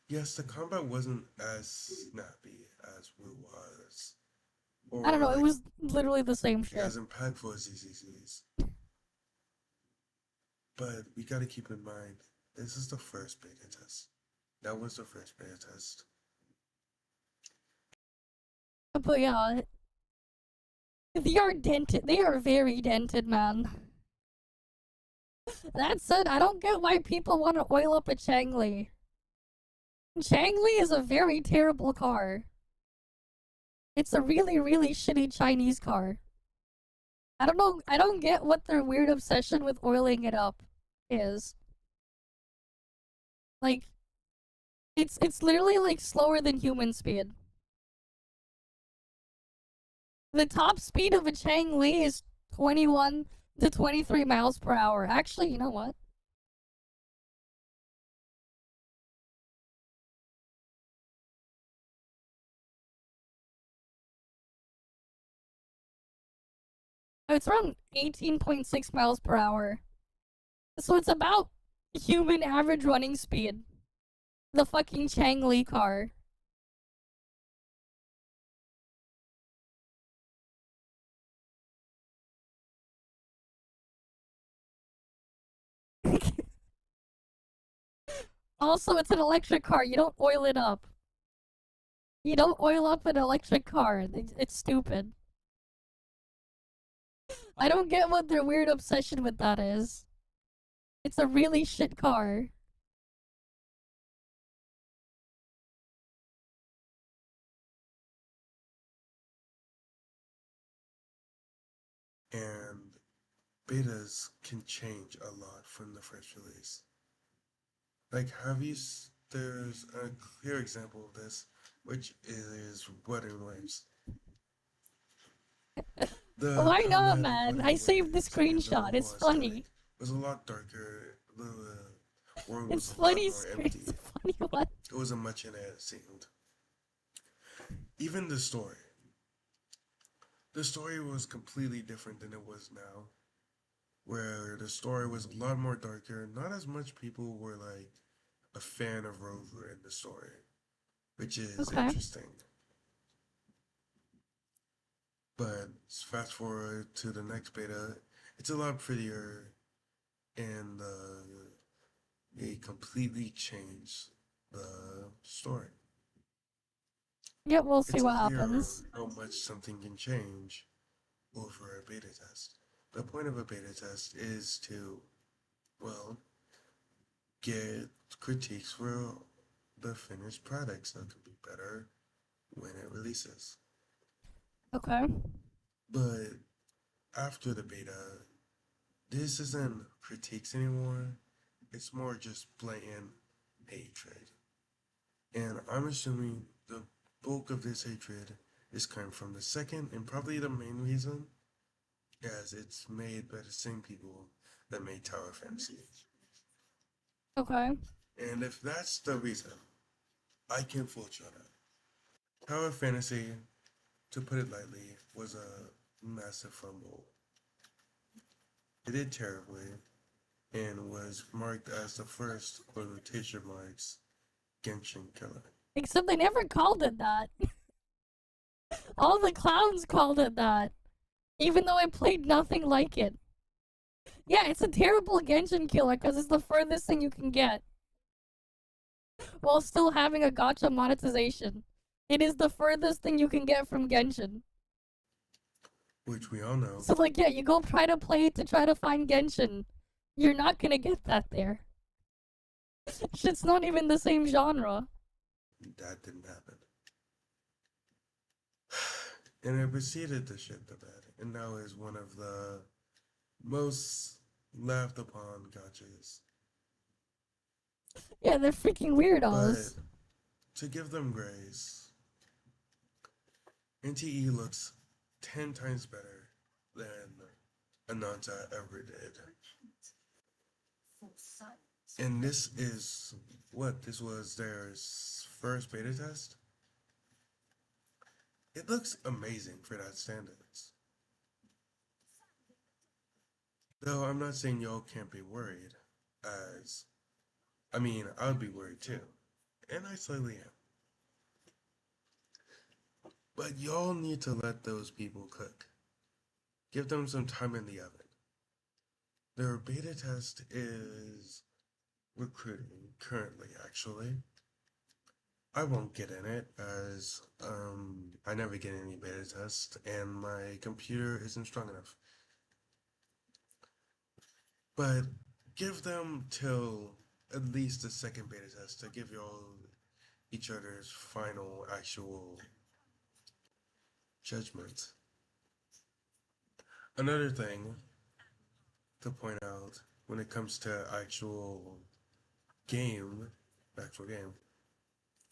Yes, the combat wasn't as snappy as Wu was. Or I don't know, like, it was literally the same shit. as impactful as ZZZ's. But we gotta keep in mind, this is the first beta test. That was the first beta test. But yeah, they are dented. They are very dented, man. That said, I don't get why people want to oil up a Changli. Changli is a very terrible car. It's a really, really shitty Chinese car. I don't know. I don't get what their weird obsession with oiling it up is. Like, it's literally like slower than human speed. The top speed of a Changli is 21 to 23 miles per hour. Actually, you know what? Oh, it's around 18.6 miles per hour. So it's about human average running speed. The fucking Changli car. Also, it's an electric car. You don't oil it up. You don't oil up an electric car. It's stupid. I don't get what their weird obsession with that is. It's a really shit car. And betas can change a lot from the first release. Like, there's a clear example of this, which is Wedding Waves. Why not, man? I saved the screenshot. It's funny. It was a lot darker. The world was It's a lot funny. more empty. It's a funny one. It wasn't much in it, it seemed. Even the story. The story was completely different than it was now. Where the story was a lot more darker. Not as much people were like a fan of Rover in the story, which is interesting. But fast forward to the next beta, it's a lot prettier, and they completely changed the story. Yeah, we'll see It's what clear happens. how much something can change over a beta test. The point of a beta test is to, well, get critiques for the finished product so it can be better when it releases. Okay. But after the beta, this isn't critiques anymore. It's more just blatant hatred. And I'm assuming the bulk of this hatred is coming from the second and probably the main reason as it's made by the same people that made Tower Fantasy. Okay. And if that's the reason, I can fault you on that. Tower Fantasy, to put it lightly, was a massive fumble. It did terribly and was marked as the first quotation marks Genshin killer. Except they never called it that. All the clowns called it that. Even though it played nothing like it. Yeah, it's a terrible Genshin killer because it's the furthest thing you can get. While still having a gacha monetization. It is the furthest thing you can get from Genshin. Which we all know. So like, yeah, you go try to play it to try to find Genshin. You're not gonna get that there. Shit's not even the same genre. That didn't happen. And it proceeded to shit the bed. And now is one of the most laughed upon gachas. Yeah, they're freaking weirdos. But to give them grace, NTE looks 10 times better than Ananta ever did. And this is what? This was their first beta test? It looks amazing for that standards. Though I'm not saying y'all can't be worried, as I mean, I would be worried too. And I slightly am. But y'all need to let those people cook. Give them some time in the oven. Their beta test is recruiting currently, actually. I won't get in it as I never get any beta tests and my computer isn't strong enough. But give them till at least the second beta test to give y'all each other's final actual judgment. Another thing to point out when it comes to actual game,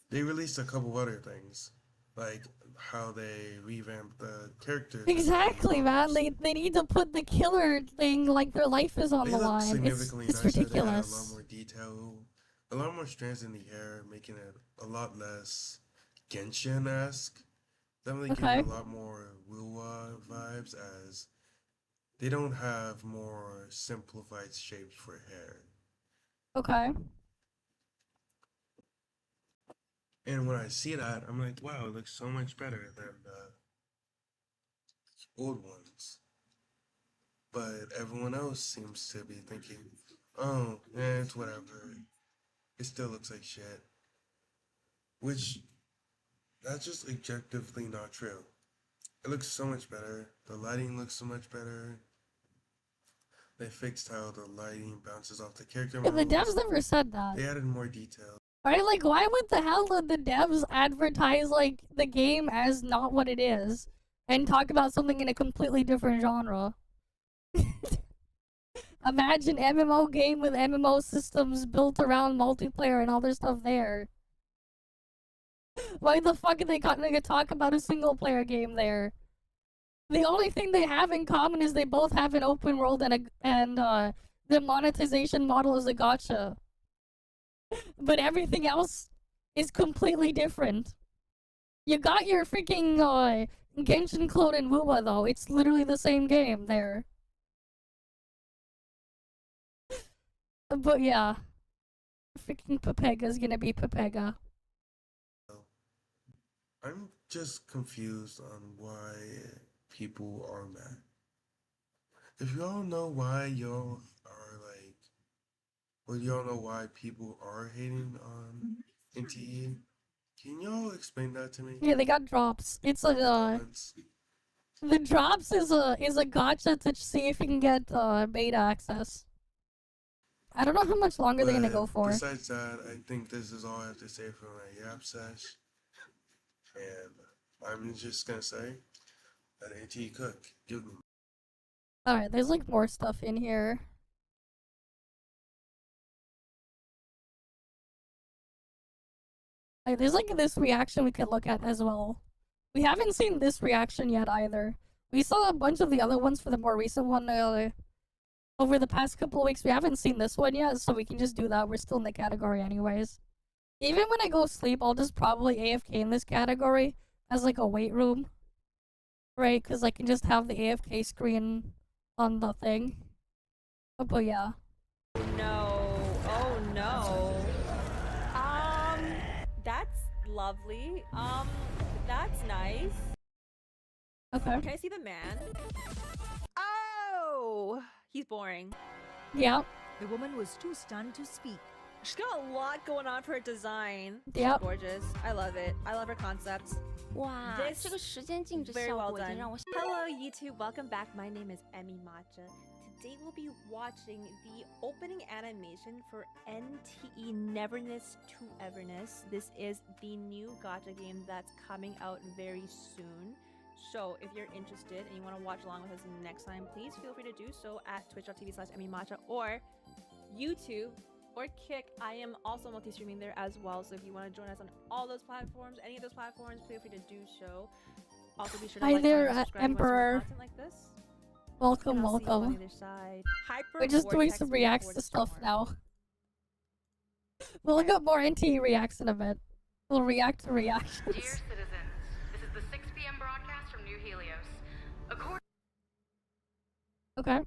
they released a couple other things, like how they revamped the characters. Exactly, man. They need to put the killer thing like their life is on They the look line. significantly It's nicer. ridiculous. They had a lot more detail, a lot more strands in the hair, making it a lot less Genshin-esque. Definitely Okay. giving a lot more Wuwa vibes, as they don't have more simplified shapes for hair. Okay. And when I see that, I'm like, wow, it looks so much better than the old ones. But everyone else seems to be thinking, oh, it's whatever. It still looks like shit. Which, that's just objectively not true. It looks so much better. The lighting looks so much better. They fixed how the lighting bounces off the character Yeah, the models. devs never said that. They added more detail. Right? Like, why would the hell did the devs advertise, like, the game as not what it is? And talk about something in a completely different genre? Imagine MMO game with MMO systems built around multiplayer and all their stuff there. Why the fuck are they gonna talk about a single player game there? The only thing they have in common is they both have an open world and the monetization model is a gacha. But everything else is completely different. You got your freaking Genshin clone and Wuwa though. It's literally the same game there. But yeah. Freaking Pepega's gonna be Pepega. I'm just confused on why people are mad. If y'all know why y'all are like, or y'all know why people are hating on NTE, can y'all explain that to me? Yeah, they got drops. It's a Comments? the drops is a gacha to see if you can get beta access. I don't know how much longer they're gonna go for. Besides that, I think this is all I have to say for my Yap Sesh. And I'm just gonna say that NTE Cook, give me. Alright, there's like more stuff in here. There's like this reaction we could look at as well. We haven't seen this reaction yet either. We saw a bunch of the other ones for the more recent one over the past couple of weeks. We haven't seen this one yet, so we can just do that. We're still in the category anyways. Even when I go sleep, I'll just probably AFK in this category as like a wait room. Right? Because I can just have the AFK screen on the thing. But yeah. No. Oh no. That's lovely. That's nice. Okay. Can I see the man? Oh! He's boring. Yeah. The woman was too stunned to speak. She's got a lot going on for her design. Yep. She's gorgeous. I love it. I love her concept. 哇， This 这个时间静止 Very 效 well 果已经 done. 让我 Hello YouTube, welcome back. My name is EnVtuber. Today we'll be watching the opening animation for NTE Neverness to Everness. This is the new gacha game that's coming out very soon. So if you're interested and you want to watch along with us next time, please feel free to do so at twitch.tv/EnVtuber or YouTube or Kick. I am also multi-streaming there as well, so if you want to join us on all those platforms, any of those platforms, feel free to do so. Also be sure to Hi like, there, comment, and subscribe Emperor. to content like this. Welcome, And I'll see you on welcome. the other side. We're just doing Hyper some vortex reacts before to the stuff storm. now. We'll look up more NTE reacts in a bit. We'll react to reactions. Dear citizens, this is the 6 p.m. broadcast from New Helios. According Okay.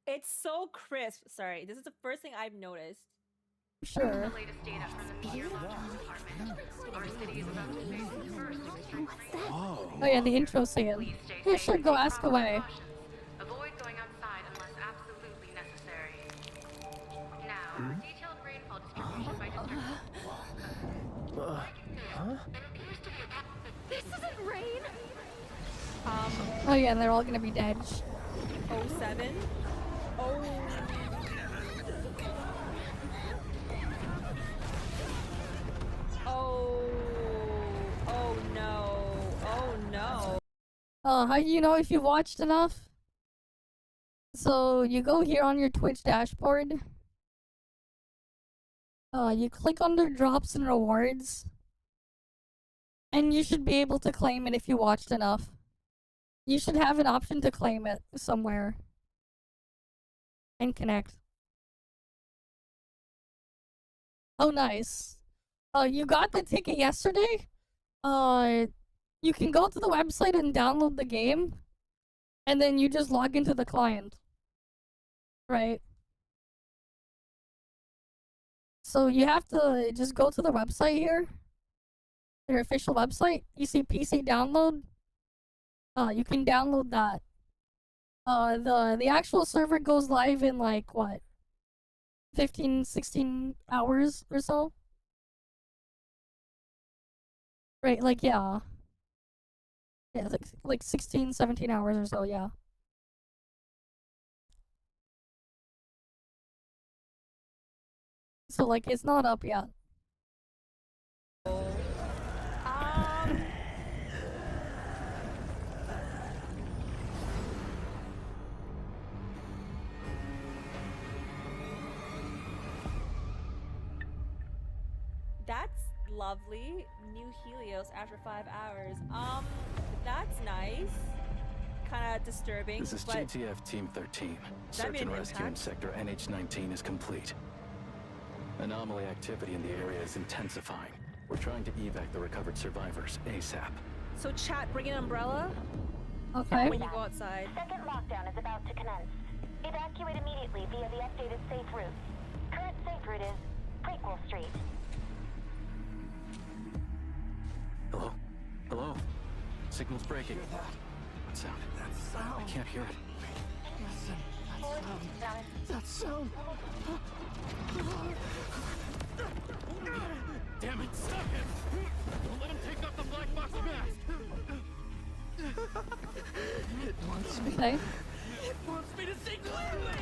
It's so crisp. Sorry, this is the first thing I've noticed. to Sure. the latest data from the meteorological department, our city is about to face its first extreme rain. Oh yeah, the intro scene. Please stay Yeah, safe sure, and go take ask proper away. precautions. Avoid going outside unless absolutely necessary. Now, detailed rainfall distribution by district. This isn't rain! Oh yeah, and they're all gonna be dead. 07. Oh. Oh no. Oh no. How do you know if you've watched enough? So you go here on your Twitch dashboard. You click under drops and rewards. And you should be able to claim it if you watched enough. You should have an option to claim it somewhere. And connect. Oh, nice. You got the ticket yesterday? You can go to the website and download the game. And then you just log into the client. Right? So you have to just go to the website here. Their official website. You see PC download. You can download that. The actual server goes live in like what? 15, 16 hours or so? Right, like yeah. Yeah, like 16, 17 hours or so, yeah. So like it's not up yet. That's lovely. New Helios after 5 hours. That's nice. Kinda disturbing. This is but JTF Team 13. Does that Search mean and an rescue in impact? Sector NH19 is complete. Anomaly activity in the area is intensifying. We're trying to evac the recovered survivors ASAP. So chat, bring an umbrella Okay. when you go outside. Second lockdown is about to commence. Evacuate immediately via the updated safe route. Current safe route is Prequel Street. Hello? Hello? Signal's breaking. What sound? I can't hear it. That sound. Damn it, stop him! Don't let him take off the black box mask! Okay. It wants me to see clearly!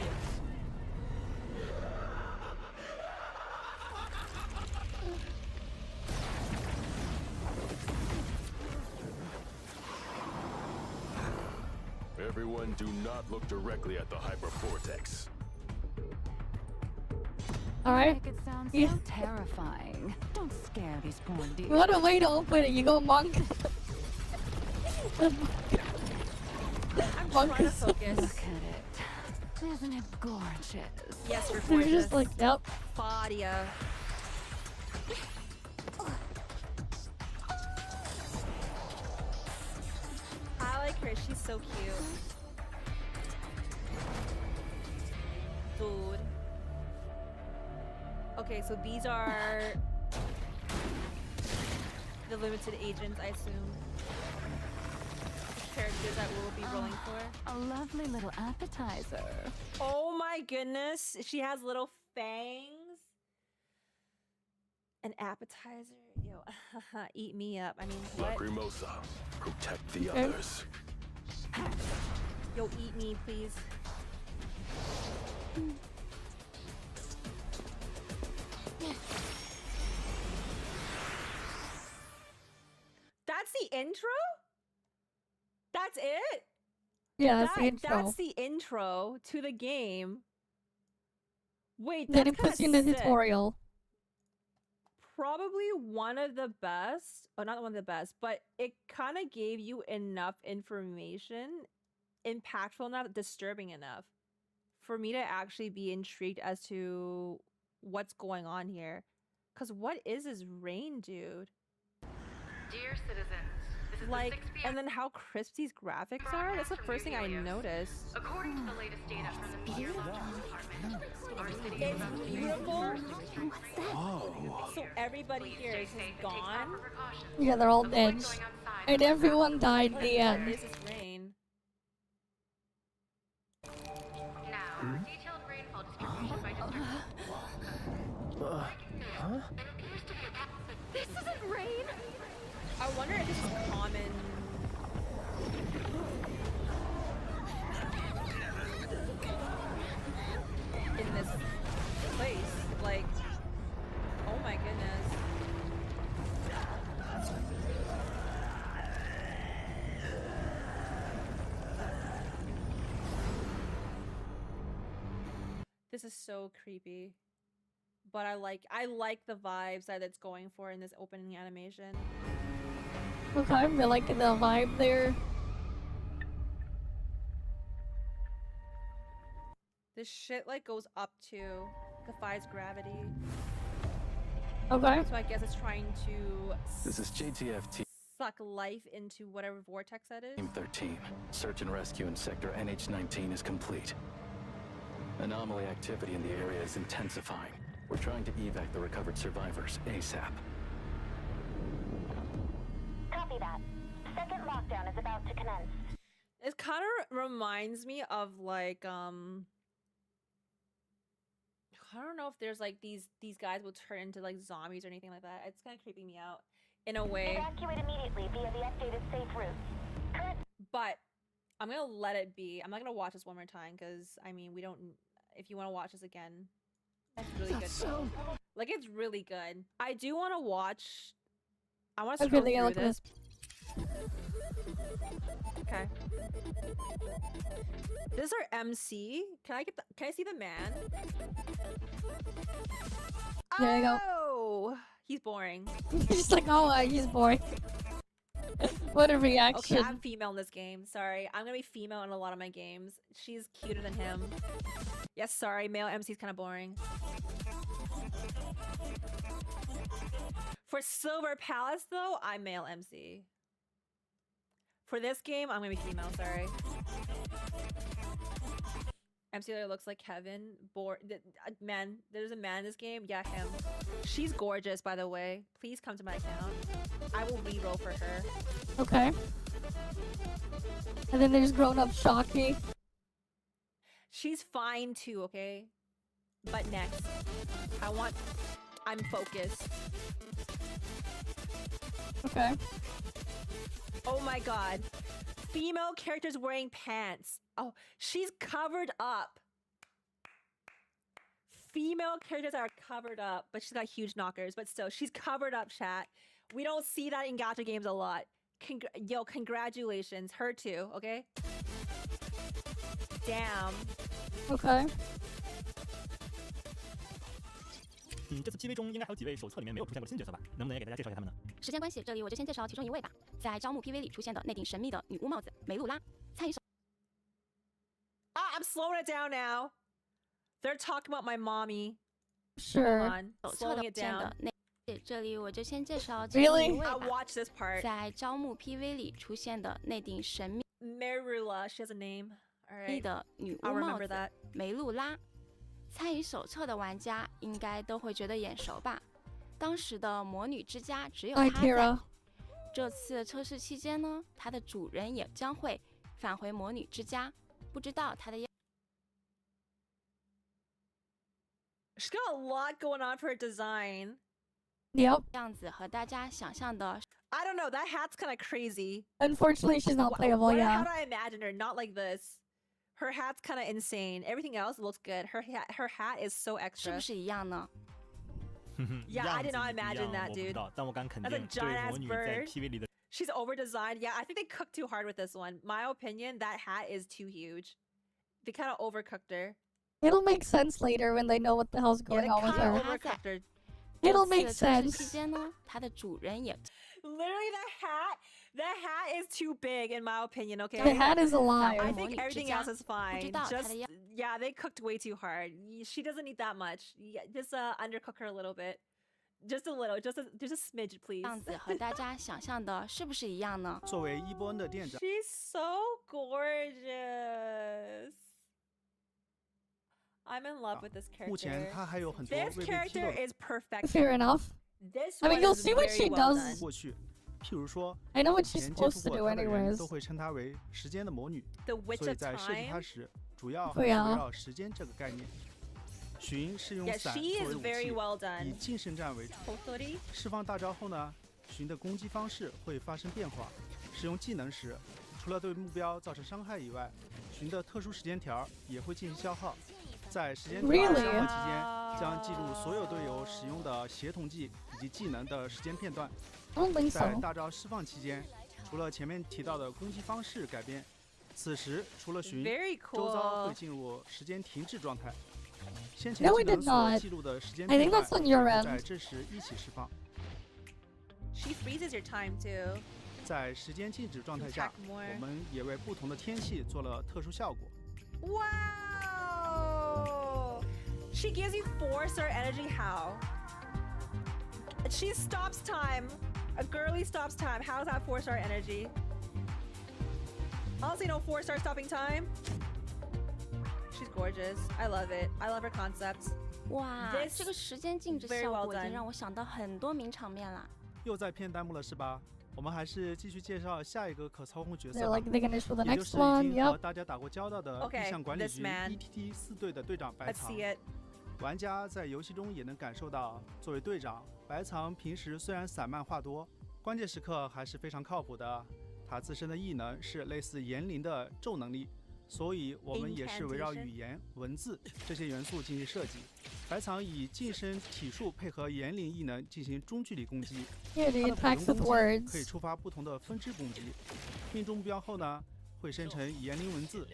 Everyone, do not look directly at the hypervortex. Alright. Make it sound so Yeah. terrifying. Don't scare these poor dears. What a way to open it. You go monk. Monk trying to is so focus. Look at it. Isn't it gorgeous? Yes, we're They're gorgeous. just like, yep. Fadia. I like her. She's so cute. Dude. Okay, so these are the limited agents, I assume. The characters that we'll be rolling for. A lovely little appetizer. Oh my goodness. She has little fangs. An appetizer. Yo, eat me up. I mean, what? Lacrimosa, protect the Okay. others. Yo, eat me, please. That's the intro? That's it? Yeah, that's the intro. That's the intro to the game. Wait, Then that's it puts you in kinda the sick. tutorial. Probably one of the best, or not one of the best, but it kind of gave you enough information, impactful enough, disturbing enough for me to actually be intrigued as to what's going on here. Because what is this rain, dude? Dear citizens, this is Like, the 6 p.m. and then how crisp these graphics are? That's the first thing I noticed. According to the latest data from the meteorological department, our city is It's about to be beautiful. Whoa. So everybody here is just gone. Yeah, they're all dead. And everyone died in the What end. is this rain? Now, detailed rainfall distribution by district. Huh? This isn't rain. I wonder if this is common. In this place, like, oh my goodness. This is so creepy. But I like the vibes that it's going for in this opening animation. Okay, I feel like the vibe there. This shit like goes up to defies gravity. Okay. So I guess it's trying to This is JTF suck life into whatever vortex that is. Team 13. Search and rescue in sector NH19 is complete. Anomaly activity in the area is intensifying. We're trying to evac the recovered survivors ASAP. Copy that. Second lockdown is about to commence. It kind of reminds me of like I don't know if there's like these guys will turn into like zombies or anything like that. It's kind of creeping me out in a way. Evacuate immediately via the updated safe routes. But I'm gonna let it be. I'm not gonna watch this one more time because I mean we don't. If you want to watch this again, it's really good. Like it's really good. I do want to watch. I want to Okay, scroll they through look at this. Okay. This is our MC. Can I get the? Can I see the man? There you go. Oh, he's boring. Just like, oh, he's boring. What a reaction. Okay, I'm female in this game. Sorry, I'm gonna be female in a lot of my games. She's cuter than him. Yes, sorry, male MC's kind of boring. For Silver Palace, though, I'm male MC. For this game, I'm gonna be female. Sorry. MC that looks like Kevin. Man, there's a man in this game. Yeah, him. She's gorgeous, by the way. Please come to my account. I will re-roll for her. Okay. And then there's grown-up Shocky. She's fine too, okay? But next. I'm focused. Okay. Oh my god. Female characters wearing pants. Oh, she's covered up. Female characters are covered up, but she's got huge knockers. But still, she's covered up, chat. We don't see that in gacha games a lot. Yo, congratulations. Her too, okay? Damn. Okay. 这次 PV 中应该还有几位手册里面没有出现过的新角色吧？能不能也给大家介绍一下他们呢？时间关系，这里我就先介绍其中一位吧。在招募 PV 里出现的那顶神秘的女巫帽子梅露拉，猜一首。I'm slowing it down now. They're talking about my mommy. Sure. Hold on, slowing it down. 这里我就先介绍 Really? ，I watched this part. 在招募 PV 里出现的那顶神秘 Merula, she has a name. All right. 的女巫 I'll 帽 remember 子 that. 梅露拉。参与手册的玩家应该都会觉得眼熟吧？当时的魔女之家只有她在。Tira. 这次测试期间呢，它的主人也将会返回魔女之家，不知道它的 She's got a lot going on for her design. Yep. 样子和大家想象的 I don't know, that hat's kind of crazy. Unfortunately, she's not playable. How Yeah. do I imagine her? Not like this. Her hat's kind of insane. Everything else looks good. Her hat is so 是 extra. 不是一样呢？ Yeah, I did not imagine that, 我不知 dude. 道，但我敢肯 That's a 定， giant 对 ass 魔女在 bird. PV 里的 She's over designed. Yeah, I think they cooked too hard with this one. My opinion, that hat is too huge. They kind of overcooked her. It'll make sense later when they know what the hell's Yeah, going they on with kind of her. overcooked her. It'll 这 make 次测试 sense. 期间呢，它的主人也 Literally, that hat is too big in my opinion. Okay. The hat is I alive. think everything else is fine. 不知道它的 Just yeah, they cooked way too hard. She doesn't need that much. Yeah, just undercook her a little bit. Just a little, just a smidge, please. 样子和大家想象的是不是一样呢？作为伊波恩的店长， She's so gorgeous. I'm in love with this 目前 character. 他还有很多 This 未被披露 character 的 is perfect. Fair enough. This I mean, one you'll is see what very she well does. done. 过去，譬如说， I know what 以 she's 前接 supposed 触 to 过 do 她的人 anyways. 都会称她为时间的魔女， The Witch 所以 of 在设计她 Time. 时，主要还是围绕时间这个概念。寻是用 Yeah, 伞 she 作为 is 武 very 器， well 以 done. 近身战为主。 Hotori? 释放大招后呢，寻的攻击方式会发生变化。使用技能时，除了对目标造成伤害以外，寻的特殊时间条也会进行消耗。在时间条 Really? 消耗期间，将记录所有队友使用的协同技以及技能的时间片段。 I don't think 在 so. 大招释放期间，除了前面提到的攻击方式改变，此时除了寻， Very 周遭 cool. 会进入时间停滞状态。先前 No, 技 we 能 did 所 not. 记录的时间 I 片 think 段 that's on your 会在 end. 这时一起释放。 She freezes your time too. 在时间静止状态下， Attack more. 我们也为不同的天气做了特殊效果。 Wow! She gives you 4-star energy. How? She stops time. A girly stops time. How's that 4-star energy? Honestly, no 4-star stopping time. She's gorgeous. I love it. I love her concept. 哇， This 这个时间静止 very 效 well 果已经 done. 让我想到很多名场面啦。又在骗弹幕了是吧？我们还是继续介绍下一个可操控角 They're 色吧 like they're gonna show the 也就 next 是 one. 已经和 Yep. 大家打过交道的 Okay, 意向管理 this 局 man. ETT 4队的队长白 Let's 藏。 see it. 玩家在游戏中也能感受到，作为队长，白藏平时虽然散漫话多，关键时刻还是非常靠谱的。他自身的异能是类似言灵的咒能力，所以我们也是围绕语言、文字这些元素进行设计。白藏以近身体术配合言灵异能进行中距离攻击， Yeah, 他 the 的 attacks 普 with 通攻击可以 words. 触发不同的分支攻击，命中目标后呢，会生成言灵文字。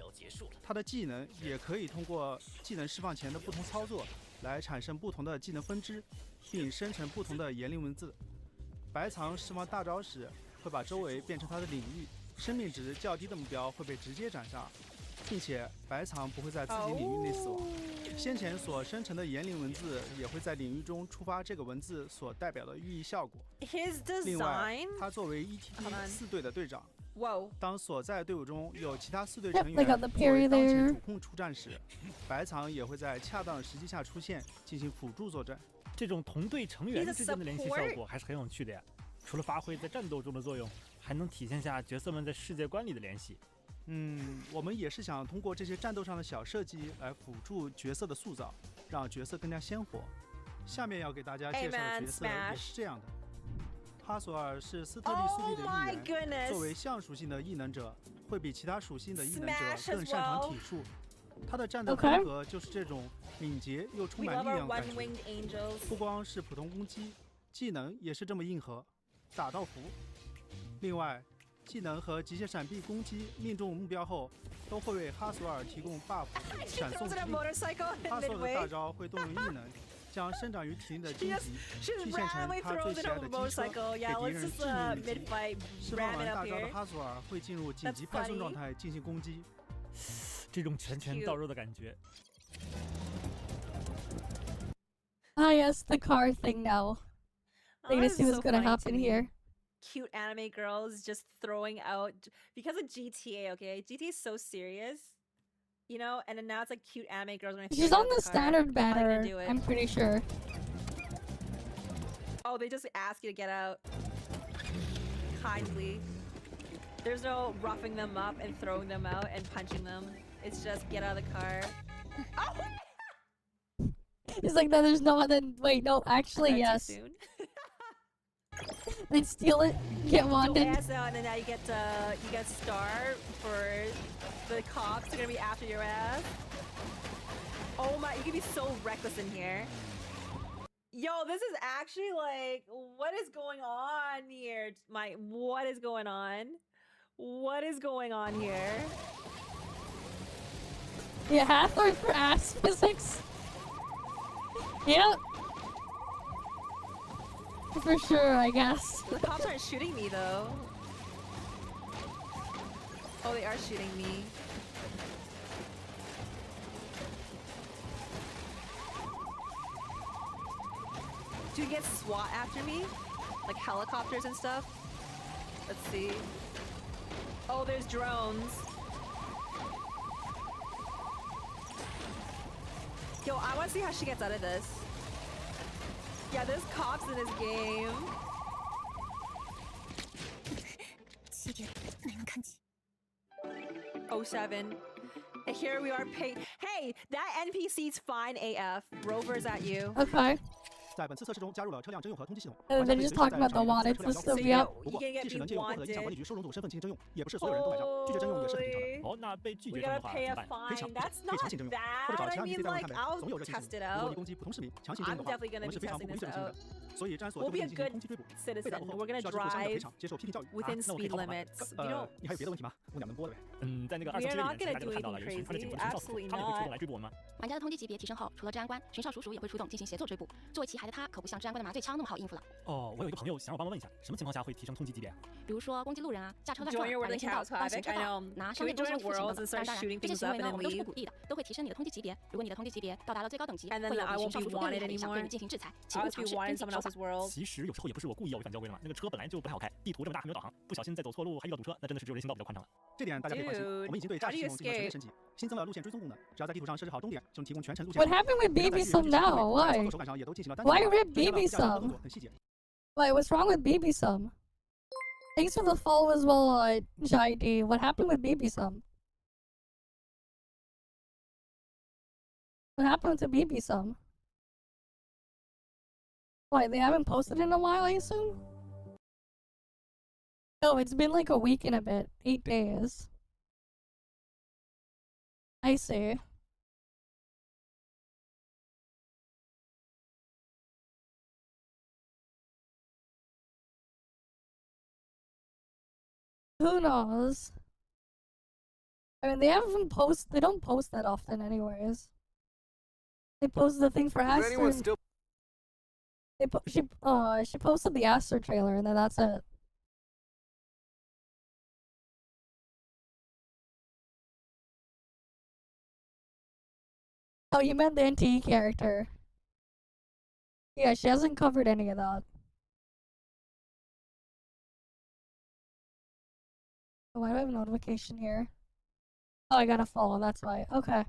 他的技能也可以通过技能释放前的不同操作来产生不同的技能分支，并生成不同的言灵文字。白藏释放大招时，会把周围变成他的领域，生命值较低的目标会被直接斩杀，并且白藏不会在自己领域内死亡。先前所生成的言灵文字也会在领域中触发这个文字所代表的寓意效果。 His 另外 design. 他作为 ETT 4队的队长， Whoa. 当所在队伍中有其他4队 Yep, 成 they 员 got the 作为 parry 当前 there. 主控出战时，白藏也会在恰当的时机下出现，进行辅助作战。这种同队成员 He's a 之间的联系效 support. 果还是很有趣的呀。除了发挥在战斗中的作用，还能体现下角色们在世界观里的联系。我们也是想通过这些战斗上的小设计来辅助角色的塑造，让角色更加鲜活。下面要给大家介绍的角色也是这样的。哈索尔是斯特利速地的 Oh my 一员， goodness. 作为象属性的异能者，会比其他属性的异能者 Smash 更擅 as 长 well. 体术。他的战斗 Okay. 风格就是这种敏捷又充 We 满 love 力 our 量的感觉。 one-winged angels. 不光是普通攻击，技能也是这么硬核，打到服。另外，技能和极限闪避攻击命中目标后，都会为哈索尔提供 buff 闪送 throws 之 in a 力。 motorcycle in 哈索尔的 midway. 大招会动用异能，将生长于体内的荆棘 She's 具现成 randomly 他最 throws 喜 it 爱 on 的 a 机车， motorcycle. 给 Yeah, 敌 let's 人 just 致命一击。 mid-fight 释放 ram 完 it 大 up 招的 here. 哈索尔会进入紧急 That's 派送 funny. 状态进行攻击。这种拳拳到肉的感觉。Ah, yes, the car thing now. Wait to see what's gonna happen here. Cute anime girls just throwing out because of GTA. Okay, GTA is so serious, you know, and then now it's like cute anime girls. She's on the standard banner. I'm pretty sure. Oh, they just ask you to get out kindly. There's no roughing them up and throwing them out and punching them. It's just get out of the car. Oh! It's like, no, there's no other. Wait, no, actually, yes. Too soon? Then steal it, get wanted. And then now you get star for the cops. They're gonna be after your ass. Oh my, you can be so reckless in here. Yo, this is actually like, what is going on here? What is going on? What is going on here? Yeah, Hathor for ass physics. Yep. For sure, I guess. The cops aren't shooting me though. Oh, they are shooting me. Do you get SWAT after me? Like helicopters and stuff? Let's see. Oh, there's drones. Yo, I want to see how she gets out of this. Yeah, there's cops in this game. Oh, 07. And here we are paying. Hey, that NPC's fine AF. Rover's at you. Okay. 在本次测试中加入了车辆征用和通缉系统。 And then just talking about the wanted system, yep. 不过，即使能借用获得影响管理局收容组身份进行征用，也不是所有人都买账，拒绝征用也是很正常的。哦，那被拒绝 We 征 gotta 用的话 pay 怎 a 么办？ fine. That's not 可以强行征用，或者找 bad. 其他 I NPC mean, 在网 like, 看 I'll 总有热心 test 行 it 为。如果 out. 你攻击普通市民，强行征 I'm 用的话， definitely 我 gonna 们 be 是非常不 testing 鼓励 this 这种行为 out. 的。所以，这样所 We'll 对 be a 进行 good 通缉追捕，被逮 citizen. 捕后 We're gonna 需要接受相应的赔 drive 偿，接受批评教育。 within 那我可以 speed 逃跑吗？ limits. You don't. 你还有别的问题吗？问两门播的呗。在那个 We 27 are 页里 not 面，其实 gonna 大家 do 都看到了， anything 有一群穿着警 crazy. 服的军少， Absolutely 他们会出动 not. 来追捕我们吗？玩家的通缉级别提升后，除了治安官，巡哨叔叔也会出动进行协作追捕。作为骑孩的他，可不像治安官的麻醉枪那么好应付了。哦，我有一个朋友想让我帮忙问一下，什么情况下会提升通缉级别？比如说攻击路人啊，驾车乱撞， Join your 把人 world 行道、 cows 当行车 I 道、 know. 拿 Can 商 we 业中 join 心付钱等 worlds 等。 and 当 start 然， shooting 这些 things 行 up 为 and 呢， then 我们都是不 leave? 鼓励的，都会提升你的通缉级别。如果你的通缉级别到达了最高等级， And 会 then 有 I 比 won't 巡哨 be 叔叔更 wanted 厉害的影响对 anymore. 你进行制裁，请 I'll 勿 just 尝 be 试 wanted 跟 in 进 someone 手法 else's。world. 其实有时候也不是我故意要违反交规的嘛，那个车本来就不太好开，地图这么大还没有导航，不小心在走错路还遇到堵车，那真的是只有人行道比较宽敞了。这点大家可以放心， Dude, 我们已经对驾驶系统进行了全面升级，新增了路线追踪功能，只要在地图上设置好终点，就能提供全程路线。 What happened with BB Sum now? Why? 手感上也都进行了单 Why 独 rip 增加了 BB 驾驶动 Sum? 作等细节。 Wait, what's wrong with BB Sum? Thanks for the follow as well, JD. What happened with BB Sum? What happened to BB Sum? Why, they haven't posted in a while, I assume? No, it's been like a week and a bit. 8 days. I see. Who knows? I mean, they don't post that often anyways. They posted the thing for Is Aster. anyone still? She posted the Aster trailer and then that's it. Oh, you meant the NTE character. Yeah, she hasn't covered any of that. Oh, why do I have a notification here? Oh, I gotta follow, that's why. Okay.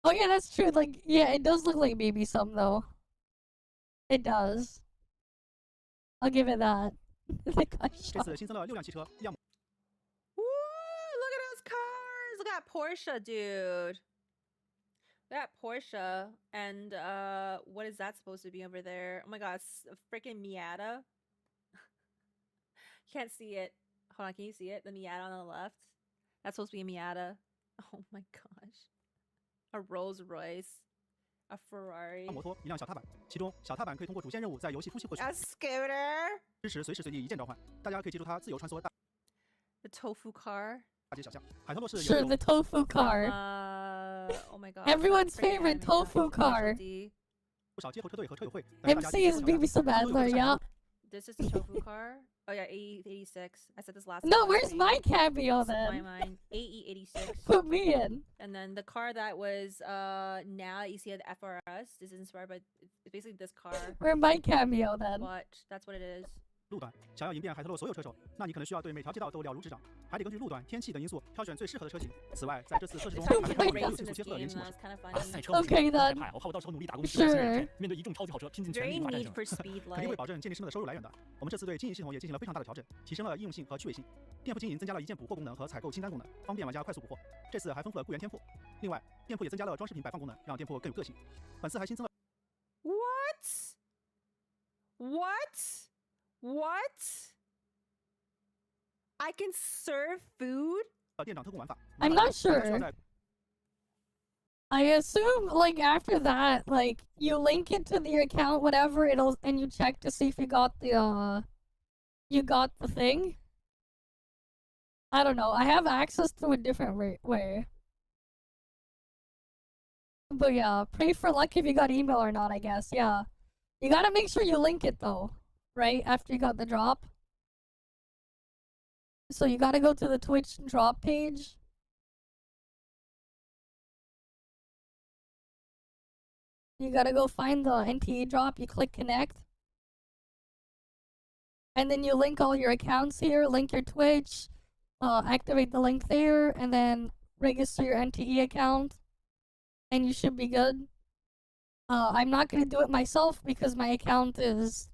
Oh yeah, that's true. Like, yeah, it does look like BB Sum though. It does. I'll give it that. 这次新增了6辆汽车，样。 Woo! Look at those cars! Look at Porsche, dude. Look at Porsche. And what is that supposed to be over there? Oh my god, it's a freaking Miata. Can't see it. Hold on, can you see it? The Miata on the left. That's supposed to be a Miata. Oh my gosh. A Rolls Royce. A Ferrari. 摩托，一辆小踏板，其中小踏板可以通过主线任务在游戏初期获取。 A scooter. 支持随时随地一键召唤，大家可以借助它自由穿梭大 The tofu car. 街小巷。海特洛是 Sure, the tofu car. Oh my god. Everyone's favorite tofu car. 不少街头车队和车友会。 MC is BB Sum Adler, yeah. This is the tofu car. Oh yeah, AE86. I said this last. No, where's my cameo then? Mine. AE86. Put me in. And then the car that was now you see at the FRS. This is inspired by it's basically this car. Where my cameo then? Watch, that's what it is. 路段想要赢遍海特洛所有车手，那你可能需要对每条街道都了如指掌，还得根据路段、天气等因素挑选最适合的车型。此外，在这次测试中还会有竞速结合的联机模式。赛车 Okay then. 我怕我到时候努力打工， Sure. 面对一众超级跑车，拼尽全力发战争。肯定会保证健力士们的收入来源的。我们这次对经营系统也进行了非常大的调整，提升了应用性和趣味性。店铺经营增加了一键补货功能和采购清单功能，方便玩家快速补货。这次还丰富了雇员天赋。另外，店铺也增加了装饰品摆放功能，让店铺更有个性。本次还新增了。What? I can serve food? I'm not sure. I assume like after that, like you link it to your account, whatever it'll, and you check to see if you got the thing. I don't know. I have access to a different way. But yeah, pray for luck if you got email or not, I guess. Yeah. You gotta make sure you link it though, right? After you got the drop. So you gotta go to the Twitch drop page. You gotta go find the NTE drop, you click connect. And then you link all your accounts here, link your Twitch, activate the link there, and then register your NTE account. And you should be good. I'm not gonna do it myself because my account is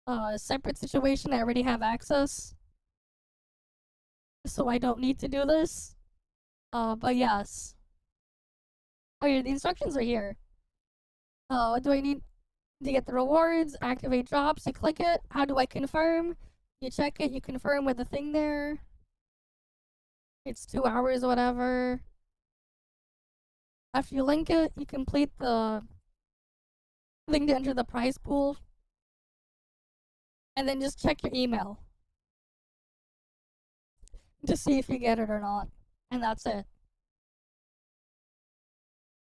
a separate situation, I already have access. So I don't need to do this. But yes. Oh yeah, the instructions are here. What do I need to get the rewards? Activate drops, you click it. How do I confirm? You check it, you confirm with the thing there. It's 2 hours or whatever. After you link it, you complete the thing to enter the prize pool. And then just check your email to see if you get it or not. And that's it.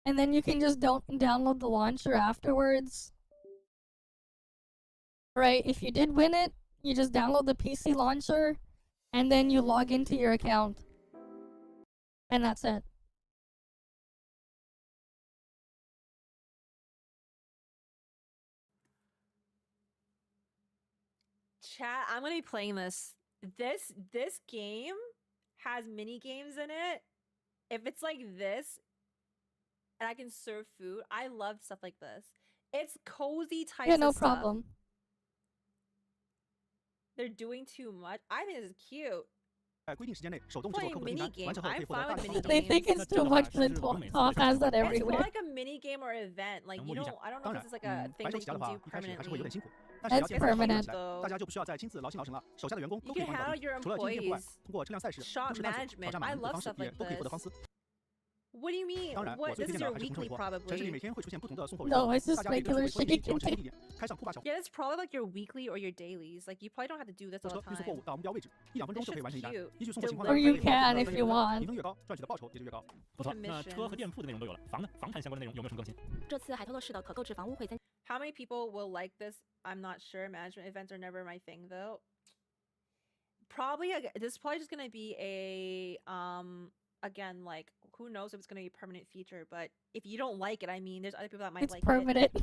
And then you can just download the launcher afterwards. Right, if you did win it, you just download the PC launcher, and then you log into your account. And that's it. Chat, I'm gonna be playing this. This game has mini games in it. If it's like this, and I can serve food, I love stuff like this. It's cozy type. Yeah, no stuff. problem. They're doing too much. I think this is cute. 在规定时间内手动制作 Playing 客户的订单， mini 完成后可以 game. 获得 I'm 大 fine 礼 with 包。 They think it's too much, then ToF has that It's everywhere. more like a mini game or event. Like you don't. I don't know 当 if 然 this is like a thing 白手 that 起 you 家的 can 话 do， 一开始还是会有点 permanently. 辛苦，但是只要 That's 电子化 permanent. 起来，大家就不需要再亲自劳心劳神了，手下的员工 You 都可以 can 帮你搞 handle 定。 your 除了经营店铺外， employees. 通过车辆赛事、 Shop 都市探索、 management. 挑战 I 满意的 love 方式 stuff 也 like 都可以获得 this. 方丝。 What do you mean? 当然，我 What? 最 This 推 is 荐 your 的还是同城 weekly 直播，城市里 probably. 每天会出现不同的送货员， No, it's just 大家可以根据 regular 回馈地点 shit. 挑选地点，开上铺吧小 Yeah, it's probably like your weekly or your dailies. Like you probably don't have to do this 车 all the 运送货 time. 物到目标位置，1-2分钟就可以完成一单。依据送货情况 Or 来 you 分配 can 货 if you 品 want. 评分越高，赚取的报酬也就越高。不错，那车和店铺的内容都有了，房产相关的内容有没有什么更新？这次海特洛市的可购置房屋会增。 How many people will like this? I'm not sure. Management events are never my thing though. Probably this is probably just gonna be a again, like who knows if it's gonna be a permanent feature, but if you don't like it, I mean there's other people that might It's like permanent. it.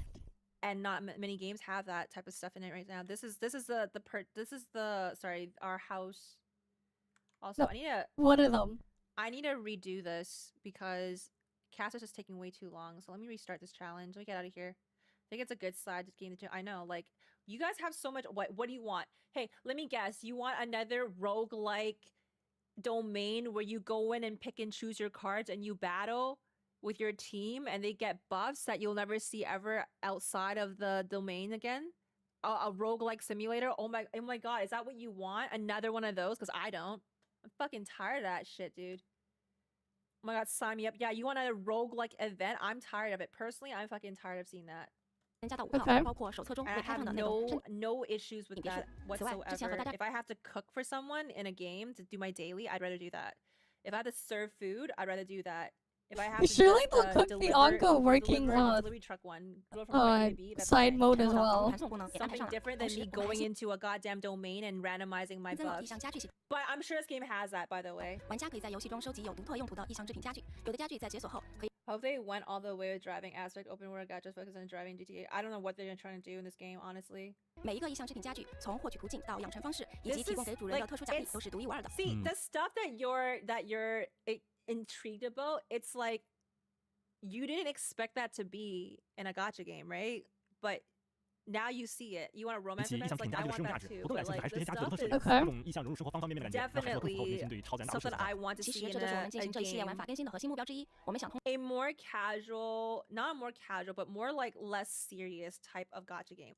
And not many games have that type of stuff in it right now. This is the sorry, our house. Also, No, one of them. I need to redo this because Cass is just taking way too long. So let me restart this challenge. Let me get out of here. I think it's a good side to game. I know, like you guys have so much. What do you want? Hey, let me guess. You want another roguelike domain where you go in and pick and choose your cards and you battle with your team and they get buffs that you'll never see ever outside of the domain again? A roguelike simulator? Oh my god, is that what you want? Another one of those? Because I don't. I'm fucking tired of that shit, dude. Oh my god, sign me up. Yeah, you want a roguelike event? I'm tired of it. Personally, I'm fucking tired of seeing that. 加到5套， Okay. 包括手册中 I 会开 have 放的那种 no issues with that 此外，之前和 whatsoever. 大家 If I have to cook for someone in a game to do my daily, I'd rather do that. If I have to serve food, I'd rather do that. If I have to Surely just, they'll cook the ongo working delivery truck one, go from point A to B, that's side fine. mode as well. Something different than me going into a goddamn domain and randomizing my buffs. But I'm sure this game has that, by the way. 玩家可以在游戏中收集有独特用途的异象制品家具，有的家具在解锁后可以。 Hope they went all the way with driving aspect. Open world got just focus on driving GTA. I don't know what they're trying to do in this game, honestly. 每一个异象制品家具，从获取途径到养成方式，以及提供给主人的特殊奖励，都是独一无二的。See, the stuff that you're intrigued about, it's like you didn't expect that to be in a gacha game, right? But now you see it. You want a romance event? Like I want that too. But like this stuff is definitely something I want to see in a game. A more casual, not more casual, but more like less serious type of gacha game.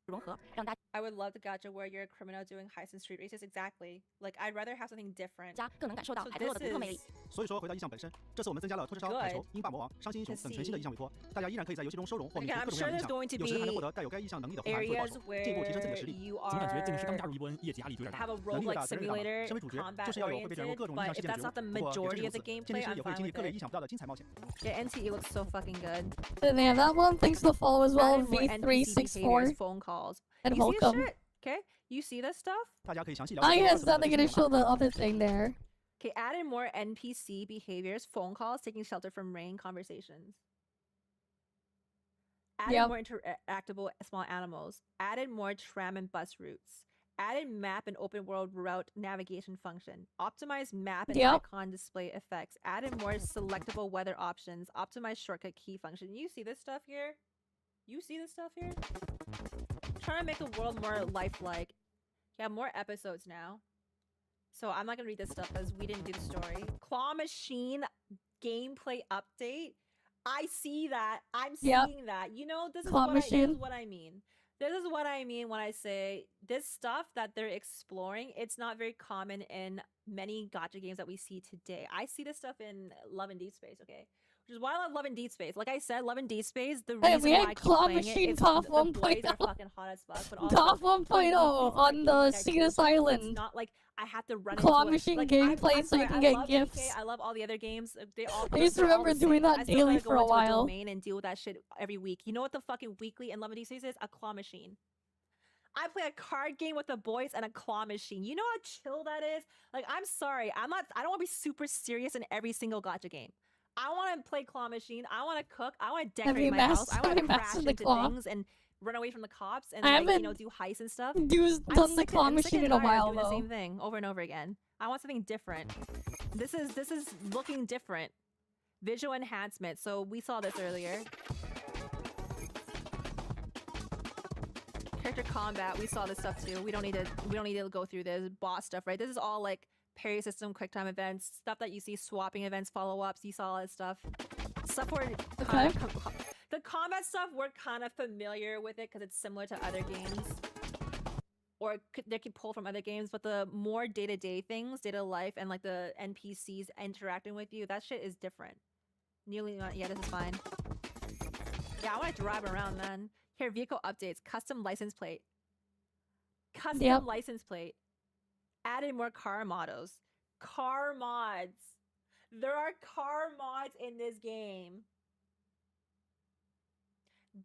I would love the gacha where you're a criminal doing heists and street races. Exactly. Like I'd rather have something different. So this is 所以说回到意象本身，这次我们增加了拖车烧、海球、鹰霸魔王、伤心英雄等全新的意象委托，大家依然可以在游戏中收容或免除各种各样的意象，有时还能获得带有该意象能力的红蓝会报酬，进一步提升自己的实力。总感觉这个是刚加入一波业绩压力有点大。能力越大责任越大，身为主角就是要有会被卷入各种意象事件的觉悟。不过也是如此，鉴定师也会经历各类意想不到的精彩冒险。Yeah, NTE looks so fucking good. And yeah, that one thanks to follow as well. V364 phone calls and you welcome. See shit? Okay, you see this stuff? 大家可以详细了解。 Oh yes, now they're gonna show the other thing there. Okay, added more NPC behaviors, phone calls, taking shelter from rain, conversations. Added more interactable small animals. Added more tram and bus routes. Added map and open world route navigation function. Optimized map and icon display effects. Added more selectable weather options. Optimized shortcut key function. You see this stuff here? You see this stuff here? Trying to make the world more lifelike. Yeah, more episodes now. So I'm not gonna read this stuff because we didn't do the story. Claw machine gameplay update. I see that. I'm seeing that. You know, this is what I mean. This is what I mean when I say this stuff that they're exploring, it's not very common in many gacha games that we see today. I see this stuff in Love and Deep Space, okay? Which is why I love Love and Deep Space. Like I said, Love and Deep Space, the reason why I keep playing it is the boys are fucking hot as fuck. But also ToF 1.0 on the Cetus Island. It's not like I have to run Claw into machine like, gameplay so you can get gifts. DK, I love all the other games. They all. I used to remember doing that daily for a while. And deal with that shit every week. You know what the fucking weekly in Love and Deep Space is? A claw machine. I play a card game with the boys and a claw machine. You know how chill that is? Like, I'm sorry. I don't want to be super serious in every single gacha game. I want to play claw machine. I want to cook. I want to decorate my house. I want to crash into things and run away from the cops and like, you know, do heists and stuff. Done the claw machine in a while though. though. The same thing over and over again. I want something different. This is looking different. Visual enhancement. So we saw this earlier. Character combat. We saw this stuff too. We don't need to go through this boss stuff, right? This is all like parry system, quick time events, stuff that you see, swapping events, follow-ups. You saw all this stuff. Stuff where the combat stuff, we're kind of familiar with it because it's similar to other games. Or they can pull from other games, but the more day-to-day things, data life, and like the NPCs interacting with you, that shit is different. Yeah, this is fine. Yeah, I want to drive around, man. Here, vehicle updates, custom license plate. Custom license plate. Added more car modos. Car mods. There are car mods in this game.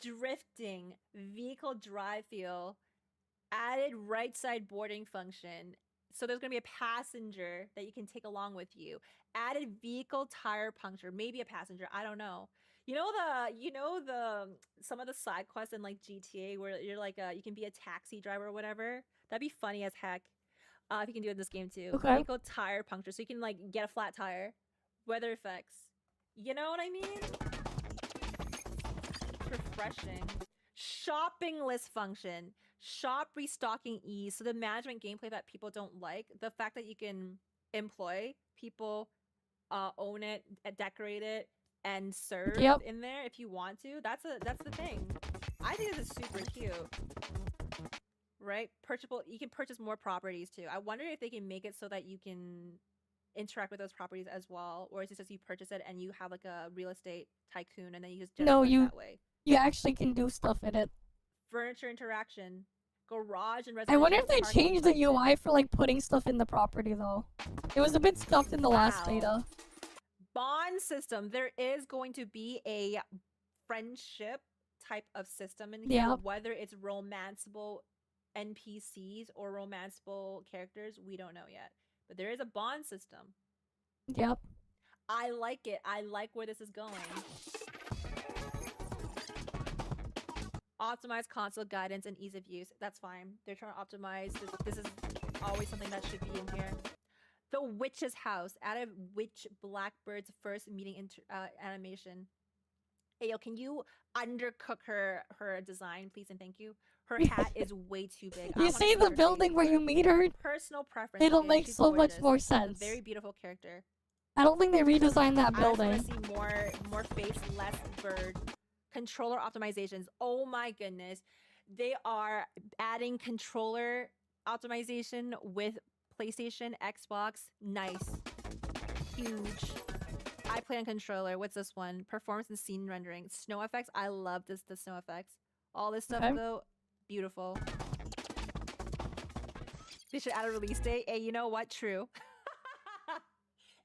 Drifting, vehicle drive feel, added right side boarding function. So there's gonna be a passenger that you can take along with you. Added vehicle tire puncture, maybe a passenger, I don't know. You know the some of the side quests in like GTA where you're like you can be a taxi driver or whatever. That'd be funny as heck. If you can do it in this game too. Vehicle tire puncture, so you can like get a flat tire. Weather effects. You know what I mean? Refreshing. Shopping list function. Shop restocking ease. So the management gameplay that people don't like. The fact that you can employ people, own it, decorate it, and serve in there if you want to. That's the thing. I think this is super cute. Right? Purchasable. You can purchase more properties too. I wonder if they can make it so that you can interact with those properties as well, or is it just you purchase it and you have like a real estate tycoon and then you just that way? You actually can do stuff in it. Furniture interaction, garage and residential. I wonder if they changed the UI for like putting stuff in the property though. It was a bit stuffed in the last beta. bond system. There is going to be a friendship type of system in here, Yep. whether it's romanceable NPCs or romanceable characters, we don't know yet. But there is a bond system. Yep. I like it. I like where this is going. Optimize console guidance and ease of use. That's fine. They're trying to optimize. This is always something that should be in here. The Witch's House. Added Witch Blackbird's first meeting animation. Hey, yo, can you undercook her design, please and thank you? Her hat is way too big. You see the building where you meet her? Personal preference. It'll okay? make She's so much gorgeous. more A sense. very beautiful character. I don't think they redesigned that I just building. want to see more face, less bird. Controller optimizations. Oh my goodness. They are adding controller optimization with PlayStation, Xbox. Nice. Huge. I play on controller. What's this one? Performance and scene rendering. Snow effects. I love the snow effects. All this stuff Okay. though, beautiful. They should add a release date. Hey, you know what? True.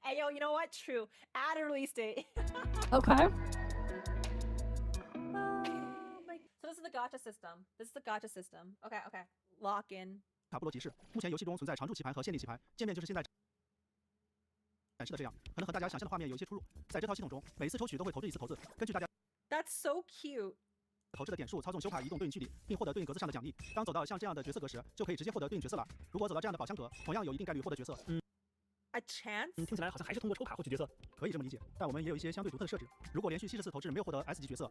Hey, yo, you know what? True. Add a release date. Okay. So this is the gacha system. This is the gacha system. Okay, okay. Lock in. 塔布罗提示：目前游戏中存在常驻棋盘和限定棋盘，界面就是现在展示的这样，可能和大家想象的画面有一些出入。在这套系统中，每一次抽取都会投掷一次骰子，根据大家 That's so cute. 投掷的点数操纵修卡移动对应距离，并获得对应格子上的奖励。当走到像这样的角色格时，就可以直接获得对应角色了。如果走到这样的宝箱格，同样有一定概率获得角色。A chance? 听起来好像还是通过抽卡获取角色。可以这么理解，但我们也有一些相对独特的设置。如果连续70次投掷没有获得 S 级角色，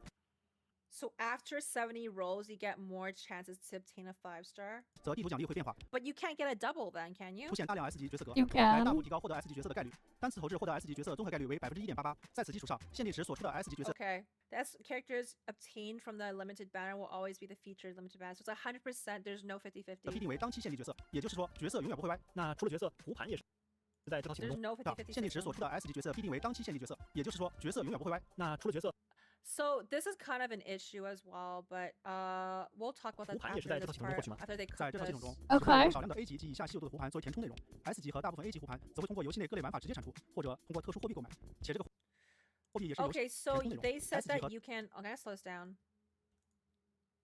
So after 70 rolls, you get more chances to obtain a 5-star. 则地图奖励会变化， But you can't get a double then, can you? 出现大量 S 级角色格， You 来 can. 大幅提高获得 S 级角色的概率。单次投掷获得 S 级角色综合概率为1.88%。在此基础上，限定时所出的 S 级角色 Okay. The characters obtained from the limited banner will always be the featured limited banner. So it's 100%. There's no 批 50-50. 定为当期限定角色，也就是说角色永远不会歪。那除了角色，胡盘也是在这套系统 There's 中。 no 对， 50-50. 限定时所出的 S 级角色必定为当期限定角色，也就是说角色永远不会歪。那除了角色， So this is kind of an issue as well, but we'll talk about that 胡盘也是 after 在这套 this 系统中获 part. 取吗？ After they 在 cook 这套系统 this. 中， Okay 有少量的 A 级及以下稀有度的胡盘作为填充内容。S 级和大部分 A 级胡盘则会通过游戏内各类玩法直接产出，或者通过特殊货币购买，且这个货币也是游戏 Okay, so 填充内容。 they said S 级 that 和 you can. Okay, I slow this down.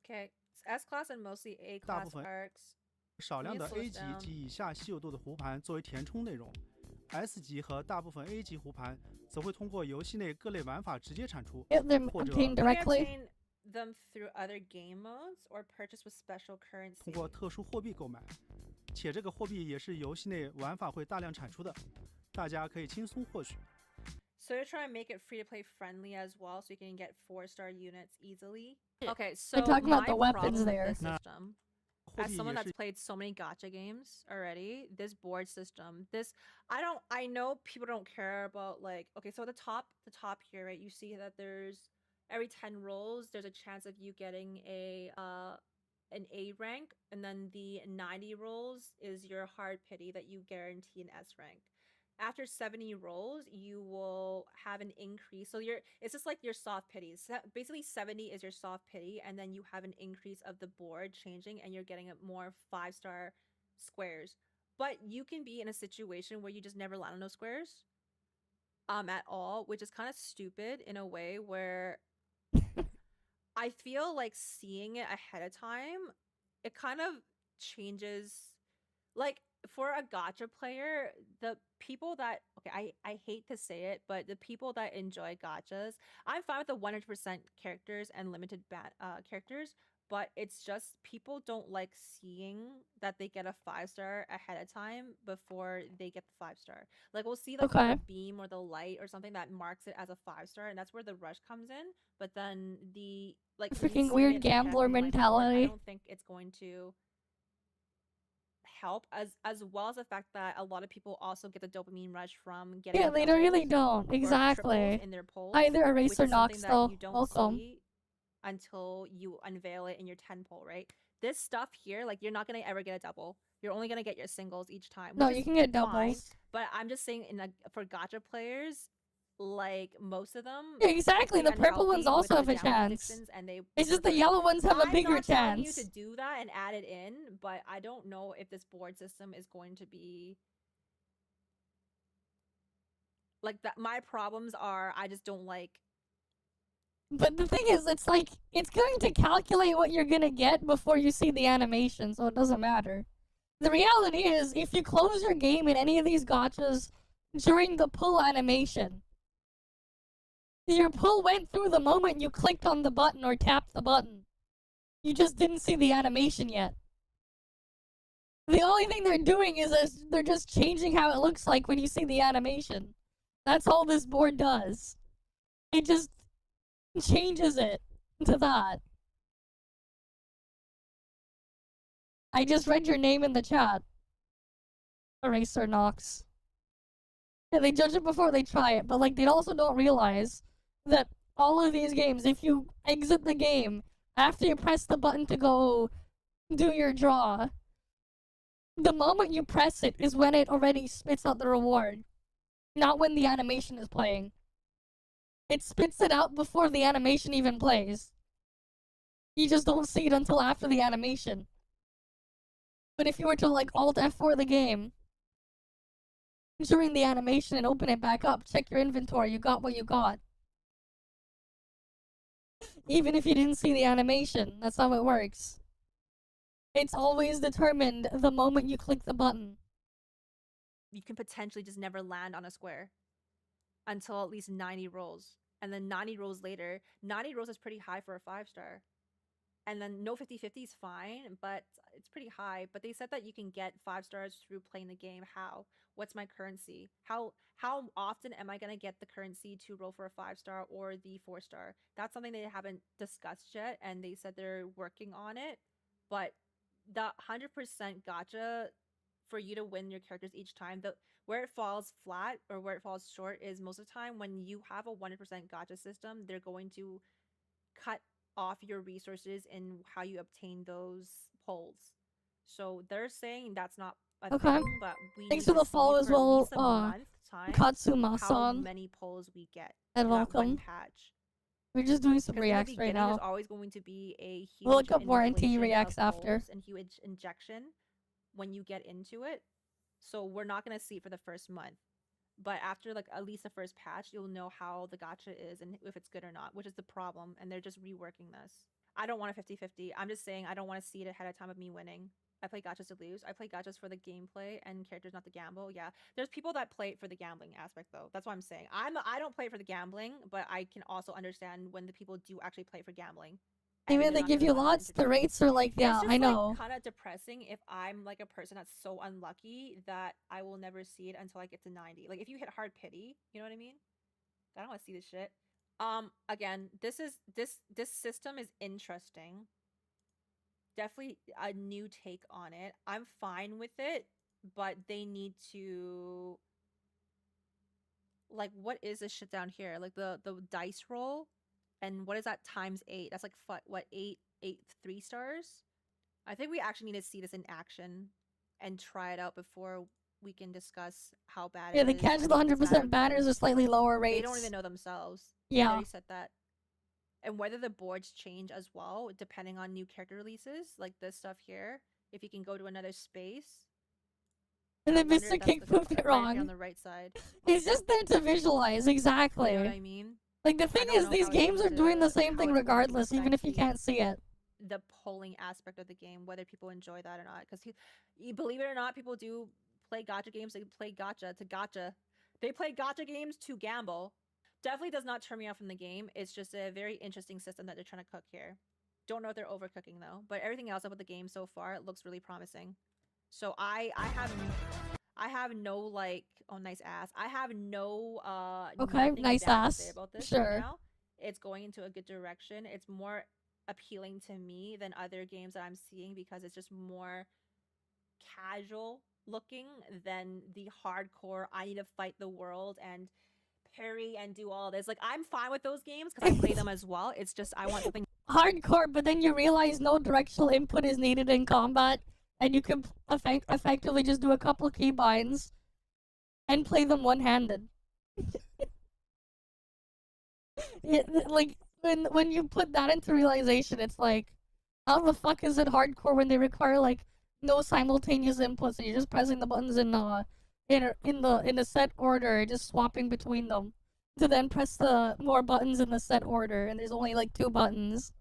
Okay, it's S class and mostly A 大 class 部分 arcs. 少量的 Let me slow A this 级 down. 及以下稀有度的胡盘作为填充内容。S 级和大部分 A 级胡盘则会通过游戏内各类玩法直接产出， Get them 或者 obtained You can directly. obtain them through other game modes or purchase with special 通 currency. 过特殊货币购买，且这个货币也是游戏内玩法会大量产出的，大家可以轻松获取。 So they're trying to make it free to play friendly as well, so you can get 4-star units easily. Okay, so They're talking about my the weapons problem with there. this Nah. system, 货 as 币 someone 也 that's 是 played so many gacha games already, this board system, I know people don't care about like, okay, so the top here, right? You see that there's every 10 rolls, there's a chance of you getting an A rank, and then the 90 rolls is your hard pity that you guarantee an S rank. After 70 rolls, you will have an increase. So it's just like your soft pities. Basically 70 is your soft pity, and then you have an increase of the board changing, and you're getting more 5-star squares. But you can be in a situation where you just never land on those squares at all, which is kind of stupid in a way where I feel like seeing it ahead of time, it kind of changes. Like for a gacha player, the people that, okay, I hate to say it, but the people that enjoy gachas, I'm fine with the 100% characters and limited characters, but it's just people don't like seeing that they get a 5-star ahead of time before they get the 5-star. Like we'll see like Okay. the beam or the light or something that marks it as a 5-star, and that's where the rush comes in. But then the like me Freaking seeing weird it gambler ahead in my board, mentality. I don't think it's going to help as well as the fact that a lot of people also get the dopamine rush from getting Yeah, they don't really doubles don't. or Exactly. triples in their polls, Either which erase or is Nox something though. that you don't Welcome. see until you unveil it in your 10 poll, right? This stuff here, like you're not gonna ever get a double. You're only gonna get your singles each time. No, which you is can get fine, doubles. but I'm just saying for gacha players, like most of them, Yeah, exactly. pretty The purple ones unhealthy also with have a the downward chance. predictions, and they It's just the like, yellow ones have a I'm bigger not telling you chance. to do that and add it in, but I don't know if this board system is going to be Like that, my problems are I just don't like. But the thing is, it's like, it's going to calculate what you're gonna get before you see the animation, so it doesn't matter. The reality is, if you close your game in any of these gachas during the pull animation, your pull went through the moment you clicked on the button or tapped the button. You just didn't see the animation yet. The only thing they're doing is they're just changing how it looks like when you see the animation. That's all this board does. It just changes it to that. I just read your name in the chat. Eraser Nox. Yeah, they judge it before they try it, but like they also don't realize that all of these games, if you exit the game after you press the button to go do your draw, the moment you press it is when it already spits out the reward, not when the animation is playing. It spits it out before the animation even plays. You just don't see it until after the animation. But if you were to like Alt F4 the game during the animation and open it back up, check your inventory, you got what you got. Even if you didn't see the animation, that's how it works. It's always determined the moment you click the button. You can potentially just never land on a square until at least 90 rolls. And then 90 rolls later, 90 rolls is pretty high for a 5-star. And then no 50-50 is fine, but it's pretty high. But they said that you can get 5 stars through playing the game. How? What's my currency? How often am I going to get the currency to roll for a 5-star or the 4-star? That's something they haven't discussed yet, and they said they're working on it. But the 100% gacha, for you to win your characters each time, where it falls flat or where it falls short is most of the time when you have a 100% gacha system, they're going to cut off your resources in how you obtain those polls. So they're saying that's not a thing, but we Thanks need for the to see follow as for at well, least a month time Katsuma-san. how many polls we get And for that one welcome. patch. We're just doing some 'Cause in the reacts right beginning, now. There's always going to be a huge We'll look up more NTE inflation reacts of after. polls and huge injection when you get into it. So we're not going to see it for the first month. But after like at least the first patch, you'll know how the gacha is and if it's good or not, which is the problem. And they're just reworking this. I don't want a 50-50. I'm just saying I don't want to see it ahead of time of me winning. I play gachas to lose. I play gachas for the gameplay and characters, not the gamble. Yeah, there's people that play it for the gambling aspect though. That's what I'm saying. I don't play it for the gambling, but I can also understand when the people do actually play for gambling. Even they give you lots, the rates are like, yeah, It's just I know. like kind of depressing if I'm like a person that's so unlucky that I will never see it until I get to 90. Like if you hit hard pity, you know what I mean? I don't want to see this shit. Again, this system is interesting. Definitely a new take on it. I'm fine with it, but they need to, like, what is this shit down here? Like the dice roll, and what is that times 8? That's like what 8 3-stars? I think we actually need to see this in action and try it out before we can discuss how bad Yeah, it the is. catch I the mean, it's 100% banners are slightly lower rates. they don't even know themselves. Yeah. They already said that. And whether the boards change as well, depending on new character releases, like this stuff here. If you can go to another space. And then I wonder Mr. if that's King proved it right wrong. on the right side. It's just there to visualize, exactly. You know what I mean? Like, the thing don't is, know these how it's games are going doing the to- same how thing it's going to regardless, even if affect you can't see it. The polling aspect of the game, whether people enjoy that or not. Because you believe it or not, people do play gacha games. They play gacha to gacha. They play gacha games to gamble. Definitely does not turn me off from the game. It's just a very interesting system that they're trying to cook here. Don't know if they're overcooking though, but everything else about the game so far looks really promising. So I have no like, oh, nice ass. I have no Okay, nothing nice bad to ass. say about this Sure. right now. It's going into a good direction. It's more appealing to me than other games that I'm seeing because it's just more casual looking than the hardcore I need to fight the world and parry and do all this. Like, I'm fine with those games because I play them as well. It's just I want something Hardcore, but then you realize no directional input is needed in combat, and you can effectively just do a couple keybinds and play them one-handed. Like, when you put that into realization, it's like, how the fuck is it hardcore when they require, like, no simultaneous inputs and you're just pressing the buttons in in the set order, just swapping between them to then press the more buttons in the set order, and there's only like 2 buttons.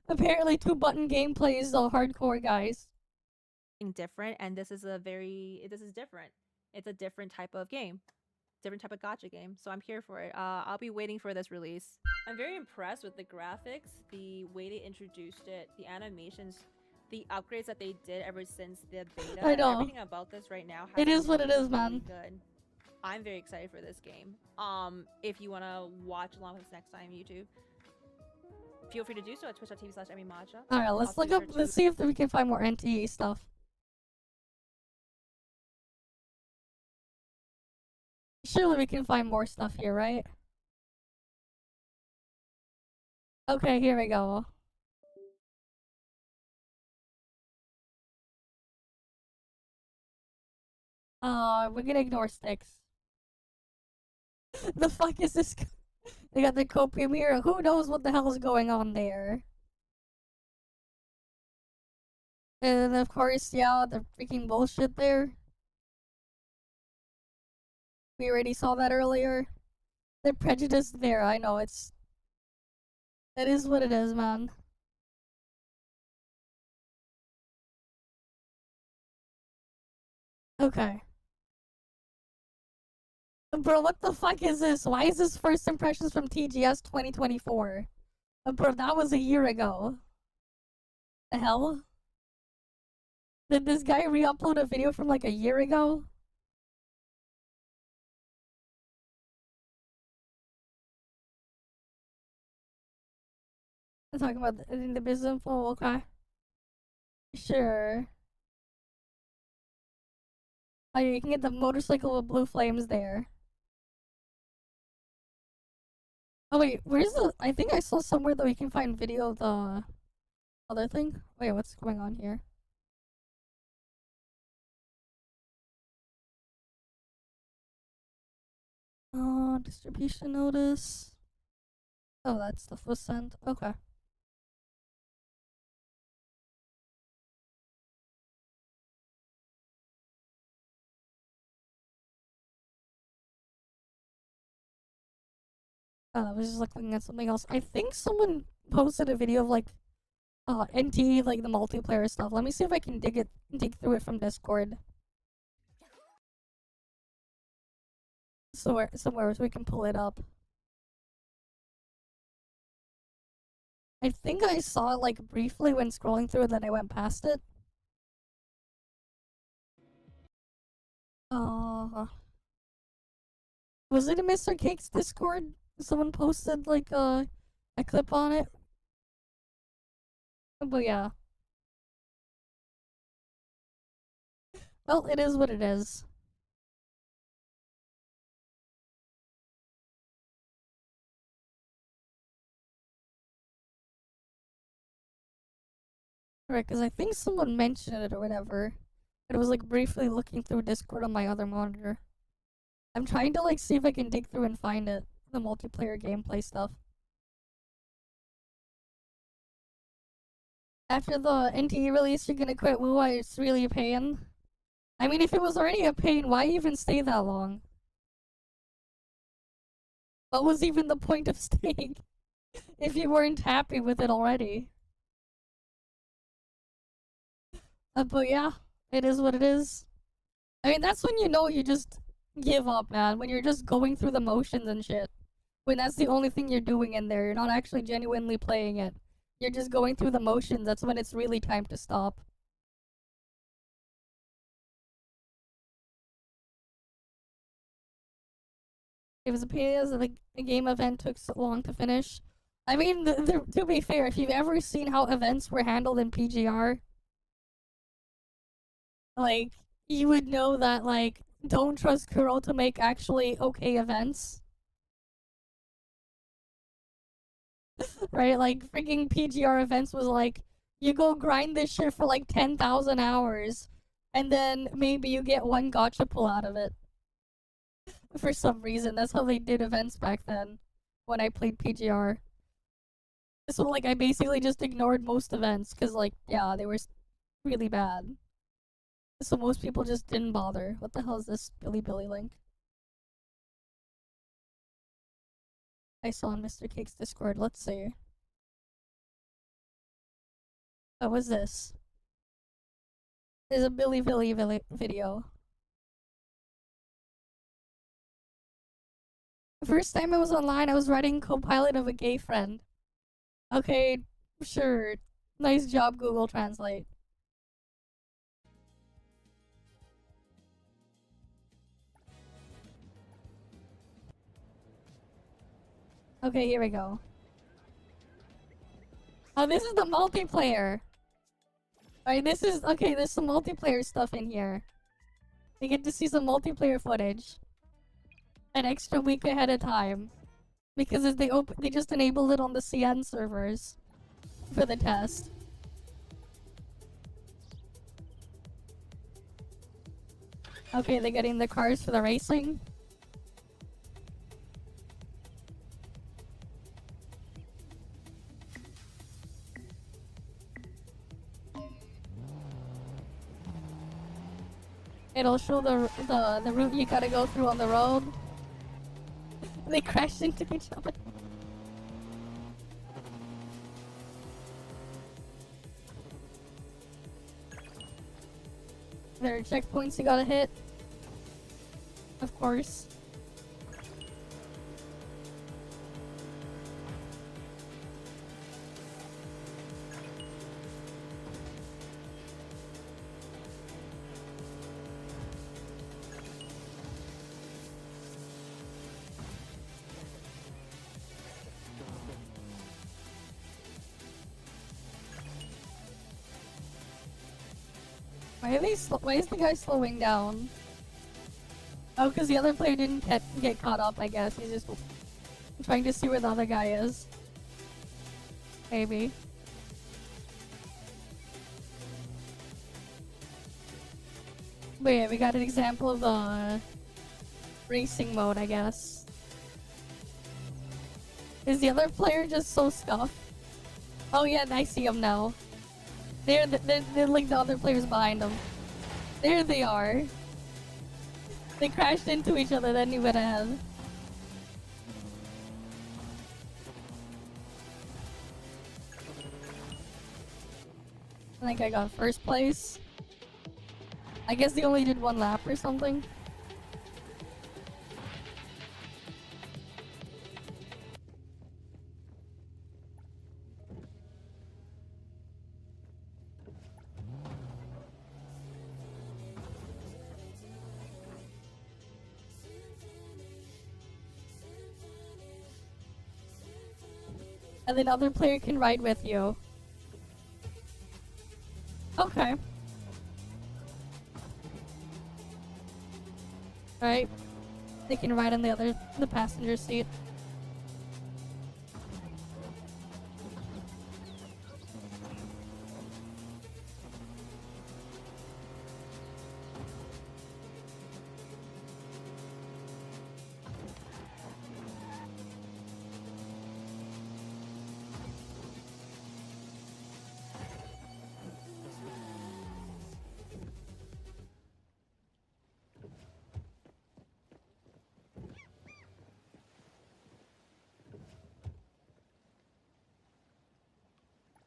Apparently 2-button gameplay is the hardcore, guys. Different, and this is different. It's a different type of game. Different type of gacha game, so I'm here for it. I'll be waiting for this release. I'm very impressed with the graphics, the way they introduced it, the animations, the upgrades that they did ever since the beta. I know. Everything about this right now It is what it is, really man. good. I'm very excited for this game. If you want to watch along with us next time, YouTube, feel free to do so at twitch.tv/emmymatcha. Alright, let's see if we can find more NTE stuff. Surely we can find more stuff here, right? Okay, here we go. We're gonna ignore sticks. The fuck is this? They got the copium here. Who knows what the hell is going on there? And of course, yeah, the freaking bullshit there. We already saw that earlier. The prejudice there, I know, it is what it is, man. Okay. Bro, what the fuck is this? Why is this first impressions from TGS 2024? Bro, that was a year ago. The hell? Did this guy re-upload a video from like a year ago? I'm talking about the business info, okay. Sure. Oh, yeah, you can get the motorcycle with blue flames there. Oh wait, where's the? I think I saw somewhere that we can find video of the other thing. Wait, what's going on here? Distribution notice. Oh, that stuff was sent. Okay. I was just looking at something else. I think someone posted a video of like NT, like the multiplayer stuff. Let me see if I can dig through it from Discord. Somewhere so we can pull it up. I think I saw it like briefly when scrolling through, and then I went past it. Was it in Mr. Cake's Discord? Someone posted like a clip on it. But yeah. Well, it is what it is. Right, because I think someone mentioned it or whatever. It was like briefly looking through Discord on my other monitor. I'm trying to like see if I can dig through and find it. The multiplayer gameplay stuff. After the NTE release, you're gonna quit WoW? It's really a pain. I mean, if it was already a pain, why even stay that long? What was even the point of staying if you weren't happy with it already? But yeah, it is what it is. I mean, that's when you know you just give up, man. When you're just going through the motions and shit. When that's the only thing you're doing in there. You're not actually genuinely playing it. You're just going through the motions. That's when it's really time to stop. It was a pain as the game event took so long to finish. I mean, to be fair, if you've ever seen how events were handled in PGR, like, you would know that, like, don't trust Kuro to make actually okay events. Right? Like, freaking PGR events was like, you go grind this shit for like 10,000 hours, and then maybe you get one gacha pull out of it. For some reason, that's how they did events back then, when I played PGR. So, like, I basically just ignored most events, because, like, yeah, they were really bad. So most people just didn't bother. What the hell is this Billy link? I saw on Mr. Cake's Discord. Let's see. What was this? There's a Billy video. The first time I was online, I was writing co-pilot of a gay friend. Okay, sure. Nice job, Google Translate. Okay, here we go. Oh, this is the multiplayer. Alright, this is... Okay, there's some multiplayer stuff in here. We get to see some multiplayer footage. An extra week ahead of time. Because they just enabled it on the CN servers. For the test. Okay, they're getting the cars for the racing. It'll show the route you gotta go through on the road. They crashed into each other. There are checkpoints you gotta hit. Of course. Why is the guy slowing down? Oh, because the other player didn't get caught up, I guess. He's just trying to see where the other guy is. Maybe. But yeah, we got an example of the racing mode, I guess. Is the other player just so scuffed? Oh yeah, I see him now. They're like the other players behind them. There they are. They crashed into each other, then he went ahead. I think I got first place. I guess they only did one lap or something. And then other player can ride with you. Okay. Alright. They can ride in the passenger seat.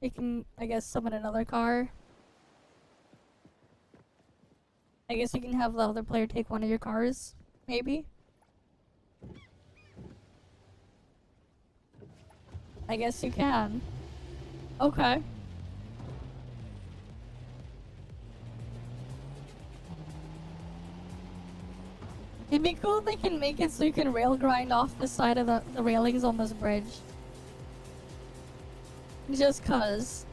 You can, I guess, summon another car. I guess you can have the other player take one of your cars, maybe? I guess you can. Okay. It'd be cool if they can make it so you can rail grind off the side of the railings on this bridge. Just cause.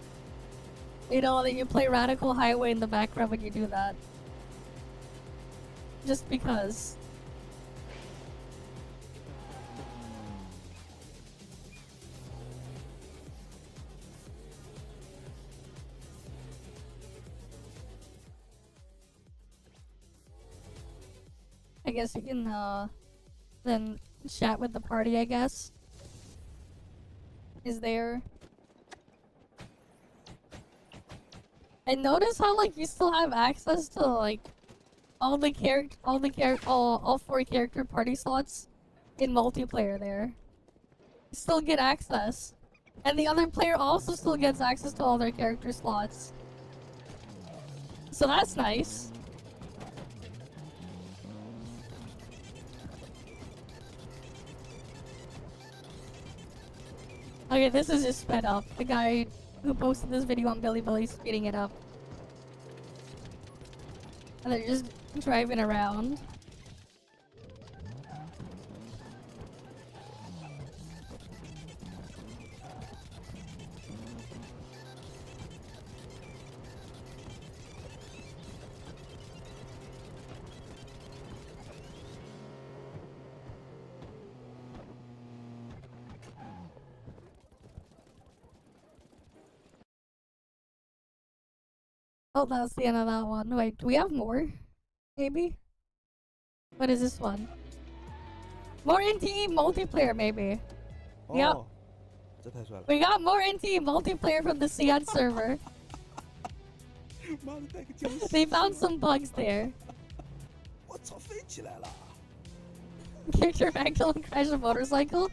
You know, that you play Radical Highway in the background when you do that. Just because. I guess you can, then chat with the party, I guess. Is there... And notice how like you still have access to like all four character party slots in multiplayer there. You still get access. And the other player also still gets access to all their character slots. So that's nice. Okay, this is just sped up. The guy who posted this video on Bilibili speeding it up. And they're just driving around. Oh, that's the end of that one. Wait, do we have more? Maybe? What is this one? More NTE multiplayer, maybe. Yeah. 这太帅了。 We got more NTE multiplayer from the CN server. They found some bugs there. 我操，飞起来了！ Character Magdalene crash a motorcycle?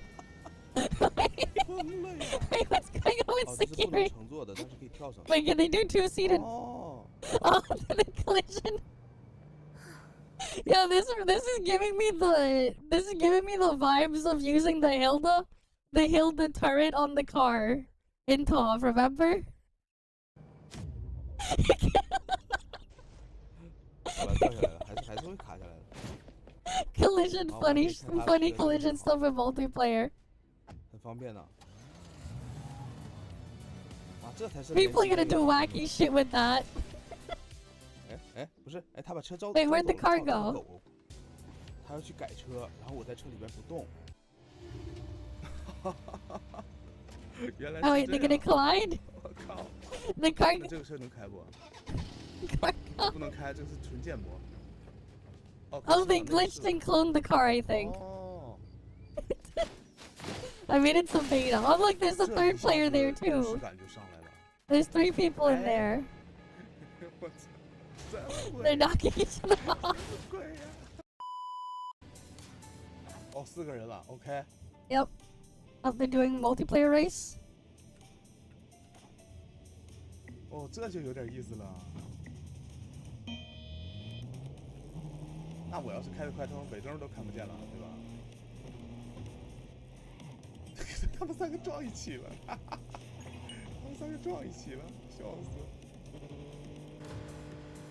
Wait, what's going on with 哦，这是不能 security? 乘坐的，但是可以跳上。 Wait, can they do two-seated? 哦。Oh, the collision. Yeah, this is giving me the vibes of using the Hilda turret on the car in ToF, remember? 好了，掉下来了，还是会卡下来的。 Collision funny collision stuff in multiplayer. 很方便的。啊，这才是。 People are gonna do wacky shit with that. 哎，不是，哎，他把车招。 Wait, where'd the car go? 他要去改车，然后我在车里边不动。原来。Oh wait, they're gonna collide? 我靠。 The car. 那这个车能开不？不能开，这个是纯建模。Oh, they glitched and cloned the car, I think. Oh. I mean, it's a beta. Oh, look, there's a third player there, too. There's 3 people in there. They're knocking each other off. 哦，4个人了 ，OK。 Yep. Oh, they're doing multiplayer race. 哦，这就有点意思了。 那我要是开得快，他们尾灯都看不见了，对吧？他们3个撞一起了，他们3个撞一起了，笑死！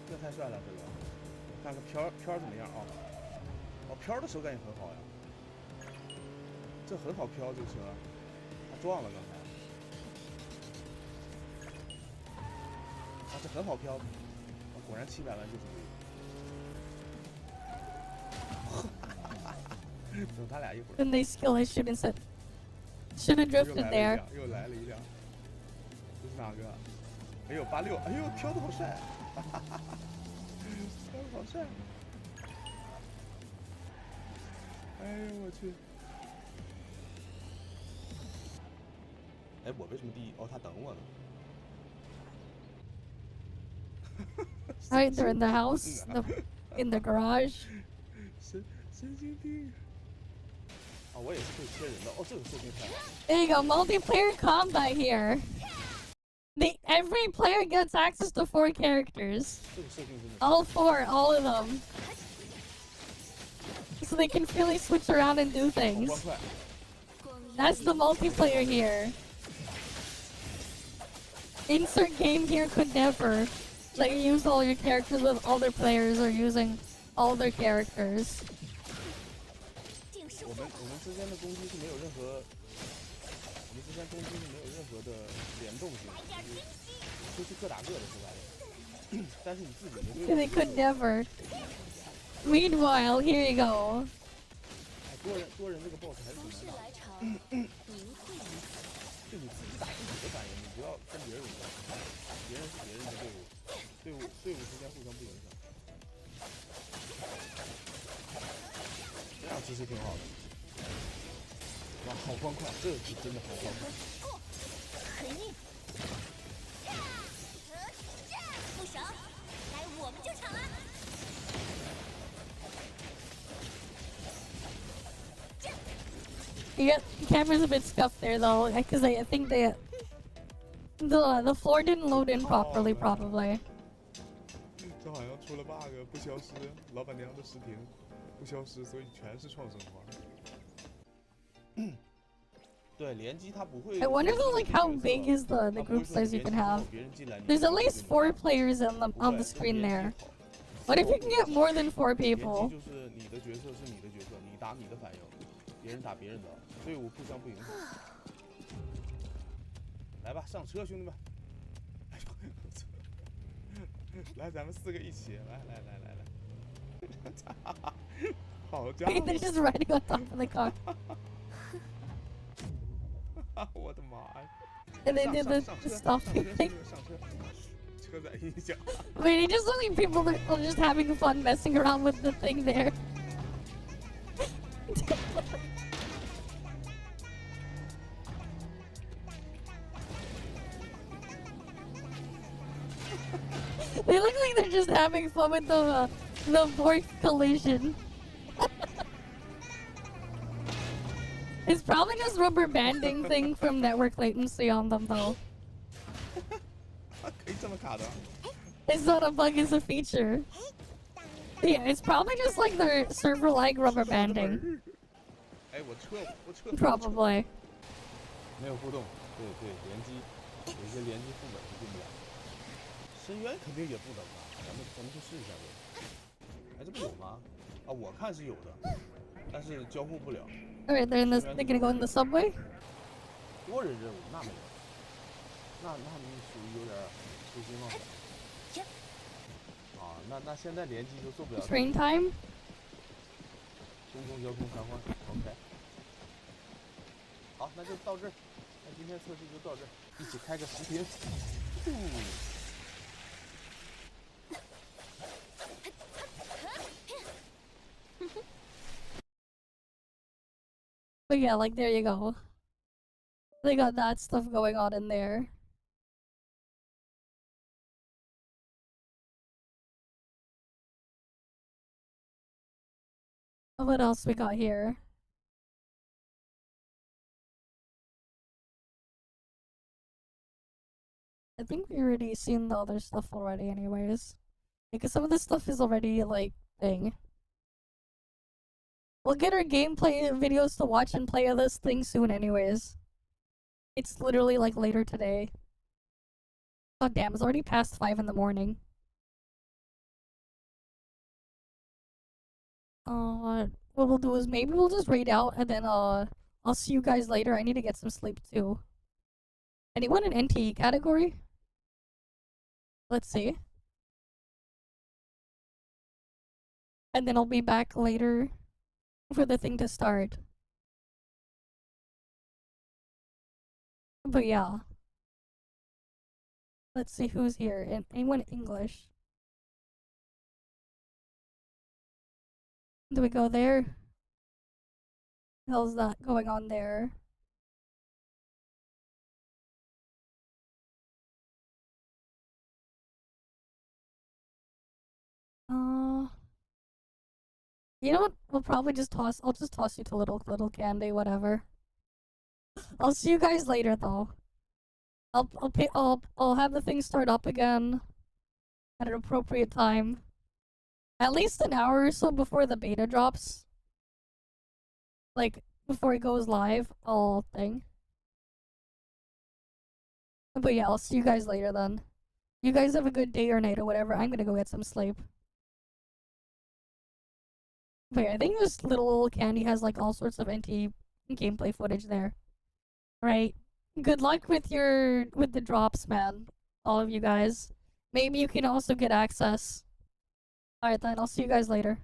这太帅了，这个！看看飘怎么样啊？哦，飘的手感也很好呀，这很好飘这个车，他撞了刚才。啊，这很好飘，啊，果然700万就是这个。 等他俩一会儿。 Then they skill I shouldn't have drifted there. 又来了一辆，这是哪个？哎呦86，哎呦飘的好帅，飘的好帅。哎呦我去！哎，我为什么第一？哦，他等我呢。Alright, they're in the house, in the garage. 神经病！啊，我也是可以切人的。哦，这个设定太好。 There you go, multiplayer combat here. Every player gets access to 4 characters. All 4, all of them. So they can freely switch around and do things. That's the multiplayer here. Insert game here could never let you use all your characters with other players or using all their characters. 我们之间的攻击是没有任何，的联动性，就是各打各的，说白了。但是你自己的。They could never. Meanwhile, here you go. 多人这个 boss 还是挺难打。就你自己打自己的反应，你不要跟别人打，别人是别人的队伍之间互相不影响。这样其实挺好的。哇，好欢快，这是真的好欢快。Yeah, the camera's a bit scuffed there though, because I think the floor didn't load in properly, probably. 这好像出了 bug， 不消失，老板娘的视频不消失，所以全是创生化。对，联机它不会。I wonder though, like how big is the group size you can have? There's at least 4 players on the screen there. What if you can get more than 4 people? 就是你的角色是你的角色，你打你的反应，别人打别人的，队伍互相不影响。来吧，上车，兄弟们！来，咱们4个一起，来，好家伙 They're just riding on top of the car. 我的妈呀 And they did the stopping thing. 车载音响。 I mean, it just looks like people are just having fun messing around with the thing there. They look like they're just having fun with the forced collision. It's probably just rubber banding thing from network latency on them though. 可以这么卡的？ It's not a bug, it's a feature. Yeah, it's probably just like their server like rubber banding. 哎，我撤。 Probably. 没有互动，对，联机，有些联机副本是进不了。深渊肯定也不能吧？咱们去试一下呗。哎，这不有吗？啊，我看是有的，但是交互不了。 Alright, they're gonna go in the subway? 多人任务那没有，那你属于有点痴心妄想。啊，那现在联机就做不了。Train time? 公共交通瘫痪 ，OK。好，那就到这儿，那今天测试就到这儿，一起开个视频。But yeah, like there you go. They got that stuff going on in there. What else we got here? I think we already seen the other stuff already anyways. Because some of this stuff is already like thing. We'll get our gameplay videos to watch and play of this thing soon anyways. It's literally like later today. Oh damn, it's already past 5 in the morning. What we'll do is maybe we'll just raid out and then I'll see you guys later. I need to get some sleep too. Anyone in NTE category? Let's see. And then I'll be back later for the thing to start. But yeah. Let's see who's here. And anyone English? Do we go there? How's that going on there? You know what? We'll probably just I'll just toss you to little candy, whatever. I'll see you guys later though. I'll have the thing start up again at an appropriate time. At least an hour or so before the beta drops. Like before it goes live, I'll thing. But yeah, I'll see you guys later then. You guys have a good day or night or whatever. I'm gonna go get some sleep. But yeah, I think this little candy has like all sorts of NT gameplay footage there. Right. Good luck with the drops, man. All of you guys. Maybe you can also get access. Alright then, I'll see you guys later.